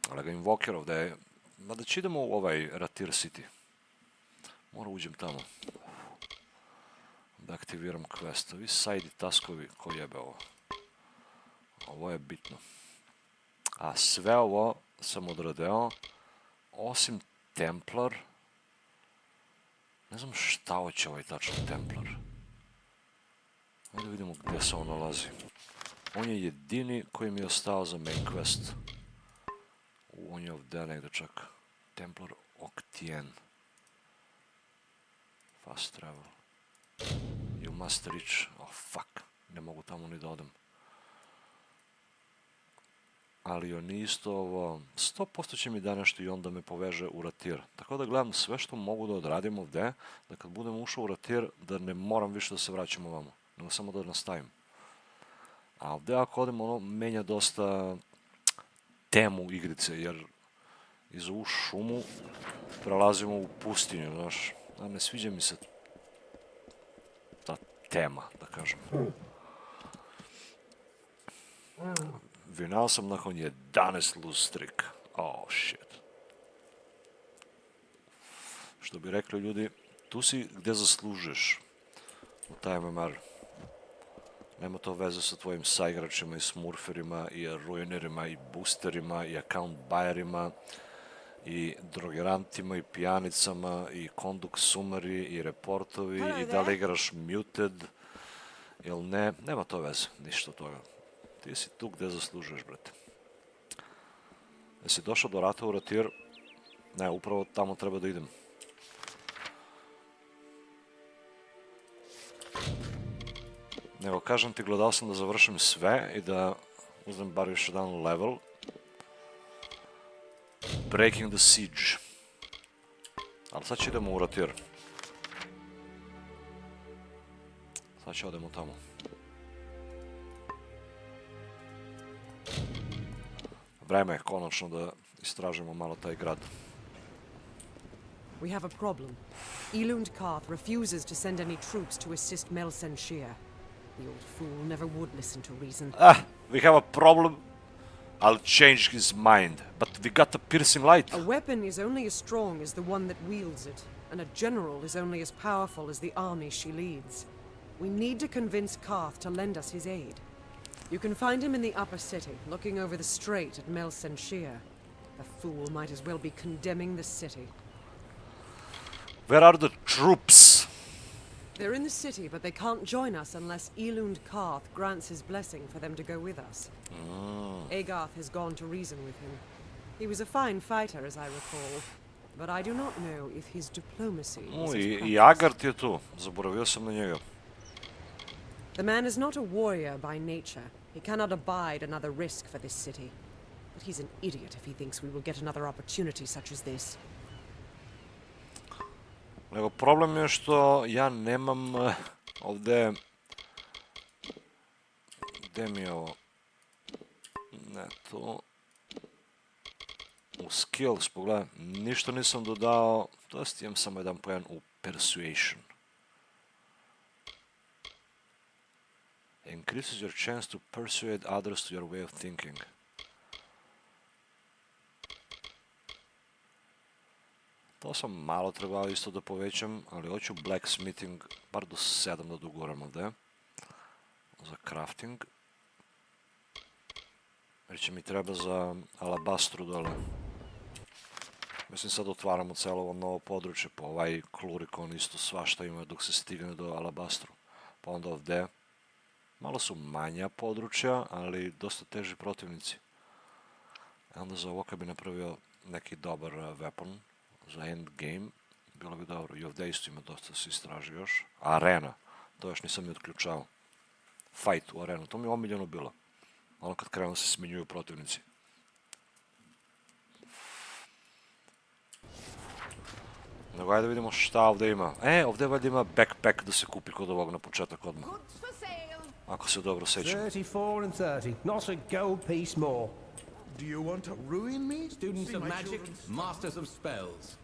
Ali ga invokira ovdje je... Mada će idemo u ovaj Rathir City. Moram uđem tamo. Da aktiviram quest. Ovi side taskovi, ko jebe ovo. Ovo je bitno. A sve ovo sam odradio, osim Templar. Ne znam šta hoće ovaj tačno Templar. Ajde vidimo gdje se on nalazi. On je jedini koji mi je ostao za main quest. On je ovdje negdje čak. Templar Octien. Fast travel. You must reach... Oh fuck. Ne mogu tamo ni da odem. Ali on isto ovo... 100% će mi da nešto i onda me poveže u Rathir. Tako da gledam sve što mogu da odradim ovdje, da kad budem ušao u Rathir, da ne moram više da se vraćam ovamo. Nego samo da nastavim. A ovdje ako odem, ono menja dosta temu igrice, jer iz ovu šumu prelazimo u pustinju, znaš. A ne sviđa mi se ta tema, da kažem. Vinao sam nakon 11 lose streak. Oh shit. Što bi rekli ljudi, tu si gdje zaslužuješ u taj MMR. Nema to veze sa tvojim saigračima i smurferima i ruinerima i boosterima i account buyerima i drogerantima i pijanicama i conduct summary i reportovi i da li igraš muted ili ne. Nema to veze, ništa od toga. Ti si tu gdje zaslužuješ, brate. Jesi došao do rata u Rathir? Ne, upravo tamo treba da idem. Nego, kažem ti, gledao sam da završim sve i da uzmem bar još jedan level. Breaking the Siege. Ali sad će idemo u Rathir. Sad će odemo tamo. Vreme je konačno da istražimo malo taj grad. We have a problem. Elund Karth refuses to send any troops to assist Melsen Shir. The old fool never would listen to reason. We have a problem. I'll change his mind. But we got a piercing light. A weapon is only as strong as the one that wields it, and a general is only as powerful as the army she leads. We need to convince Karth to lend us his aid. You can find him in the upper city, looking over the strait at Melsen Shir. The fool might as well be condemning the city. Where are the troops? They're in the city, but they can't join us unless Elund Karth grants his blessing for them to go with us. Agarth has gone to reason with him. He was a fine fighter, as I recall, but I do not know if his diplomacy was as I Agart je tu. Zaboravio sam na njega. The man is not a warrior by nature. He cannot abide another risk for this city. But he's an idiot if he thinks we will get another opportunity such as this. Nego problem je što ja nemam ovdje... Gdje mi je ovo? Ne, to... U skills, pogledaj, ništa nisam dodao, to jest imam samo jedan poen u persuasion. Increases your chance to persuade others to your way of thinking. To sam malo trebao isto da povećam, ali hoću blacksmithing, bar do 7 da doguram ovdje. Za crafting. Jer će mi treba za alabastru dole. Mislim sad otvaramo cijelo ovo novo područje, pa ovaj klurikon isto svašta ima dok se stigne do alabastru. Pa onda ovdje. Malo su manja područja, ali dosta teži protivnici. Onda za ovo kad bi napravio neki dobar weapon za end game, bilo bi dobro. I ovdje isto ima dosta se istraži još. Arena, to još nisam ni otključao. Fight u arenu, to mi je omiljeno bilo. Ono kad krenu se smenjuju protivnici. Nego ajde vidimo šta ovdje ima. Ovdje valjda ima backpack da se kupi kod ovog na početak odmah. Ako se dobro sećam. 34 and 30, not a gold piece more. Do you want to ruin me? Students of magic, masters of spells.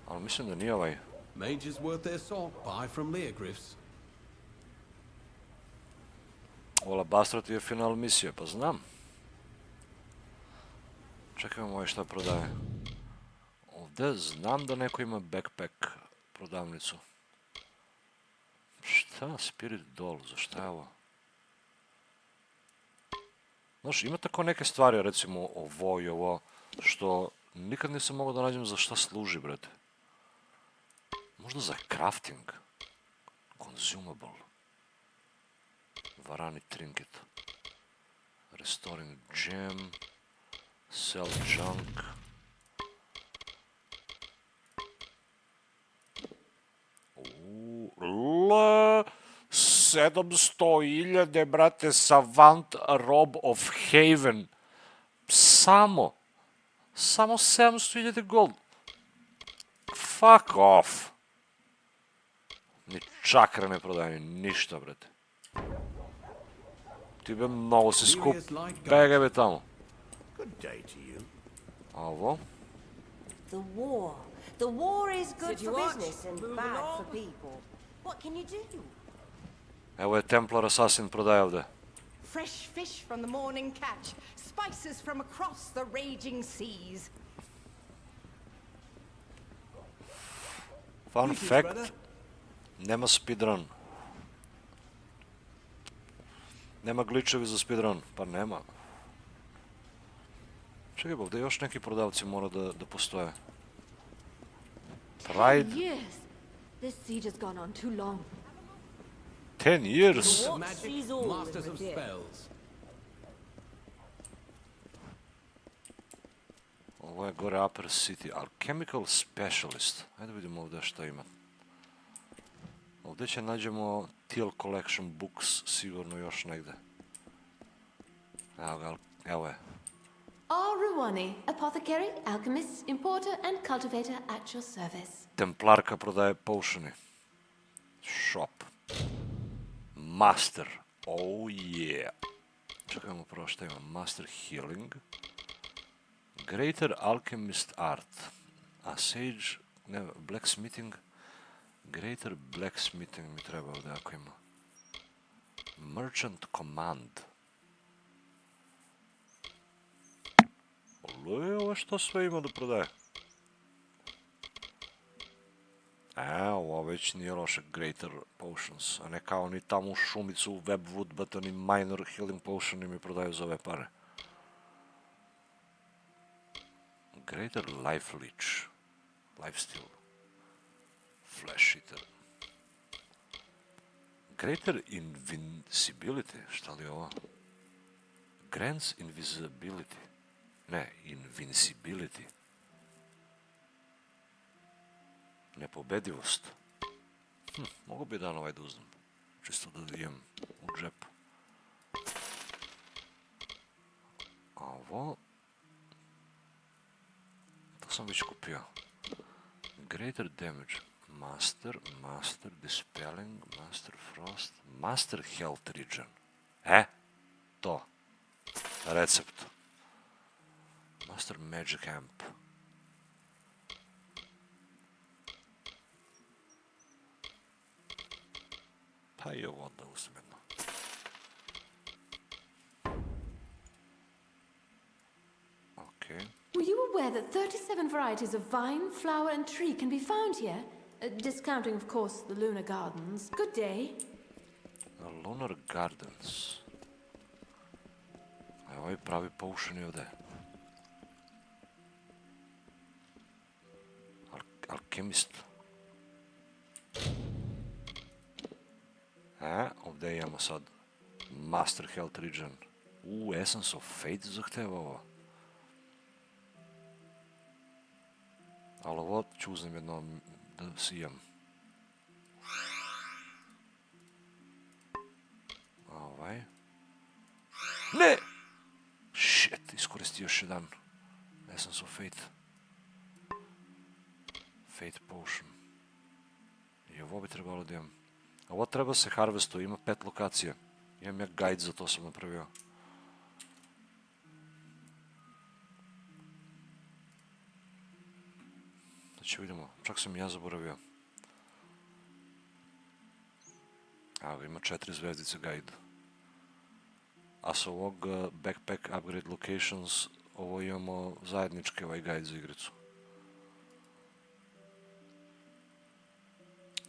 Ali mislim da nije ovaj. Mages worth their salt, buy from Leogryphs. Alabastra ti je final misije, pa znam. Čekaj, imamo ovaj šta prodaje. Ovdje znam da neko ima backpack prodavnicu. Šta? Spirit doll, za šta je ovo? Znaš, ima tako neke stvari, recimo ovo i ovo, što nikad nisam mogao da nađem za šta služi, brate. Možda za crafting. Consumable. Varani trinket. Restoring gem. Sell junk. L 700.000, brate, Savant Rob of Haven. Samo 700.000 gold. Fuck off. Ni čakra ne prodaje, ništa, brate. Ti be mnogo si skup. Begaj be tamo. A ovo? The war is good for business and bad for people. What can you do? Evo je Templar Assassin prodaje ovde. Fresh fish from the morning catch, spices from across the raging seas. Fun fact, nema speedrun. Nema glitchevi za speedrun, pa nema. Čekaj, ovdje još neki prodavci mora da postoje. Pride. 10 years. This siege has gone on too long. 10 years? Masters of spells. Ovo je gore Upper City. Alchemical Specialist. Ajde vidimo ovdje šta ima. Ovdje će nađemo Teal Collection Books, sigurno još negdje. Evo ga, evo je. Aruwani, apothecary, alchemist, importer and cultivator at your service. Templarka prodaje potioni. Shop. Master. Oh yeah. Čekajmo prvo šta ima. Master Healing. Greater Alchemist Art. A Sage, ne, Blacksmithing. Greater Blacksmithing mi treba ovdje ako ima. Merchant Command. Ovo što sve ima da prodaje. Ovo već nije loše. Greater Potions. A ne kao ni tamo u šumicu Webwood, but oni minor healing potioni mi prodaju za ove pare. Greater Life Leech. Lifesteal. Flash Eater. Greater Invincibility. Šta li je ovo? Grants Invisibility. Ne, Invincibility. Nepobedivost. Mogu bi dan ovaj da uzmem. Čisto da imam u džepu. A ovo... To sam već kupio. Greater Damage. Master Dispelling, Master Frost, Master Health Regen. To. Recept. Master Magic Amp. Pa i ovo da uzmem jedno. Okay. Were you aware that 37 varieties of vine, flower and tree can be found here? Discounting, of course, the Lunar Gardens. Good day. The Lunar Gardens. Evo je pravi potioni ovdje. Alchemist. Ovdje imamo sad Master Health Regen. Essence of Fate zahteva ovo. Ali ovo ću uzem jedno da sijam. Ovaj. Ne! Shit, iskoristi još jedan. Essence of Fate. Fate Potion. I ovo bi trebalo da imam. Ovo treba se harvestu, ima 5 lokacija. Imam ja guide za to sam napravio. Znači vidimo, čak sam ja zaboravio. Evo ima 4 zvezdice guide. A sa ovog backpack upgrade locations ovo imamo zajednički ovaj guide za igricu.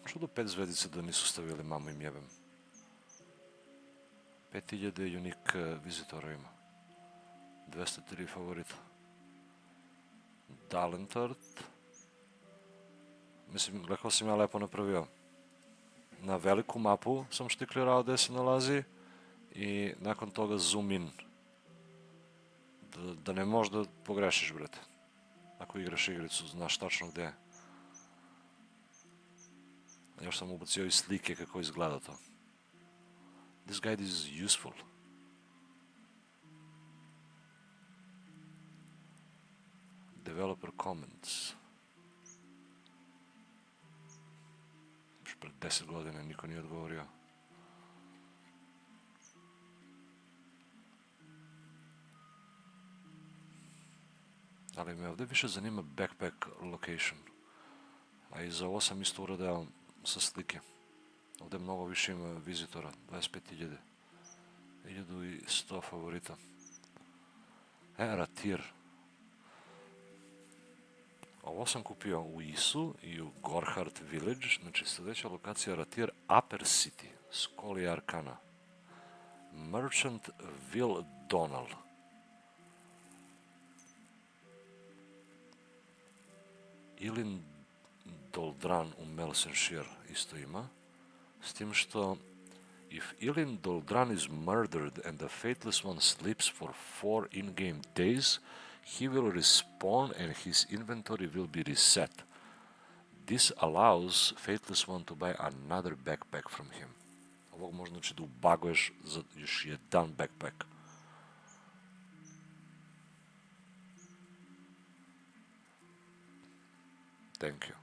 Čudo 5 zvezdice da nisu stavili mamu im jebem. 5000 unik vizitora ima. 203 favorita. Dalentart. Mislim, rekao sam ja lepo napravio. Na veliku mapu sam štiklirao gde se nalazi i nakon toga zoom in. Da ne možda pogrešiš, brate. Ako igraš igricu, znaš tačno gde je. Još sam ubacio i slike kako izgleda to. This guide is useful. Developer comments. Pred 10 godina niko nije odgovorio. Ali me ovdje više zanima backpack location. A i za ovo sam isto uradio sa slike. Ovdje mnogo više ima vizitora, 25.000. 1100 favorita. Rathir. Ovo sam kupio u Isu i u Gorhart Village, znači sljedeća lokacija Rathir, Upper City, Skoli Arkana. Merchant Will Donal. Ilin Doldran u Melsenshire isto ima, s tim što if Ilin Doldran is murdered and the Faithless One sleeps for 4 in-game days, he will respawn and his inventory will be reset. This allows Faithless One to buy another backpack from him. Ovog možda znači da ubaguješ za još jedan backpack. Thank you.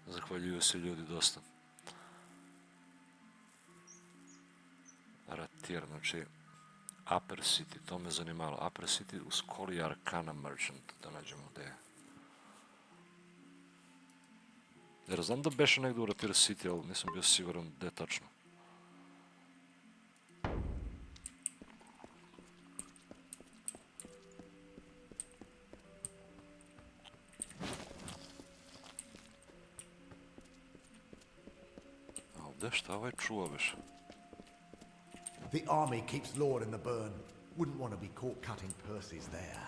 Zahvaljuju se ljudi dosta. Rathir, znači Upper City, to me zanimalo. Upper City u Skoli Arkana Merchant, da nađemo gde je. Jer znam da beše negdje u Rathir City, ali nisam bio siguran gde je tačno. A ovdje šta ovaj čuva beše? The army keeps Lord in the burn. Wouldn't want to be caught cutting purses there.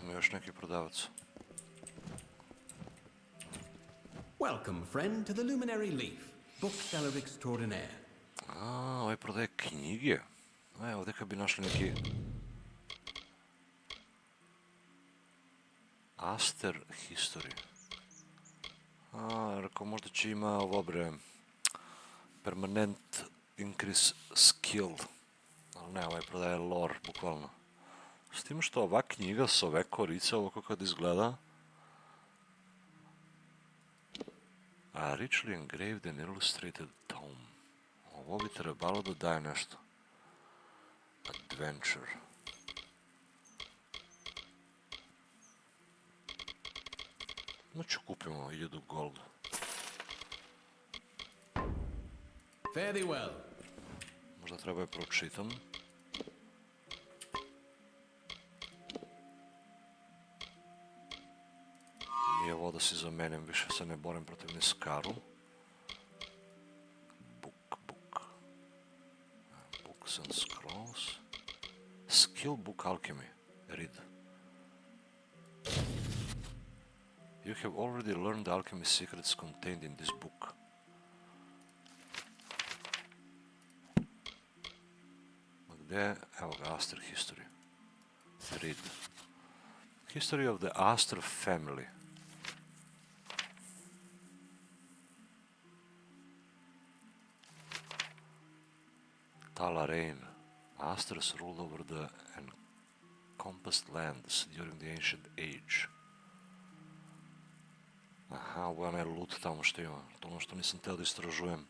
Ima još neki prodavac. Welcome, friend, to the Luminary Leaf, bookseller extraordinaire. Ovaj prodaje knjige. Ovdje kad bi našli neki Aster History. Rekao možda će ima ovo bre permanent increase skill. Ali ne, ovaj prodaje lore, bukvalno. S tim što ova knjiga s ove korice, ovako kad izgleda, a richly engraved and illustrated tome. Ovo bi trebalo da daje nešto. Adventure. Znači kupimo 1000 gold. Fare thee well. Možda treba je pročitam. I ovo da si zamenim, više se ne borim protiv Niskaru. Books and scrolls. Skill book alchemy. Read. You have already learned the alchemy secrets contained in this book. Gdje je? Evo ga, Aster History. Read. History of the Aster family. Talarain. Asters ruled over the encompassed lands during the ancient age. Aha, ovo je onaj loot tamo što ima. To ono što nisam teo da istražujem.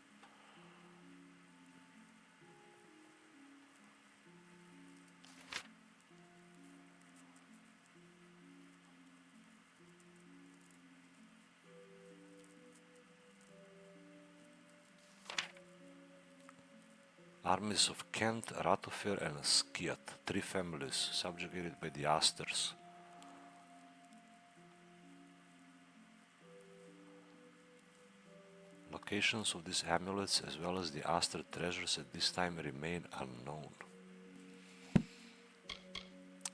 Armies of Kent, Rathira and Skiat, 3 families subjugated by the Asters. Locations of these amulets as well as the Aster treasures at this time remain unknown.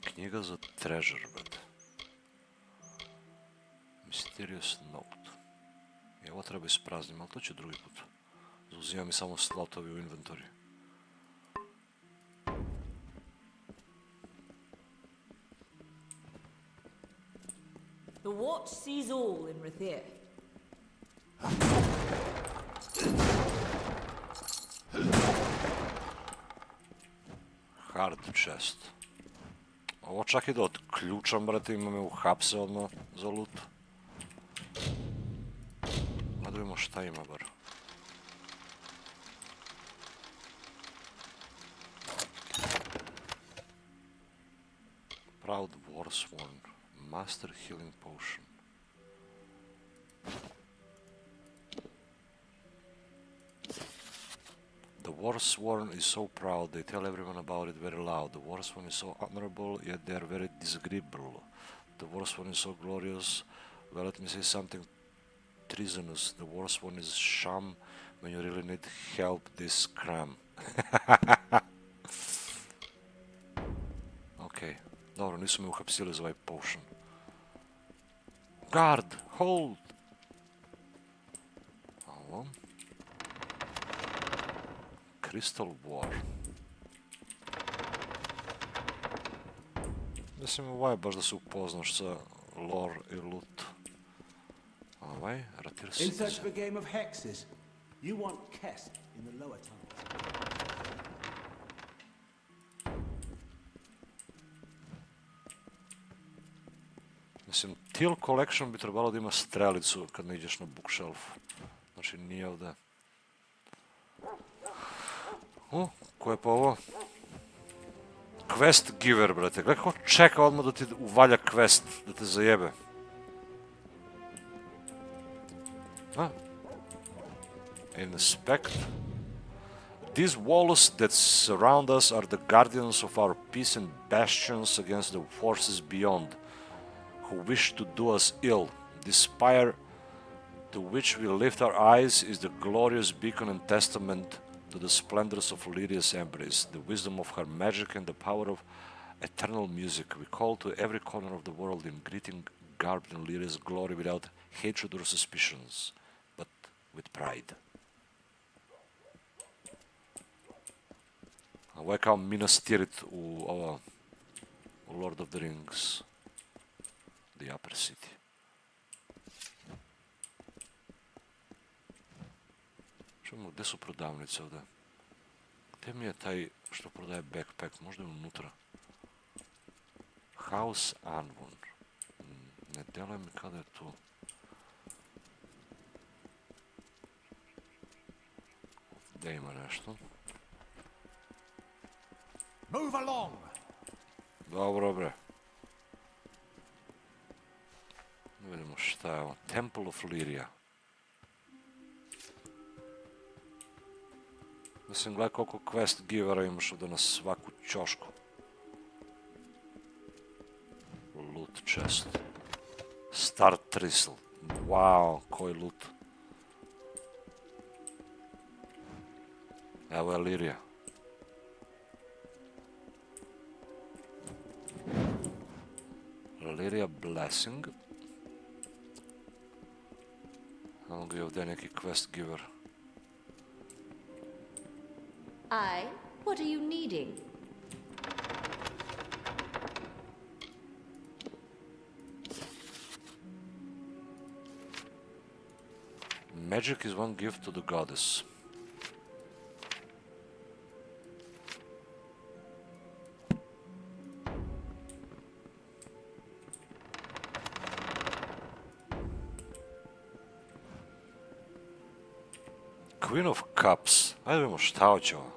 Knjiga za treasure, brate. Mysterious note. I ovo treba ispraznim, ali to će drugi put. Zauzima mi samo slotovi u inventoriju. The watch sees all in Rathira. Hard chest. Ovo čak i da otključam, brate, ima me uhapse odmah za loot. Da vidimo šta ima, bar. Proud Warsworn. Master Healing Potion. The Warsworn is so proud, they tell everyone about it very loud. The Warsworn is so honorable, yet they are very disagreeable. The Warsworn is so glorious, well, let me say something treasonous. The Warsworn is sham, when you really need help, this cram. Ok, dobro, nisu me uhapsili za ovaj potion. Guard, hold! Ovo. Crystal War. Mislim, ovaj baš da se upoznaš sa lore i loot. Ovaj, Rathira In search of a game of hexes, you want Kest in the lower tunnels. Mislim, Teal Collection bi trebalo da ima strelicu kad ne ideš na bookshelf. Znači, nije ovdje. Ko je pa ovo? Quest giver, brate. Gledaj kako čeka odmah da ti uvalja quest, da te zajebe. Inspect. These walls that surround us are the guardians of our peace and bastions against the forces beyond, who wish to do us ill. This spire to which we lift our eyes is the glorious beacon and testament to the splendors of Lyria's embrace, the wisdom of her magic and the power of eternal music. We call to every corner of the world in greeting garbed in Lyria's glory without hatred or suspicions, but with pride. Ovo je kao Minas Tirith u Lord of the Rings. The Upper City. Čujemo, gdje su prodavnice ovdje? Gdje mi je taj što prodaje backpack? Možda je unutra. House Anvon. Ne deluje mi kada je tu. Gdje ima nešto? Move along! Dobro, bre. Da vidimo šta je ovo. Temple of Lyria. Mislim, gledaj koliko quest givera imaš ovdje na svaku ćošku. Loot chest. Star Thistle. Wow, koji loot. Evo je Lyria. Lyria Blessing. Evo ga je ovdje neki quest giver. What are you needing? Magic is one gift to the goddess. Queen of Cups. Ajde vidimo šta hoće ovo.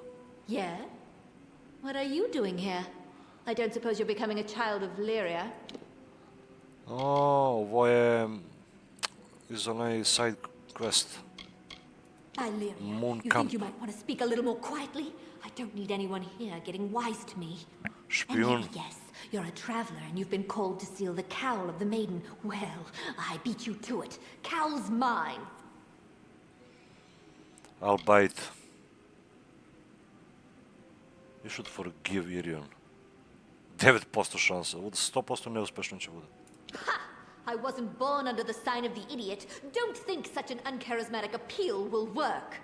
Yeah? What are you doing here? I don't suppose you're becoming a child of Lyria. Ovo je iz onaj side quest. Illyria, Moon you camp. think you might want to speak a little more quietly? I don't need anyone here getting wise to me. And Špijun. let me guess, you're a traveler and you've been called to steal the cowl of the maiden. Well, I beat you to it. Cowl's mine. I'll bite. You should forgive Irion. 9% šanse. Ovo 100% neuspešno će bude. Ha! I wasn't born under the sign of the idiot. Don't think such an uncharismatic appeal will work.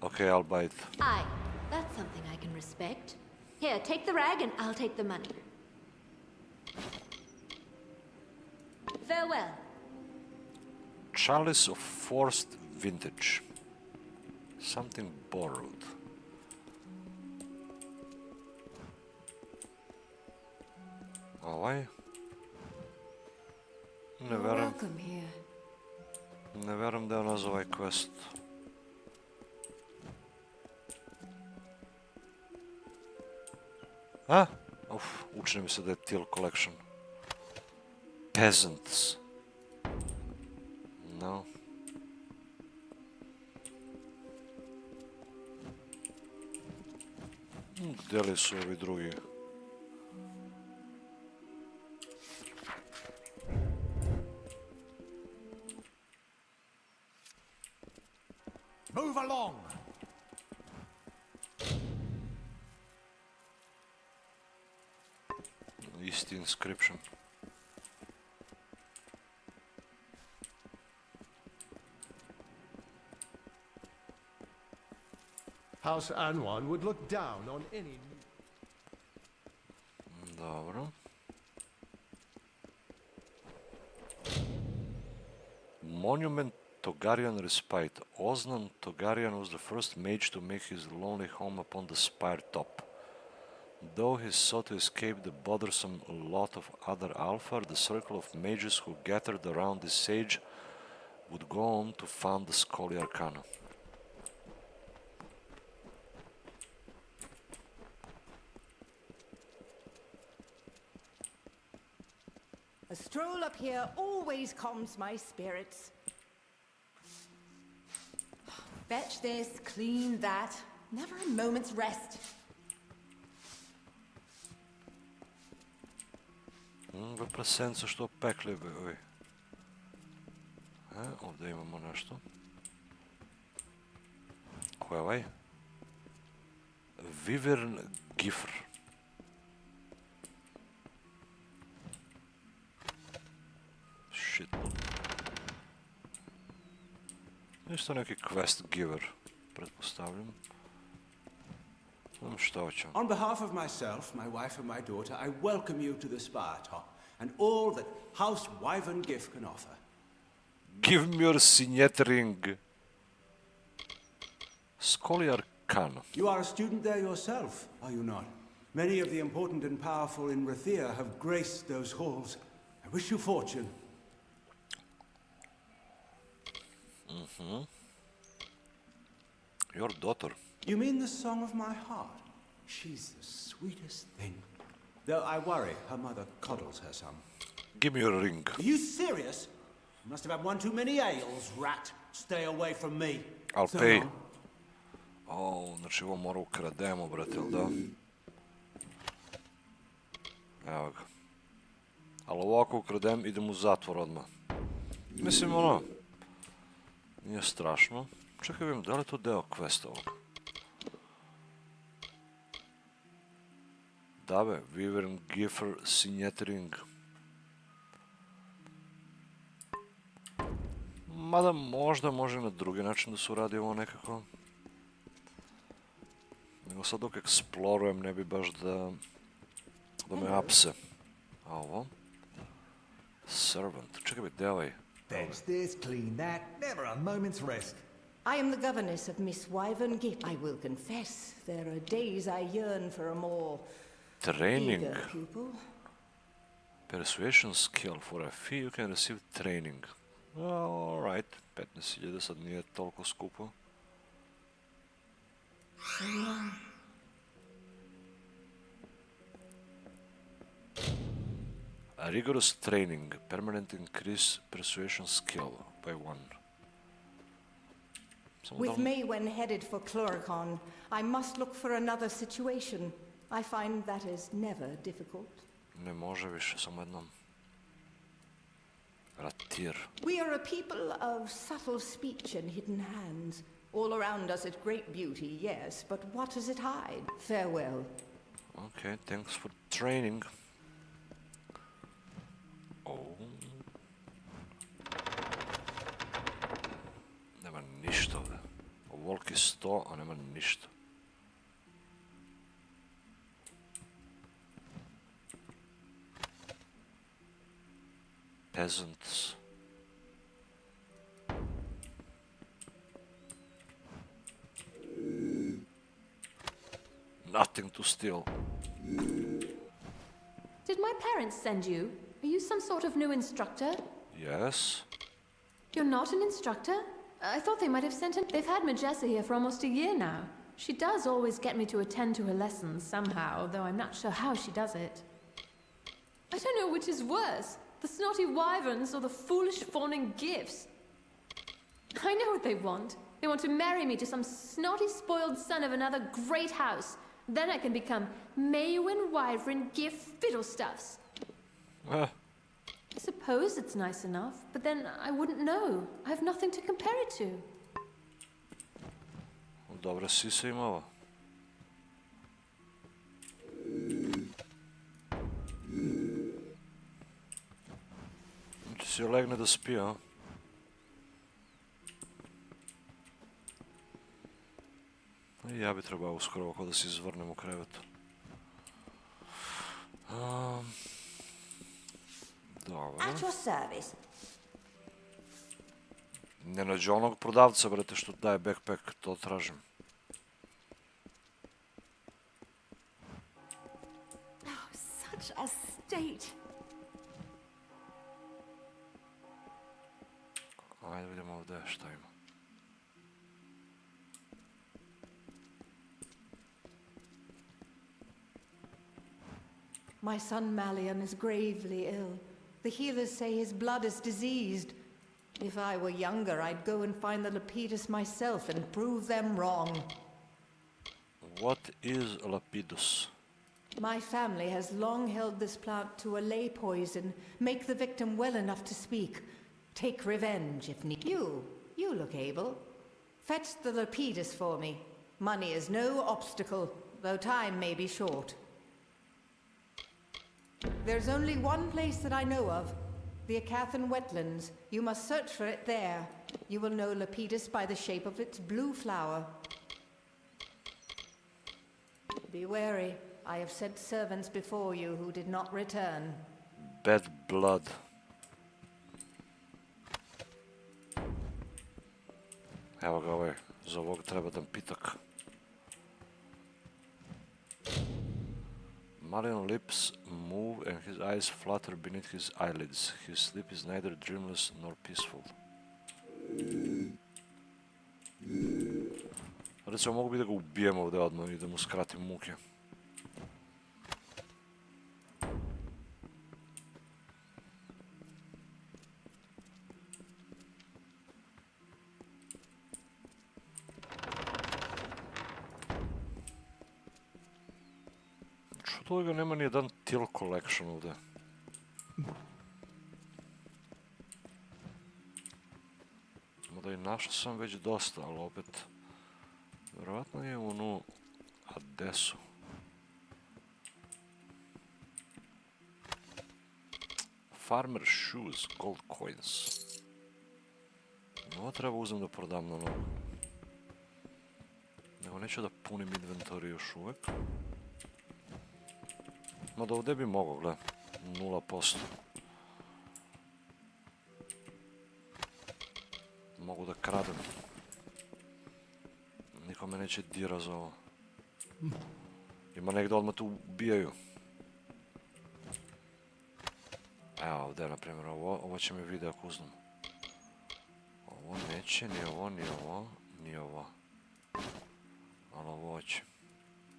Okay, I'll bite. Aye, that's something I can respect. Here, take the rag and I'll take the money. Farewell. Chalice of forced vintage. Something borrowed. Ovaj? Ne verujem. Welcome here. Ne verujem da je ona za ovaj quest. A? Uf, učini mi se da je Teal Collection. Peasants. No. Gdje li su ovi drugi? Move along! Isti inscription. House Anwan would look down on any... Dobro. Monument Togarian Respite. Oznan Togarian was the first mage to make his lonely home upon the spire top. Though he sought to escape the bothersome lot of other Alpha, the circle of mages who gathered around this sage would go on to found the Scholar Arcana. A stroll up here always calms my spirits. Fetch this, clean that. Never a moment's rest. Въпреки сенца, що пекли бе, ой. Ovdje imamo nešto. Ko je ovaj? Vivern Gifr. Shit. Isto neki quest giver, pretpostavljam. Šta hoćem? On behalf of myself, my wife and my daughter, I welcome you to the spire top and all that House Wyvern-Giff can offer. Give me your signet ring. Scholar Arcana. You are a student there yourself, are you not? Many of the important and powerful in Rathira have graced those halls. I wish you fortune. Your daughter. You mean the song of my heart? She's the sweetest thing. Though I worry her mother coddles her some. Give me your ring. Are you serious? You must have had one too many ales, rat. Stay away from me. I'll So pay. long. Znači ovo mora ukrademo, brate, jel da? Evo ga. Ali ovako ukradem, idem u zatvor odmah. Mislim, ono... Nije strašno. Čekaj, vidim, da li je to deo questa ovog? Da be, Wyvern Giffer Signet Ring. Mada možda može na drugi način da se uradi ovo nekako. Nego sad dok eksplorujem ne bi baš da me apse. A ovo? Servant. Čekaj bi, gdje ovaj? Fetch this, clean that, never a moment's rest. I am the governess of Miss Wyvern-Giff. I will confess, there are days I yearn for a more Training. eager pupil. Persuasion skill. For a fee you can receive training. Alright. 15.000 sad nije toliko skupo. A rigorous training. Permanent increase persuasion skill by 1. With Maywen headed for Chloricon, I must look for another situation. I find that is never difficult. Ne može više, samo jednom. Rathir. We are a people of subtle speech and hidden hands. All around us is great beauty, yes, but what does it hide? Farewell. Okay, thanks for training. Oh. Nema ništa ovdje. Ovoliki 100, a nema ništa. Peasants. Nothing to steal. Did my parents send you? Are you some sort of new instructor? Yes. You're not an instructor? I thought they might have sent him. They've had Majessa here for almost a year now. She does always get me to attend to her lessons somehow, though I'm not sure how she does it. I don't know which is worse, the snotty wyverns or the foolish fawning gifts. I know what they want. They want to marry me to some snotty spoiled son of another great house. Then I can become Maywen Wyvern Gift Fiddlestuffs. I suppose it's nice enough, but then I wouldn't know. I have nothing to compare it to. Dobre sise imala. Znači si joj legne da spi, a? I ja bi trebao uskoro ovako da se izvrnem u krevetu. Dobro. At your service. Ne nađe onog prodavca, brate, što daje backpack, to tražim. Oh, such a state. Ajde vidimo ovdje šta ima. My son Malian is gravely ill. The healers say his blood is diseased. If I were younger, I'd go and find the Lapidus myself and prove them wrong. What is Lapidus? My family has long held this plant to allay poison, make the victim well enough to speak, take revenge if need. You look able. Fetch the Lapidus for me. Money is no obstacle, though time may be short. There's only one place that I know of, the Acathan wetlands. You must search for it there. You will know Lapidus by the shape of its blue flower. Be wary. I have sent servants before you who did not return. Bad blood. Evo ga ovaj, za ovog treba dan pitak. Malian lips move and his eyes flutter beneath his eyelids. His sleep is neither dreamless nor peaceful. Recimo, mogu bi da ga ubijem ovdje odmah i da mu skratim muke. Toga nema ni jedan till collection ovdje. Mada i našao sam već dosta, ali opet vjerojatno je ono Adesu. Farmer shoes, gold coins. Ovo treba uzem da prodam na novo. Nego neću da punim inventory još uvek. Mada ovdje bi mogao, gle, 0%. Mogu da kradem. Niko me neće dira za ovo. Ima negdje odmah tu ubijaju. Evo ovdje, na primjer, ovo će mi video ako uzmem. Ovo neće, ni ovo, ni ovo, ni ovo. Ali ovo će.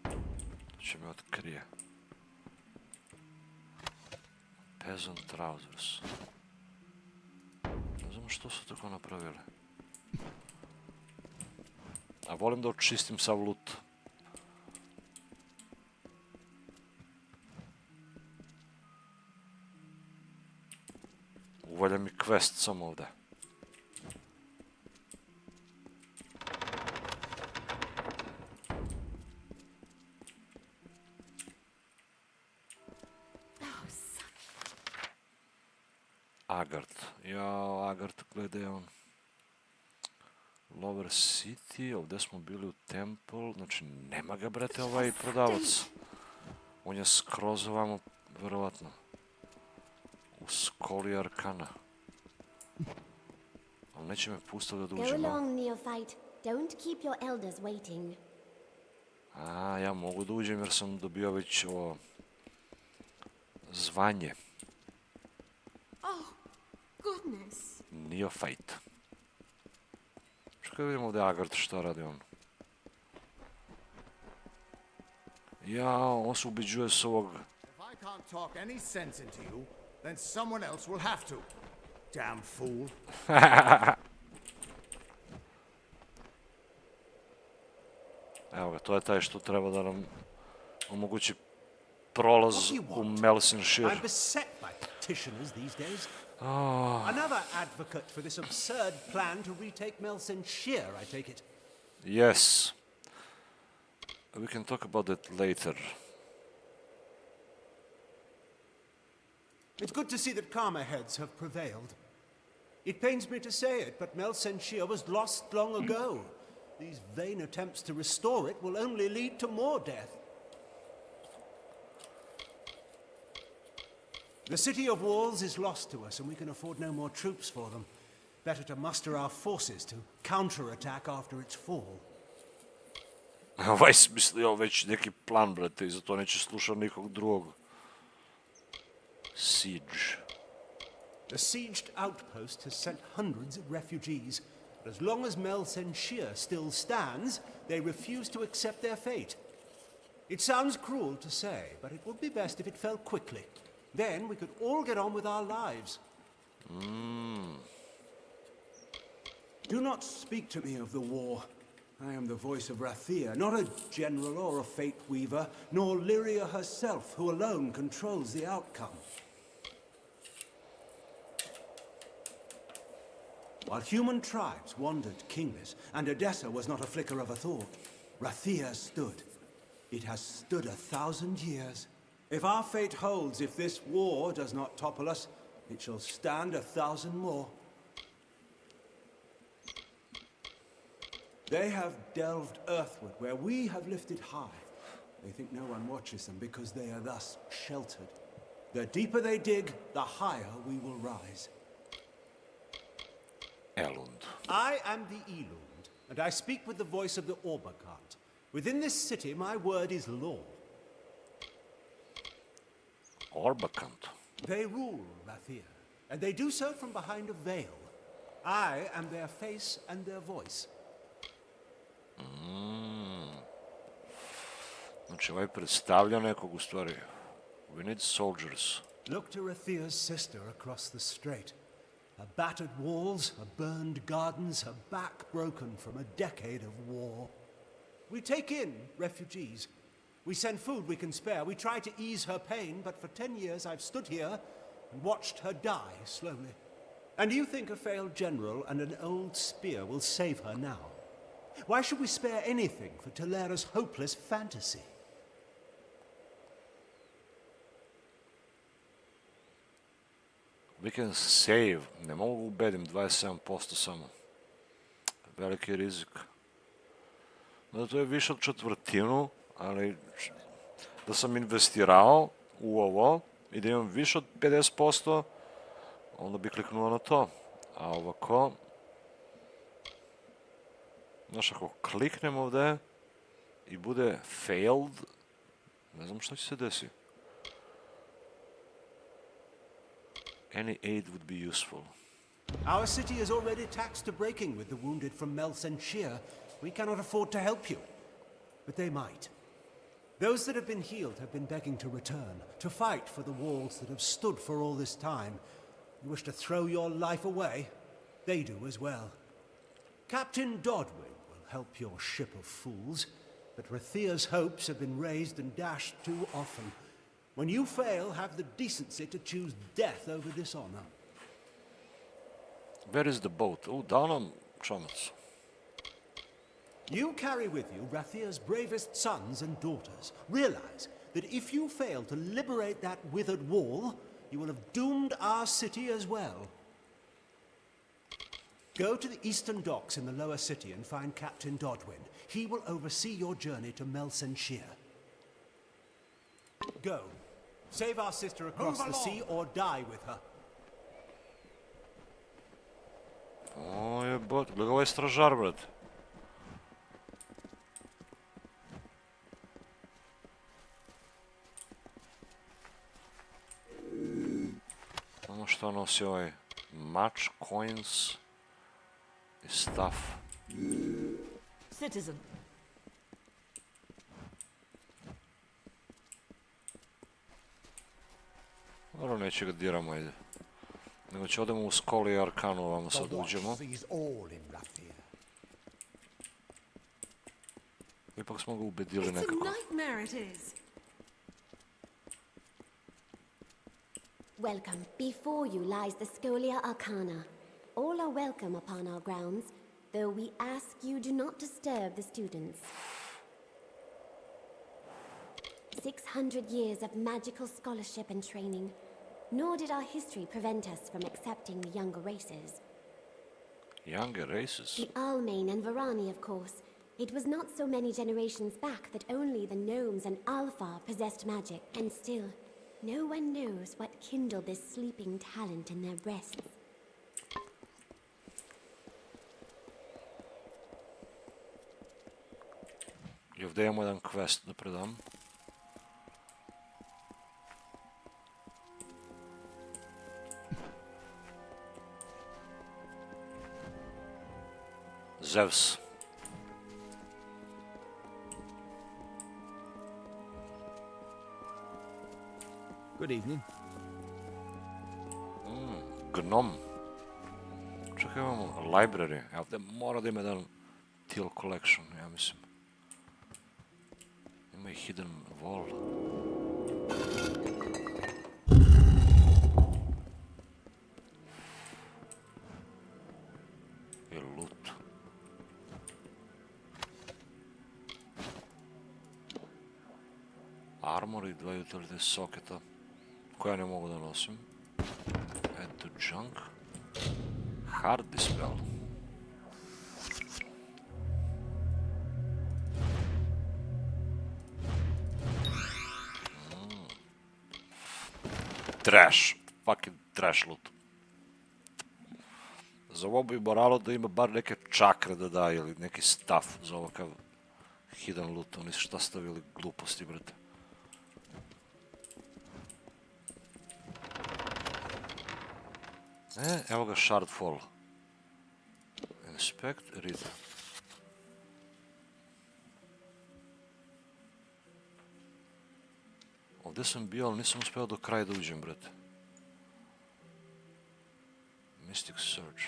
To će mi otkrije. Peasant trousers. Ne znam što su tako napravili. A volim da očistim sav loot. Uvalja mi quest samo ovde. Agard. Jao, Agard, gledaj on. Lower City, ovdje smo bili u Temple, znači nema ga, brate, ovaj prodavac. On je skroz ovamo, verovatno. U Skoli Arkana. Ali neće me pustiti da Go uđem. along, neophyte. Don't keep your elders waiting. A, ja mogu da uđem jer sam dobio već ovo zvanje. Oh, goodness. Neophyte. Čekaj da vidimo ovdje Agard šta radi on. Ja, on se ubeđuje s ovog... If I can't talk any sense into you, then someone else will have to. Damn fool. Evo ga, to je taj što treba da nam omogući prolaz u Melsenshire. I'm beset by petitioners these days. Another advocate for this absurd plan to retake Melsenshire, I take it. Yes. We can talk about that later. It's good to see that calmer heads have prevailed. It pains me to say it, but Melsenshire was lost long ago. These vain attempts to restore it will only lead to more death. The city of walls is lost to us, and we can afford no more troops for them. Better to muster our forces to counterattack after its fall. Ovaj smislio već neki plan, brate, i zato neće slušati nikog drugog. Siege. The sieged outpost has sent hundreds of refugees, but as long as Melsenshire still stands, they refuse to accept their fate. It sounds cruel to say, but it would be best if it fell quickly. Then we could all get on with our lives. Do not speak to me of the war. I am the voice of Rathira, not a general or a fate weaver, nor Lyria herself, who alone controls the outcome. While human tribes wandered kingless, and Odessa was not a flicker of a thought, Rathira stood. It has stood 1,000 years. If our fate holds, if this war does not topple us, it shall stand 1,000 more. They have delved earthward where we have lifted high. They think no one watches them because they are thus sheltered. The deeper they dig, the higher we will rise. Elund. I am the Elund, and I speak with the voice of the Orbakant. Within this city, my word is law. Orbakant. They rule Rathira, and they do so from behind a veil. I am their face and their voice. Znači, ovaj predstavlja nekog u stvari. We need soldiers. Look to Rathira's sister across the strait. Her battered walls, her burned gardens, her back broken from a decade of war. We take in refugees. We send food we can spare. We try to ease her pain, but for 10 years I've stood here and watched her die slowly. And you think a failed general and an old spear will save her now? Why should we spare anything for Talera's hopeless fantasy? We can save. Ne mogu ubedim 27% samo. Veliki rizik. Da to je više od četvrtinu, ali da sam investirao u ovo i da imam više od 50%, onda bi kliknuo na to. A ovako... Znaš, ako kliknem ovde i bude failed, ne znam šta će se desi. Any aid would be useful. Our city is already taxed to breaking with the wounded from Melsenshire. We cannot afford to help you. But they might. Those that have been healed have been begging to return, to fight for the walls that have stood for all this time. You wish to throw your life away? They do as well. Captain Dodwin will help your ship of fools, but Rathira's hopes have been raised and dashed too often. When you fail, have the decency to choose death over dishonor. Where is the boat? Oh, dao nam čamac. You carry with you Rathira's bravest sons and daughters. Realize that if you fail to liberate that withered wall, you will have doomed our city as well. Go to the eastern docks in the lower city and find Captain Dodwin. He will oversee your journey to Melsenshire. Go. Save our sister across the sea or die with her. O jebot, gleda ovaj stražar, brate. Ono što nosi ovaj mač, coins i stuff. Citizen. Dobro, neće ga diramo, ajde. Nego će odemo u Skoli i Arkanu, ovamo sad uđemo. Ipak smo ga ubedili nekako. Welcome. Before you lies the Scholia Arcana. All are welcome upon our grounds, though we ask you do not disturb the students. 600 years of magical scholarship and training. Nor did our history prevent us from accepting the younger races. Younger races? The Almain and Varani, of course. It was not so many generations back that only the gnomes and Alpha possessed magic, and still, no one knows what kindled this sleeping talent in their breasts. I ovdje imamo jedan quest da predam. Zeus. Good evening. Gnom. Čekaj, imamo library. Evo, ovdje mora da ima jedan Teal collection, ja mislim. Ima i hidden wall. I loot. Armor i 2 utility socketa koja ne mogu da nosim. Add to junk. Hard dispel. Trash. Fucking trash loot. Za ovo bi moralo da ima bar neke čakre da daje ili neki stuff za ovakav hidden loot. Oni su šta stavili gluposti, brate. Evo ga shard fall. Inspect, read. Ovdje sam bio, ali nisam uspio do kraja da uđem, brate. Mystic Search.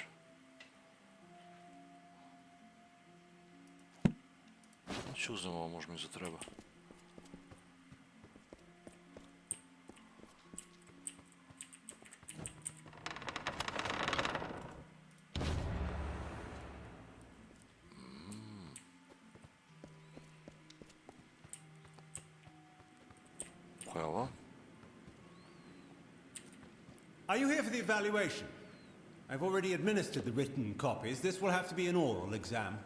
Znači uzem ovo, možda mi zatreba. Are you here for the evaluation? I've already administered the written copies. This will have to be an oral exam.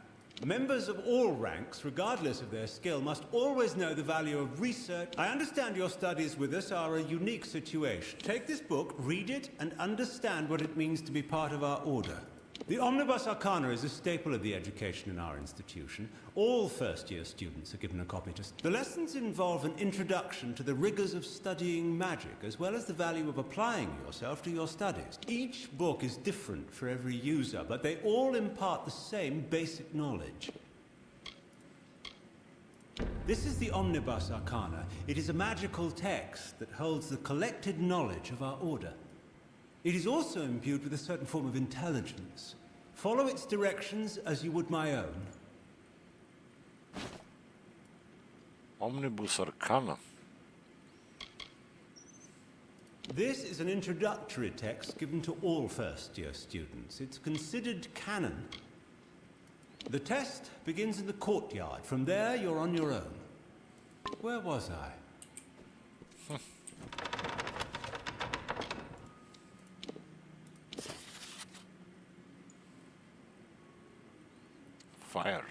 Members of all ranks, regardless of their skill, must always know the value of research. I understand your studies with us are a unique situation. Take this book, read it, and understand what it means to be part of our order. The Omnibus Arcana is a staple of the education in our institution. All first-year students are given a copy to... The lessons involve an introduction to the rigors of studying magic, as well as the value of applying yourself to your studies. Each book is different for every user, but they all impart the same basic knowledge. This is the Omnibus Arcana. It is a magical text that holds the collected knowledge of our order. It is also imbued with a certain form of intelligence. Follow its directions as you would my own. Omnibus Arcana. This is an introductory text given to all first-year students. It's considered canon. The test begins in the courtyard. From there, you're on your own. Where was I? Fire.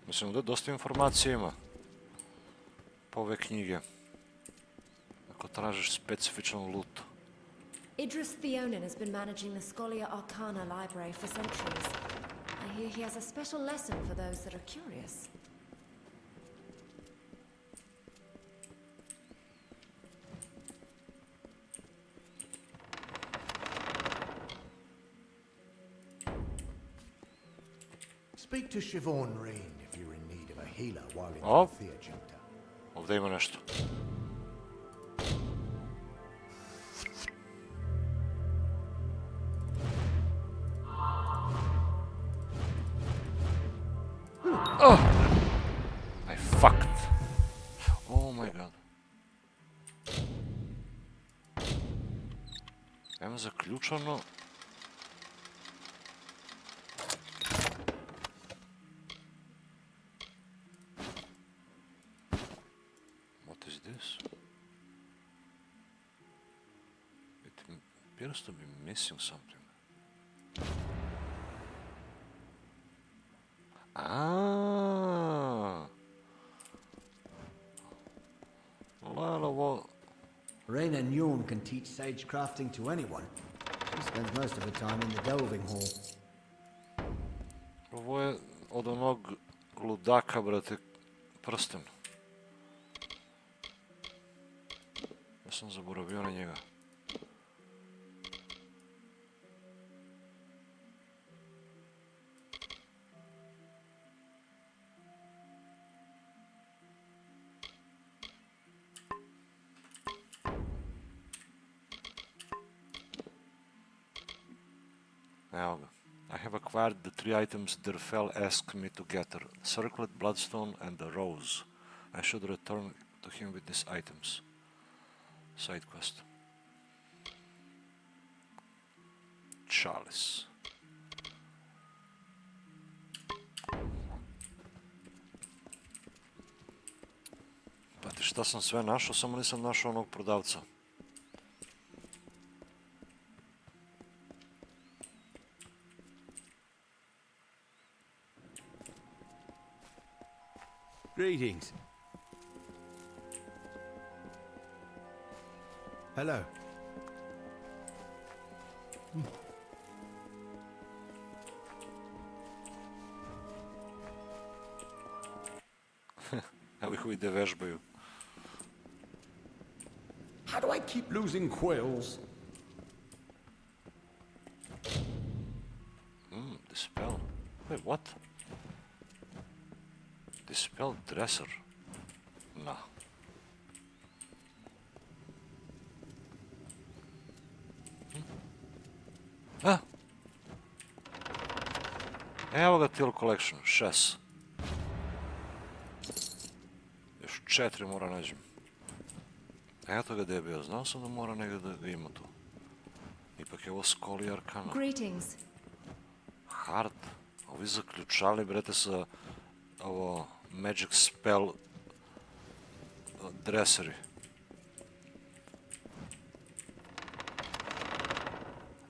Mislim da dosta informacija ima po ove knjige. Ako tražiš specifičan loot. Idris Theonin has been managing the Scholia Arcana library for centuries. I hear he has a special lesson for those that are curious. Speak to Siobhan Reen if you're in need of a healer while in O, the Junta. ovdje ima nešto. Oh! I fucked. Oh my god. Evo zaključano. What is this? It appears to be missing something. Ah. Well, Rain and Yorn can teach sage crafting to anyone. She spends most of her time in the delving hall. ovo je od onog ludaka, brate, prsten. Ja sam zaboravio na njega. Evo ga. I have acquired the 3 items Derfel asked me to gather. Circlet, Bloodstone and the Rose. I should return to him with these items. Side quest. Chalice. Pa ti šta sam sve našao, samo nisam našao onog prodavca. Greetings. Hello. Evo ih vide vežbaju. How do I keep losing quills? Dispel. Wait, what? Dispel dresser. No. Ah! Evo ga Teal Collection, 6. Još 4 mora nađem. Eto ga gdje je bio, znao sam da mora negdje da ga ima tu. Ipak je ovo Scholia Arcana. Greetings. Hard. Ovi zaključali, brete, sa ovo magic spell dresseri.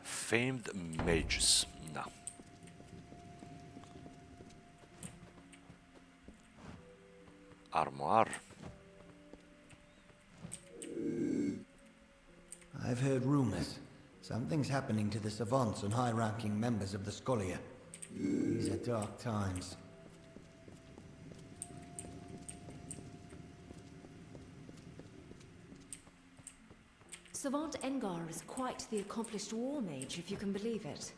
Famed mages. No. Armoire. I've heard rumors. Something's happening to the savants and high-ranking members of the Scholia. These are dark times. Savant Engar is quite the accomplished war mage, if you can believe it.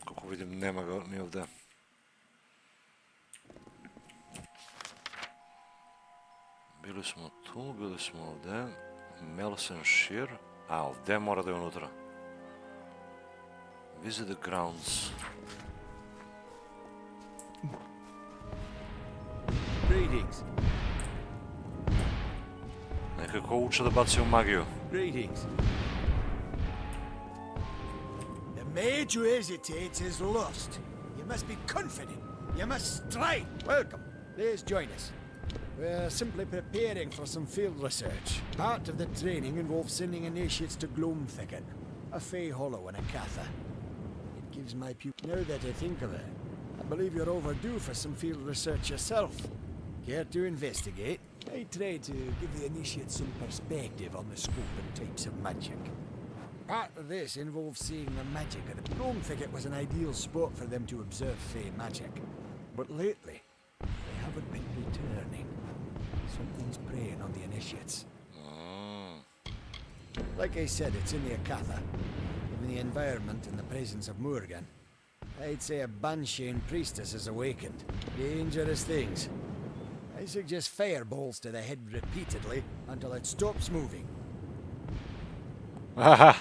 Kako vidim, nema ga ni ovdje. Bili smo tu, bili smo ovdje. Melsenshire. A, ovdje mora da je unutra. Visit the grounds. Greetings. Nekako uče da baci u magiju. Greetings. The mage who hesitates is lost. You must be confident. You must strike. Welcome. Please join us. We're simply preparing for some field research. Part of the training involves sending initiates to Gloamthicket, a fey hollow in a Catha. It gives my pupil... Now that I think of it, I believe you're overdue for some field research yourself. Care to investigate? I try to give the initiates some perspective on the scope and types of magic. Part of this involves seeing the magic of the Gloamthicket was an ideal spot for them to observe fey magic. But lately, they haven't been returning. Something's preying on the initiates. Like I said, it's in the Akatha. Given the environment and the presence of Morgan, I'd say a Banshean priestess has awakened. Dangerous things. I suggest fireballs to the head repeatedly until it stops moving. Aha!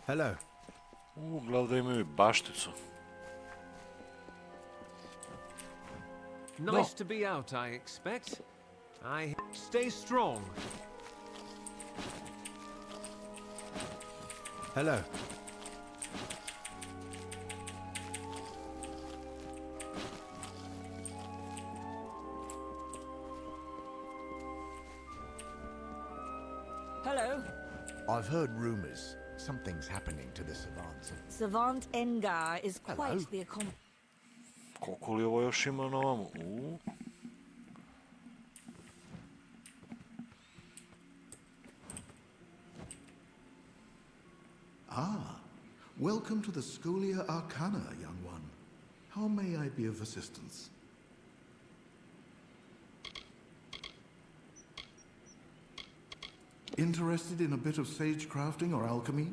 Hello. Gleda da imaju bašticu. Nice to be out, I expect. Stay strong. Hello. Hello. I've heard rumors. Something's happening to the savants. Savant Engar is quite the Koliko li ovo još ima na ovamo? Ah, welcome to the Scholia Arcana, young one. How may I be of assistance? Interested in a bit of sage crafting or alchemy?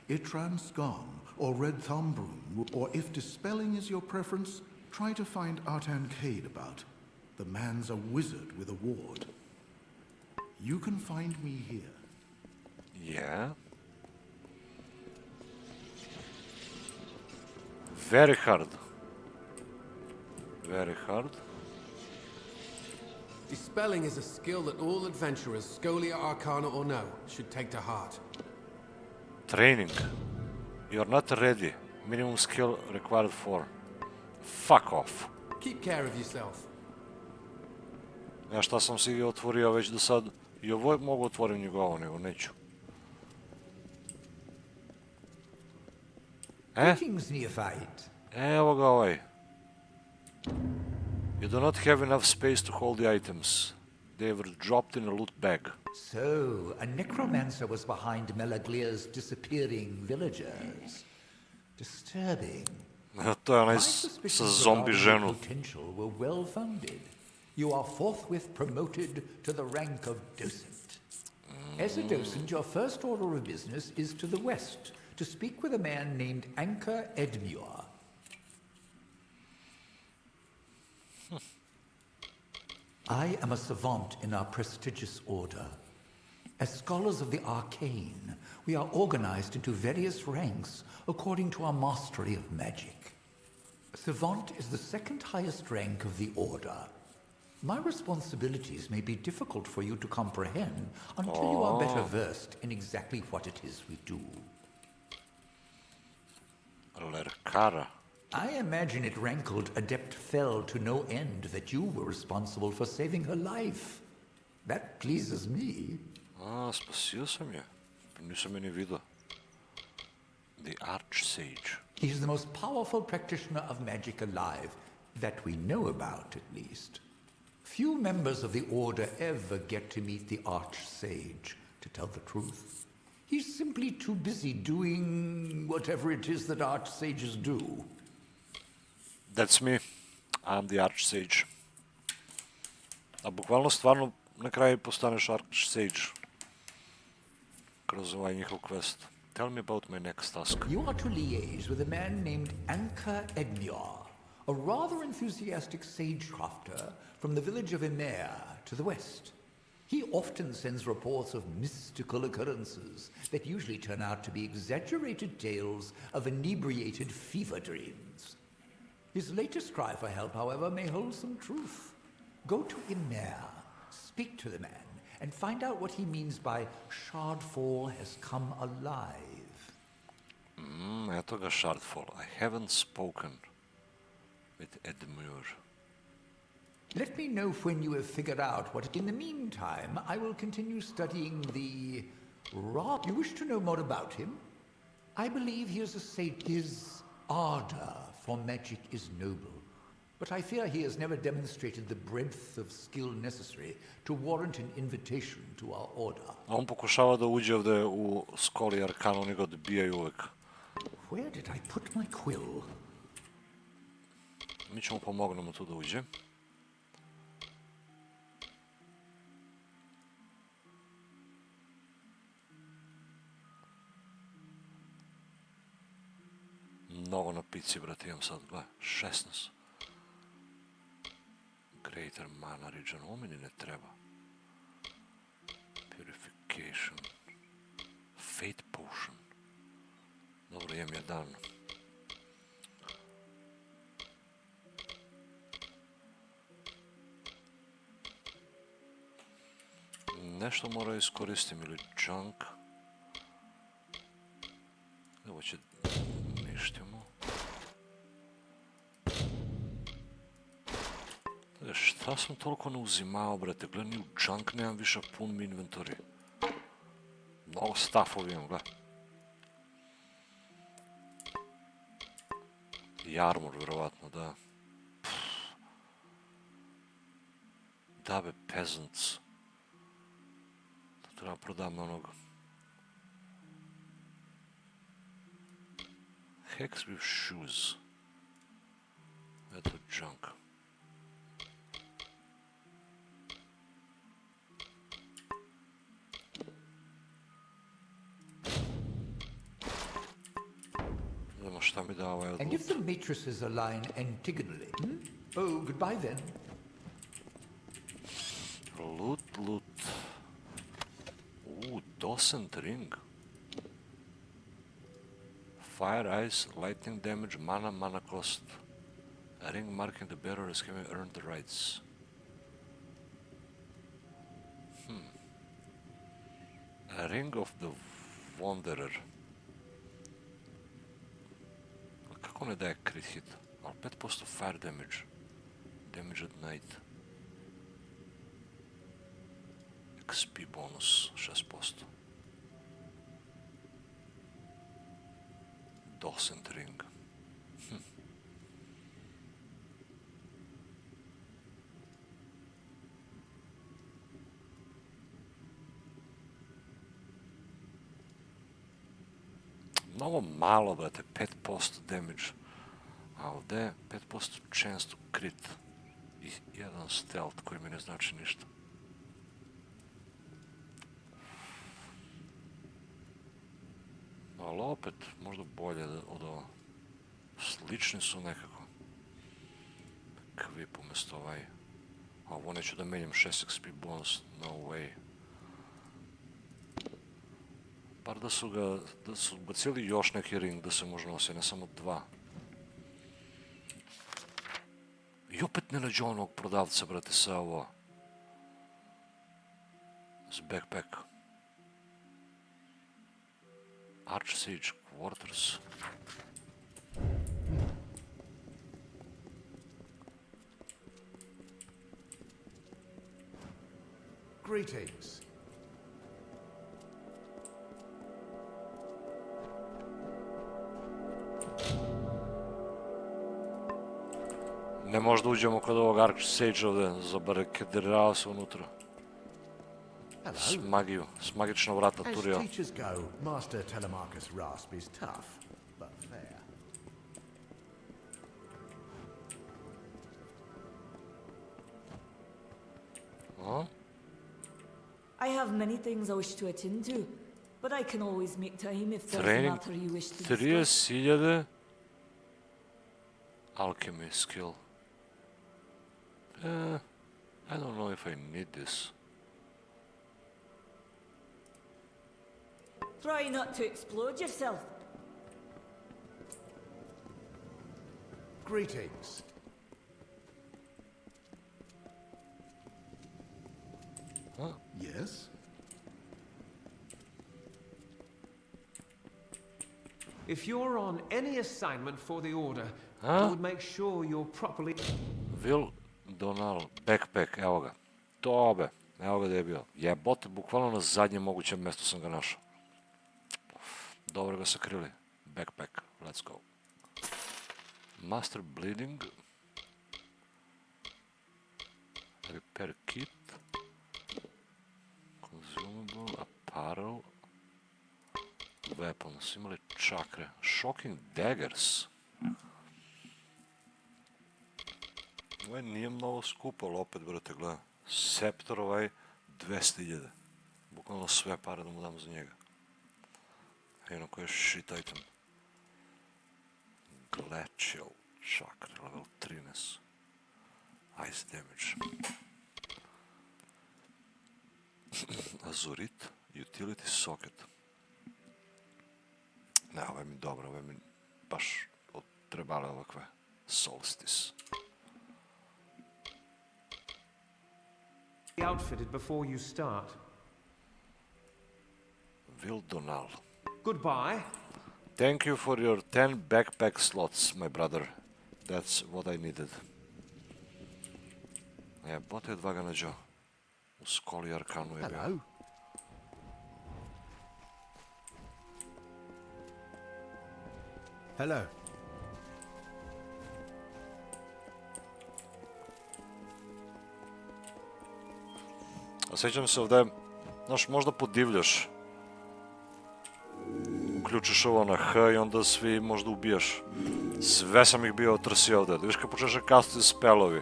Itran's gone, or red thumbroom, or if dispelling is your preference, try to find Artan Cade about. The man's a wizard with a ward. You can find me here. Yeah. Very hard. Very hard. Dispelling is a skill that all adventurers, Scholia Arcana or no, should take to heart. Training. You're not ready. Minimum skill required for. Fuck off. Keep care of yourself. Ja šta sam si otvorio već do sad. I ovo mogu otvorim njegovo, nego neću. Greetings, neophyte. Evo ga ovaj. You do not have enough space to hold the items. They were dropped in a loot bag. So, a necromancer was behind Melaglia's disappearing villagers. Disturbing. To je onaj sa zombi ženu. Potential were well founded. You are forthwith promoted to the rank of docent. As a docent, your first order of business is to the west, to speak with a man named Anchor Edmure. I am a savant in our prestigious order. As scholars of the arcane, we are organized into various ranks according to our mastery of magic. Savant is the second highest rank of the order. My responsibilities may be difficult for you to comprehend until you are better versed in exactly what it is we do. Lerkara. I imagine it rankled Adept Fell to no end that you were responsible for saving her life. That pleases me. Spasio sam je. Nisam je ni vidio. The Archsage. He is the most powerful practitioner of magic alive, that we know about, at least. Few members of the Order ever get to meet the Archsage, to tell the truth. He's simply too busy doing whatever it is that archsages do. That's me. I'm the archsage. A bukvalno stvarno na kraju postaneš archsage. Kroz ovaj njihov quest. Tell me about my next task. You are to liaise with a man named Anka Edmior, a rather enthusiastic sagecrafter from the village of Emir to the west. He often sends reports of mystical occurrences that usually turn out to be exaggerated tales of inebriated fever dreams. His latest cry for help, however, may hold some truth. Go to Emir, speak to the man, and find out what he means by Shardfall has come alive. Eto ga Shardfall. I haven't spoken with Edmure. Let me know when you have figured out what. In the meantime, I will continue studying the You wish to know more about him? I believe he is a sage. His ardor for magic is noble, but I fear he has never demonstrated the breadth of skill necessary to warrant an invitation to our order. A on pokušava da uđe ovde u Skoli Arkanu, oni ga odbijaju uvek. Where did I put my quill? Mi ćemo pomognemo tu da uđe. Mnogo na pici, brate, imam sad, gledaj, 16. Greater mana region, ovo meni ne treba. Purification. Fate potion. Dobro, imam jedan. Nešto mora iskoristim ili junk. Evo će ništimo. Šta sam toliko ne uzimao, brate? Gledaj, ni u junk nemam više pun mi inventory. Mnogo staffovi imam, gledaj. I armor, vjerovatno, da. Da be, peasants. To treba prodam na onog. Hex with shoes. Eto junk. Idemo šta mi da ovaj And if the matrices align antigonally, Oh, goodbye then. Loot. Docent ring. Fire, ice, lightning damage, mana cost. A ring marking the bearer as having earned the rights. A ring of the wanderer. Kako ne daje crit hit? Ali 5% fire damage. Damage at night. XP bonus 6%. Docent ring. Mnogo malo, brate, 5% damage. A ovdje 5% chance to crit. I jedan stealth koji mi ne znači ništa. Ali opet, možda bolje od ovo. Slični su nekako. Kvip umjesto ovaj. A ovo neću da menjam 6 XP bonus, no way. Bar da su bacili još neki ring da se može nositi, ne samo 2. I opet ne nađe onog prodavca, brate, sa ovo. S backpack. Archsage quarters. Greetings. Ne možda uđemo kod ovog Archsage ovdje, zabarikadirao se unutra. magiju, s magičnog vrata As turio. teachers go, Master Telemachus Rasp is tough, but fair. Huh? I have many things I wish to attend to, but I can always make time if there's a Training matter you wish to discuss. 30.000 alchemy skill. I don't know if I need this. Try not to explode yourself. Greetings. Huh? Yes? If you're on any assignment for the Order, I Huh? would make sure you're properly... Will Donal, backpack, evo ga. Tobe, evo ga da je bio. Jebote, bukvalno na zadnjem mogućem mjestu sam ga našao. Dobro ga sakrili. Backpack, let's go. Master bleeding. Repair kit. Consumable, apparel. Weapons, imali čakre. Shocking daggers. Ovaj nije mnogo skupo, ali opet, brate, gledaj. Scepter ovaj 200.000. Bukvalno sve pare da mu dam za njega. Jedno koji je shit item. Glacial čakre, level 13. Ice damage. Azurit, utility socket. Ne, ovo je mi dobro, ovo je mi baš trebale ovakve. Solstice. outfitted before you start. Will Donal. Goodbye. Thank you for your 10 backpack slots, my brother. That's what I needed. Jebote, jedva ga nađo. U skoli Arkanu je bio. Hello. Hello. Osjećam se ovdje, znaš, možda podivljaš. Uključiš ovo na H i onda svi možda ubijaš. Sve sam ih bio otrsio ovdje. Da viš kad počneš kastiti spelovi.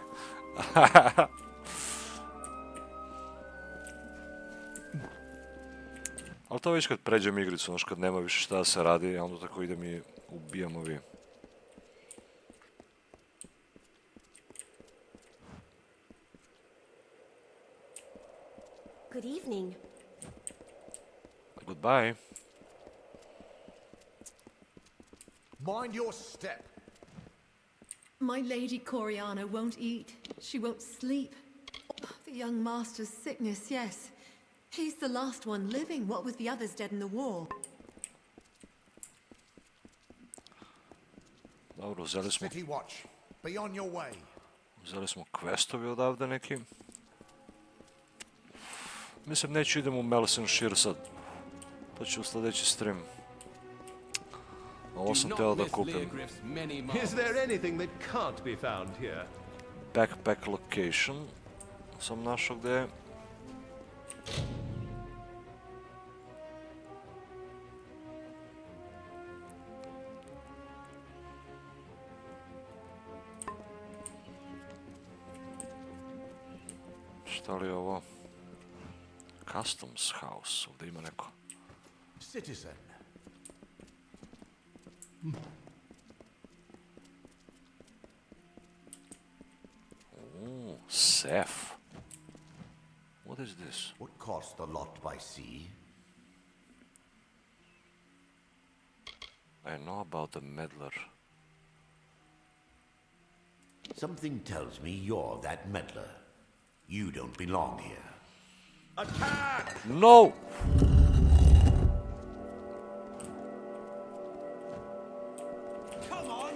Ali to već kad pređem igricu, znaš, kad nema više šta da se radi, a onda tako idem i ubijam ovi. Good evening. Goodbye. Mind your step. My Lady Coriana won't eat. She won't sleep. The young master's sickness, yes. He's the last one living. What with the others dead in the war? Dobro, uzeli smo... City watch. Be on your way. Uzeli smo questovi odavde neki. Mislim, neću idem u Melsenshire sad. To ću u sljedeći stream. Ovo sam teo da kupim. Is there anything that can't be found here? Backpack location. Sam našao gdje je. Šta li je ovo? Customs house, ovdje ima neko. Citizen. Ooh, safe. What is this? Would cost a lot by sea. I know about the meddler. Something tells me you're that meddler. You don't belong here. Attack! No! Come on!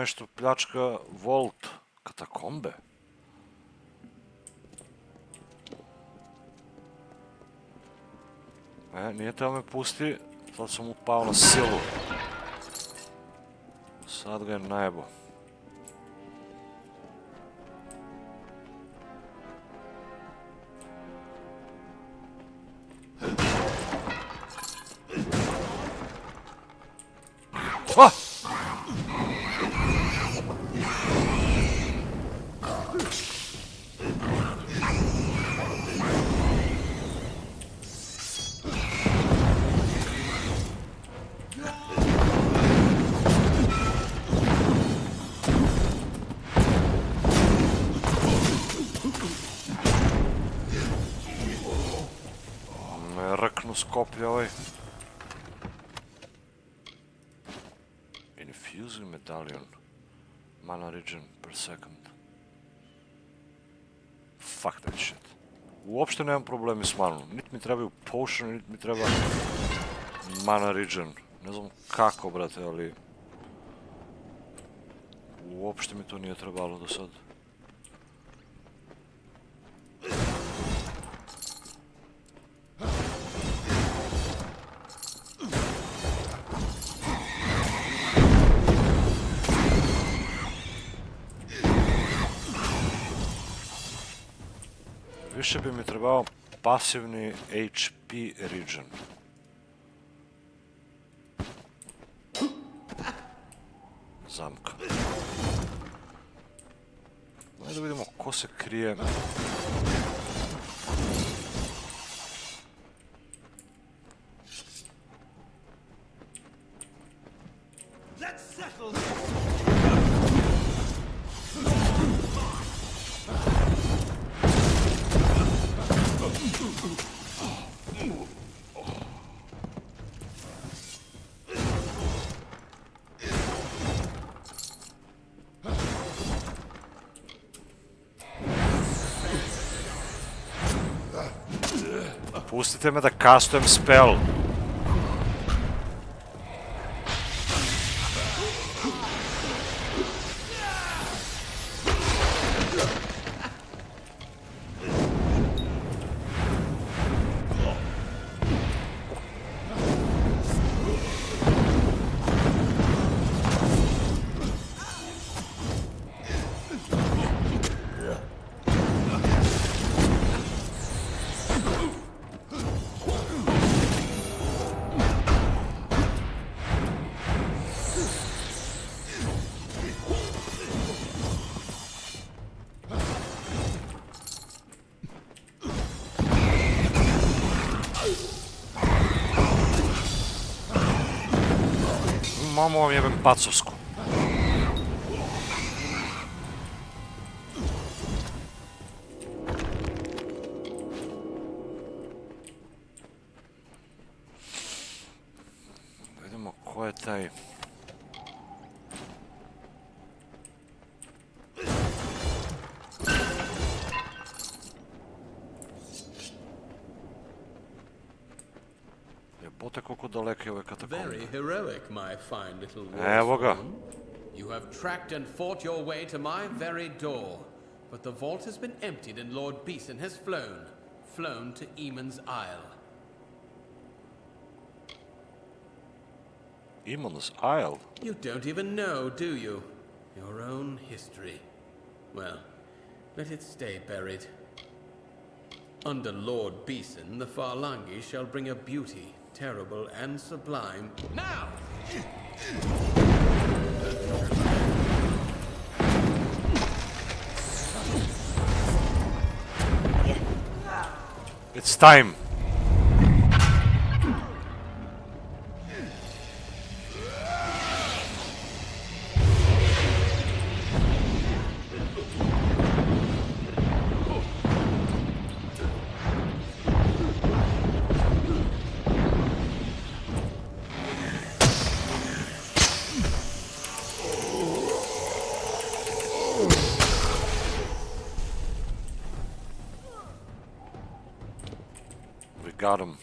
onaj što pljačka Volt. Katakombe? Nije teo me pusti, sad sam upao na silu. Sad ga je najebo. Ah! Rknu skoplje ovaj. Infusing medallion. Mana regen per second. Fuck that shit. Uopšte nemam problemi s manom. Niti mi trebaju potion, niti mi treba mana regen. Ne znam kako, brate, ali... Uopšte mi to nije trebalo do sad. Više bi mi trebao pasivni HP regen. Zamka. Ajde da vidimo ko se krije. Pustite me da kastujem spell. Mamu vam jebem pacovsku. Vidimo ko je taj... Jebote koliko daleke je ove katakombe. Very heroic, my fine little Evo ga. You have tracked and fought your way to my very door, but the vault has been emptied and Lord Beeson has flown to Eamon's Isle. Eamon's Isle? You don't even know, do you? Your own history. Well, let it stay buried. Under Lord Beeson, the Farlangi shall bring a beauty, terrible and sublime. Now! It's time. Got him.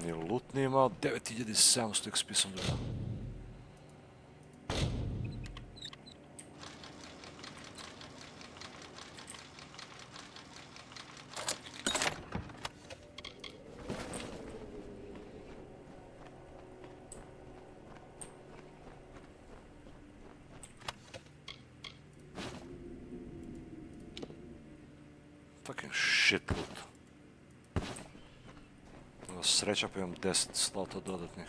Ni loot nije imao, 9700 XP sam dobio. shit loot. Sreća pa imam 10 slota dodatnih.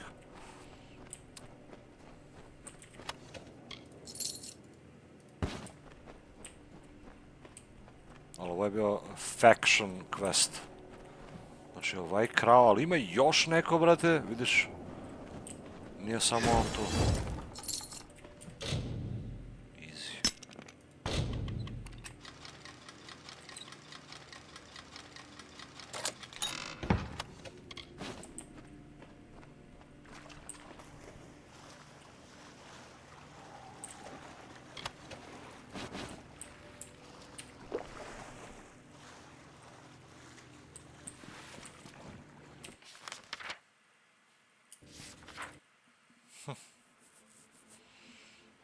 Ali ovo je bio faction quest. Znači ovaj krao, ali ima još neko, brate, vidiš? Nije samo on tu. Easy.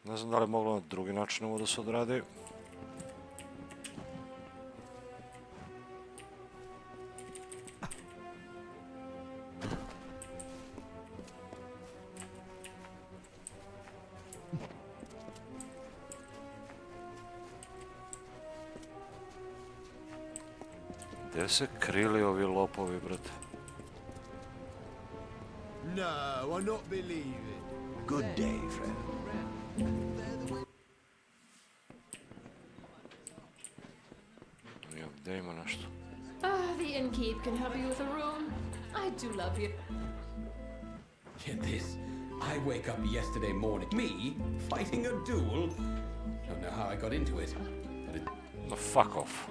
Ne znam da li je moglo na drugi način ovo da se odradi. Gdje se krili ovi lopovi, brate? No, I not believe it. Good day, friend. Gdje ima nešto? The innkeep can help you with a room. I do love you. Get this. I wake up yesterday morning. Me fighting a duel? Don't know how I got into it. But it... No, fuck off.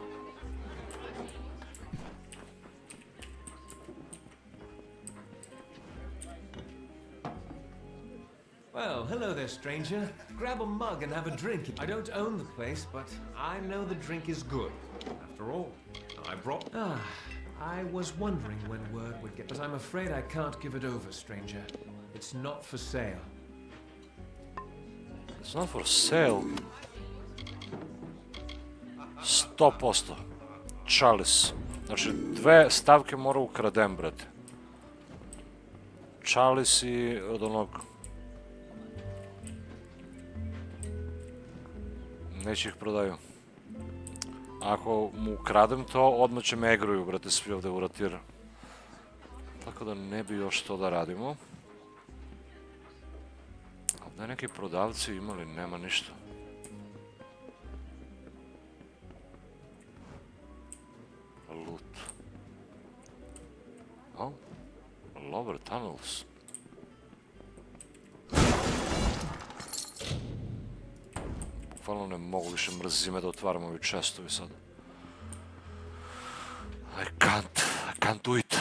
Well, hello there, stranger. Grab a mug and have a drink. I don't own the place, but I know the drink is good. After all, I brought... I was wondering when word would get... But I'm afraid I can't give it over, stranger. It's not for sale. It's not for sale. 100%. Chalice. Znači, 2 stavke mora ukradem, brate. Chalice i od onog... Neće ih prodaju. Ako mu ukradem to, odmah će me egruju, brate, svi ovdje u Rathira. Tako da ne bi još to da radimo. Ovdje neki prodavci imali, nema ništa. Loot. Oh, lower tunnels. Bukvalno ne mogu više, mrzi me da otvaram ovi chestovi sad. I can't do it.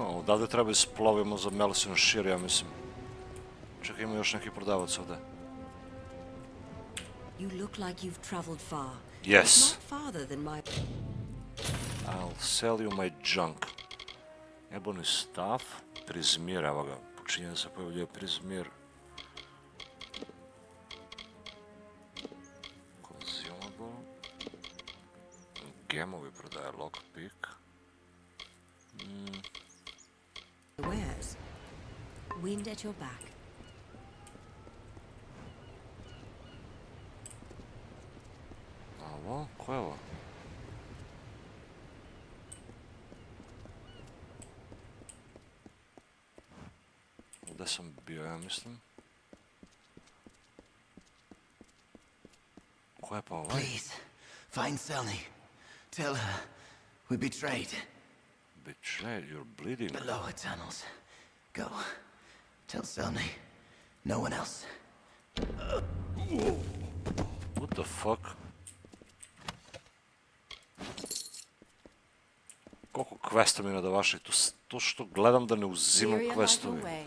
Odavde treba isplovimo za Melson Shear, ja mislim. Čekaj, ima još neki prodavac ovdje. You look like you've traveled far. Yes. Not farther than my... I'll sell you my junk. Ebony staff. Prizmir, evo ga. Počinje da se pojavljuje prizmir. Consumable. Gemovi prodaje lockpick. Wares. Wind at your back. Ovo? Ko je ovo? Gdje sam bio, ja mislim? Ko je pa ovaj? Please, find Selny. Tell her we betrayed. Betrayed? You're bleeding. The lower tunnels. Go. Tell Selny. No one else. What the fuck? Koliko questa mi da vaše? To što gledam da ne uzimam questovi.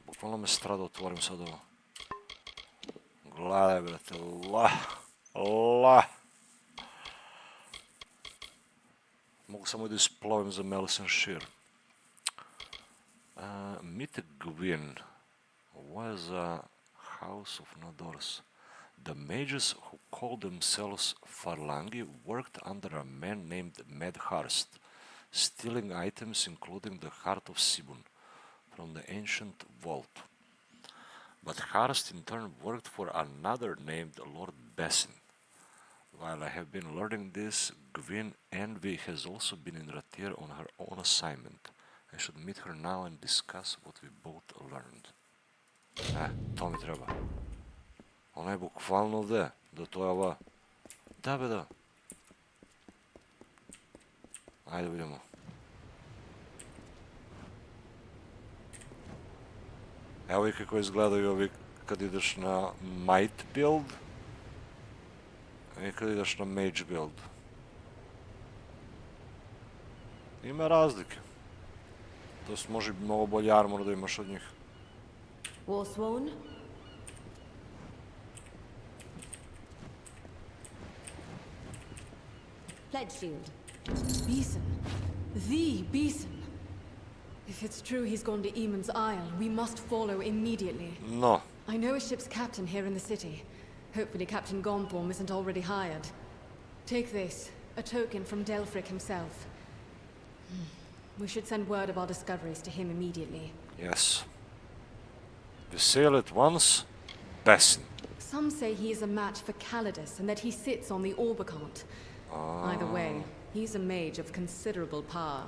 Bukvalno me strada, otvorim sad ovo. Gledaj, brate, Mogu samo da isplovim za Melson Shear. Meet Gwyn. Ovo je za House of No Doors. The mages who called themselves Farlangi worked under a man named Medharst, stealing items including the heart of Sibun. from the ancient vault. But Harst in turn worked for another named Lord Bessin. While I have been learning this, Gwyn Envy has also been in Rathira on her own assignment. I should meet her now and discuss what we both learned. To mi treba. Ona je bukvalno ovdje, da to je ova. Da be da. Ajde vidimo. Evo i kako izgledaju ovi kad ideš na Might build i kad ideš na Mage build. Ima razlike. To jest može mnogo bolji armor da imaš od njih. Warsworn? Pledge shield. Beeson. The Beeson. If it's true he's gone to Eamon's Isle, we must follow immediately. No. I know a ship's captain here in the city. Hopefully Captain Gonthorm isn't already hired. Take this, a token from Delfric himself. We should send word of our discoveries to him immediately. Yes. We sail at once, Bessin. Some say he is a match for Calidus and that he sits on the Orbicant. Either way, he's a mage of considerable power.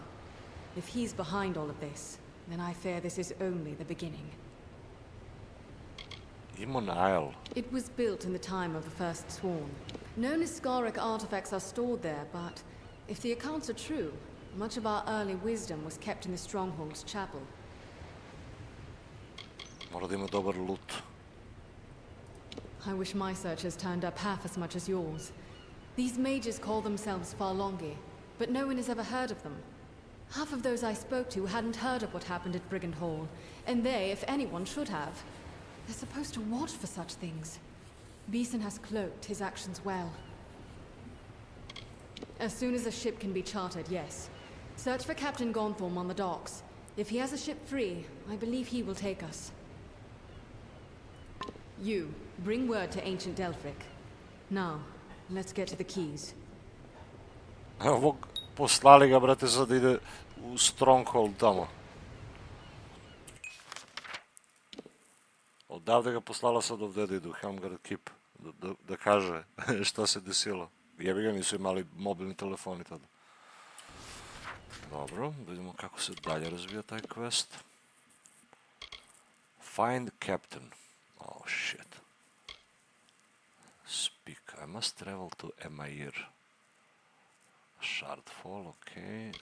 If he's behind all of this, then I fear this is only the beginning. Eamon Isle. It was built in the time of the First Sworn. No Niskaric artifacts are stored there, but if the accounts are true, much of our early wisdom was kept in the Stronghold's chapel. Mora da ima dobar loot. I wish my searchers turned up half as much as yours. These mages call themselves Farlongi, but no one has ever heard of them. Half of those I spoke to hadn't heard of what happened at Brigand Hall, and they, if anyone, should have. They're supposed to watch for such things. Beeson has cloaked his actions well. As soon as a ship can be chartered, yes. Search for Captain Gonthorm on the docks. If he has a ship free, I believe he will take us. You, bring word to ancient Delfric. Now, let's get to the keys. Ovog poslali ga, brate, sad ide u Stronghold tamo. Odavde ga poslala sad ovdje da idu, Helmgard Keep, da kaže šta se desilo. Jebi ga, nisu imali mobilni telefoni tada. Dobro, vidimo kako se dalje razvija taj quest. Find Captain. Oh shit. Speak. I must travel to Emair. Shardfall, okej.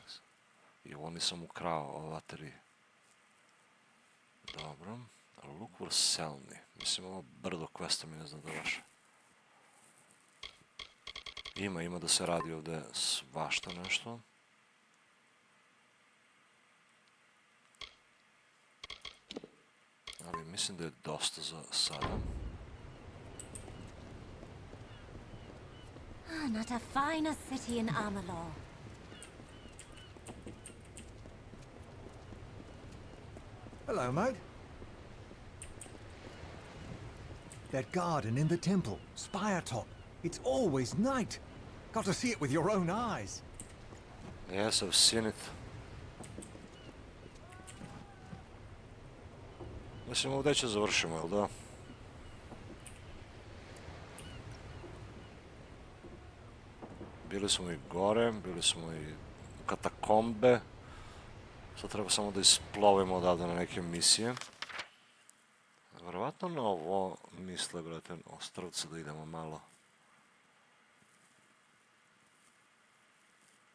I ovo nisam ukrao, ova 3. Dobro. Look for Selni. Mislim, ovo brdo questa mi ne znam da vaše. Ima da se radi ovdje svašta nešto. Ali mislim da je dosta za sada. Not a finer city in Amalur. Hello, mate. That garden in the temple, spire top. It's always night. Got to see it with your own eyes. Yes, I've seen it. Mislim, ovdje će završimo, jel da? Bili smo i gore, bili smo i u katakombe. Sad treba samo da isplovimo odavde na neke misije. Vjerovatno na ovo misle, brate, Ostrovca da idemo malo.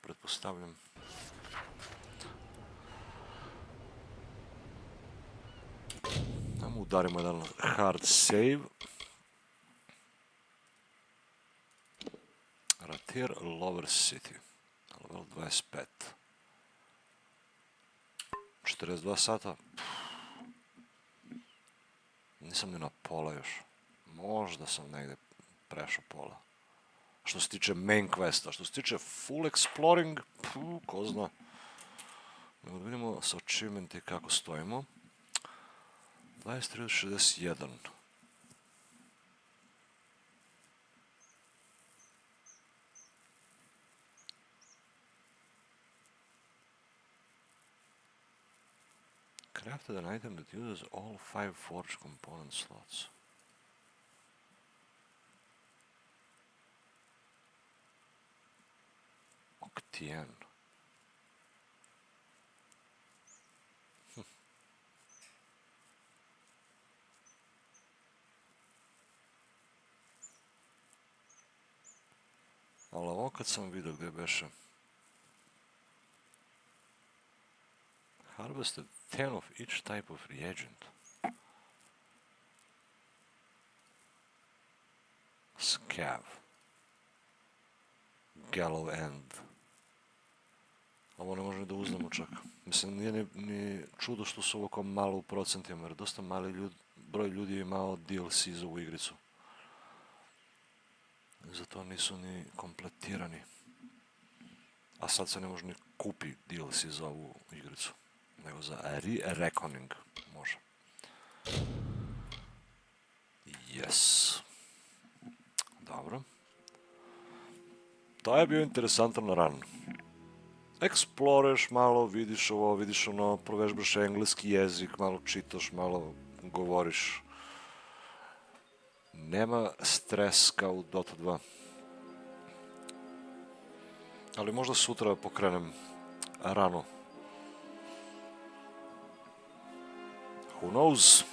Pretpostavljam. Tamo udarimo jedan hard save. Rathira Lower City. Level 25. 42 sata. Nisam ni na pola još. Možda sam negdje prešao pola. Što se tiče main questa. Što se tiče full exploring, ko zna. Da vidimo sa achievementi kako stojimo. 23 od 61. Crafted an item that uses all 5 forge component slots. Octien. Ali ovo kad sam vidio gdje beše. Harvested 10 of each type of reagent. Scav. Gallow end. Ovo ne možemo da uzmemo čak. Mislim, nije ni čudo što su ovo kao malo u procentima, jer dosta mali broj ljudi je imao DLC za ovu igricu. Zato nisu ni kompletirani. A sad se ne može ni kupi DLC za ovu igricu. Nego za Reckoning može. Yes. Dobro. To je bio interesantan run. Eksploreš malo, vidiš ovo, vidiš ono, provežbaš engleski jezik, malo čitaš, malo govoriš. Nema stres kao u Dota 2. Ali možda sutra pokrenem rano. Who knows?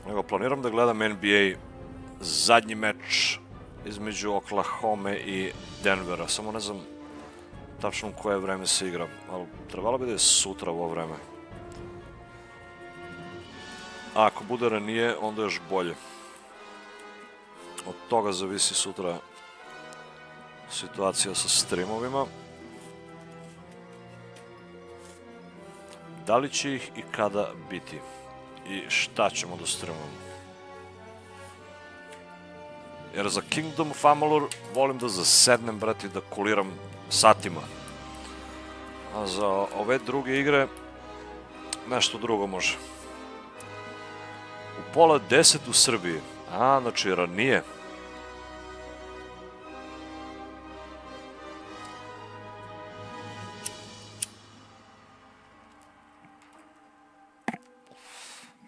Nego planiram da gledam NBA zadnji meč između Oklahoma i Denvera. Samo ne znam tačno u koje vreme se igra, ali trebalo bi da je sutra ovo vreme. A ako bude ranije, onda još bolje. Od toga zavisi sutra situacija sa streamovima. Da li će ih i kada biti? I šta ćemo da streamamo? Jer za Kingdom of Amalur volim da zasednem, brati, i da kuliram satima. A za ove druge igre nešto drugo može. U pola 10 u Srbiji. A, znači ranije.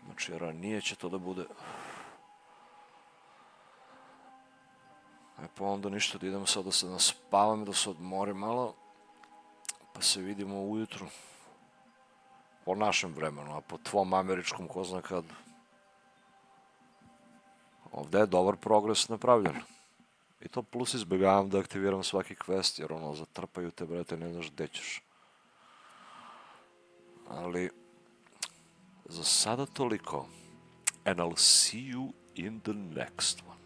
Znači ranije će to da bude. E pa onda ništa, da idem sad da se naspavam, da se odmorim malo. Pa se vidimo ujutru. Po našem vremenu, a po tvom američkom ko zna kad. Ovde je dobar progres napravljen. I to plus izbjegavam da aktiviram svaki quest, jer ono, zatrpaju te, brate, ne znaš gde ćeš. Ali, za sada toliko. And I'll see you in the next one.